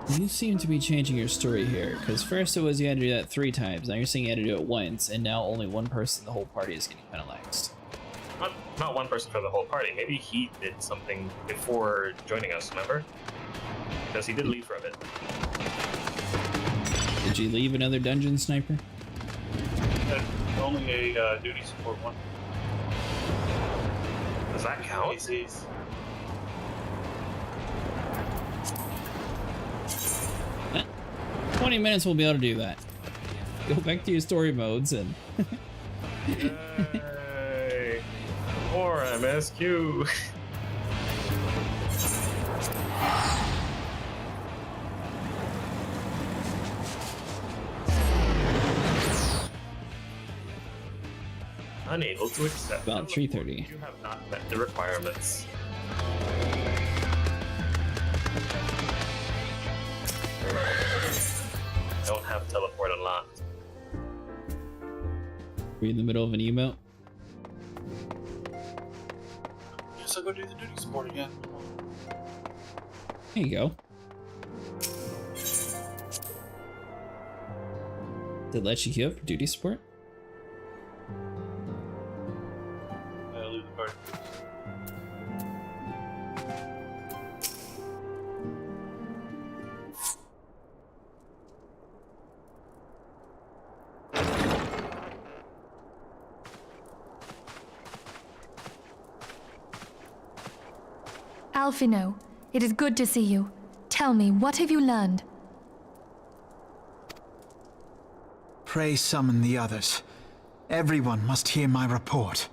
You seem to be changing your story here, because first it was you had to do that 3 times, now you're saying you had to do it once, and now only one person in the whole party is getting penalized. Not one person for the whole party. Maybe he did something before joining us, remember? Because he did leave for a bit. Did you leave another dungeon, Sniper? Only a duty support one. Does that count? ACs. Eh, 20 minutes we'll be able to do that. Go back to your story modes and... Yay! More MSQ! Unable to accept. About 3:30. You have not met the requirements. Don't have teleport unlocked. We're in the middle of an emote. Guess I'll go do the duty support again. There you go. Did it let you queue up for duty support? Leave the party. Alphino, it is good to see you. Tell me, what have you learned? Pray summon the others. Everyone must hear my report.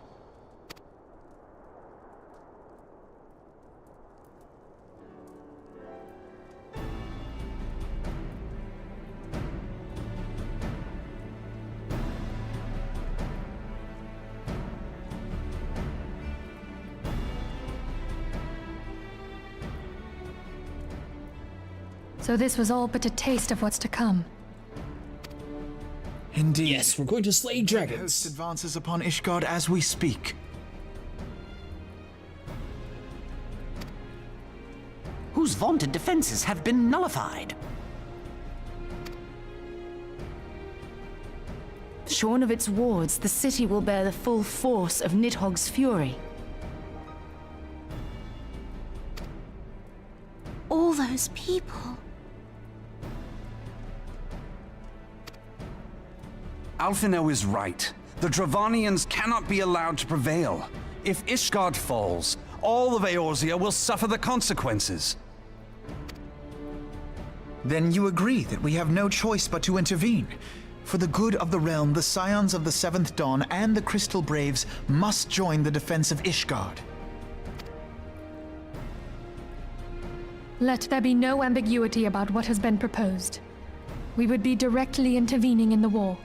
So this was all but a taste of what's to come. Indeed. Yes, we're going to slay The host dragons. advances upon Ishgard as we speak. Whose vaunted defenses have been nullified. Shorn of its wards, the city will bear the full force of Nidhogg's fury. All those people. Alphino is right. The Dravanians cannot be allowed to prevail. If Ishgard falls, all of Eorzea will suffer the consequences. Then you agree that we have no choice but to intervene. For the good of the realm, the Scions of the Seventh Dawn and the Crystal Braves must join the defense of Ishgard. Let there be no ambiguity about what has been proposed. We would be directly intervening in the war.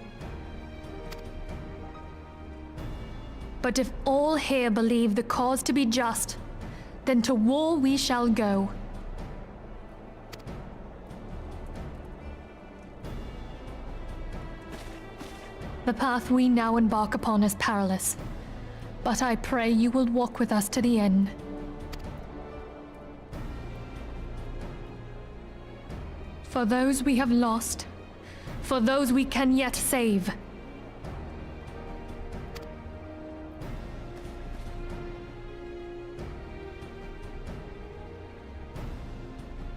But if all here believe the cause to be just, then to war we shall go. The path we now embark upon is perilous, but I pray you will walk with us to the end. For those we have lost, for those we can yet save.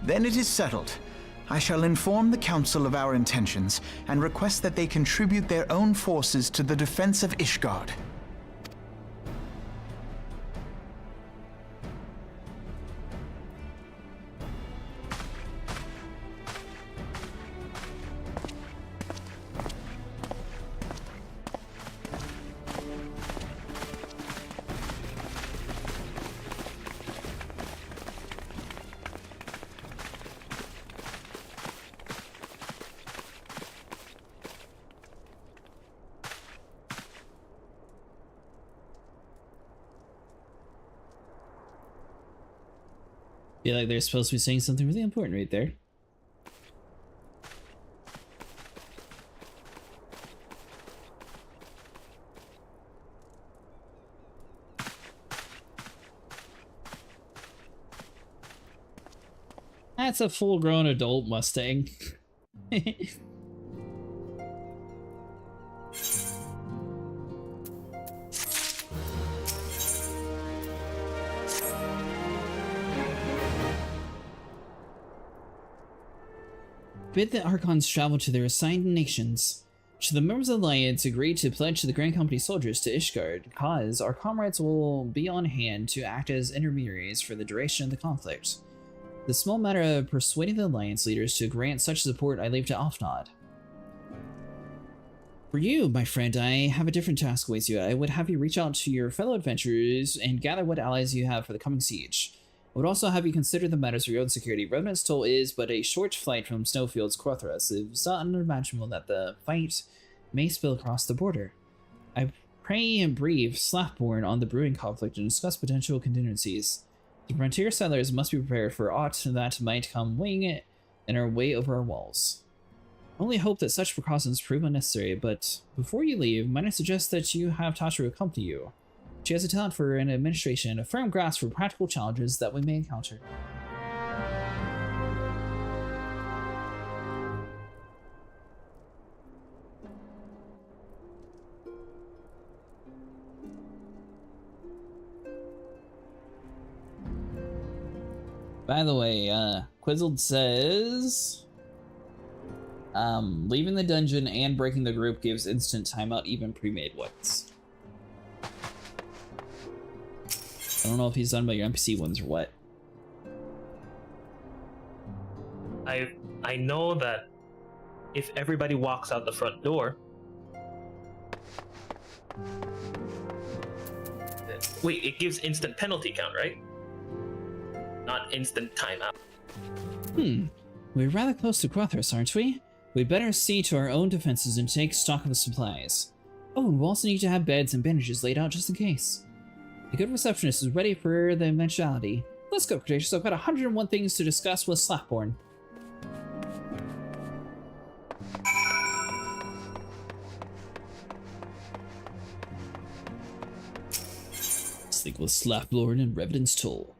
Then it is settled. I shall inform the Council of our intentions and request that they contribute their own forces to the defense of Ishgard. Feel like they're supposed to be saying something really important right there. That's a full-grown adult Mustang. Bid the Archons travel to their assigned nations. Should the members of the Alliance agree to pledge the Grand Company soldiers to Ishgard, cause our comrades will be on hand to act as intermediaries for the duration of the conflict. The small matter of persuading the Alliance leaders to grant such support I leave to Offnod. For you, my friend, I have a different task awaits you. I would have you reach out to your fellow adventurers and gather what allies you have for the coming siege. I would also have you consider the matters of your own security. Revenant's Toll is but a short flight from Snowfield's Quathras. It is not unimaginable that the fight may spill across the border. I pray and brief Slathborn on the brewing conflict and discuss potential contingencies. The frontier settlers must be prepared for aught that might come weighing in our way over our walls. I only hope that such precautions prove unnecessary, but before you leave, might I suggest that you have Tasha accompany you? She has a talent for an administration and a firm grasp for practical challenges that we may encounter. By the way, Quizzled says, leaving the dungeon and breaking the group gives instant timeout, even pre-made ones. I don't know if he's done by your NPC ones or what. I know that if everybody walks out the front door... Wait, it gives instant penalty count, right? Not instant timeout. We're rather close to Quathras, aren't we? We'd better see to our own defenses and take stock of the supplies. Oh, and we'll also need to have beds and bandages laid out just in case. The good receptionist is ready for the eventuality. Let's go, Cretaceous. I've got 101 things to discuss with Slathborn. Sleep with Slathborn and Revenant's Toll.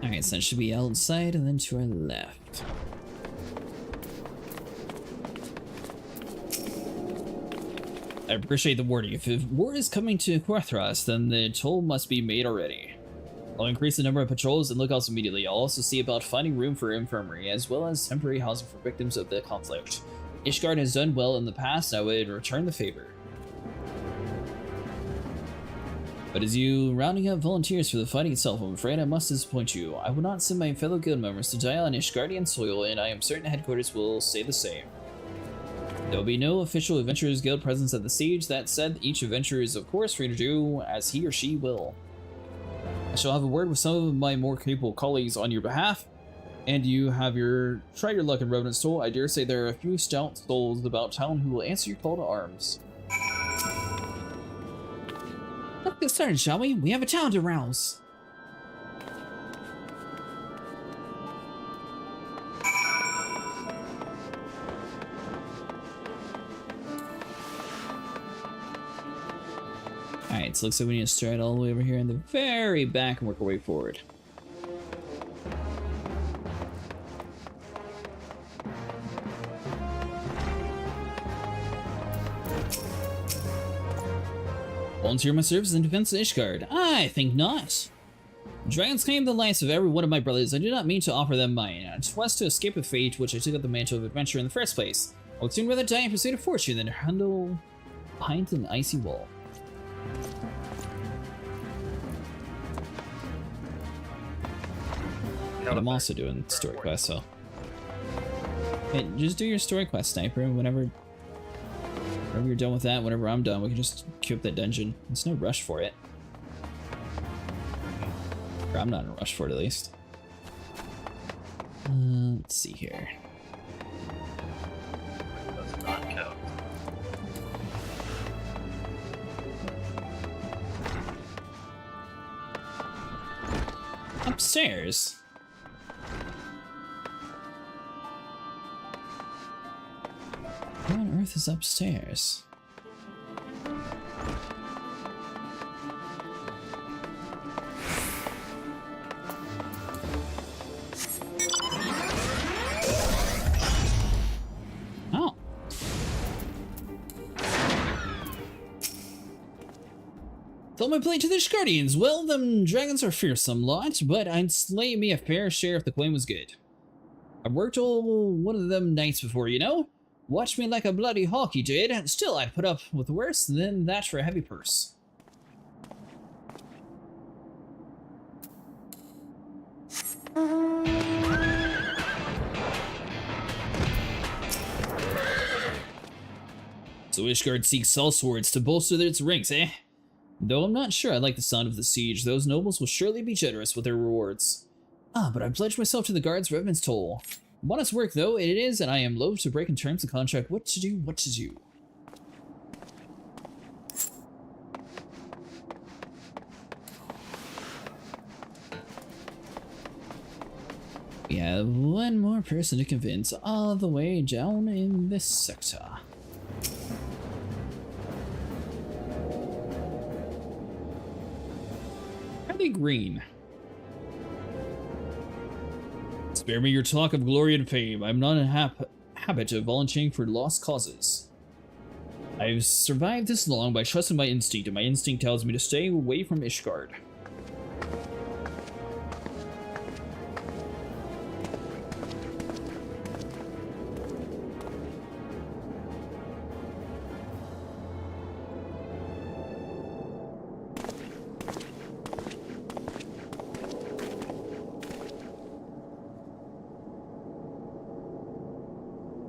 Alright, so it should be outside and then to our left. I appreciate the warning. If war is coming to Quathras, then the toll must be made already. I'll increase the number of patrols and lookouts immediately. I'll also see about finding room for infirmary, as well as temporary housing for victims of the conflict. Ishgard has done well in the past, I would return the favor. But as you rounding up volunteers for the fighting itself, I'm afraid I must disappoint you. I will not send my fellow guild members to die on Ishgardian soil, and I am certain headquarters will say the same. There will be no official Adventurers Guild presence at the siege. That said, each adventurer is of course free to do as he or she will. I shall have a word with some of my more capable colleagues on your behalf, and you have try your luck in Revenant's Toll. I dare say there are a few stout souls about town who will answer your call to arms. Let's get started, shall we? We have a town to rouse. Alright, so looks like we need to start all the way over here in the very back and work our way forward. Volunteer my services in defense of Ishgard? I think not. Dragons claim the lives of every one of my brothers. I do not mean to offer them mine. It was to escape a fate which I took up the mantle of adventure in the first place. I would sooner rather die in pursuit of fortune than handle behind an icy wall. But I'm also doing story quests, so... Hey, just do your story quest, Sniper, and whenever you're done with that, whenever I'm done, we can just queue up that dungeon. There's no rush for it. Or I'm not in a rush for it, at least. Let's see here. Does not count. Upstairs? What on earth is upstairs? Throw my plate to the Ishgardians. Well, them dragons are fearsome lot, but I'd slay me a fair share if the coin was good. I've worked all one of them nights before, you know? Watch me like a bloody hawk, you did. Still, I'd put up with worse than that for a heavy purse. So Ishgard seeks sellswords to bolster its ranks, eh? Though I'm not sure I like the sound of the siege, those nobles will surely be generous with their rewards. Ah, but I pledged myself to the guard's revenant's toll. Honest work, though, it is, and I am loath to break in terms of contract. What to do, what to do. We have one more person to convince all the way down in this sector. Green. Spare me your talk of glory and fame. I'm not in habit of volunteering for lost causes. I've survived this long by trusting my instinct, and my instinct tells me to stay away from Ishgard.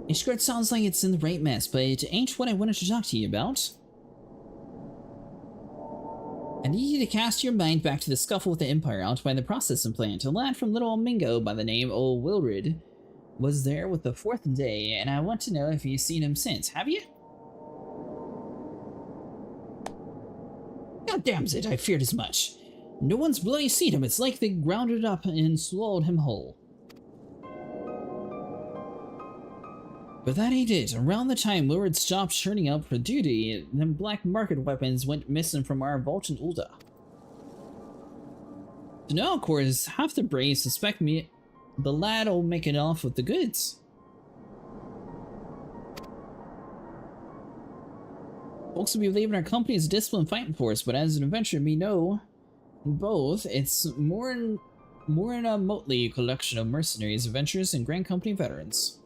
Ishgard sounds like it's in the right mess, but it ain't what I wanted to talk to you about. I need you to cast your mind back to the scuffle with the Empire out by the processing plant. A lad from Little Mingo by the name of Wilrid was there with the 4th day, and I want to know if you've seen him since. Have you? God damn it, I feared as much. No one's bloody seen him. It's like they grounded up and swallowed him whole. But that ain't it. Around the time Lurid stopped turning up for duty, them black market weapons went missing from our vault in Ul'dah. So now, of course, half the braves suspect me the lad'll make it off with the goods. Folks will be leaving our company as a disciplined fighting force, but as an adventurer, me know both, it's more in a motley collection of mercenaries, adventurers, and Grand Company veterans.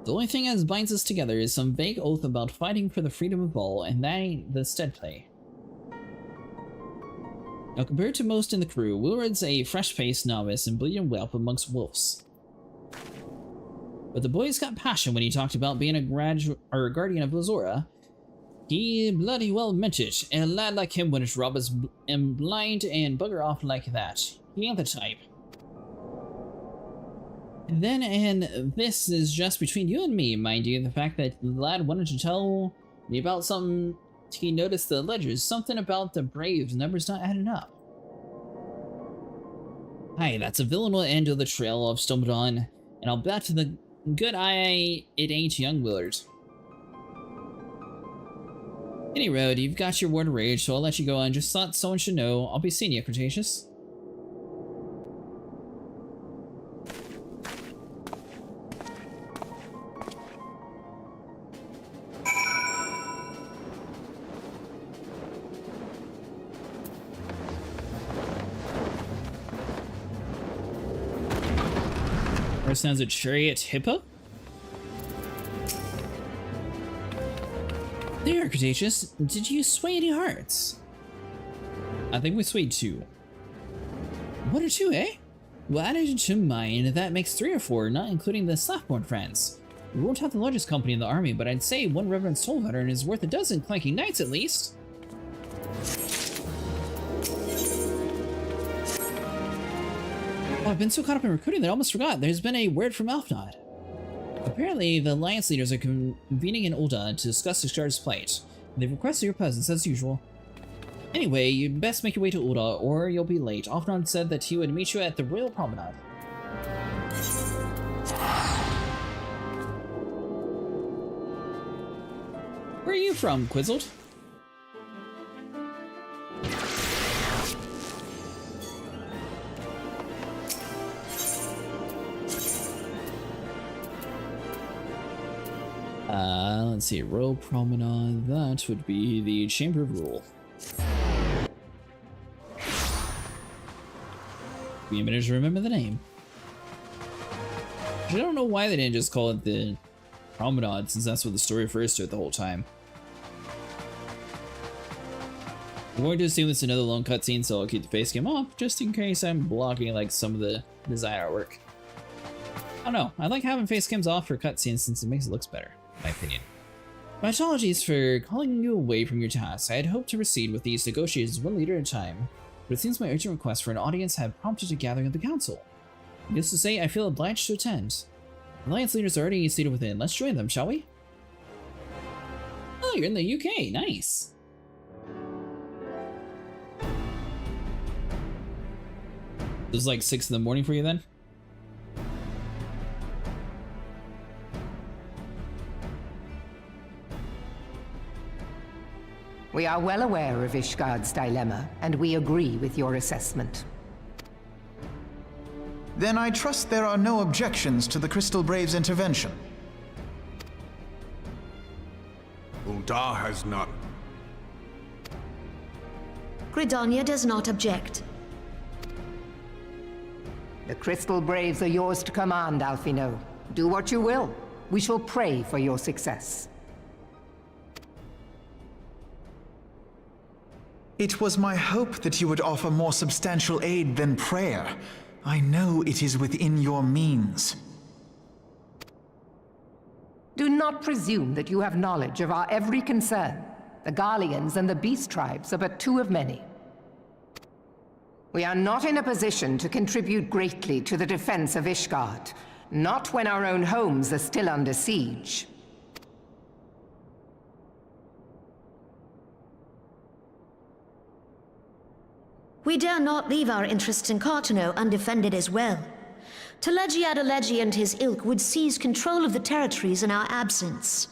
The only thing that binds us together is some vague oath about fighting for the freedom of all, and that ain't the stead play. Now, compared to most in the crew, Wilred's a fresh-faced novice and bleeding whelp amongst wolves. But the boy's got passion when he talked about being a guardian of Lazora. He bloody well meant it, and a lad like him wouldn't rob us and blind and bugger off like that. He ain't the type. Then, and this is just between you and me, mind you, the fact that the lad wanted to tell me about something he noticed the ledgers, something about the Braves numbers not adding up. Hi, that's a villain will end of the trail I've stumbled on, and I'll bet to the good eye it ain't young Willard. Any road, you've got your word of rage, so I'll let you go on. Just thought someone should know. I'll be seeing you, Cretaceous. Sounds a chariot hippo? There, Cretaceous. Did you sway any hearts? I think we swayed 2. 1 or 2, eh? Well, added to mine, that makes 3 or 4, not including the Slackborn friends. We won't have the largest company in the army, but I'd say one Reverend Soul veteran is worth a dozen clanking knights at least. Oh, I've been so caught up in recruiting that I almost forgot. There's been a word from Alfnod. Apparently, the alliance leaders are convening in Ul'dah to discuss Ishgard's plight. They've requested your presence as usual. Anyway, you'd best make your way to Ul'dah, or you'll be late. Alfnod said that he would meet you at the Royal Promenade. Where are you from, Quizzled? Let's see, Royal Promenade, that would be the Chamber of Rule. Be a minute to remember the name. I don't know why they didn't just call it the Promenade, since that's what the story refers to it the whole time. I'm going to assume it's another long cutscene, so I'll keep the face cam off, just in case I'm blocking like some of the design artwork. I don't know, I like having face cams off for cutscenes since it makes it look better, in my opinion. My apologies for calling you away from your tasks. I had hoped to proceed with these negotiations one leader at a time, but it seems my urgent request for an audience had prompted a gathering of the council. Needless to say, I feel obliged to attend. Alliance leaders are already seated within. Let's join them, shall we? Oh, you're in the UK. Nice. It was like 6 in the morning for you then? We are well aware of Ishgard's dilemma, and we agree with your assessment. Then I trust there are no objections to the Crystal Brave's intervention. Uldar has none. Gridania does not object. The Crystal Braves are yours to command, Alphino. Do what you will. We shall pray for your success. It was my hope that you would offer more substantial aid than prayer. I know it is within your means. Do not presume that you have knowledge of our every concern. The Garleans and the Beast Tribes are but two of many. We are not in a position to contribute greatly to the defense of Ishgard, not when our own homes are still under siege. We dare not leave our interests in Cartano undefended as well. Telegi Adalegi and his ilk would seize control of the territories in our absence.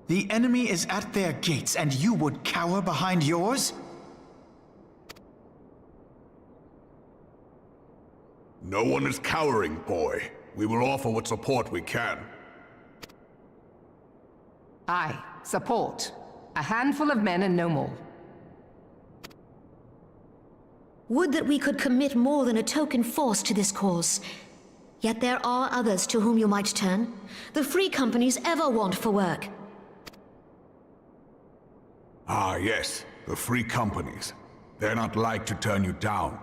The enemy is at their gates, and you would cower behind yours? No one is cowering, boy. We will offer what support we can. Aye, support. A handful of men and no more. Would that we could commit more than a token force to this cause. Yet there are others to whom you might turn. The free companies ever want for work. Ah, yes. The free companies. They're not like to turn you down.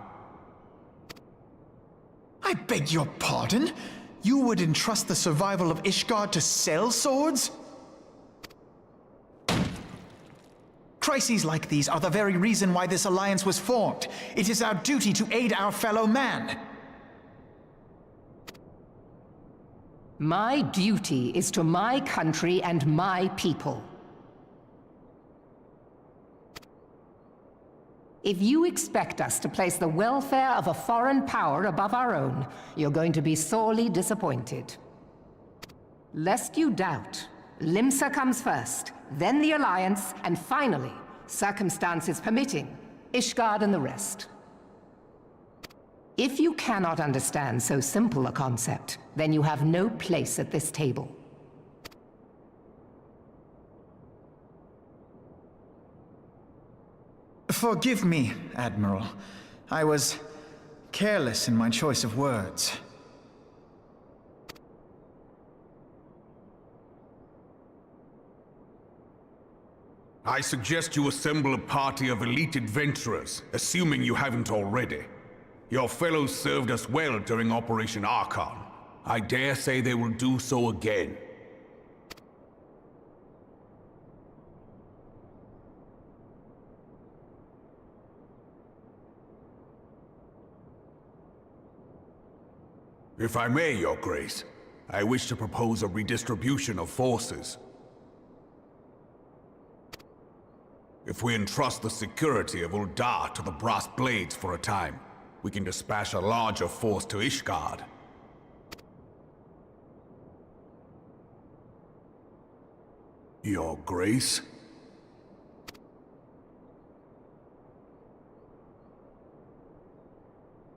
I beg your pardon? You would entrust the survival of Ishgard to sell swords? Crises like these are the very reason why this alliance was formed. It is our duty to aid our fellow man. My duty is to my country and my people. If you expect us to place the welfare of a foreign power above our own, you're going to be sorely disappointed. Lest you doubt, Limsa comes first, then the Alliance, and finally, circumstances permitting, Ishgard and the rest. If you cannot understand so simple a concept, then you have no place at this table. Forgive me, Admiral. I was careless in my choice of words. I suggest you assemble a party of elite adventurers, assuming you haven't already. Your fellows served us well during Operation Archon. I dare say they will do so again. If I may, Your Grace, I wish to propose a redistribution of forces. If we entrust the security of Uldar to the Brass Blades for a time, we can dispatch a larger force to Ishgard. Your Grace?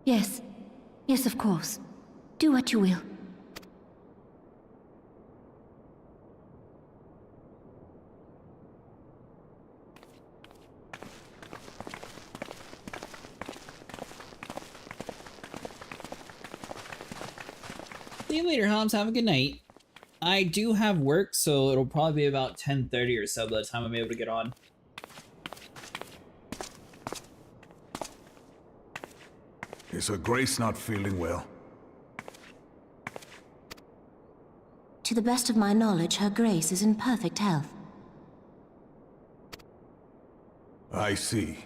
Yes. Yes, of course. Do what you will. See you later, Hobbs. Have a good night. I do have work, so it'll probably be about 10:30 or so by the time I'm able to get on. Is her grace not feeling well? To the best of my knowledge, Her Grace is in perfect health. I see.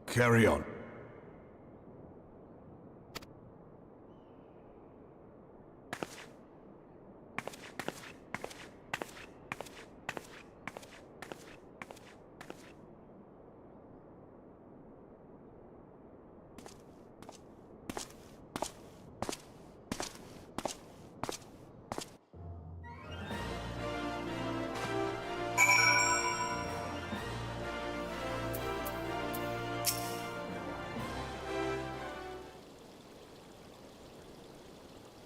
Carry on.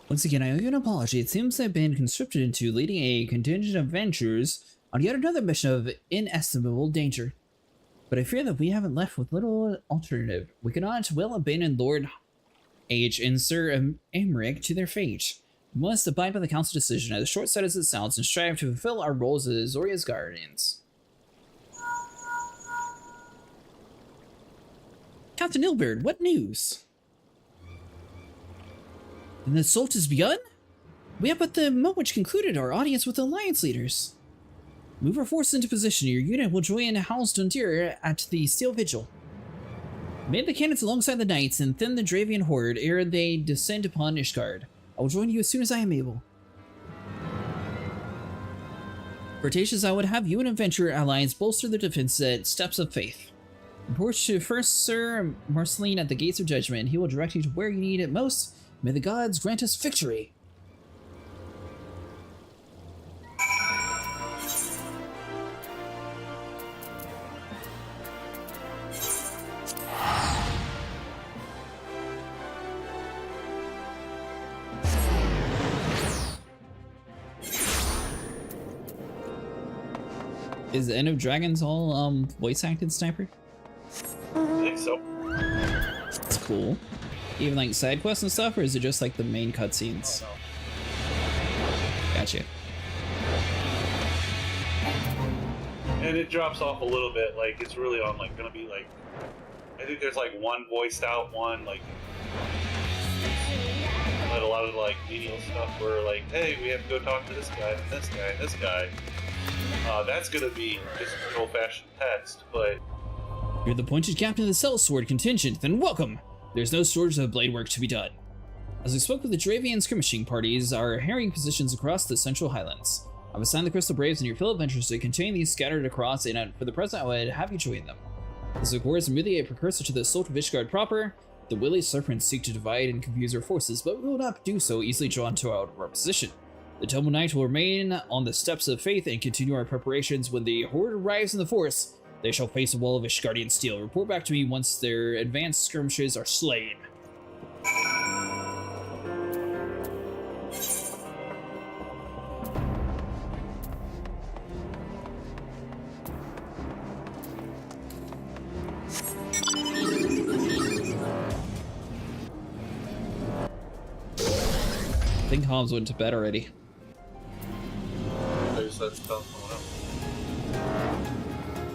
Once again, I owe you an apology. It seems I've been conscripted into leading a contingent of adventurers on yet another mission of inestimable danger. But I fear that we haven't left with little alternative. We cannot well abandon Lord H and Sir Emmerich to their fate. We must abide by the council decision, as short-sighted as it sounds, and strive to fulfill our roles as Zoria's guardians. Captain Ilbert, what news? And the assault has begun? We have but the moment concluded our audience with the alliance leaders. Move our forces into position. Your unit will join House Dundir at the Steel Vigil. Man the cannons alongside the knights and thin the Dravian horde ere they descend upon Ishgard. I will join you as soon as I am able. Cretaceous, I would have you and Adventure Alliance bolster the defense at Steps of Faith. Report to First Sir Marceline at the Gates of Judgment. He will direct you to where you need it most. May the gods grant us victory. Is the End of Dragons all voice acted, Sniper? I think so. That's cool. Even like side quests and stuff, or is it just like the main cutscenes? Oh, no. Gotcha. And it drops off a little bit, like it's really on like gonna be like, I think there's like one voiced out one, like a lot of like menial stuff where like, hey, we have to go talk to this guy and this guy and this guy. That's gonna be just old-fashioned text, but You're the pointed captain of the Sellsword contingent, then welcome! There's no shortage of blade work to be done. As we spoke with the Dravian skirmishing parties, are harrying positions across the Central Highlands. I've assigned the Crystal Braves and your field adventurers to contain these scattered across, and for the present I would have you join them. This of course is merely a precursor to the assault of Ishgard proper. The Willy Serpents seek to divide and confuse our forces, but we will not do so easily drawn to out of our position. The Tomo Knight will remain on the Steps of Faith and continue our preparations. When the Horde arrives in the force, they shall face a wall of Ishgardian steel. Report back to me once their advanced skirmishes are slain. I think Hobbs went to bed already. I just had stuff going up.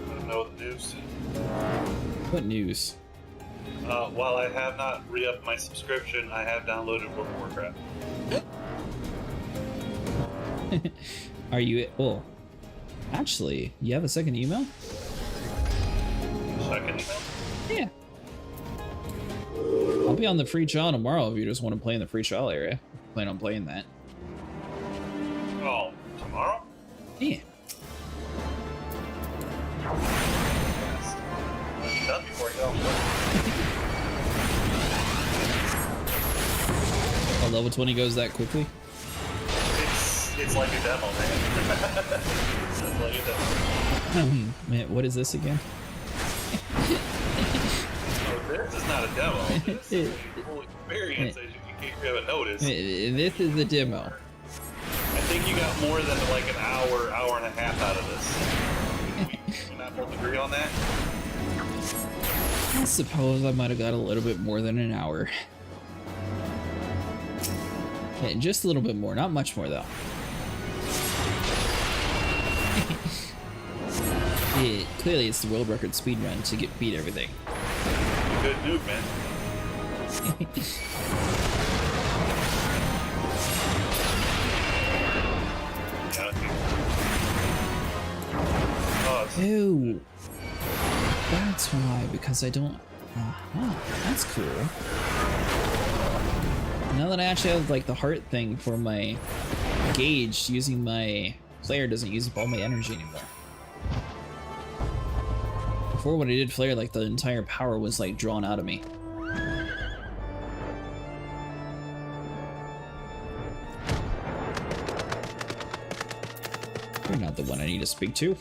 I don't know the news. What news? While I have not re-upped my subscription, I have downloaded World of Warcraft. Are you... Oh. Actually, you have a second email? Second email? Yeah. I'll be on the free trial tomorrow if you just want to play in the free trial area. Plan on playing that. Oh, tomorrow? Yeah. Done before you go. Oh, level 20 goes that quickly? It's like a demo, man. It's like a demo. Man, what is this again? Oh, this is not a demo. This is a full experience, as you can case you haven't noticed. This is a demo. I think you got more than like an hour, hour and a half out of this. We not both agree on that? I suppose I might have got a little bit more than an hour. Yeah, just a little bit more, not much more though. Clearly it's the world record speed run to beat everything. Good noob, man. Ew. That's why, because I don't... that's cool. Now that I actually have like the heart thing for my gauge, using my flare doesn't use up all my energy anymore. Before when I did flare, like the entire power was like drawn out of me. You're not the one I need to speak to.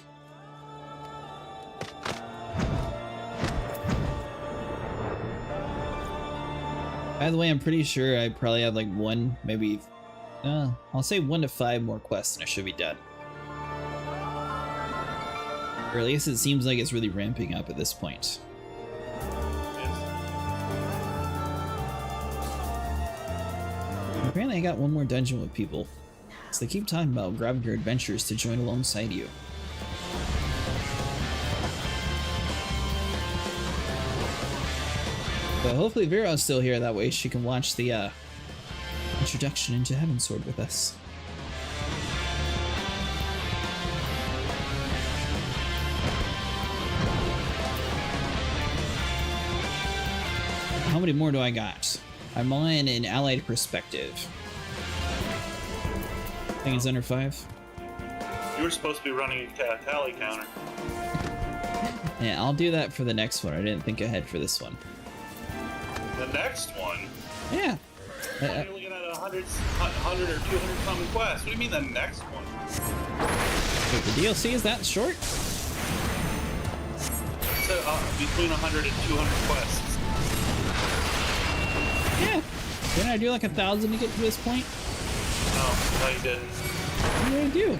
By the way, I'm pretty sure I probably have like one, maybe, I'll say 1 to 5 more quests and I should be done. Or at least it seems like it's really ramping up at this point. Apparently I got one more dungeon with people. So they keep talking about grabbing your adventures to join alongside you. But hopefully Vera's still here, that way she can watch the introduction into Heavensward with us. How many more do I got? I'm on an allied perspective. I think it's under 5. You were supposed to be running a tally counter. Yeah, I'll do that for the next one. I didn't think ahead for this one. The next one? Yeah. You're looking at 100 or 200 common quests. What do you mean the next one? Wait, the DLC is that short? So, between 100 and 200 quests. Yeah. Didn't I do like 1,000 to get to this point? No, you didn't. What did I do?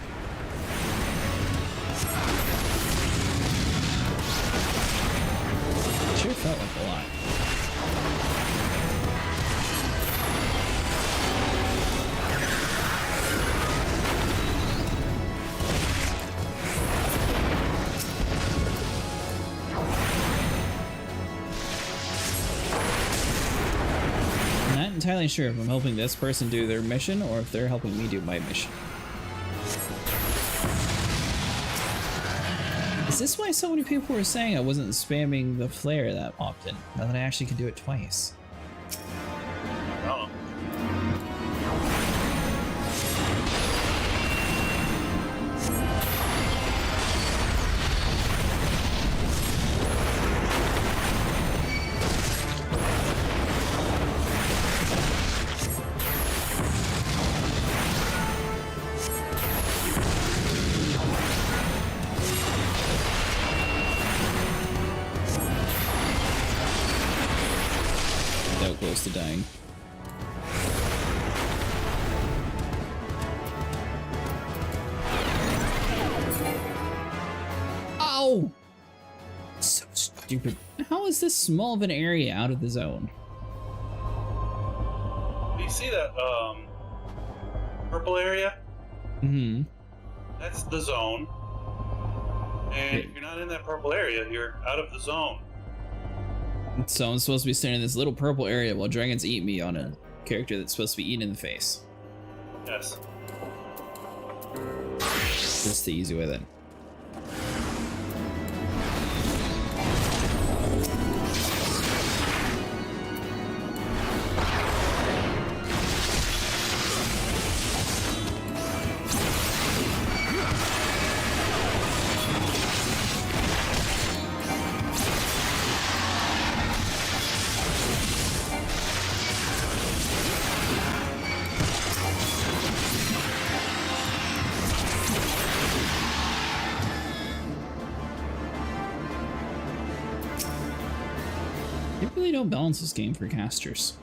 Sure felt like a lot. Entirely sure if I'm helping this person do their mission or if they're helping me do my mission. Is this why so many people were saying I wasn't spamming the flare that often, now that I actually can do it twice? Oh. Close to dying. Oh! So stupid. How is this small of an area out of the zone? Do you see that purple area? Mm-hmm. That's the zone. And if you're not in that purple area, you're out of the zone. So I'm supposed to be standing in this little purple area while dragons eat me on a character that's supposed to be eaten in the face. Yes. That's the easy way then. They really don't balance this game for casters.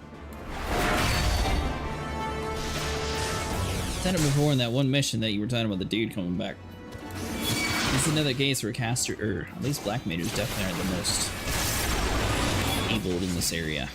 said it before in that one mission that you were talking about the dude coming back. This is another case where caster, or at least black mages definitely are the most abled in this area.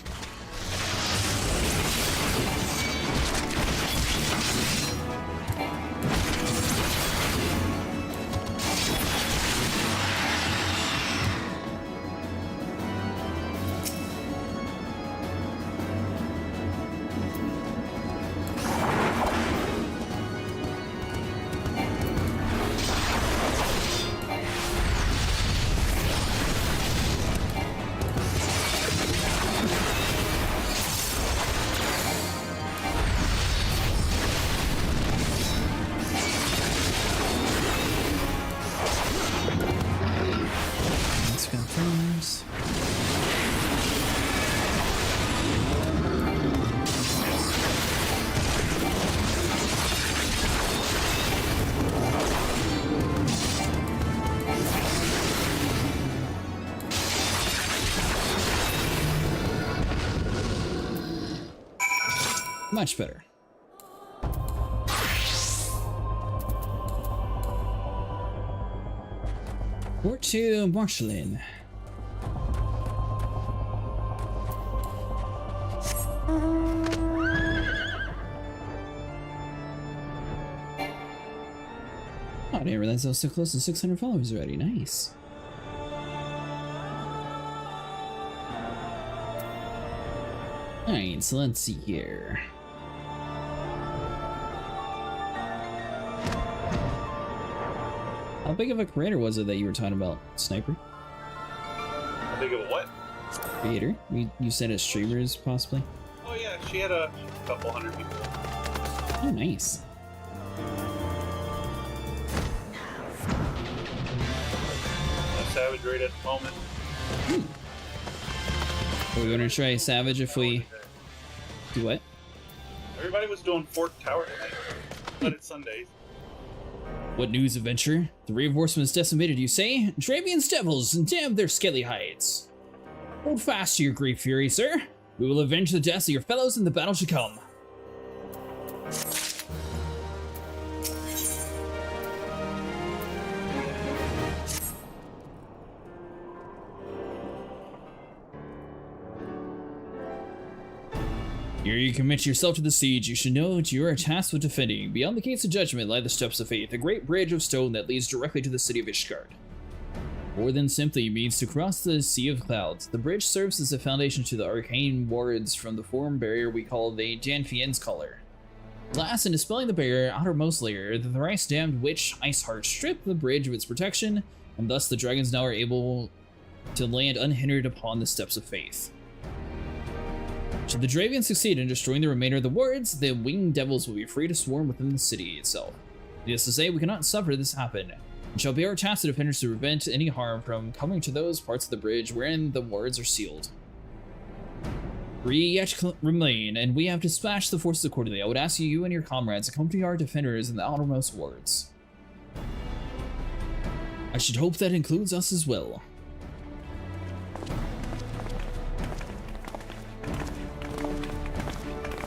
Much better. Port to Marshallin. Oh, I didn't realize I was so close to 600 followers already. Nice. Alright, so let's see here. How big of a creator was it that you were talking about, Sniper? How big of a what? Creator? You said as streamers, possibly? Oh yeah, she had a couple hundred people. Oh, nice. No Savage right at the moment. Are we going to try Savage if we... Do what? Everybody was doing Fort Tower tonight, but it's Sundays. What news, adventure? The reinforcements decimated, you say? Dravian's devils, damn their scaly hides. Hold fast to your great fury, sir. We will avenge the deaths of your fellows in the battle to come. Here you commit yourself to the siege, you should know that you are tasked with defending. Beyond the gates of judgment lie the steps of faith, a great bridge of stone that leads directly to the city of Ishgard. More than simply means to cross the Sea of Clouds, the bridge serves as a foundation to the arcane wards from the form barrier we call the Janfien's Collar. Last, in dispelling the barrier outermost layer, the thrice damned witch Iceheart stripped the bridge of its protection, and thus the dragons now are able to land unhindered upon the steps of faith. Should the Dravians succeed in destroying the remainder of the wards, the winged devils will be free to swarm within the city itself. Needless to say, we cannot suffer this happen. It shall be our task to defenders to prevent any harm from coming to those parts of the bridge wherein the wards are sealed. 3 yet remain, and we have dispatched the forces accordingly. I would ask you and your comrades to accompany our defenders in the outermost wards. I should hope that includes us as well.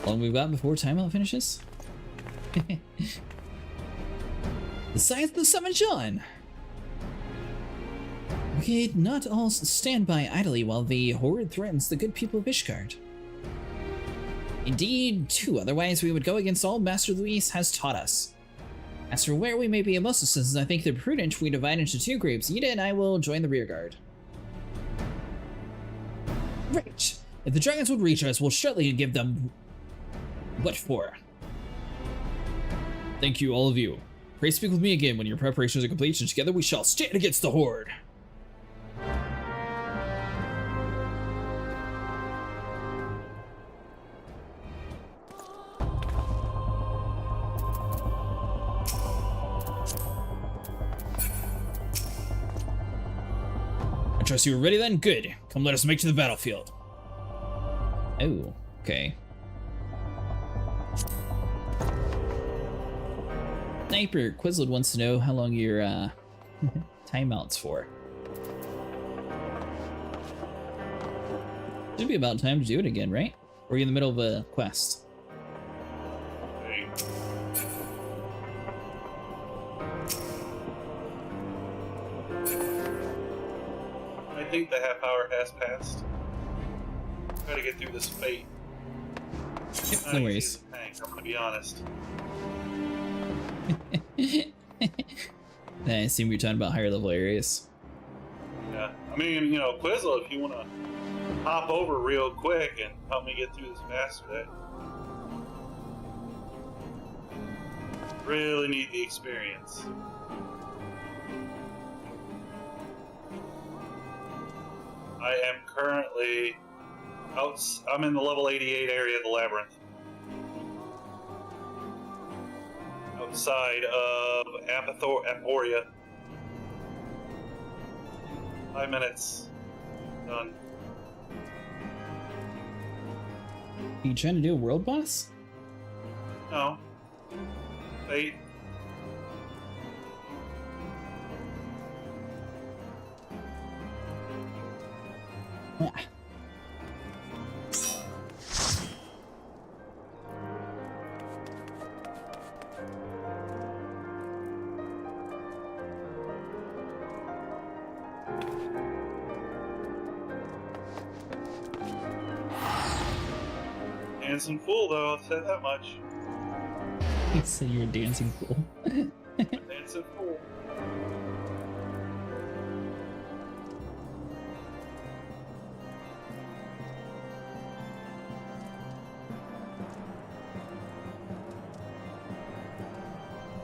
How long we've got before timeout finishes? The Scythe of the Seventh John! We could not all stand by idly while the horde threatens the good people of Ishgard. Indeed, too, otherwise we would go against all Master Luis has taught us. As for where we may be of most assistance, I think it prudent we divide into 2 groups. Ida and I will join the rear guard. Right! If the dragons would reach us, we'll surely give them... what for? Thank you, all of you. Pray speak with me again when your preparations are complete, and together we shall stand against the horde. I trust you are ready then? Good. Come let us make to the battlefield. Oh, okay. Sniper Quizzled wants to know how long your timeouts for. Should be about time to do it again, right? Or are you in the middle of a quest? think the half hour has passed. Try to get through this fight. No worries. I'm gonna be honest. I assume you're talking about higher level areas. Yeah, I mean, you know, Quizzle, if you want to hop over real quick and help me get through this faster, that really need the experience. I am currently I'm in the level 88 area of the labyrinth. Outside of Aporia. 5 minutes. Done. Are you trying to do a world boss? No. Fate. Yeah. Dancing fool, though, I'll say that much. You said you're a dancing fool. Dancing fool.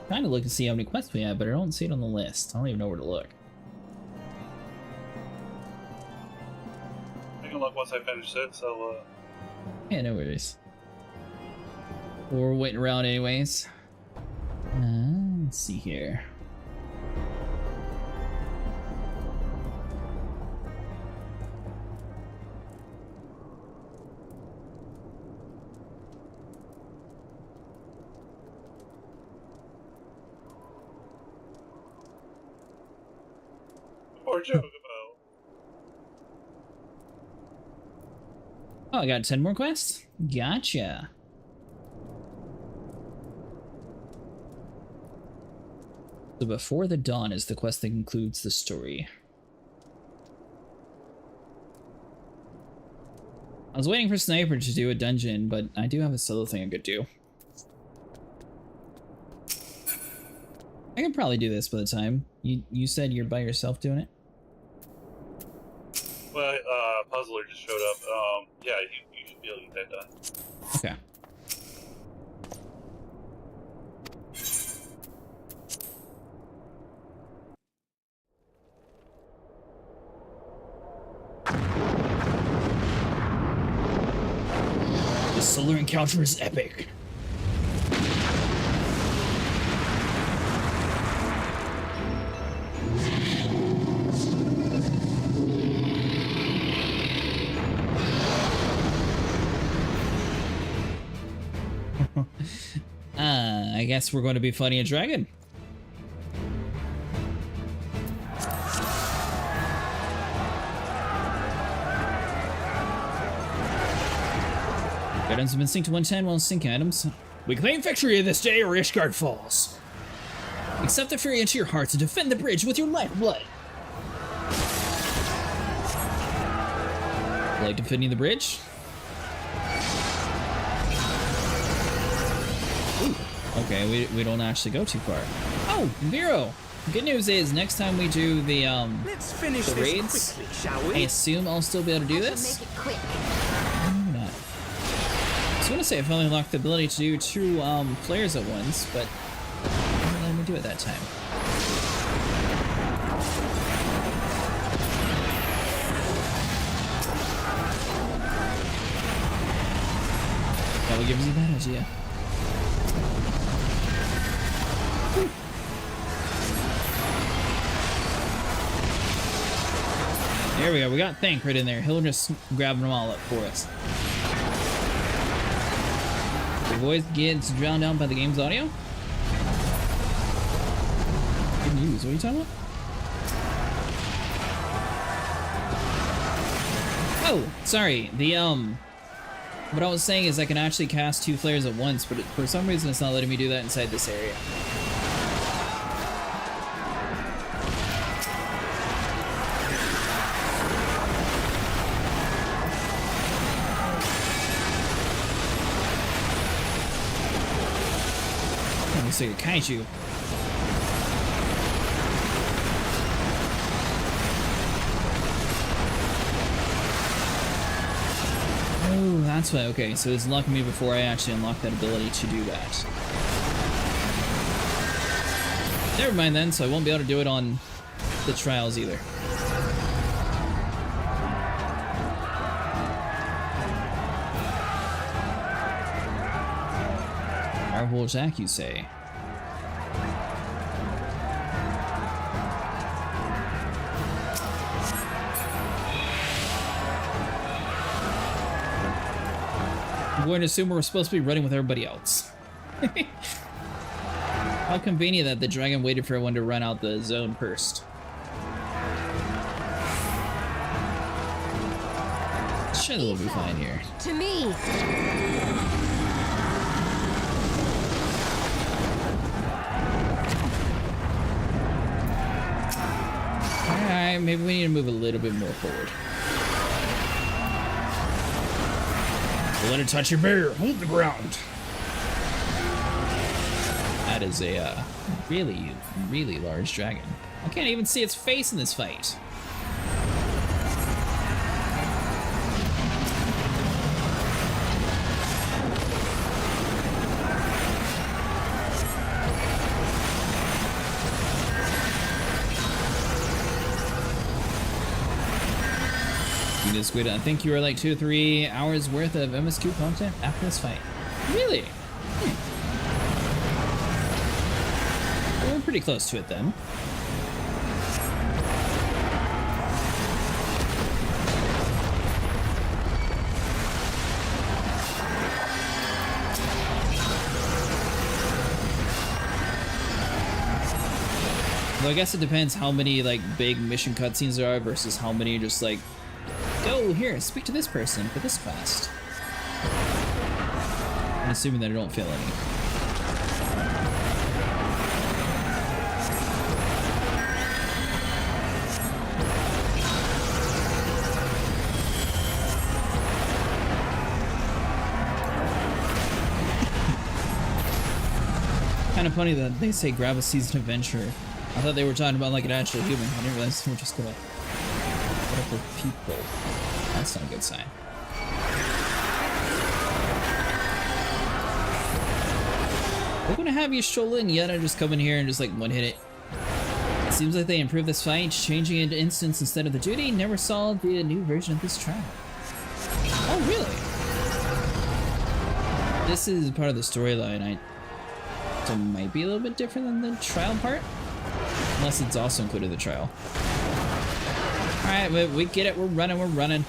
Trying to look and see how many quests we have, but I don't see it on the list. I don't even know where to look. I can look once I finish it, so Yeah, no worries. We're waiting around anyways. Let's see here. Or joke about. Oh, I got 10 more quests? Gotcha. So Before the Dawn is the quest that concludes the story. I was waiting for Sniper to do a dungeon, but I do have a solo thing I could do. I could probably do this by the time. You said you're by yourself doing it? Well, Puzzler just showed up. Yeah, you should be able to get that done. Okay. The solar encounter is epic. I guess we're going to be fighting a dragon. Items have been synced to 110 while syncing items. We claim victory this day or Ishgard falls. Accept the fury into your hearts and defend the bridge with your lifeblood. Like defending the bridge? Ooh, okay, we don't actually go too far. Oh, Vero! Good news is next time we do the Let's finish the this raids, quickly, shall we? I assume I'll still be able to do this. Make it quick. Maybe not. I was gonna say I've only unlocked the ability to do 2 players at once, but I didn't let me do it that time. That would give us a bad idea. There we go, we got Thank right in there. He'll just grab them all up for us. Your voice gets drowned out by the game's audio? Good news, what are you talking about? Oh, sorry, the what I was saying is I can actually cast 2 flares at once, but for some reason it's not letting me do that inside this area. looks like a kaiju. Oh, that's why. Okay, so it's unlocking me before I actually unlock that ability to do that. Never mind then, so I won't be able to do it on the trials either. Powerful attack, you say? I'm going to assume we're supposed to be running with everybody else. How convenient that the dragon waited for everyone to run out the zone first. Shadow will be fine here. To me! Alright, maybe we need to move a little bit more forward. Let it touch your bear. Hold the ground. That is a really, really large dragon. I can't even see its face in this fight. Squid, I think you were like 2 or 3 hours worth of MSQ content after this fight. Really? Well, we're pretty close to it then. Well, I guess it depends how many like big mission cutscenes there are versus how many just like, go here, speak to this person for this quest. I'm assuming that I don't fail any. Kind of funny that they say grab a seasoned adventurer. I thought they were talking about like an actual human. I didn't realize we're just gonna put up with people. That's not a good sign. We're gonna have you stolen yet. I just come in here and just like one hit it. It seems like they improved this fight, changing it to instance instead of the duty. Never saw the new version of this trial. Oh, really? This is part of the storyline. So it might be a little bit different than the trial part. Unless it's also included in the trial. Alright, we get it. We're running.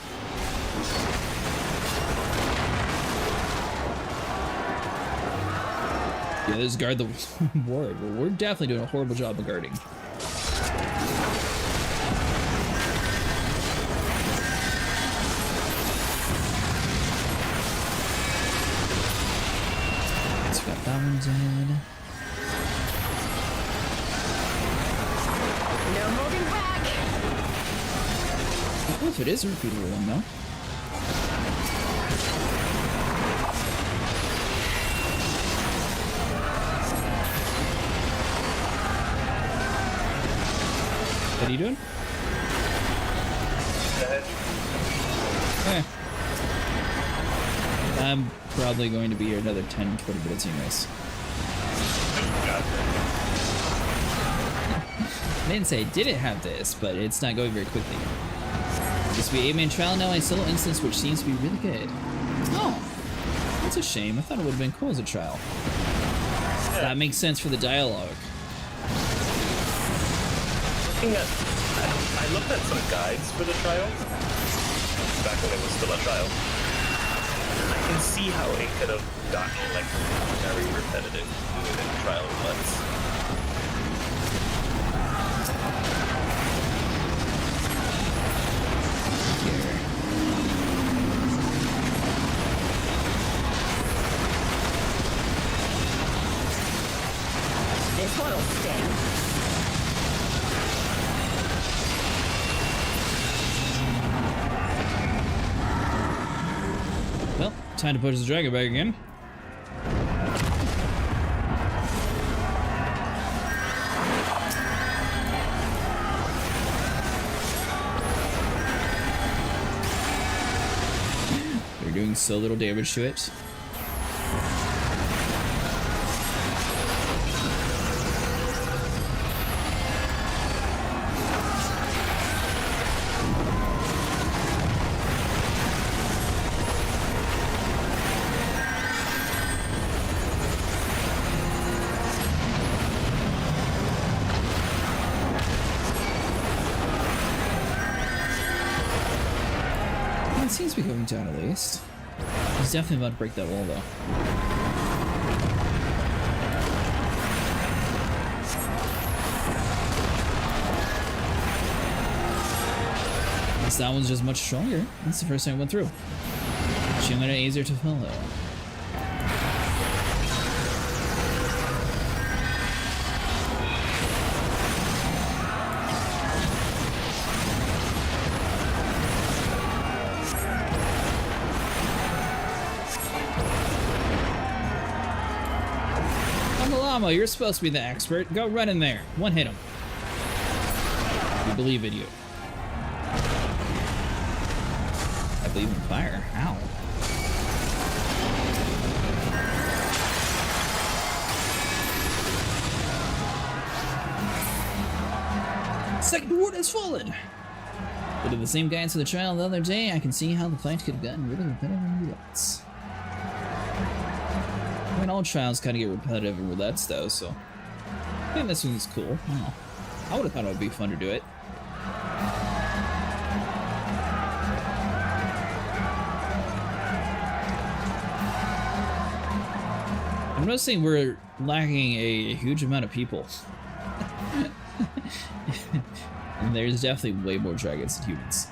Yeah, let's guard the ward. Well, we're definitely doing a horrible job of guarding. Let's got that one dead. No moving back. Oh, if it is a repeatable one, though. What are you doing? Okay. I'm probably going to be here another 10-20 minutes anyways. I didn't say I didn't have this, but it's not going very quickly. This will be 8-man trial now, a solo instance, which seems to be really good. Oh, that's a shame. I thought it would have been cool as a trial. Yeah. That makes sense for the dialogue. I looked at some guides for the trial, back when it was still a trial. I can see how it could have gotten like very repetitive doing it in trial once. This one'll sting. Well, time to push the dragon back again. doing so little damage to it. Seems to be going down at least. He's definitely about to break that wall though. Guess that one's just much stronger. That's the first time I went through. Shimura easier to follow. You're supposed to be the expert. Go run in there. One hit him. We believe in you. I believe in fire. Ow. Second ward has fallen. But in the same guidance of the trial the other day, I can see how the fight could have gotten really repetitive in roulettes. I mean, all trials kind of get repetitive in roulettes, though, so I think this one's cool. Oh, I would have thought it would be fun to do it. I'm noticing we're lacking a huge amount of people. And there's definitely way more dragons than humans.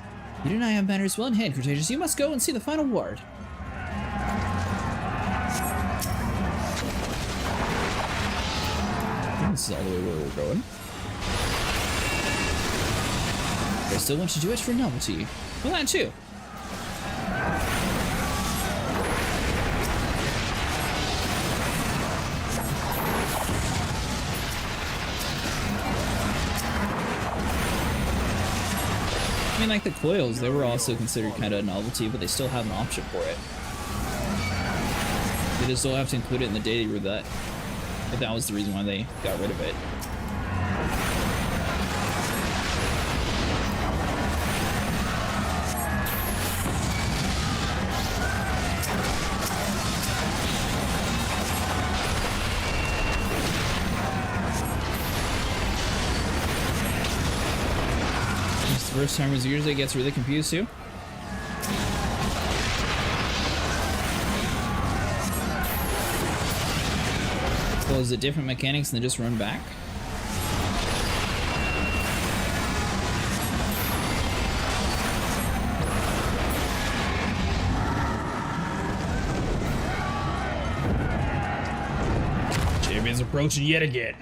You and I have matters well in hand, Cretaceous. You must go and see the final ward. This is all the way where we're going. But I still want you to do it for novelty. Well, that too. I mean, like the coils, they were also considered kind of a novelty, but they still have an option for it. They just still have to include it in the daily roulette. But that was the reason why they got rid of it. It's the first timers usually gets really confused too. So is it different mechanics than just run back? Champion's approaching yet again.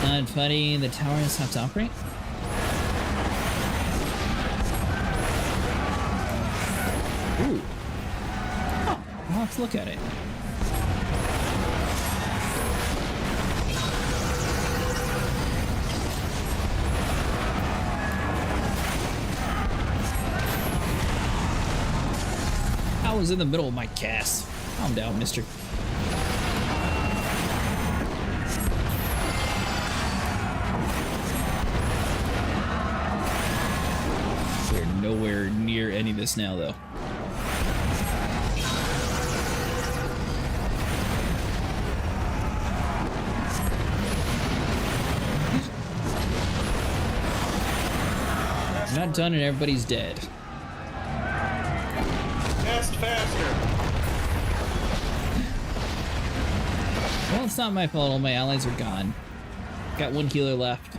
Not funny, the tower has stopped to operate? Ooh. I'll have to look at it. I was in the middle of my cast. Calm down, mister. We're nowhere near any of this now, though. Not done and everybody's dead. Cast faster. Well, it's not my fault. All my allies are gone. Got one healer left.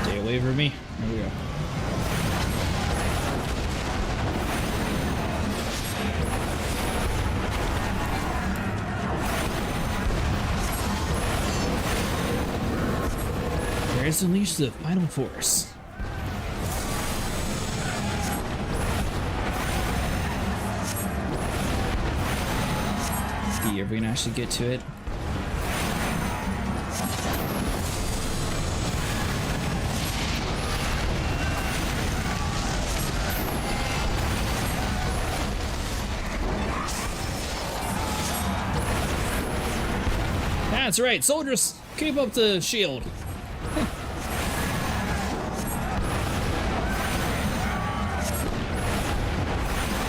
Stay away from me. There we go. Prepare to unleash the final force. See if we can actually get to it. That's right, soldiers, keep up the shield.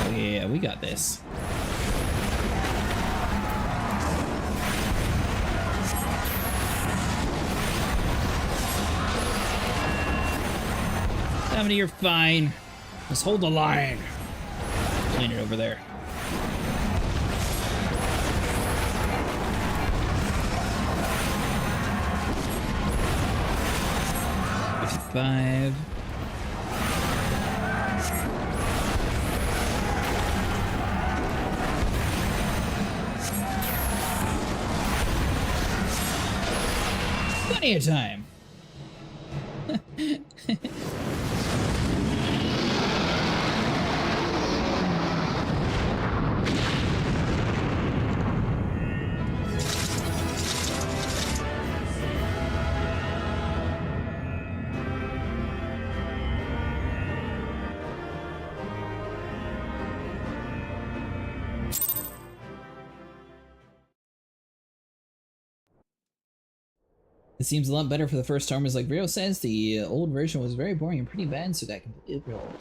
Oh yeah, we got this. Seventy, you're fine. Just hold the line. Clean it over there. Five. Plenty of time. It seems a lot better for the first armors, like Rio says. The old version was very boring and pretty bad, so that completely rolled.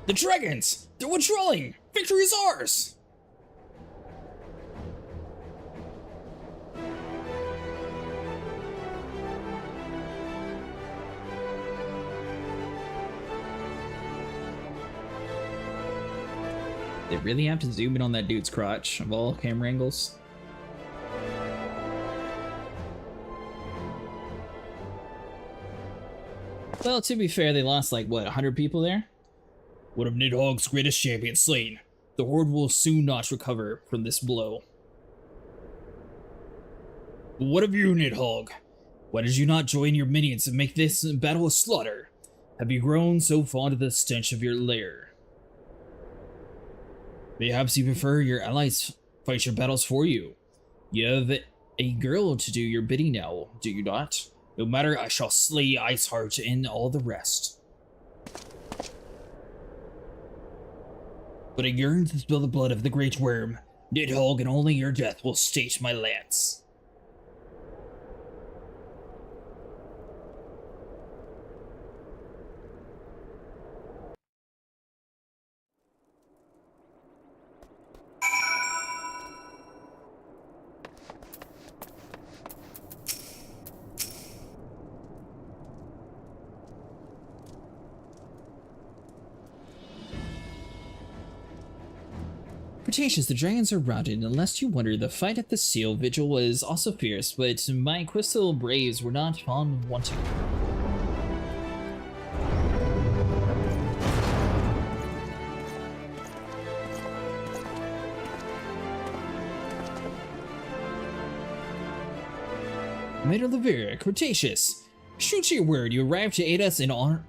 The dragons! They're withdrawing! Victory is ours! They really have to zoom in on that dude's crotch of all camera angles. Well, to be fair, they lost like, what, 100 people there? One of Nidhogg's greatest champions slain. The Horde will soon not recover from this blow. But what of you, Nidhogg? Why did you not join your minions and make this battle a slaughter? Have you grown so fond of the stench of your lair? Perhaps you prefer your allies fight your battles for you. You have a girl to do your bidding now, do you not? No matter, I shall slay Iceheart and all the rest. But I yearn to spill the blood of the Great Worm. Nidhogg, and only your death will state my lance. Cretaceous, the dragons are routed, and lest you wonder, the fight at the Seal Vigil was also fierce, but my Crystal Braves were not fond of wanting. Mater Levere, Cretaceous, true to your word, you arrived to aid us in our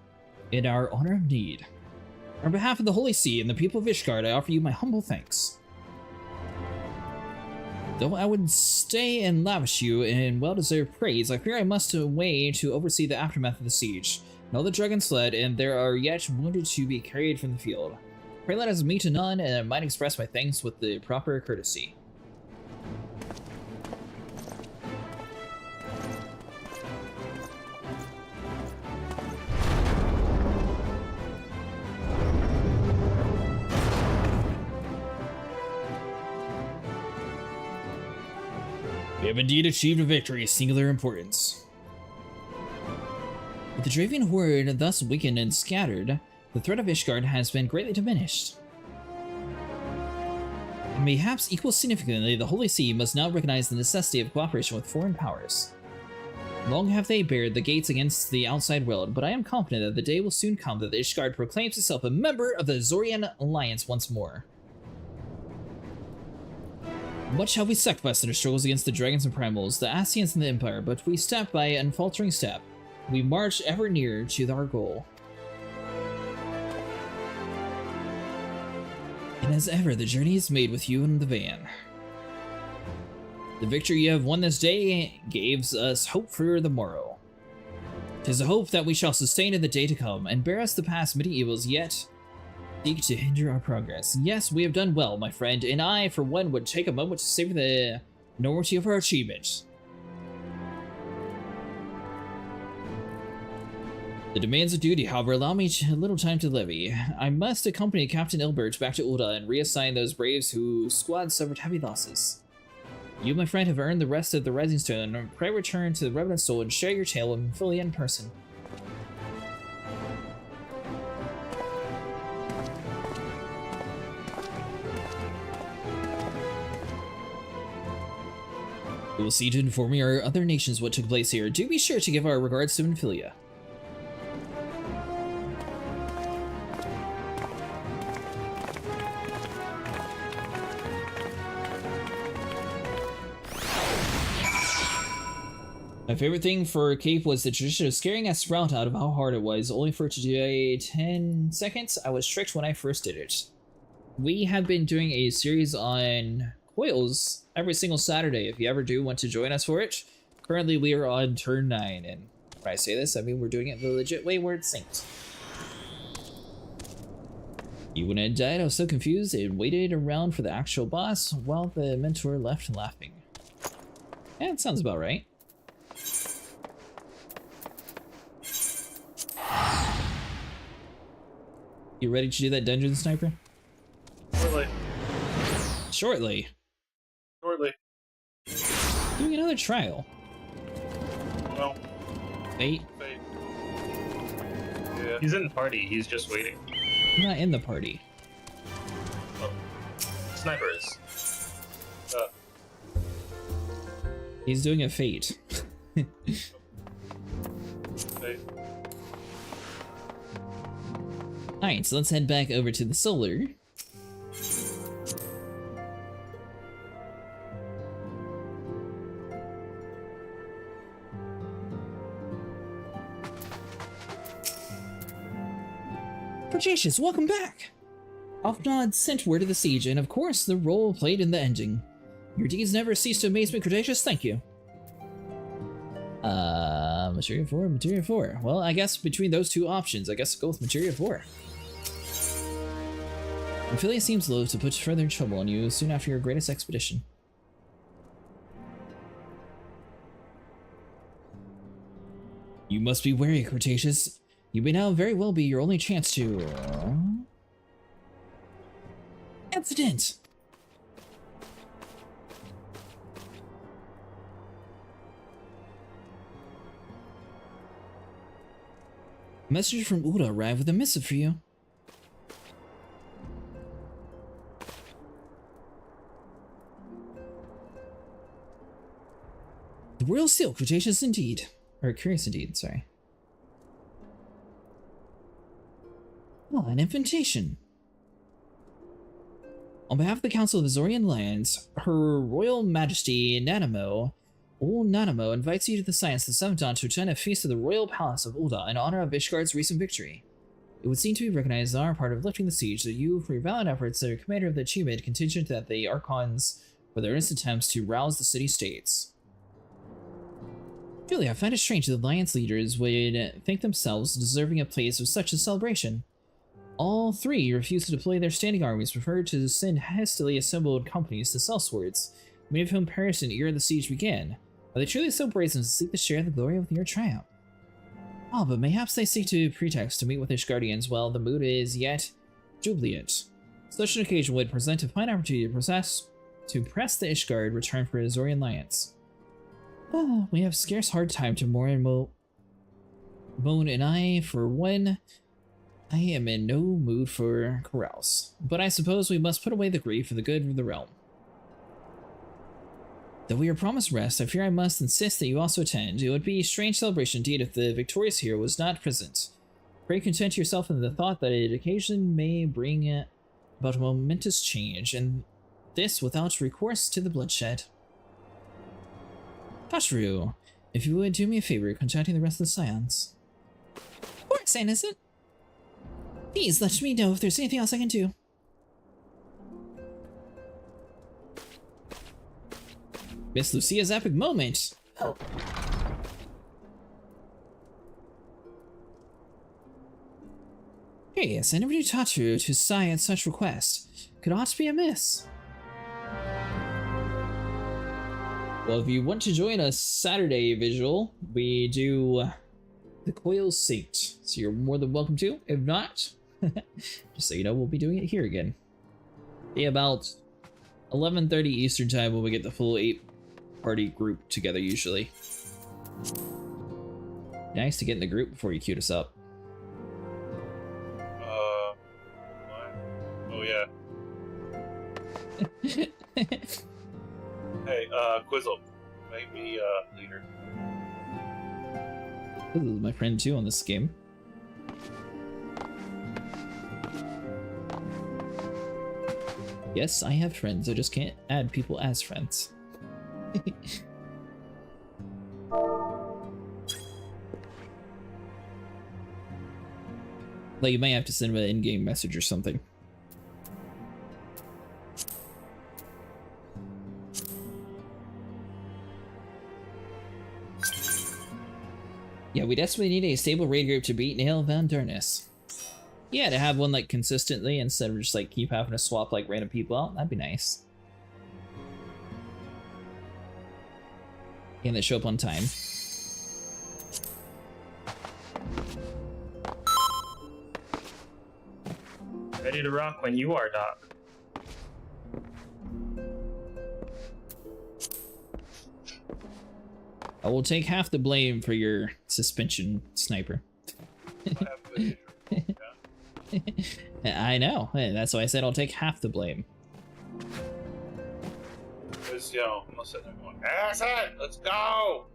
honor of need. On behalf of the Holy See and the people of Ishgard, I offer you my humble thanks. Though I would stay and lavish you in well-deserved praise, I fear I must away to oversee the aftermath of the siege. And all the dragons fled, and there are yet wounded to be carried from the field. Pray let us meet to none, and I might express my thanks with the proper courtesy. We have indeed achieved a victory of singular importance. With the Dravian Horde thus weakened and scattered, the threat of Ishgard has been greatly diminished. And perhaps equal significantly, the Holy See must now recognize the necessity of cooperation with foreign powers. Long have they barred the gates against the outside world, but I am confident that the day will soon come that the Ishgard proclaims itself a member of the Zorian Alliance once more. Much have we sacrificed in our struggles against the dragons and primals, the Ascians and the Empire, but we step by an unfaltering step. We march ever nearer to our goal. And as ever, the journey is made with you in the van. The victory you have won this day gives us hope for the morrow. 'Tis a hope that we shall sustain in the day to come, and bear us the past many evils yet seek to hinder our progress. Yes, we have done well, my friend, and I, for one, would take a moment to savor the enormity of our achievement. The demands of duty, however, allow me a little time to levy. I must accompany Captain Ilbert back to Ulda and reassign those braves whose squad suffered heavy losses. You, my friend, have earned the rest of the Rising Stone. Pray return to the Revenant Soul and share your tale with Ophelia in person. We will see to inform your other nations what took place here. Do be sure to give our regards to Ophelia. My favorite thing for Cape was the tradition of scaring a sprout out of how hard it was, only for it to do 10 seconds. I was tricked when I first did it. We have been doing a series on coils every single Saturday, if you ever do want to join us for it. Currently we are on turn 9, and when I say this, I mean we're doing it the legit way where it's synced. Even when it died, I was so confused and waited around for the actual boss while the mentor left laughing. Yeah, it sounds about right. You ready to do that dungeon sniper? Shortly. Shortly? Shortly. Doing another trial. No. Fate? Fate. Yeah. He's in the party, he's just waiting. I'm not in the party. Oh. Sniper is. He's doing a fate. Fate. Alright, so let's head back over to the solar. Cretaceous, welcome back! Offnod sent word of the siege, and of course, the role played in the ending. Your deeds never cease to amaze me, Cretaceous, thank you. Materia 4, Materia 4. Well, I guess between those two options, I guess I'll go with Materia 4. Ophelia seems loath to put further trouble on you soon after your greatest expedition. You must be wary, Cretaceous. You may now very well be your only chance to... Accident! A messenger from Uda arrived with a missive for you. The Royal Seal, Cretaceous indeed. Or curious indeed, sorry. Oh, an invitation. On behalf of the Council of the Azorian Lands, Her Royal Majesty Nanamo, Old Nanamo invites you to the Science of the Seventh Dawn to attend a feast at the Royal Palace of Ulda in honor of Ishgard's recent victory. It would seem to be recognized as our part of lifting the siege that you, for your valiant efforts, are commander of the achievement contingent that the Archons for their earnest attempts to rouse the city-states. Truly, I find it strange that the Alliance leaders would think themselves deserving a place of such a celebration. All three refused to deploy their standing armies, preferred to send hastily assembled companies to sell swords, many of whom perished in the ere the siege began. Are they truly so brazen to seek to share the glory of your triumph? Ah, but mayhaps they seek to pretext to meet with Ishgardians while the mood is yet jubilant. Such an occasion would present a fine opportunity to press the Ishgard return for Azorian Alliance. Ah, we have scarce hard time to mourn and I, for one, I am in no mood for carouse. But I suppose we must put away the grief for the good of the realm. Though we are promised rest, I fear I must insist that you also attend. It would be a strange celebration indeed if the victorious hero was not present. Pray content yourself in the thought that an occasion may bring about a momentous change, and this without recourse to the bloodshed. Tasharu, if you would do me a favor contacting the rest of the Scions. Of course, Innocent. Please let me know if there's anything else I can do. Miss Lucia's epic moment. Oh. Yes, I never knew Tachiru to sigh at such request. Could ought to be amiss. Well, if you want to join us Saturday visual, we do the Coil Synced, so you're more than welcome to. If not, just so you know, we'll be doing it here again. Yeah, about 11:30 Eastern time when we get the full 8-party group together usually. Nice to get in the group before you queued us up. Oh yeah. Hey, Quizzle, make me leader. This is my friend too on this game. Yes, I have friends, I just can't add people as friends. Like, you might have to send them an in-game message or something. Yeah, we desperately need a stable raid group to beat Nail Van Durness. Yeah, to have one like consistently instead of just like keep having to swap like random people out, that'd be nice. And they show up on time. Ready to rock when you are, Doc. I will take half the blame for your suspension, Sniper. I know. That's why I said I'll take half the blame. Because, you know, I'm sitting there going, Acid, let's go!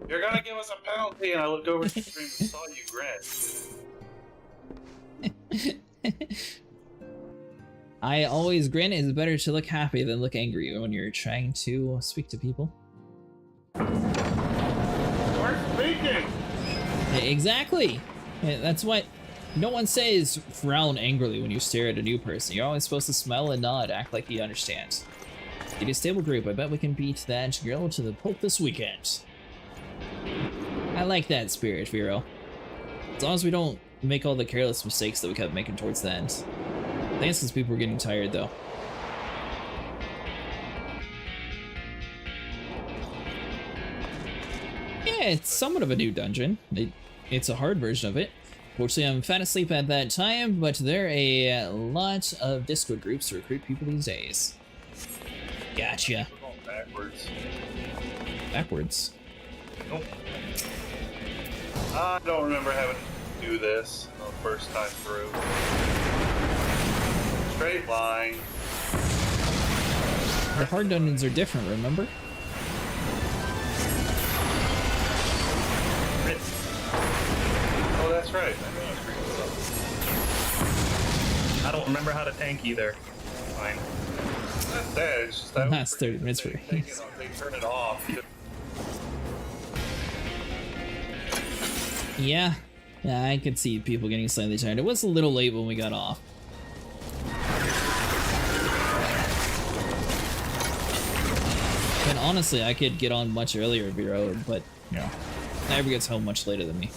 You're gonna give us a penalty! And I looked over the stream and saw you grin. I always grin. It's better to look happy than look angry when you're trying to speak to people. We're speaking! Exactly! That's what... No one says frown angrily when you stare at a new person. You're always supposed to smile and nod, act like you understand. Get a stable group. I bet we can beat that girl to the Pope this weekend. I like that spirit, Vero. As long as we don't make all the careless mistakes that we kept making towards the end. I think it's because people were getting tired, though. Yeah, it's somewhat of a new dungeon. It's a hard version of it. Fortunately, I'm fat asleep at that time, but there are a lot of Discord groups to recruit people these days. Gotcha. We're going backwards. Backwards? Nope. I don't remember having to do this the first time through. Straight line. The hard dungeons are different, remember? Oh, that's right. I don't remember how to tank either. Fine. That's that. It's just that last 30 minutes for they turn it off. Yeah, I could see people getting slightly tired. It was a little late when we got off. And honestly, I could get on much earlier, Vero, but you know, Naiver gets home much later than me.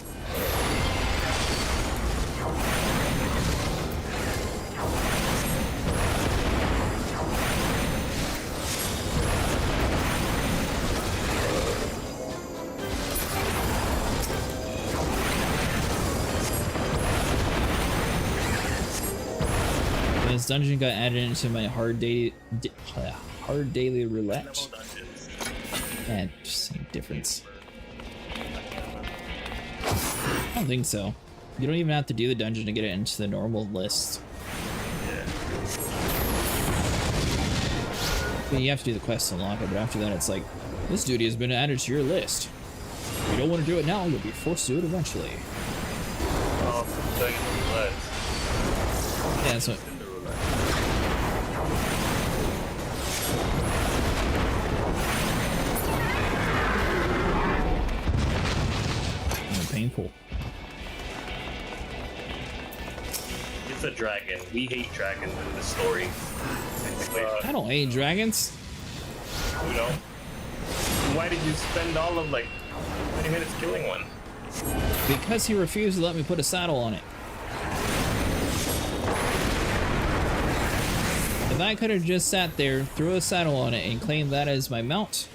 This dungeon got added into my hard daily roulette. And same difference. I don't think so. You don't even have to do the dungeon to get it into the normal list. I mean, you have to do the quest to unlock it, but after that it's like, this duty has been added to your list. If you don't want to do it now, you'll be forced to do it eventually. Oh, yeah, that's what... painful. It's a dragon. We hate dragons in this story. I don't hate dragons. You know? Why did you spend all of like 20 minutes killing one? Because he refused to let me put a saddle on it. If I could have just sat there, threw a saddle on it, and claimed that as my mount,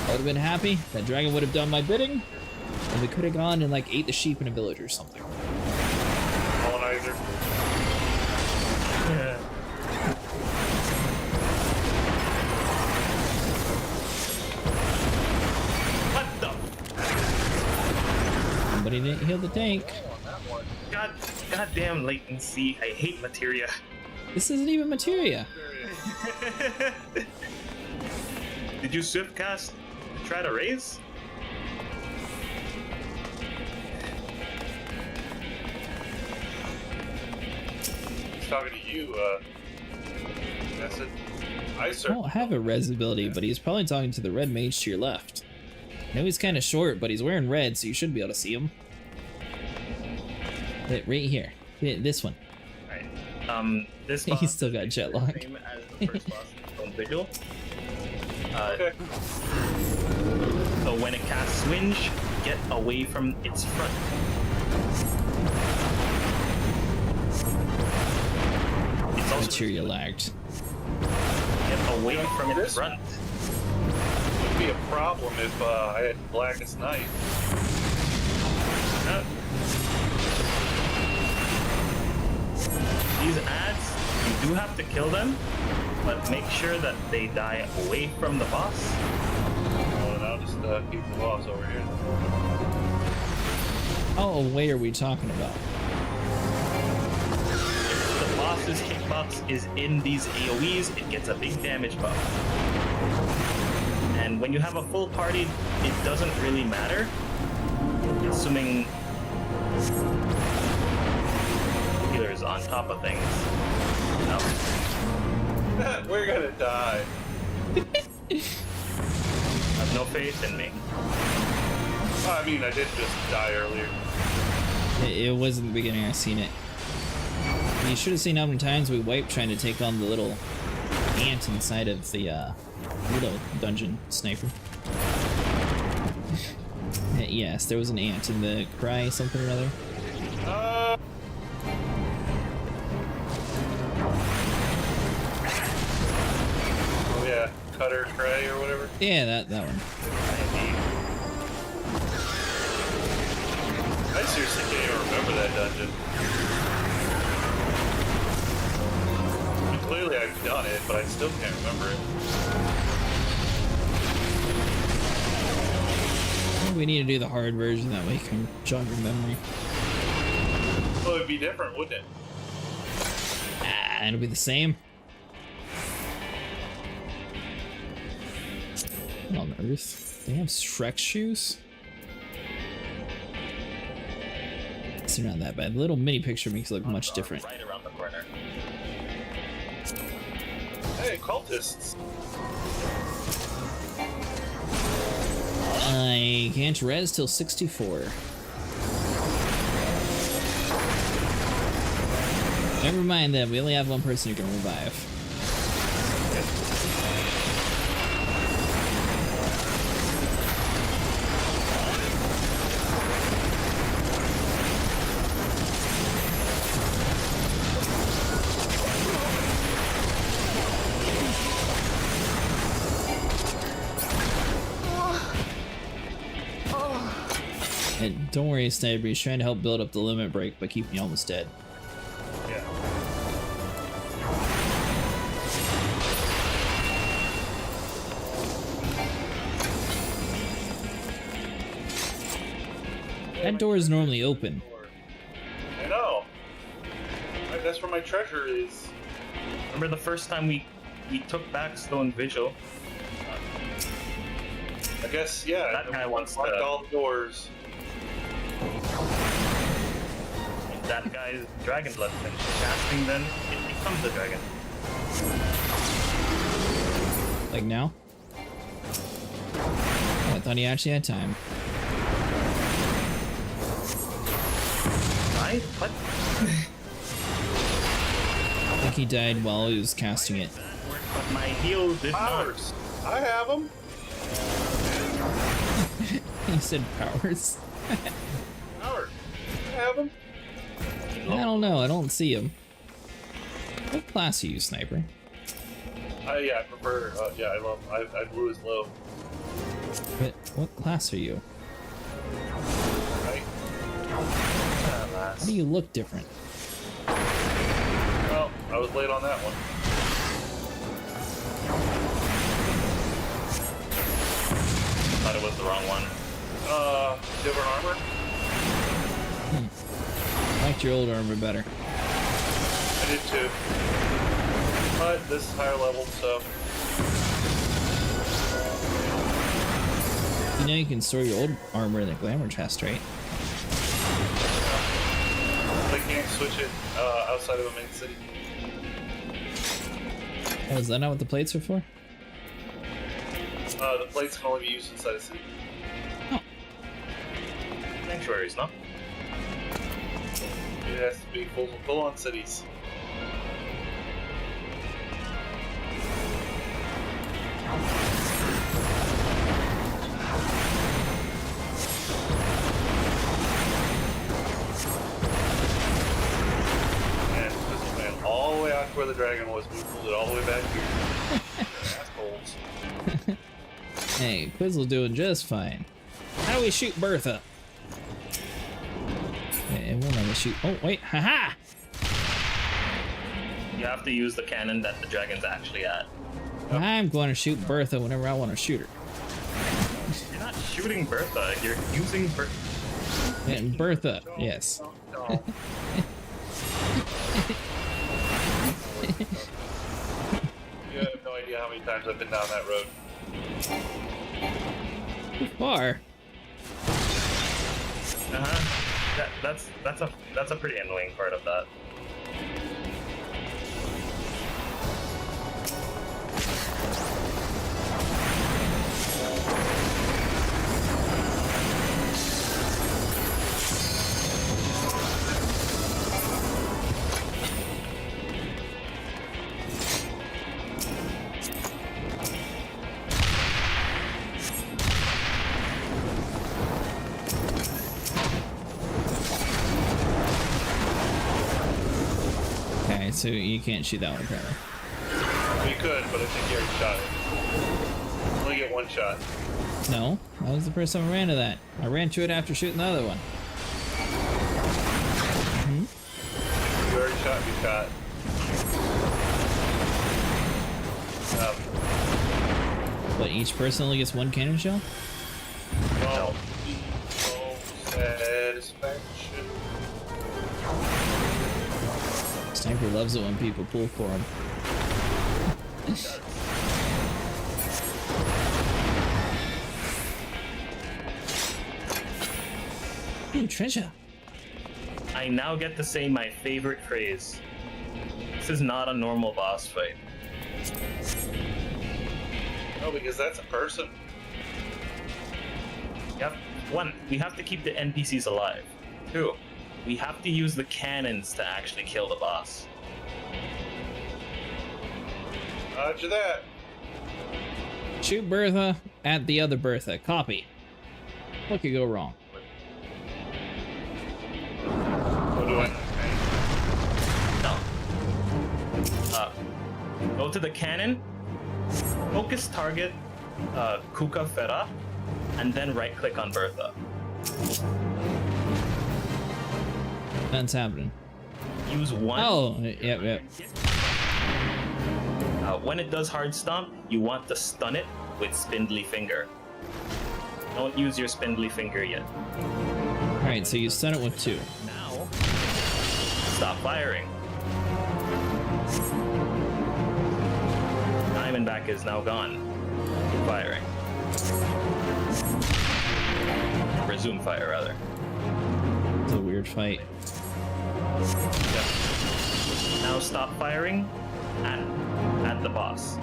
I would have been happy. That dragon would have done my bidding, and we could have gone and like ate the sheep in a village or something. Colonizer. Yeah. What the? Somebody didn't heal the tank. Goddamn latency. I hate materia. This isn't even materia. Did you swift cast to try to raise? He's talking to you, Acid. I don't have a res ability, but he's probably talking to the red mage to your left. I know he's kind of short, but he's wearing red, so you should be able to see him. Wait, right here. This one. Alright. This boss He's still got jet lag. Same as the first boss on Vigil. Okay. So when it casts Swinge, get away from its front. It's also Materia lagged. Get away from its front. It would be a problem if I had Blackest Night. These ads, you do have to kill them, but make sure that they die away from the boss. Well, then I'll just keep the boss over here. How away are we talking about? If the boss's hitbox is in these AoEs, it gets a big damage buff. And when you have a full party, it doesn't really matter, assuming healers on top of things. No. We're gonna die. Have no faith in me. Well, I mean, I did just die earlier. It wasn't the beginning, I seen it. You should have seen how many times we wiped trying to take on the little ant inside of the little dungeon sniper. Yes, there was an ant in the cry something or other. Oh yeah, Cutter Cray or whatever. Yeah, that one. I seriously can't even remember that dungeon. I mean, clearly I've done it, but I still can't remember it. We need to do the hard version, that way you can jog your memory. Well, it'd be different, wouldn't it? Ah, it'll be the same. What on earth? They have Shrek shoes? It's not that bad. The little mini picture makes it look much different. Right around the corner. Hey, cultists. I can't res till 64. Never mind that, we only have one person who can revive. And don't worry, Sniper, he's trying to help build up the limit break by keeping you almost dead. Yeah. That door is normally open. I know. That's where my treasure is. Remember the first time we took back Stone Vigil? I guess, yeah. That guy wants locked to... all doors. That guy's dragon blood finishes casting, then it becomes a dragon. Like now? Oh, I thought he actually had time. What? I think he died while he was casting it. But my heal did Powers. I have them. He said powers. Powers. I have them. I don't know. I don't see him. What class are you, Sniper? Yeah, I prefer. Yeah, I love. I blue is low. But what class are you? Right. How do you look different? Well, I was late on that one. Thought it was the wrong one. Different armor? I liked your old armor better. I did too. But this is higher level, so. You know you can store your old armor in the glamour chest, right? They can't switch it outside of a main city. Oh, is that not what the plates are for? The plates can only be used inside a city. Sanctuaries, no? It has to be full on cities. And this went all the way out to where the dragon was. We pulled it all the way back here. Assholes. Hey, Quizzle's doing just fine. How do we shoot Bertha? It won't let me shoot. Oh, wait. Haha! You have to use the cannon that the dragon's actually at. I'm going to shoot Bertha whenever I want to shoot her. You're not shooting Bertha, you're using Bertha. And Bertha, yes. No. You have no idea how many times I've been down that road. Too far. That's a pretty annoying part of that. Okay, so you can't shoot that one apparently. We could, but I think you already shot it. You only get one shot. No, that was the first time I ran to that. I ran to it after shooting the other one. You already shot, you shot. But each person only gets one cannon shell? Well, no satisfaction. Sniper loves it when people pull for him. Ooh, treasure. I now get to say my favorite phrase. This is not a normal boss fight. No, because that's a person. One, we have to keep the NPCs alive. Two, we have to use the cannons to actually kill the boss. Roger that. Shoot Bertha at the other Bertha. Copy. What could go wrong? What do I? No. Go to the cannon, focus target Kuka Fera, and then right click on Bertha. That's happening. Use one. Oh, yep. When it does hard stomp, you want to stun it with Spindly Finger. Don't use your Spindly Finger yet. Alright, so you stun it with 2. Now, stop firing. Diamondback is now gone. Keep firing. Resume fire, rather. It's a weird fight. Yep. Now stop firing at the boss.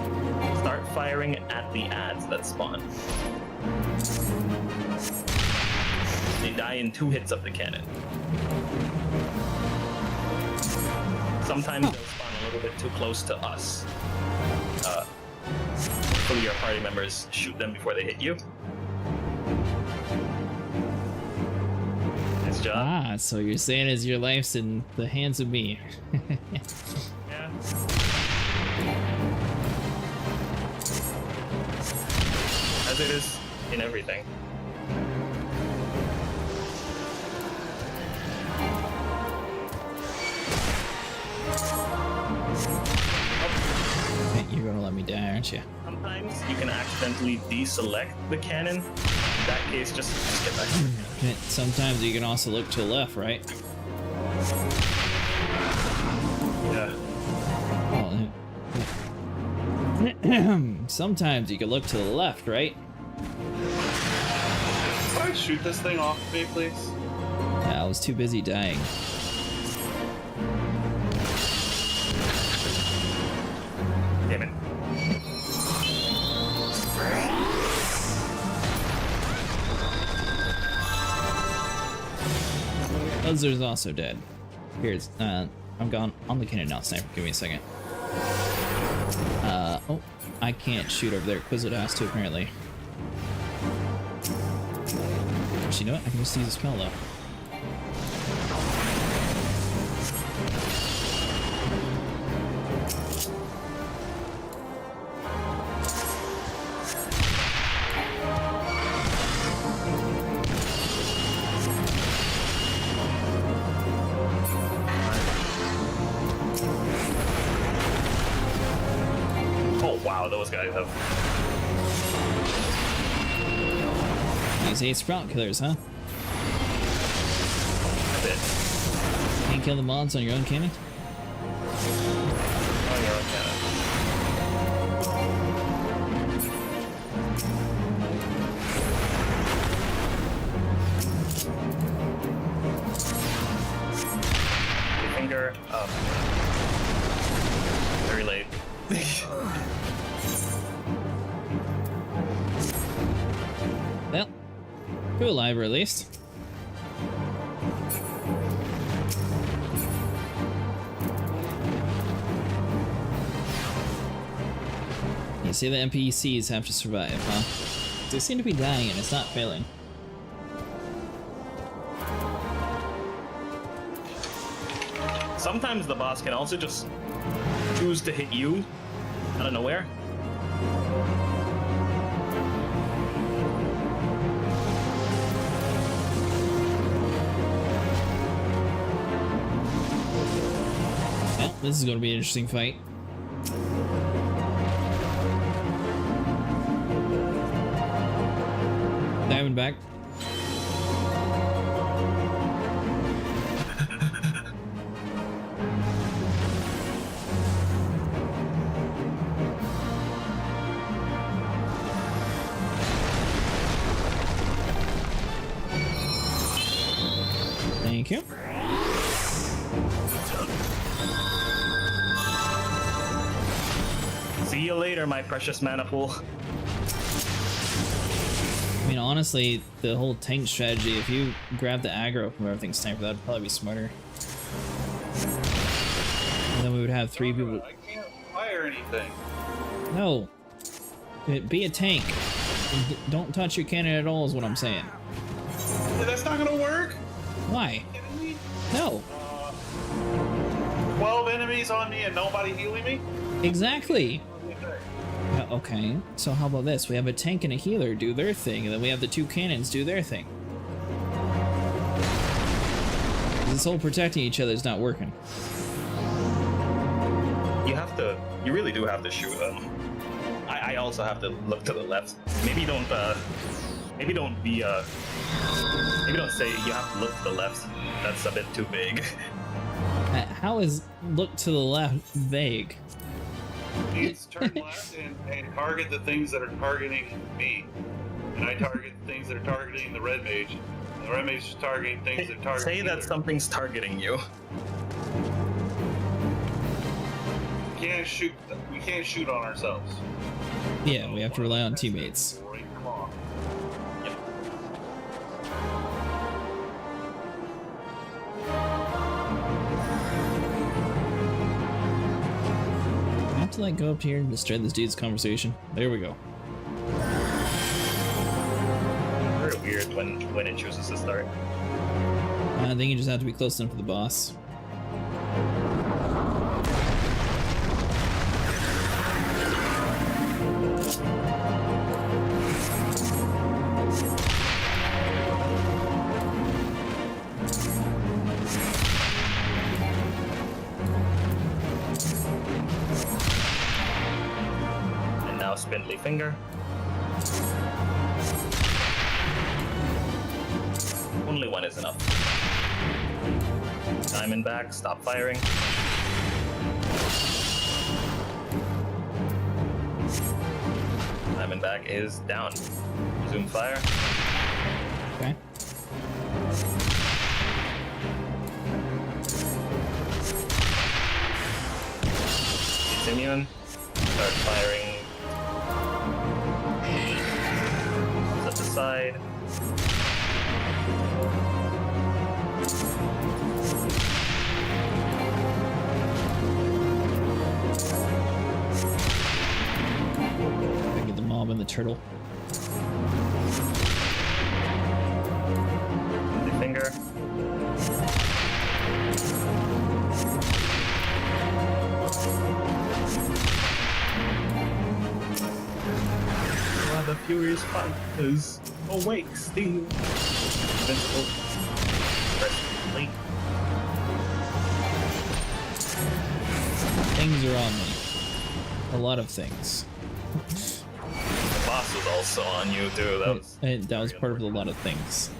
Start firing at the ads that spawn. They die in 2 hits of the cannon. Sometimes they'll spawn a little bit too close to us. Hopefully your party members shoot them before they hit you. Nice job. Ah, so you're saying is your life's in the hands of me. Yeah. As it is in everything. You're gonna let me die, aren't you? Sometimes you can accidentally deselect the cannon. In that case, just get back. Sometimes you can also look to the left, right? Yeah. Oh, sometimes you can look to the left, right? Can I shoot this thing off of me, please? Yeah, I was too busy dying. Damn it. Buzzer's also dead. Here's, I'm gone on the cannon now, sniper. Give me a second. Oh, I can't shoot over there. Quizlet has to, apparently. Actually, you know what? I can just use a spell, though. Those guys have. These 8 sprout killers, huh? A bit. Can't kill the mods on your own cannon? On your own cannon. Your finger up. Very late. Well, we're alive, or at least. You see the NPCs have to survive, huh? They seem to be dying and it's not failing. Sometimes the boss can also just choose to hit you out of nowhere. Well, this is going to be an interesting fight. Diamondback. Thank you. See you later, my precious mana pool. I mean, honestly, the whole tank strategy, if you grab the aggro from everything's sniper, that'd probably be smarter. And then we would have 3 people. I can't fire anything. No. Be a tank. Don't touch your cannon at all is what I'm saying. Yeah, that's not gonna work. Why? No. 12 enemies on me and nobody healing me? Exactly. Okay, so how about this? We have a tank and a healer do their thing, and then we have the 2 cannons do their thing. This whole protecting each other is not working. You really do have to shoot them. I also have to look to the left. Maybe don't say you have to look to the left. That's a bit too big. How is look to the left vague? Please turn left and target the things that are targeting me. And I target the things that are targeting the red mage. And the red mage is targeting things that are targeting Say that something's targeting you. We can't shoot on ourselves. Yeah, we have to rely on teammates. to like go up here and start this dude's conversation? There we go. Very weird when it chooses to start. I think you just have to be close enough to the boss. And now Spindly Finger. Only one is enough. Diamondback, stop firing. Diamondback is down. Resume fire. Okay. It's immune. Start firing. Set the side. Get the mob and the turtle. The finger. The furious fighters awake still. Invincible. Press complete. Things are on me. A lot of things. The boss was also on you too. That was part of a lot of things.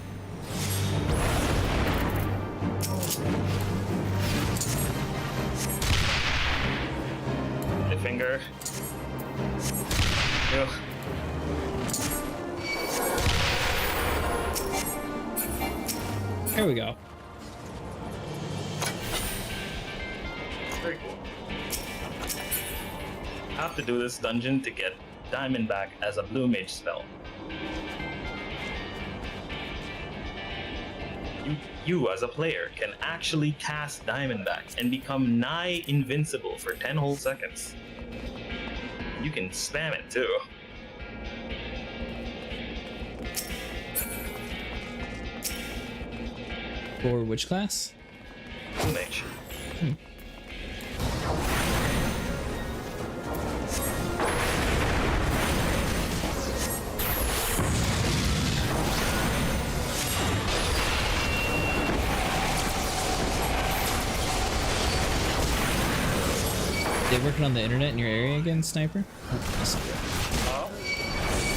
The finger. Ugh. Here we go. Very cool. Have to do this dungeon to get Diamondback as a blue mage spell. You as a player can actually cast Diamondback and become nigh invincible for 10 whole seconds. You can spam it too. For which class? Blue mage. They working on the internet in your area again, Sniper?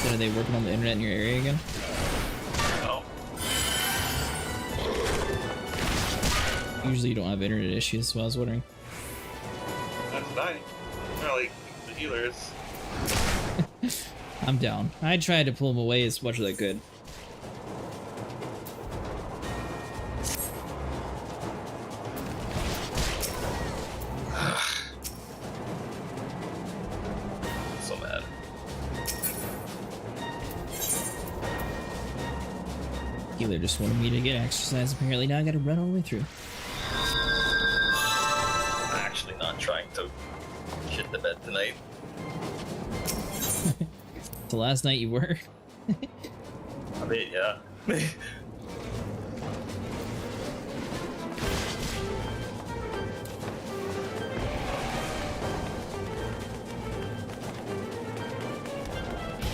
Are they working on the internet in your area again? No. Usually you don't have internet issues, so I was wondering. That's fine. They're like the healers. I'm down. I tried to pull them away as much as I could. So mad. Healer just wanted me to get exercise. Apparently now I gotta run all the way through. I'm actually not trying to shit the bed tonight. So last night you were? I mean, yeah.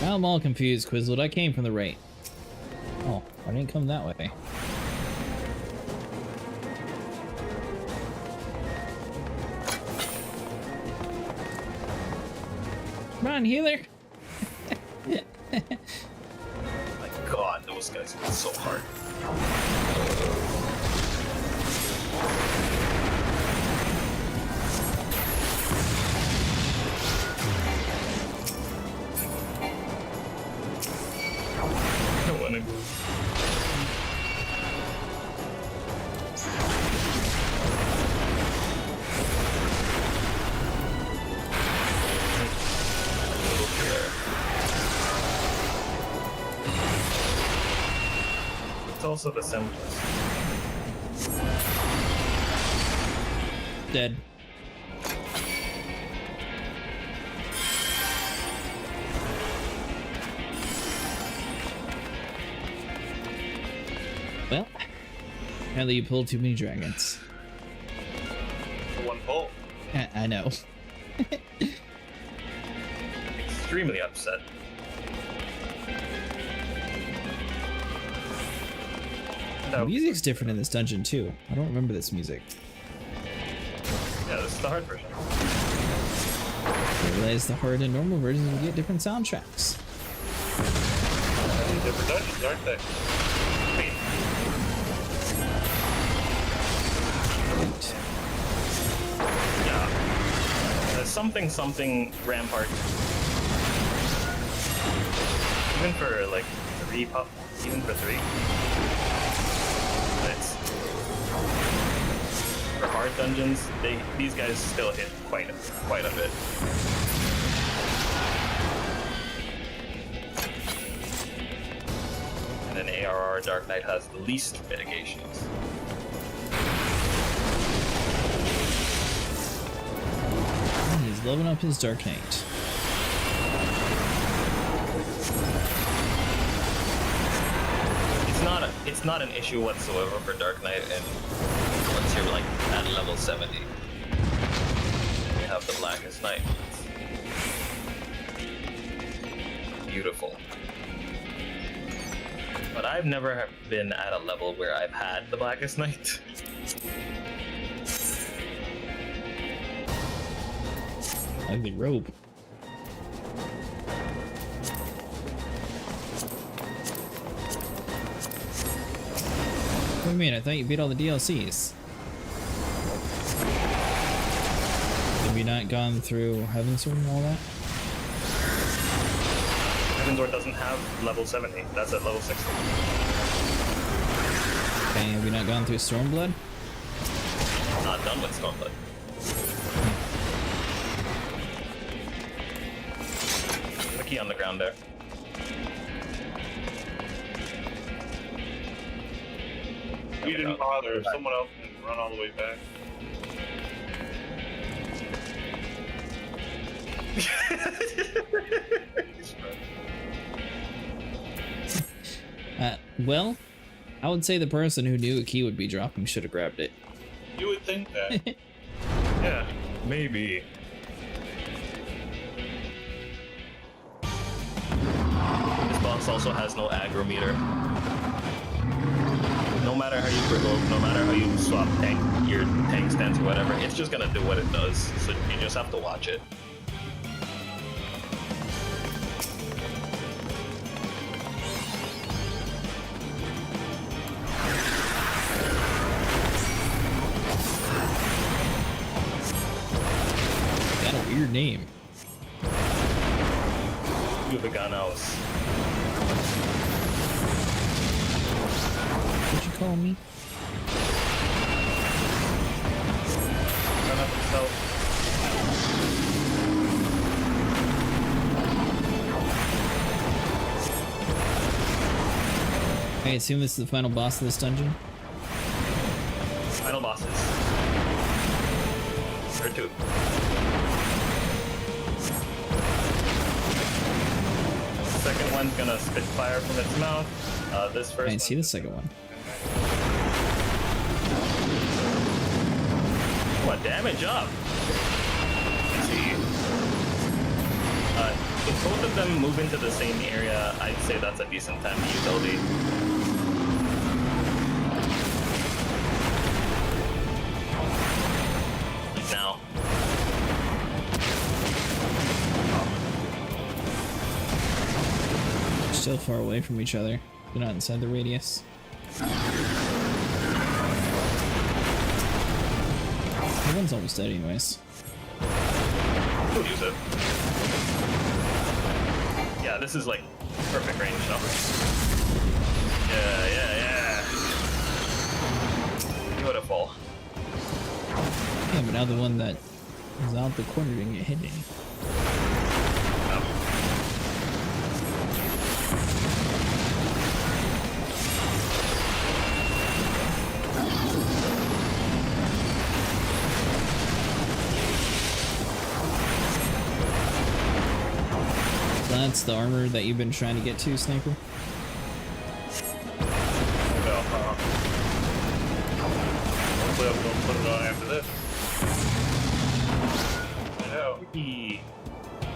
Now I'm all confused, Quizlet. I came from the right. Oh, I didn't come that way. Come on, healer! My god, those guys hit so hard. I don't wanna go. It's also the simplest. Dead. Apparently you pulled too many dragons. For one pull. I know. Extremely upset. The music's different in this dungeon too. I don't remember this music. Yeah, this is the hard version. I realize the hard and normal versions will get different soundtracks. Different dungeons, aren't they? Wait. Yeah. Something Rampart. Even for like 3 pop, even for 3. It's for hard dungeons, these guys still hit quite a bit. And then ARR Dark Knight has the least mitigations. He's leveling up his Dark Knight. It's not an issue whatsoever for Dark Knight, and once you're like at level 70, you have the Blackest Night. It's beautiful. But I've never been at a level where I've had the Blackest Night. Ugly rope. What do you mean? I thought you beat all the DLCs. Have you not gone through Heavensward and all that? Heavensward doesn't have level 70. That's at level 60. Okay, have you not gone through Stormblood? Not done with Stormblood. The key on the ground there. You didn't bother. Someone else can run all the way back. Well, I would say the person who knew a key would be dropping should have grabbed it. You would think that. Yeah, maybe. This boss also has no aggro meter. No matter how you provoke, no matter how you swap your tank stance or whatever, it's just gonna do what it does. So you just have to watch it. Got a weird name. Uvaganos. What'd you call me? Run up himself. I assume this is the final boss of this dungeon? Final bosses. Or 2. Second one's gonna spit fire from its mouth. This first I didn't see the second one. What damage up? Let's see. If both of them move into the same area, I'd say that's a decent time to use LD. Now. Still far away from each other. They're not inside the radius. Everyone's almost dead anyways. We'll use it. Yeah, this is like perfect range now. Yeah. Beautiful. Yeah, but now the one that is out the corner didn't get hit any. That's the armor that you've been trying to get to, Sniper? Don't put it on after this. No.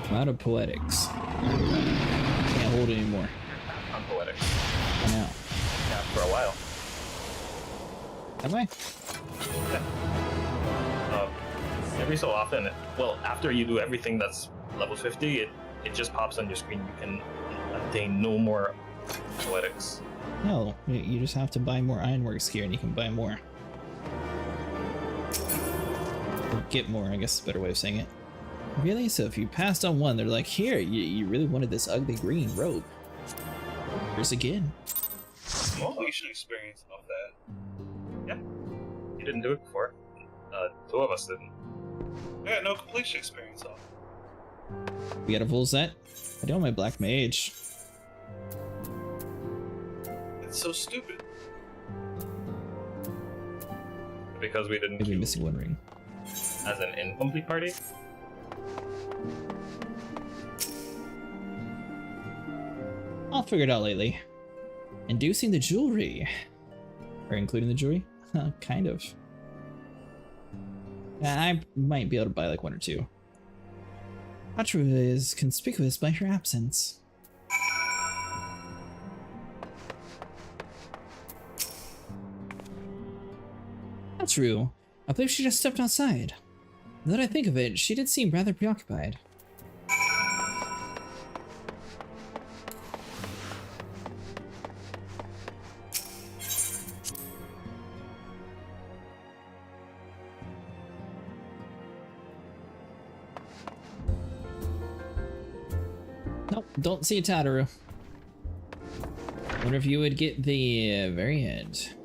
I'm out of poetics. Can't hold it anymore. I'm poetic. I know. Yeah, for a while. Am I? Yeah. Every so often, well, after you do everything that's level 50, it just pops on your screen. You can attain no more poetics. No, you just have to buy more Ironworks gear and you can buy more. Or get more, I guess is a better way of saying it. Really? So if you passed on one, they're like, here, you really wanted this ugly green robe. Here's again. Completion experience off that. Yeah. You didn't do it before. Two of us didn't. I got no completion experience off. We got a full set? I don't have my black mage. It's so stupid. Because we didn't. Maybe missing one ring. As an incomplete party? I'll figure it out lately. Inducing the jewelry. Or including the jewelry? Kind of. I might be able to buy like one or two. Patra is conspicuous by her absence. That's true. I believe she just stepped outside. Now that I think of it, she did seem rather preoccupied. Nope, don't see a Tataru. Wonder if you would get the very end.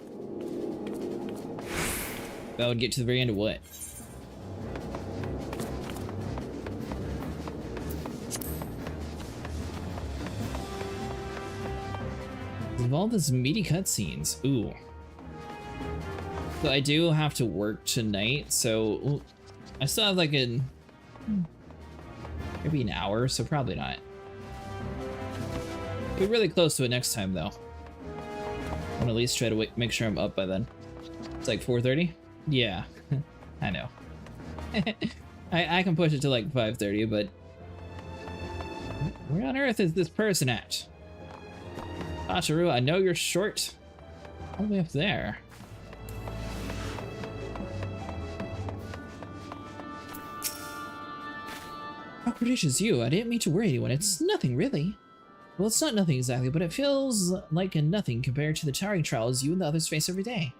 That would get to the very end of what? Of all these meaty cutscenes, ooh. So I do have to work tonight, so I still have like maybe an hour, so probably not. Be really close to it next time though. I want to at least try to make sure I'm up by then. It's like 4:30? Yeah, I know. I can push it to like 5:30, but where on earth is this person at? Acharu, I know you're short. All the way up there. How prodigious you. I didn't mean to worry anyone. It's nothing, really. Well, it's not nothing exactly, but it feels like a nothing compared to the towering trials you and the others face every day.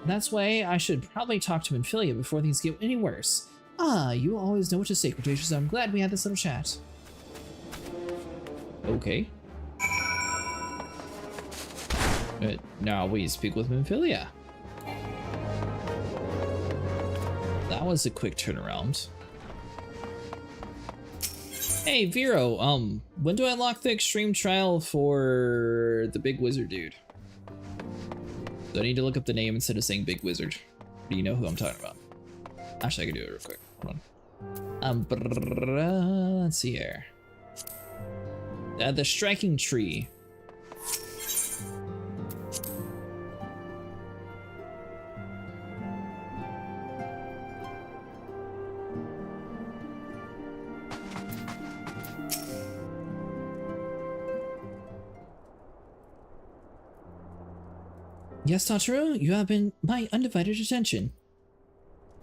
That's why I should probably talk to Infilia before things get any worse. Ah, you always know what to say, Cretaceous, so I'm glad we had this little chat. Okay. Now we speak with Infilia. That was a quick turnaround. Hey, Vero, when do I unlock the extreme trial for the big wizard dude? Do I need to look up the name instead of saying big wizard? Do you know who I'm talking about? Actually, I can do it real quick. Hold on. Let's see here. The striking tree. Yes, Tataru, you have been my undivided attention.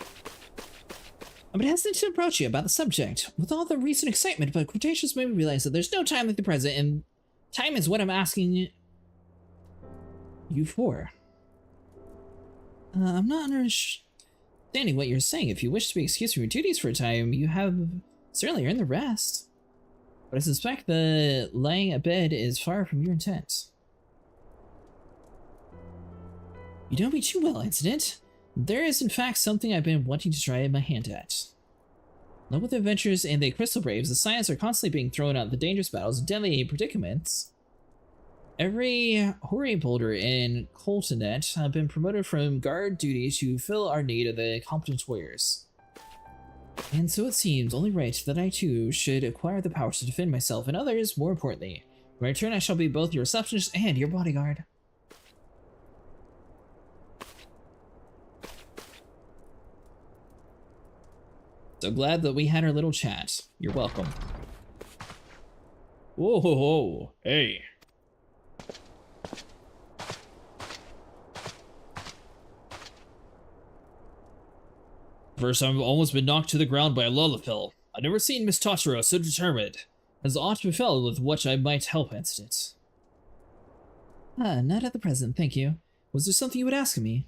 I've been hesitant to approach you about the subject. With all the recent excitement about Cretaceous made me realize that there's no time like the present, and time is what I'm asking you for. I'm not understanding what you're saying. If you wish to be excused from your duties for a time, you have certainly earned the rest. But I suspect the lying abed is far from your intent. You know me too well, Incident. There is in fact something I've been wanting to try my hand at. Along with the adventures and the Crystal Braves, the Scions are constantly being thrown out the dangerous battles and deadly predicaments. Every Hori Boulder in Coltonet have been promoted from guard duty to fill our need of the competent warriors. And so it seems only right that I too should acquire the power to defend myself and others, more importantly. In return, I shall be both your receptionist and your bodyguard. So glad that we had our little chat. You're welcome. Whoa, ho, ho. Hey. First, I've almost been knocked to the ground by a lullapill. I've never seen Miss Totoro so determined. Has aught befell with which I might help incident? Ah, not at the present, thank you. Was there something you would ask of me?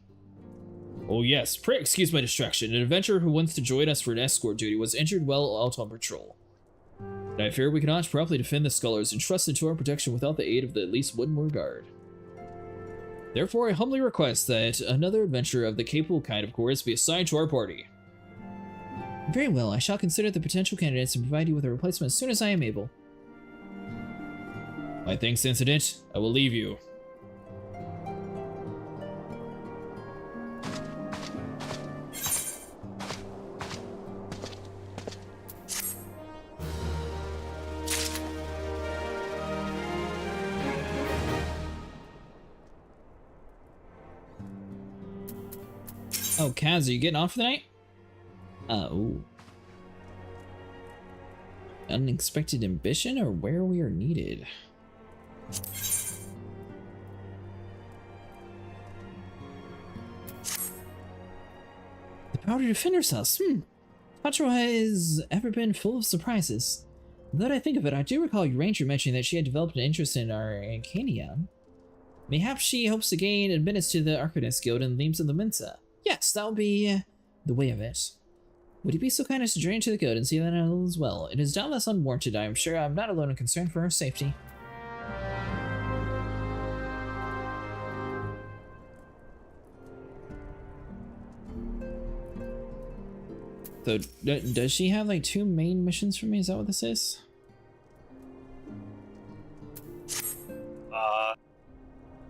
Oh yes, pray excuse my distraction. An adventurer who wants to join us for an escort duty was injured while out on patrol. And I fear we cannot properly defend the scholars entrusted to our protection without the aid of at least one more guard. Therefore, I humbly request that another adventurer of the capable kind, of course, be assigned to our party. Very well, I shall consider the potential candidates and provide you with a replacement as soon as I am able. My thanks, Incident. I will leave you. Oh, Kaz, are you getting off for the night? Oh. Unexpected ambition or where we are needed? The power to defend ourselves. Totoro has ever been full of surprises. Now that I think of it, I do recall your ranger mentioning that she had developed an interest in Arcanium. Mayhaps she hopes to gain admittance to the Arcanist Guild and Leames of the Mensa. Yes, that would be the way of it. Would you be so kind as to journey to the guild and see that all as well? It is doubtless unwarranted, I am sure. I'm not alone in concern for her safety. So, does she have like 2 main missions for me? Is that what this is?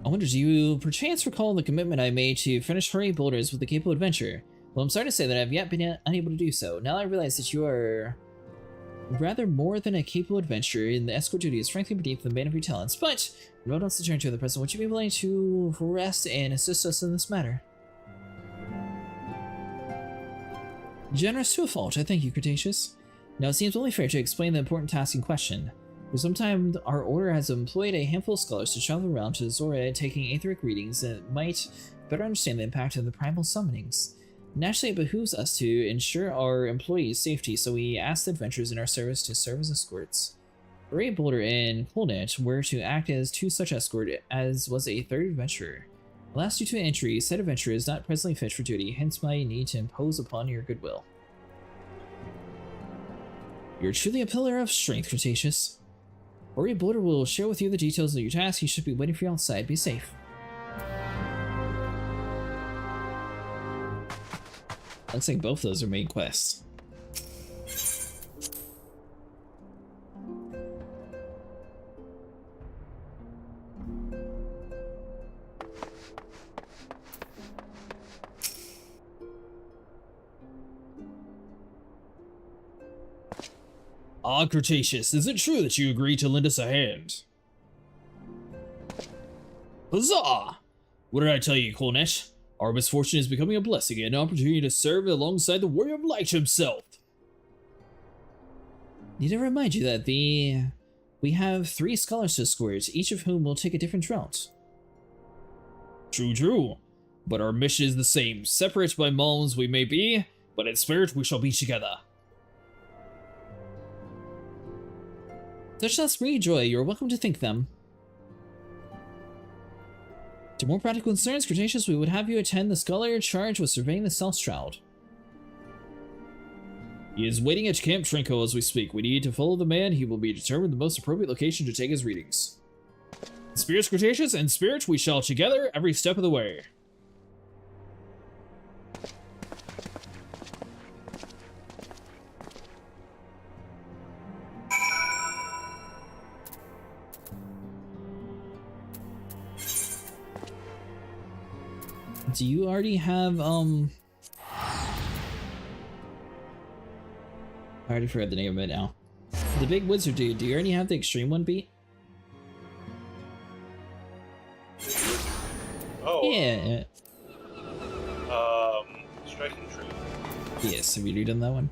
I wonder, do you perchance recall the commitment I made to finish Hurry Boulders with the Capable Adventure? Well, I'm sorry to say that I've yet been unable to do so. Now I realize that you are rather more than a capable adventurer, and the escort duty is frankly beneath the bane of your talents. But, what else to turn to at the present? Would you be willing to rest and assist us in this matter? Generous to a fault, I thank you, Cretaceous. Now it seems only fair to explain the important task in question. For some time, our order has employed a handful of scholars to travel around to Zora taking aetheric readings that might better understand the impact of the primal summonings. Naturally, it behooves us to ensure our employees' safety, so we asked the adventurers in our service to serve as escorts. Ray Boulder and Colnet were to act as 2 such escorts, as was a 3rd adventurer. Alas, due to an injury, said adventurer is not presently fit for duty, hence my need to impose upon your goodwill. You're truly a pillar of strength, Cretaceous. Ori Boulder will share with you the details of your task. He should be waiting for you outside. Be safe. Looks like both of those are main quests. Ah, Cretaceous, is it true that you agreed to lend us a hand? Huzzah! What did I tell you, Colnet? Our misfortune is becoming a blessing and an opportunity to serve alongside the Warrior of Light himself. Need to remind you that we have 3 scholars to escort, each of whom will take a different route. True. But our mission is the same. Separate by malms we may be, but in spirit we shall be together. Such thoughts bring you joy. You are welcome to think them. To more practical concerns, Cretaceous, we would have you attend the scholar charged with surveying the South Shroud. He is waiting at Camp Trinco as we speak. We need to follow the man. He will be determined the most appropriate location to take his readings. In spirit, Cretaceous, in spirit, we shall together every step of the way. Do you already have, I already forgot the name of it now. The big wizard dude, do you already have the extreme one beat? Oh. Yeah. Striking True. Yes, have you redone that one?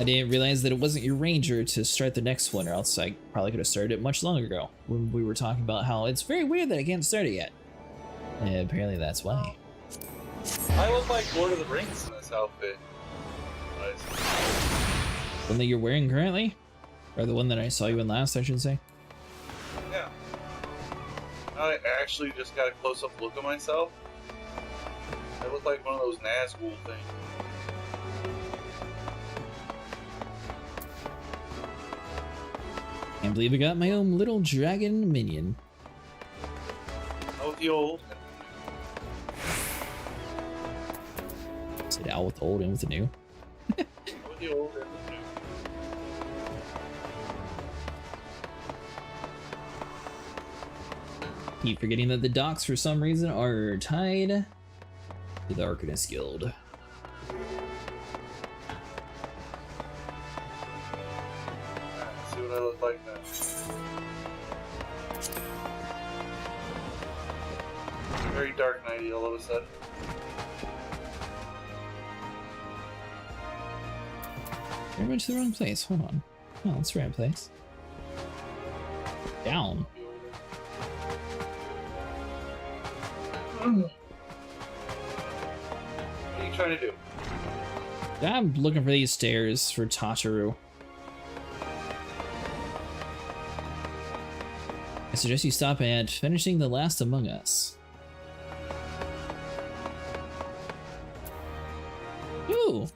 didn't realize that it wasn't your ranger to start the next one, or else I probably could have started it much longer ago when we were talking about how it's very weird that I can't start it yet. And apparently that's why. I look like Lord of the Rings in this outfit. Nice. The one that you're wearing currently? Or the one that I saw you in last, I should say? Yeah. I actually just got a close-up look at myself. I look like one of those Nazgul things. Can't believe I got my own little dragon minion. Out with the old. Sit out with the old and with the new. Out with the old and with the new. Keep forgetting that the docks, for some reason, are tied to the Arcanist Guild. Alright, see what I look like now. Very Dark Knighty all of a sudden. I went to the wrong place. Hold on. Oh, that's the right place. Down. What are you trying to do? I'm looking for these stairs for Tataru. I suggest you stop at finishing the last among us. Ooh!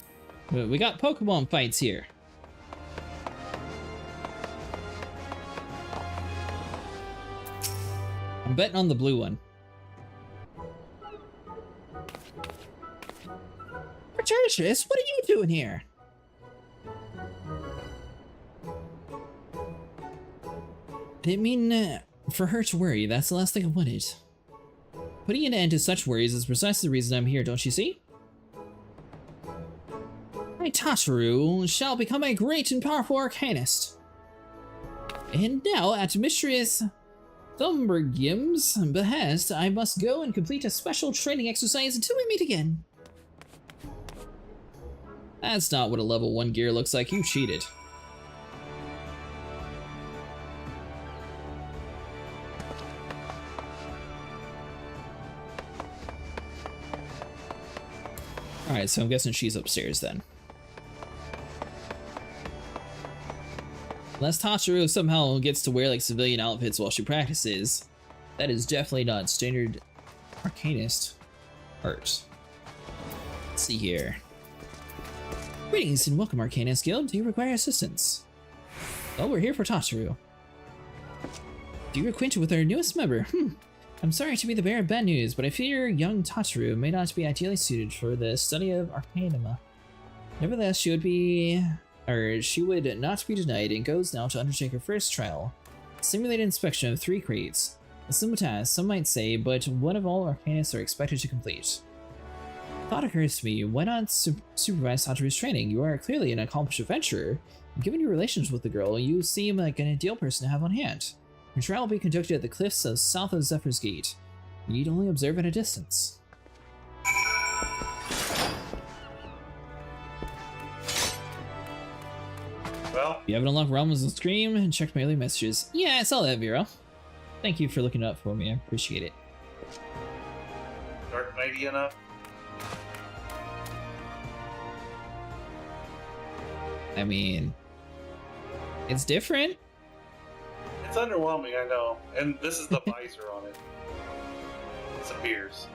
We got Pokemon fights here. I'm betting on the blue one. Patricius, what are you doing here? Didn't mean for her to worry. That's the last thing I wanted. Putting an end to such worries is precisely the reason I'm here, don't you see? My Tataru shall become a great and powerful arcanist. And now, at Mistress Thumbergim's behest, I must go and complete a special training exercise until we meet again. That's not what a level 1 gear looks like. You cheated. Alright, so I'm guessing she's upstairs then. Unless Tataru somehow gets to wear like civilian outfits while she practices, that is definitely not standard arcanist art. Let's see here. Greetings and welcome, Arcanist Guild. Do you require assistance? Well, we're here for Tataru. Do you acquainted with our newest member? I'm sorry to be the bearer of bad news, but I fear young Tataru may not be ideally suited for the study of Arcanima. Nevertheless, she would not be denied and goes now to undertake her first trial. A simulated inspection of 3 crates. A simple task, some might say, but one of all Arcanists are expected to complete. Thought occurs to me, why not supervise Tataru's training? You are clearly an accomplished adventurer. Given your relations with the girl, you seem like an ideal person to have on hand. Your trial will be conducted at the cliffs south of Zephyr's Gate. You need only observe at a distance. Well, you haven't unlocked Realms and Scream and checked my early messages. Yeah, I saw that, Vero. Thank you for looking it up for me. I appreciate it. Dark Knighty enough? I mean, it's different. It's underwhelming, I know. And this is the visor on it. It disappears.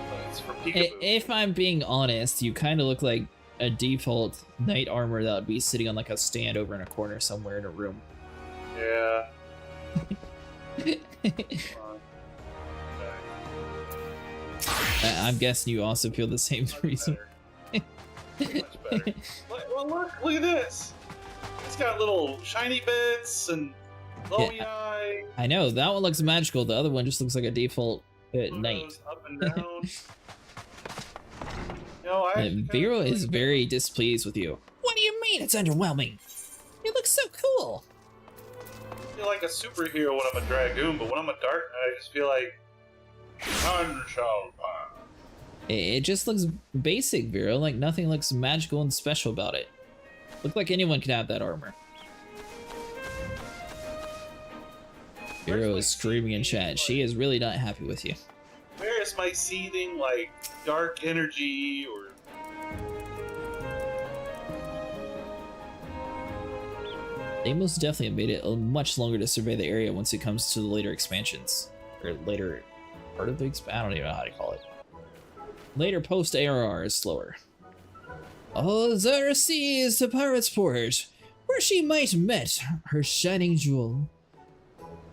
But it's for peekaboo. If I'm being honest, you kind of look like a default knight armor that would be sitting on like a stand over in a corner somewhere in a room. Yeah. I'm guessing you also feel the same reason. Much better. Well, look at this. It's got little shiny bits and glowy eye. I know, that one looks magical. The other one just looks like a default knight. Up and down. You know, Vero is very displeased with you. What do you mean it's underwhelming? You look so cool. I feel like a superhero when I'm a Dragoon, but when I'm a Dark Knight, I just feel like... It just looks basic, Vero. Like nothing looks magical and special about it. Look like anyone could have that armor. Vero is screaming in chat. She is really not happy with you. Where is my seething, like, dark energy or... They most definitely have made it much longer to survey the area once it comes to the later expansions. Or later part of the I don't even know how to call it. Later post-ARR is slower. Oh, Zara sees to Pirate's Port, where she might met her shining jewel.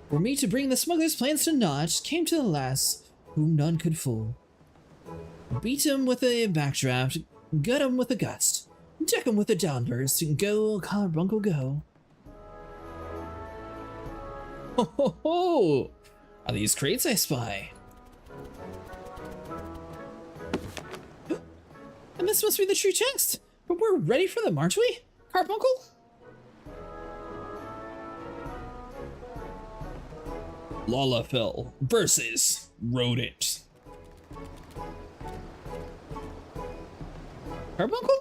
For me to bring the smuggler's plans to naught, came to the lass whom none could fool. Beat him with a backdraft, gut him with a gust, deck him with a downburst, go, carbuncle, go. Ho ho ho! Are these crates I spy? And this must be the true chest! But we're ready for them, aren't we? Carbuncle? Lalafell versus Rodent. Carbuncle?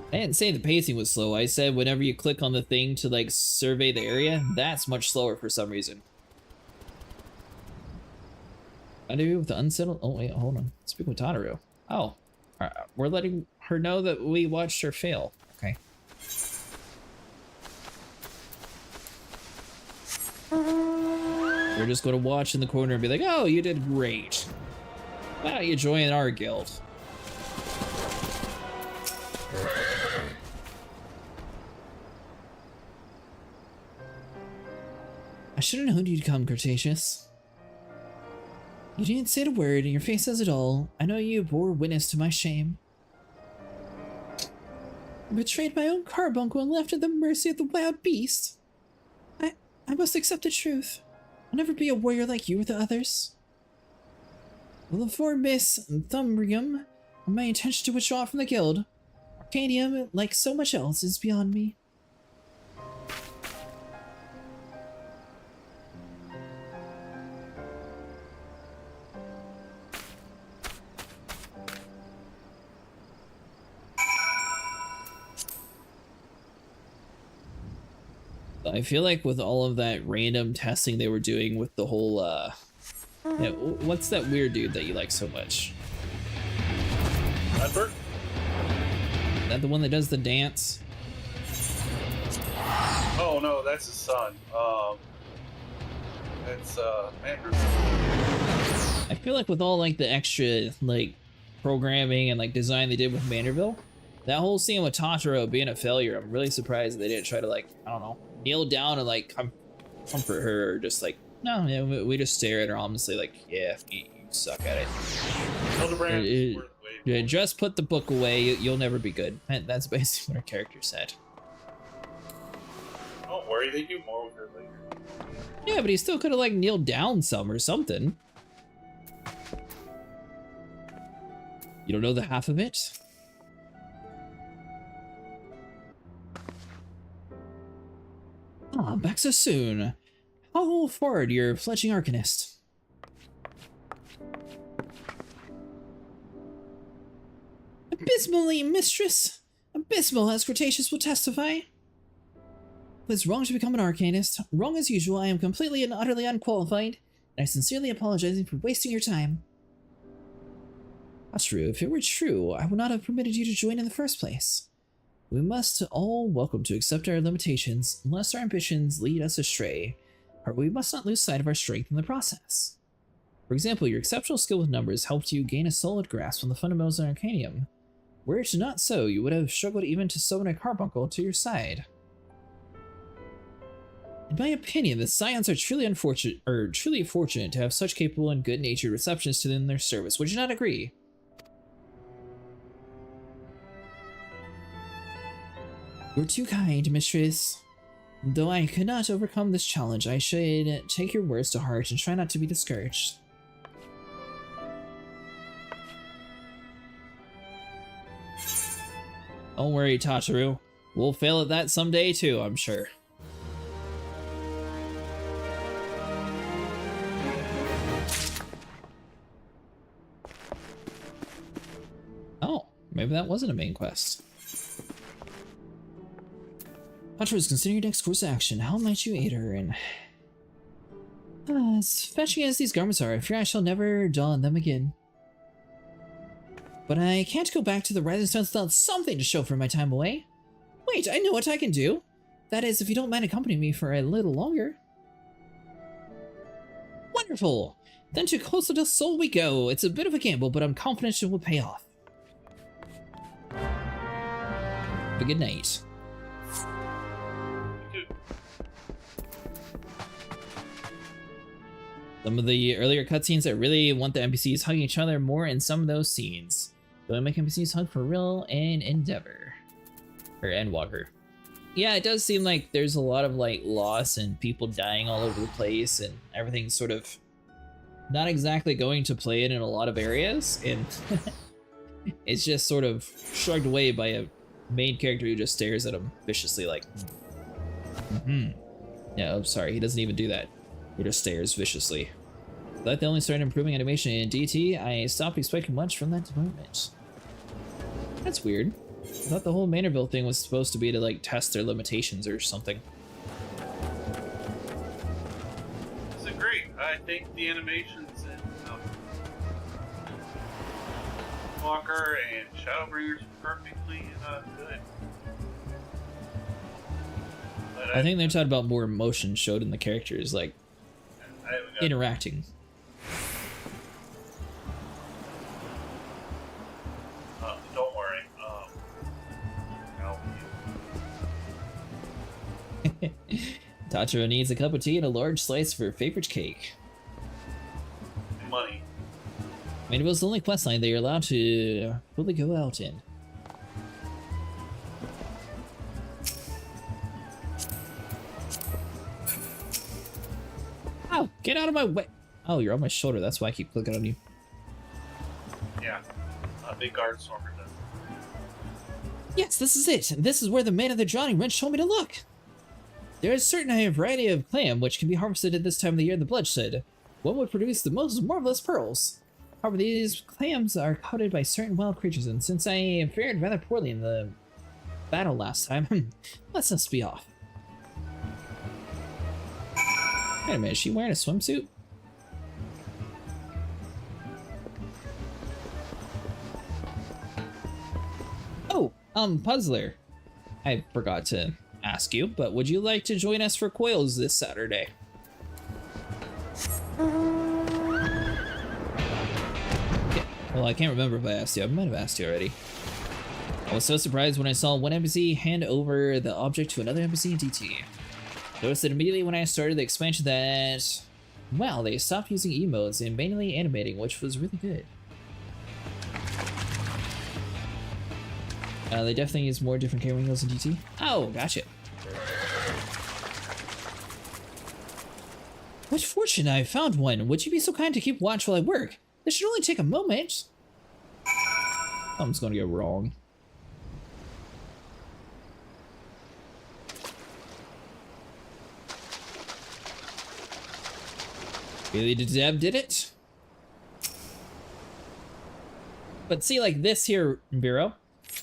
I didn't say the pacing was slow. I said whenever you click on the thing to like survey the area, that's much slower for some reason. I do with the unsettled. Oh wait, hold on. Speaking with Totoro. Oh, we're letting her know that we watched her fail. Okay. We're just going to watch in the corner and be like, "Oh, you did great. Why don't you join our guild?" I should have known you'd come, Cretaceous. You didn't say a word, and your face says it all. I know you bore witness to my shame. I betrayed my own carbuncle and left at the mercy of the wild beast. I must accept the truth. I'll never be a warrior like you or the others. Well, for Miss Thumbrium, my intention to withdraw from the guild, Arcanium, like so much else, is beyond me. I feel like with all of that random testing they were doing with the whole, yeah, what's that weird dude that you like so much? Edward? Is that the one that does the dance? Oh no, that's his son. It's Andrew. I feel like with all like the extra like programming and like design they did with Manderville, that whole scene with Totoro being a failure, I'm really surprised they didn't try to like, I don't know, kneel down and like comfort her, or just like, no, yeah, we just stare at her honestly like, yeah, you suck at it. Just put the book away, you'll never be good. And that's basically what her character said. Don't worry, they do more with her later. Yeah, but he still could have like kneeled down some or something. You don't know the half of it? Ah, back so soon. How forward your fledgling arcanist? Abysmally, mistress! Abysmal, as Cretaceous will testify. It's wrong to become an arcanist. Wrong as usual, I am completely and utterly unqualified, and I sincerely apologize for wasting your time. That's true. If it were true, I would not have permitted you to join in the first place. We must all welcome to accept our limitations, unless our ambitions lead us astray, or we must not lose sight of our strength in the process. For example, your exceptional skill with numbers helped you gain a solid grasp on the fundamentals of Arcanium. Were it not so, you would have struggled even to summon a carbuncle to your side. In my opinion, the Scions are truly fortunate to have such capable and good-natured receptionists in their service. Would you not agree? You're too kind, mistress. Though I could not overcome this challenge, I should take your words to heart and try not to be discouraged. Don't worry, Tataru. We'll fail at that someday too, I'm sure. Oh, maybe that wasn't a main quest. Tataru, consider your next course of action. How might you aid her in? As fetching as these garments are, I fear I shall never don them again. But I can't go back to the Rising Stones without something to show for my time away. Wait, I know what I can do. That is, if you don't mind accompanying me for a little longer. Wonderful! Then to Costa del Sol we go. It's a bit of a gamble, but I'm confident it will pay off. Have a good night. Some of the earlier cutscenes that really want the NPCs hugging each other more in some of those scenes. Don't make NPCs hug for real and Endeavor. Or Endwalker. Yeah, it does seem like there's a lot of like loss and people dying all over the place and everything's sort of not exactly going to plan in a lot of areas, and it's just sort of shrugged away by a main character who just stares at him viciously like, Yeah, I'm sorry, he doesn't even do that. He just stares viciously. But they only started improving animation in DT, I stopped expecting much from that department. That's weird. I thought the whole Manorville thing was supposed to be to like test their limitations or something. It's a great. I think the animations in Walker and Shadowbringers perfectly good. But I think they're talking about more emotion showed in the characters, like interacting. Don't worry. Tataru needs a cup of tea and a large slice of her favorite cake. Money. I mean, it was the only questline that you're allowed to fully go out in. Ow! Get out of my way! Oh, you're on my shoulder. That's why I keep clicking on you. Yeah. Big guard stormer does. Yes, this is it. This is where the man of the Drowning Wrench told me to look. There is certainly a variety of clam which can be harvested at this time of the year in the bloodshed. One would produce the most marvelous pearls. However, these clams are coated by certain wild creatures, and since I fared rather poorly in the battle last time, let's just be off. Wait a minute, is she wearing a swimsuit? Oh, Puzzler. I forgot to ask you, but would you like to join us for Coils this Saturday? Yeah, well, I can't remember if I asked you. I might have asked you already. I was so surprised when I saw one NPC hand over the object to another NPC in DT. Noticed that immediately when I started the expansion that, wow, they stopped using emotes and manually animating, which was really good. They definitely use more different camera angles in DT. Oh, gotcha. What fortune, I found one. Would you be so kind to keep watch while I work? This should only take a moment. Something's gonna go wrong. Really, Dev did it? But see, like this here, Bureau,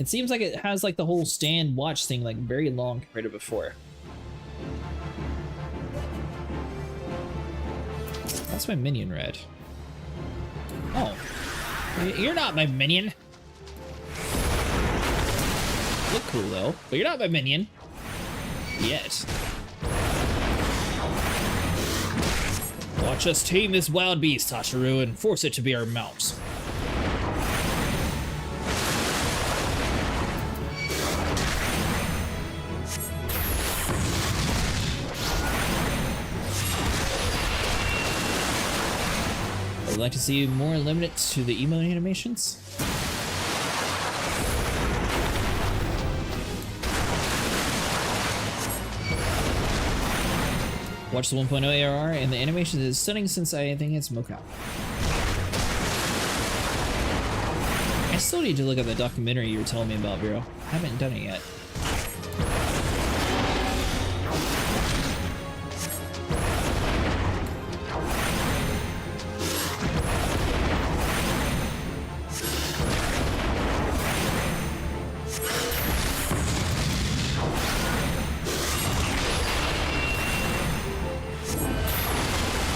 it seems like it has like the whole stand watch thing like very long compared to before. That's my minion red. Oh. You're not my minion. Look cool though, but you're not my minion. Yet. Watch us tame this wild beast, Tataru, and force it to be our mount. I'd like to see more limited to the emote animations. Watch the 1.0 ARR, and the animation is stunning since I think it's mocap. I still need to look at the documentary you were telling me about, Vero. I haven't done it yet.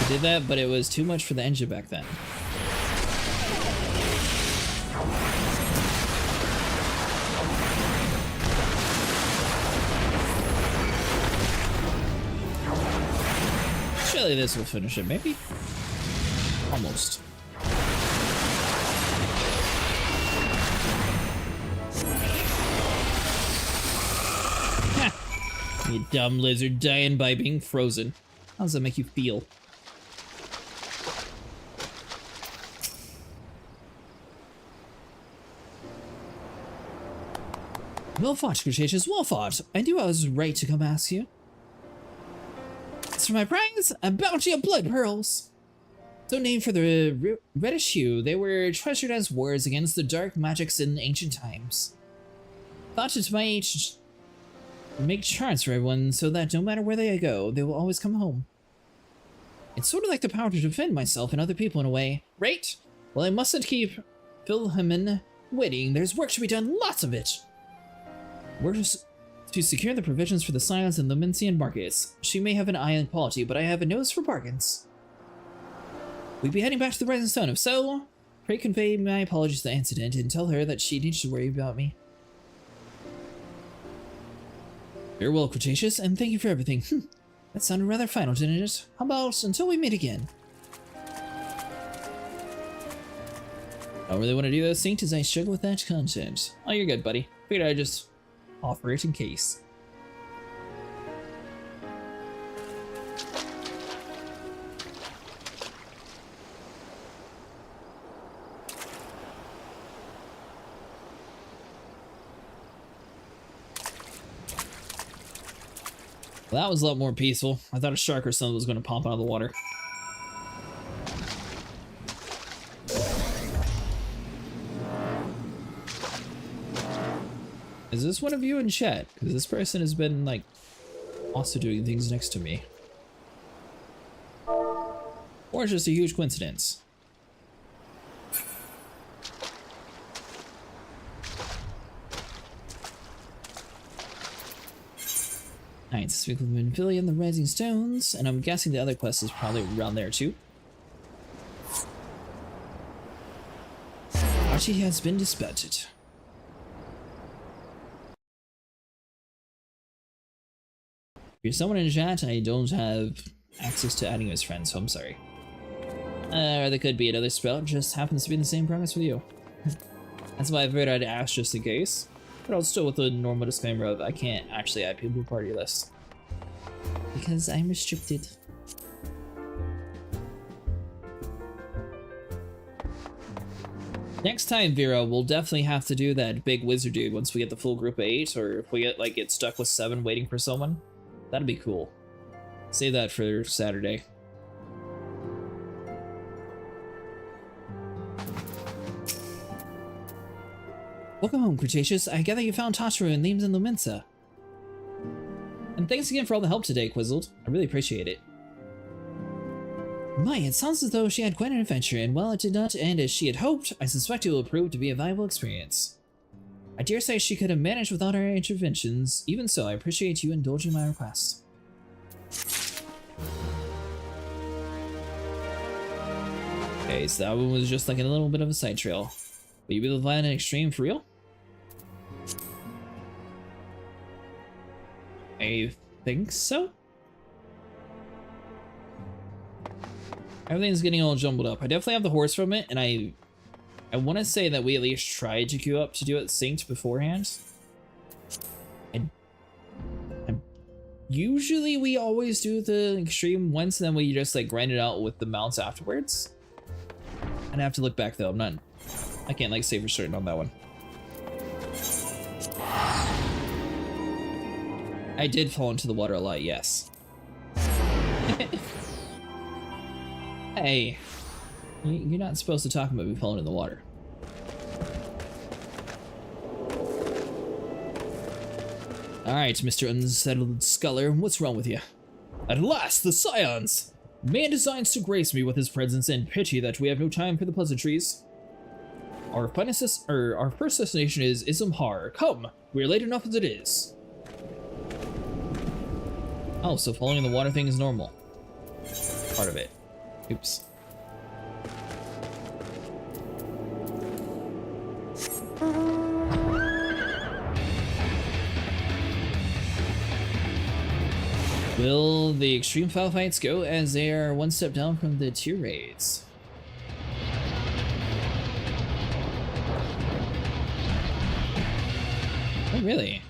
I did that, but it was too much for the engine back then. Surely this will finish it, maybe? Almost. Ha! You dumb lizard dying by being frozen. How does that make you feel? Well fought, Cretaceous, well fought. I knew I was right to come ask you. As for my prize, a bounty of blood pearls. So named for the reddish hue, they were treasured as wards against the dark magics in ancient times. Thought it might make charts for everyone so that no matter where they go, they will always come home. It's sort of like the power to defend myself and other people in a way, right? Well, I mustn't keep Wilhelmine waiting. There's work to be done, lots of it. We're just to secure the provisions for the Scions and Lumensian markets. She may have an eye on quality, but I have a nose for bargains. We'd be heading back to the Rising Stone. If so, pray convey my apologies to the incident and tell her that she needs to worry about me. Farewell, Cretaceous, and thank you for everything. That sounded rather final, didn't it? How about until we meet again? I don't really want to do those things as I struggle with that content. Oh, you're good, buddy. Figured I'd just offer it in case. Well, that was a lot more peaceful. I thought a shark or something was going to pop out of the water. Is this one of you in chat? Because this person has been, like, also doing things next to me. Or it's just a huge coincidence. Alright, speak with Minvillian, the Rising Stones, and I'm guessing the other quest is probably around there too. Archie has been dispatched. If you're someone in chat, I don't have access to adding you as friends, so I'm sorry. Or there could be another spell, just happens to be in the same progress with you. That's why I figured I'd ask just in case. But I'll still with the normal disclaimer of I can't actually add people to party list. Because I'm restricted. Next time, Vera, we'll definitely have to do that big wizard dude once we get the full group of 8, or if we get stuck with 7 waiting for someone. That'd be cool. Save that for Saturday. Welcome home, Cretaceous. I gather you found Tataru and Liams and Lumensa. And thanks again for all the help today, Quizzled. I really appreciate it. My, it sounds as though she had quite an adventure, and while it did not end as she had hoped, I suspect it will prove to be a valuable experience. I dare say she could have managed without our interventions. Even so, I appreciate you indulging my request. Okay, so that one was just like a little bit of a side trail. Will you be able to find an extreme for real? I think so. Everything's getting all jumbled up. I definitely have the horse from it, and I want to say that we at least tried to queue up to do it synced beforehand. And usually we always do the extreme once, and then we just like grind it out with the mounts afterwards. I'd have to look back though. I can't like say for certain on that one. I did fall into the water a lot, yes. Hey, you're not supposed to talk about me falling in the water. Alright, Mr. Unsettled Sculler, what's wrong with you? At last, the Scions! Man designs to grace me with his presence, and pity that we have no time for the pleasantries. Our first destination is Isambhar. Come, we're late enough as it is. Oh, so falling in the water thing is normal. Part of it. Oops. Will the extreme foul fights go as they are one step down from the tier raids? Oh, really?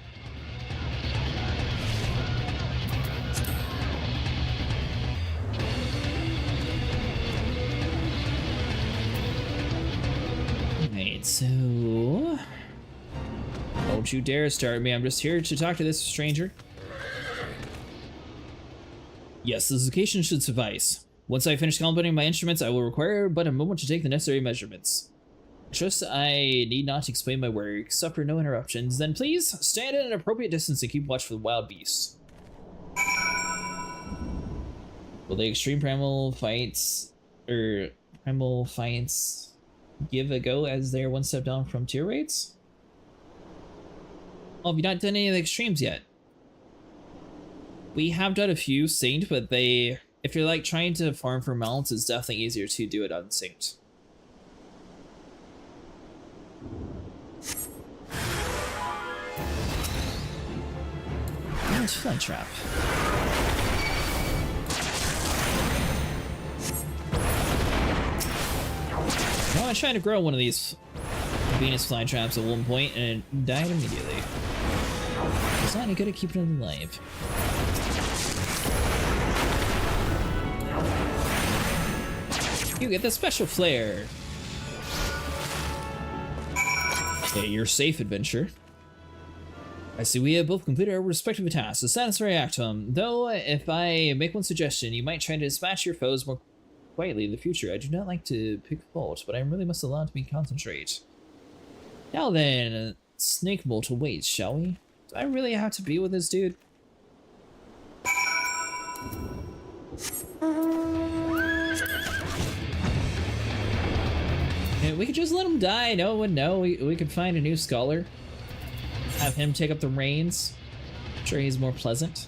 Alright, so... Don't you dare start me, I'm just here to talk to this stranger. Yes, this location should suffice. Once I finish calibrating my instruments, I will require but a moment to take the necessary measurements. Trust I need not explain my work. Suffer no interruptions. Then please, stand at an appropriate distance and keep watch for the wild beasts. Will the extreme primal fights, give a go as they're one step down from tier rates? Oh, have you not done any of the extremes yet? We have done a few synced, but if you're like trying to farm for mounts, it's definitely easier to do it unsynced. Oh, it's Fly Trap. Well, I tried to grow one of these Venus Fly Traps at one point and it died immediately. It's not any good at keeping it alive. You get the special flare. Okay, you're safe, adventure. I see we have both completed our respective tasks. A satisfactory outcome. Though, if I make one suggestion, you might try to dispatch your foes more quietly in the future. I do not like to pick fault, but I really must allow me to concentrate. Now then, snake molt awaits, shall we? Do I really have to be with this dude? We could just let him die, no one would know. We could find a new scholar. Have him take up the reins. I'm sure he's more pleasant.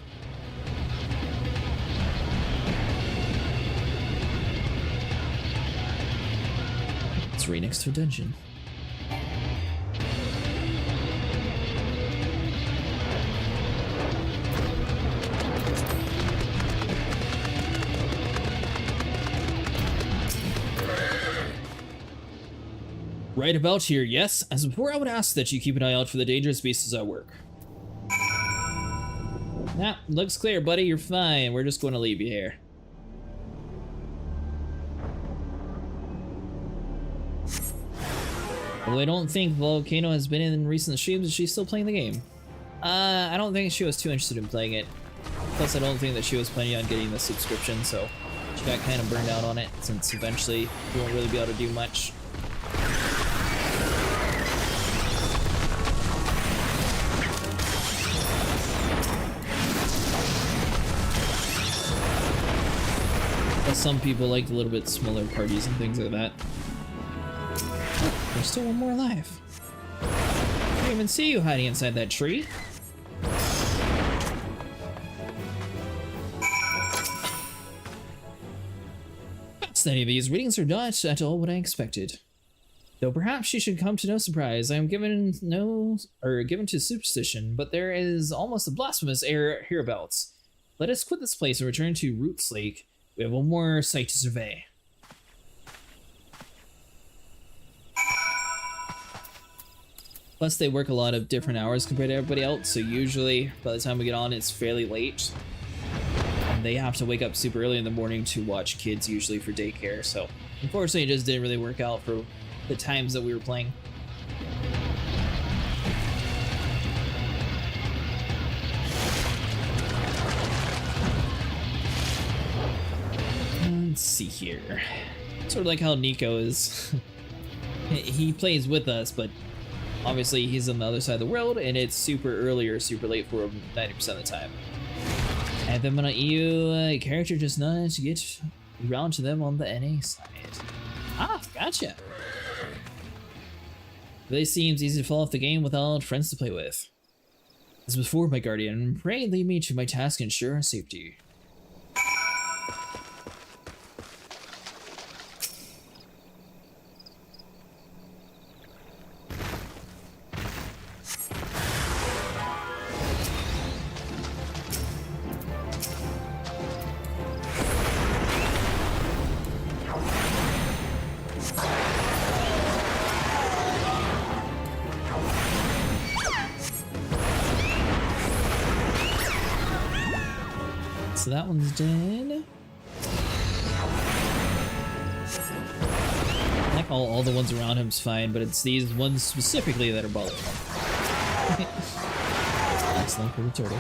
It's right next to a dungeon. Right about here, yes. As before, I would ask that you keep an eye out for the dangerous beasts at work. Nah, looks clear, buddy. You're fine. We're just going to leave you here. Although I don't think Volcano has been in recent streams, is she still playing the game? I don't think she was too interested in playing it. Plus, I don't think that she was planning on getting the subscription, so she got kind of burned out on it, since eventually you won't really be able to do much. Some people like a little bit smaller parties and things like that. Oh, there's still one more alive. I didn't even see you hiding inside that tree. Fascinating, these readings are not at all what I expected. Though perhaps you should come to no surprise, I am given to superstition, but there is almost a blasphemous air hereabouts. Let us quit this place and return to Roots Lake. We have one more site to survey. Plus, they work a lot of different hours compared to everybody else, so usually by the time we get on, it's fairly late. And they have to wake up super early in the morning to watch kids, usually for daycare, so unfortunately it just didn't really work out for the times that we were playing. Let's see here. Sort of like how Nico is. He plays with us, but obviously he's on the other side of the world, and it's super early or super late for him 90% of the time. And then on an EU character does not get around to them on the NA side. Ah, gotcha. It seems easy to fall off the game without friends to play with. As before, my guardian, pray lead me to my task and ensure our safety. So that one's dead. Like all the ones around him's fine, but it's these ones specifically that are bothering him. Excellent for the turtle.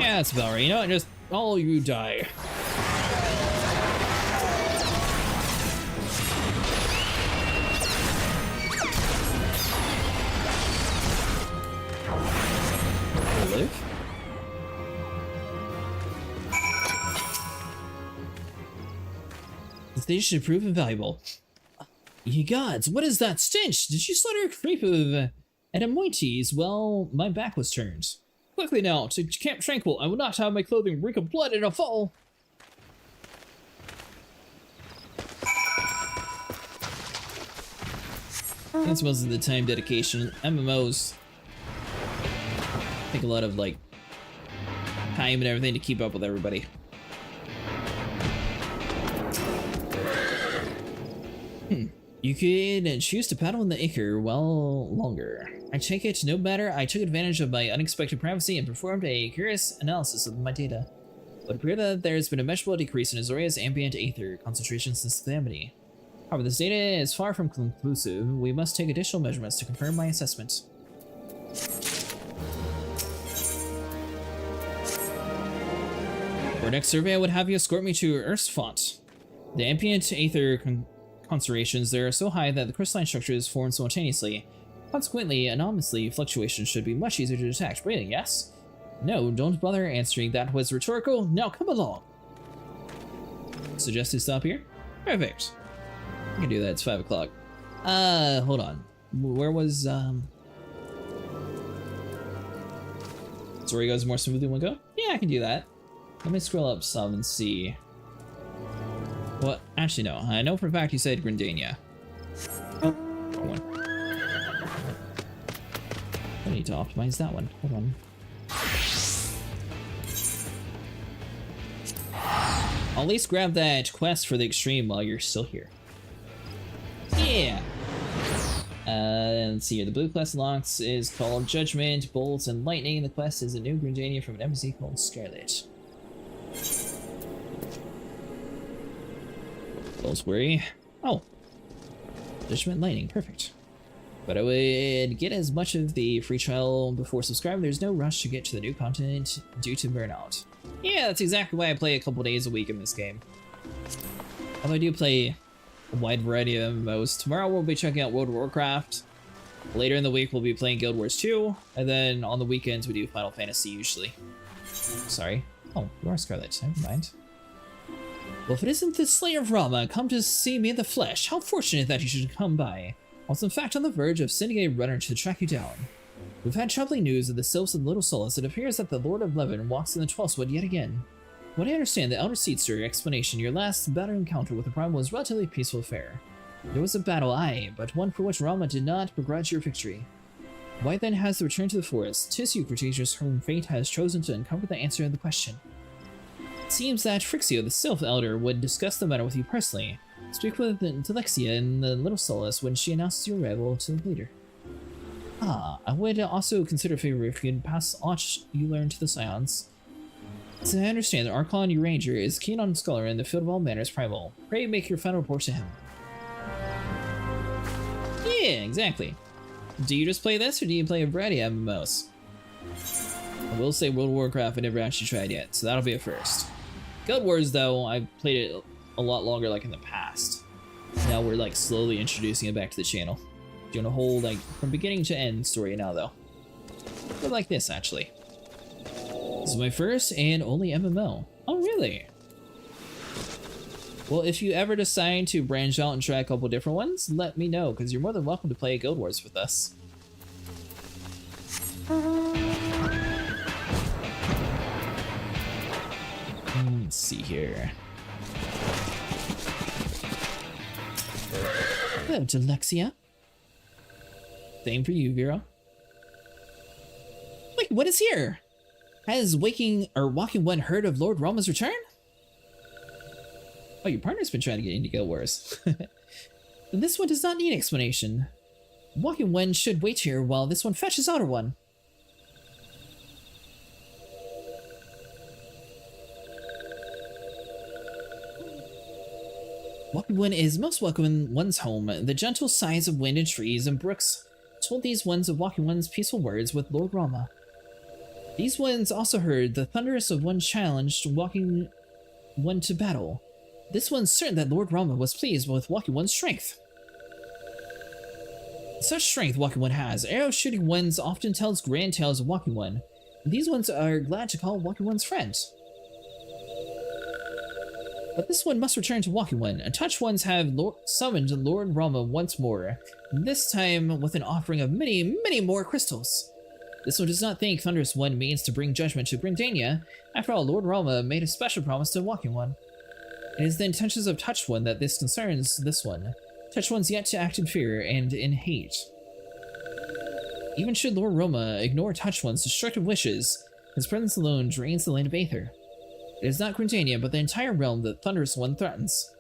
Yeah, that's about right. You know what? Just all you die. Relive? The stage should prove invaluable. Ye gods, what is that stench? Did you slaughter a creep of Adamoites? Well, my back was turned. Quickly now, to Camp Tranquil. I will not have my clothing reek of blood in a fall. That's most of the time dedication. MMOs take a lot of like time and everything to keep up with everybody. You could choose to paddle in the acre well longer. I take it no matter. I took advantage of my unexpected privacy and performed a curious analysis of my data. It would appear that there has been a measurable decrease in Azoria's ambient aether concentration since the calamity. However, this data is far from conclusive. We must take additional measurements to confirm my assessment. For our next survey, I would have you escort me to Earthfont. The ambient aether concentrations there are so high that the crystalline structures form simultaneously. Consequently, anomalous fluctuations should be much easier to detect. Breathing, yes? No, don't bother answering. That was rhetorical. Now come along. Suggested stop here? Perfect. I can do that. It's 5 o'clock. Hold on. Where was, Story goes more smoothly in one go? Yeah, I can do that. Let me scroll up some and see. Well, actually, no. I know for a fact you said Grindania. Wrong one. I need to optimize that one. Hold on. I'll at least grab that quest for the extreme while you're still here. Yeah! Let's see here. The blue quest unlocks is called Judgment, Bolts, and Lightning. The quest is a new Grindania from an embassy called Scarlet. Bolts worry. Oh! Judgment, Lightning. Perfect. But I would get as much of the free trial before subscribing. There's no rush to get to the new content due to burnout. Yeah, that's exactly why I play a couple days a week in this game. Although I do play a wide variety of MMOs. Tomorrow we'll be checking out World of Warcraft. Later in the week we'll be playing Guild Wars 2. And then on the weekends we do Final Fantasy usually. Sorry. Oh, you are Scarlet. Never mind. Well, if it isn't the Slayer of Rama, come to see me in the flesh. How fortunate that you should come by. I was in fact on the verge of sending a runner to track you down. We've had troubling news of the Sylphs and Little Solace. It appears that the Lord of Levin walks in the 12th Wood yet again. What I understand, the Elder Seedster explanation, your last battle encounter with the Primal was a relatively peaceful affair. There was a battle, aye, but one for which Rama did not begrudge your victory. Why then has the return to the forest? 'Tis you, Cretaceous, whom fate has chosen to uncover the answer to the question. It seems that Phrixio, the Sylph Elder, would discuss the matter with you personally. Speak with Telexia in the Little Solace when she announces your arrival to the leader. Ah, I would also consider a favor if you could pass aught you learned to the Scions. As I understand, the Archon, your ranger, is keen on scholar in the field of all manners Primal. Pray make your final report to him. yeah, exactly. Do you just play this, or do you play a variety of MMOs? I will say World of Warcraft I never actually tried yet, so that'll be a first. Guild Wars, though, I've played it a lot longer, like in the past. Now we're like slowly introducing it back to the channel. Doing a whole like from beginning to end story now, though. But like this, actually. This is my first and only MMO. Oh, really? Well, if you ever decide to branch out and try a couple different ones, let me know, because you're more than welcome to play Guild Wars with us. Let's see here. Hello, Delexia. Same for you, Vera. Wait, what is here? Has Walking One heard of Lord Rama's return? Oh, your partner's been trying to get into Guild Wars. This one does not need explanation. Walking One should wait here while this one fetches Outer One. Walking One is most welcome in one's home. The gentle sighs of wind and trees and brooks told these ones of Walking One's peaceful words with Lord Rama. These ones also heard the thunderous of one challenged Walking One to battle. This one's certain that Lord Rama was pleased with Walking One's strength. Such strength Walking One has. Arrow shooting ones often tells grand tales of Walking One. These ones are glad to call Walking One's friends. But this one must return to Walking One. And touch ones have summoned Lord Rama once more, this time with an offering of many, many more crystals. This one does not think Thunderous One means to bring judgment to Grindania. After all, Lord Rama made a special promise to Walking One. It is the intentions of Touch One that this concerns this one. Touch One's yet to act in fear and in hate. Even should Lord Rama ignore Touch One's destructive wishes, his presence alone drains the land of Aether. It is not Grindania, but the entire realm that Thunderous One threatens.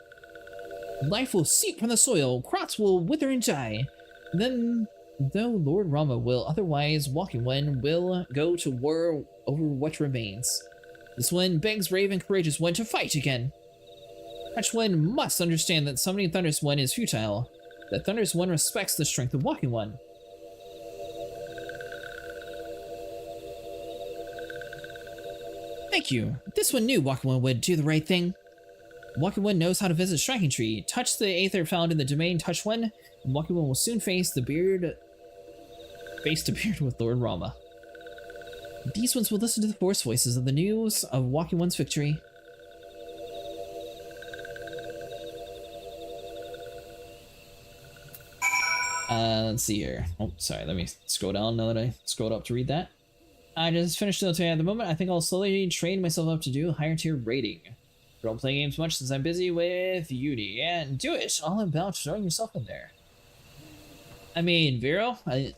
Life will seep from the soil, crops will wither and die. Then, though Lord Rama will otherwise, Walking One will go to war over what remains. This one begs brave and courageous one to fight again. Touch One must understand that summoning Thunderous One is futile, that Thunderous One respects the strength of Walking One. Thank you. This one knew Walking One would do the right thing. Walking One knows how to visit Striking Tree. Touch the Aether found in the domain Touch One, and Walking One will soon face to beard with Lord Rama. These ones will listen to the Force voices of the news of Walking One's victory. Let's see here. Oh, sorry, let me scroll down now that I scrolled up to read that. I just finished the at the moment. I think I'll slowly train myself up to do higher tier rating. Don't play games much since I'm busy with uni, and do it all about throwing yourself in there. I mean, Vero, I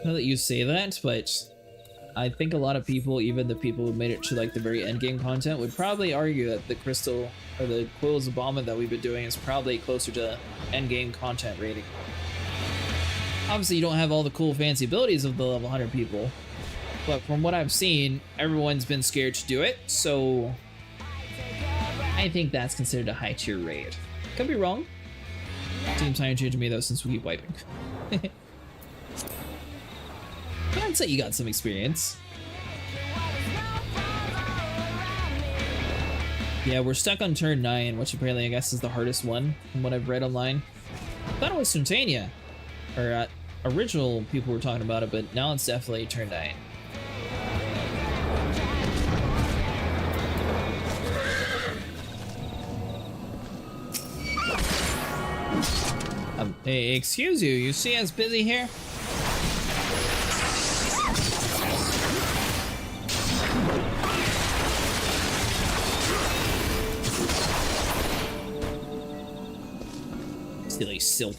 know that you say that, but I think a lot of people, even the people who made it to like the very end game content, would probably argue that the crystal or the Quills of Bahamut that we've been doing is probably closer to end game content rating. Obviously, you don't have all the cool fancy abilities of the level 100 people, but from what I've seen, everyone's been scared to do it, so I think that's considered a high tier raid. Could be wrong. Seems higher tier to me though, since we keep wiping. I'd say you got some experience. Yeah, we're stuck on turn 9, which apparently I guess is the hardest one from what I've read online. I thought it was Titania, or original people were talking about it, but now it's definitely turn 9. Hey, excuse you see us busy here? Silly silk.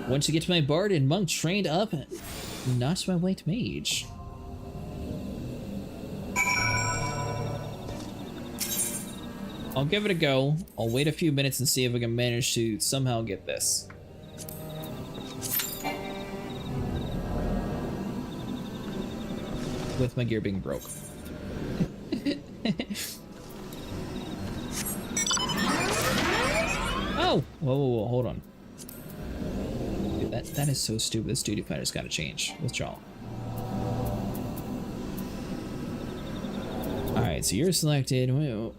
Once you get to my bard and monk trained up, not my white mage. I'll give it a go. I'll wait a few minutes and see if I can manage to somehow get this. With my gear being broke. Oh, No! Whoa, whoa, whoa, hold on. Dude, that is so stupid. This duty fighter's gotta change. Withdraw. Alright, so you're selected.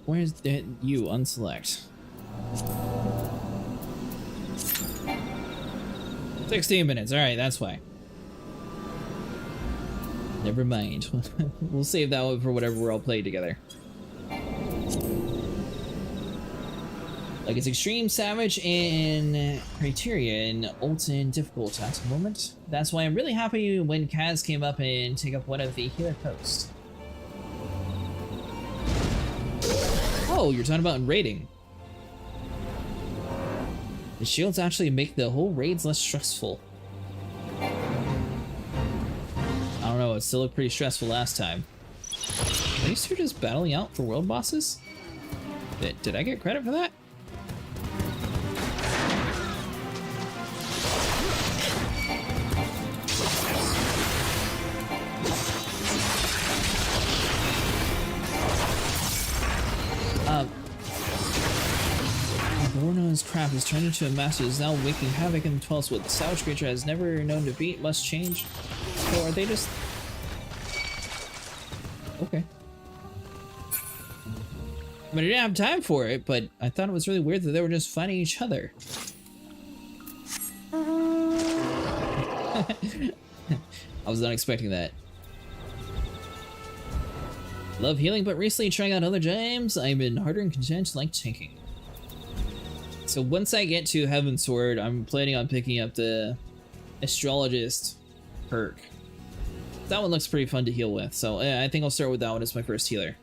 Where's you? Unselect. 16 minutes. Alright, that's why. Never mind. We'll save that one for whatever we're all playing together. Like it's Extreme, Savage, and Criterion, Ultimate Difficult at the moment. That's why I'm really happy when Kaz came up and take up one of the healer posts. Oh, you're talking about in raiding. The shields actually make the whole raids less stressful. I don't know, it still looked pretty stressful last time. Are these two just battling out for world bosses? Did I get credit for that? Borno's craft is turned into a master is now wreaking havoc in the 12th wood. The savage creature has never known defeat, must change. So are they just... Okay. I mean, I didn't have time for it, but I thought it was really weird that they were just fighting each other. I was not expecting that. Love healing, but recently trying out other games, I've been harder and content like tanking. So once I get to Heavensward, I'm planning on picking up the Astrologist perk. That one looks pretty fun to heal with, so I think I'll start with that one as my first healer.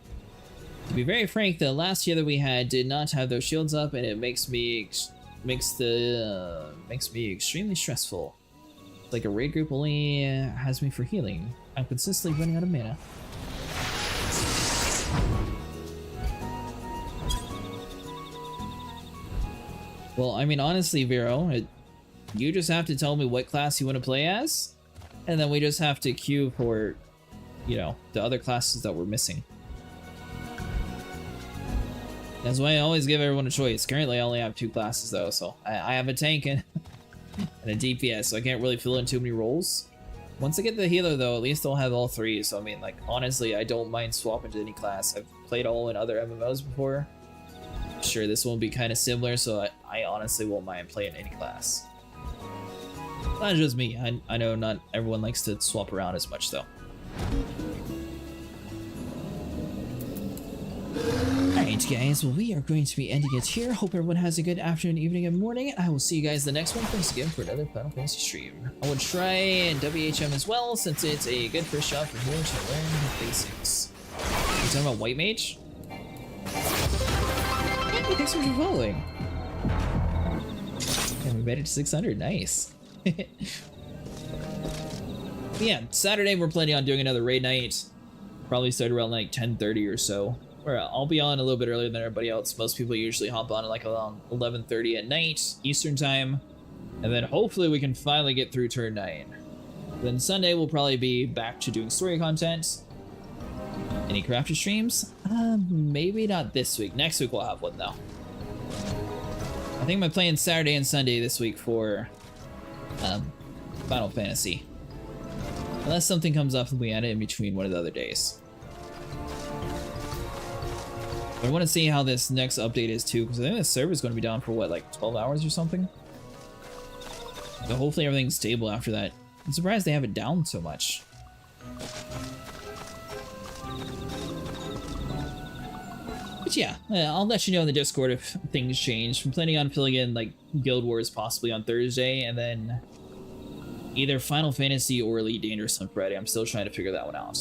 To be very frank, the last healer we had did not have those shields up, and it makes me extremely stressful. Like a raid group only has me for healing. I'm consistently running out of mana. Well, I mean, honestly, Vero, you just have to tell me what class you want to play as, and then we just have to queue for, you know, the other classes that we're missing. That's why I always give everyone a choice. Currently, I only have 2 classes, though, so I have a tank and a DPS, so I can't really fill in too many roles. Once I get the healer, though, at least I'll have all 3, so I mean, like, honestly, I don't mind swapping to any class. I've played all in other MMOs before. Sure, this will be kind of similar, so I honestly won't mind playing any class. Not just me. I know not everyone likes to swap around as much, though. Alright, guys, well, we are going to be ending it here. Hope everyone has a good afternoon, evening, and morning. I will see you guys in the next one. Thanks again for another Final Fantasy stream. I will try WHM as well, since it's a good first shot for here to learn the basics. You talking about White Mage? Hey, thanks so much for following. And we made it to 600. Nice. Yeah, Saturday we're planning on doing another raid night. Probably start around like 10:30 or so. Where I'll be on a little bit earlier than everybody else. Most people usually hop on at like around 11:30 at night, Eastern time. And then hopefully we can finally get through turn 9. Then Sunday we'll probably be back to doing story content. Any crafter streams? Maybe not this week. Next week we'll have one though. I think I'm playing Saturday and Sunday this week for Final Fantasy. Unless something comes up and we add it in between one of the other days. But I want to see how this next update is too, because I think the server's going to be down for what, like 12 hours or something? So hopefully everything's stable after that. I'm surprised they have it down so much. But yeah, I'll let you know in the Discord if things change. I'm planning on filling in like Guild Wars possibly on Thursday, and then either Final Fantasy or Elite Dangerous on Friday. I'm still trying to figure that one out.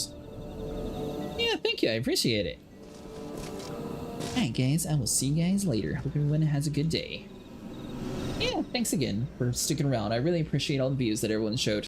Yeah, thank you. I appreciate it. Alright guys, I will see you guys later. Hope everyone has a good day. Yeah, thanks again for sticking around. I really appreciate all the views that everyone showed.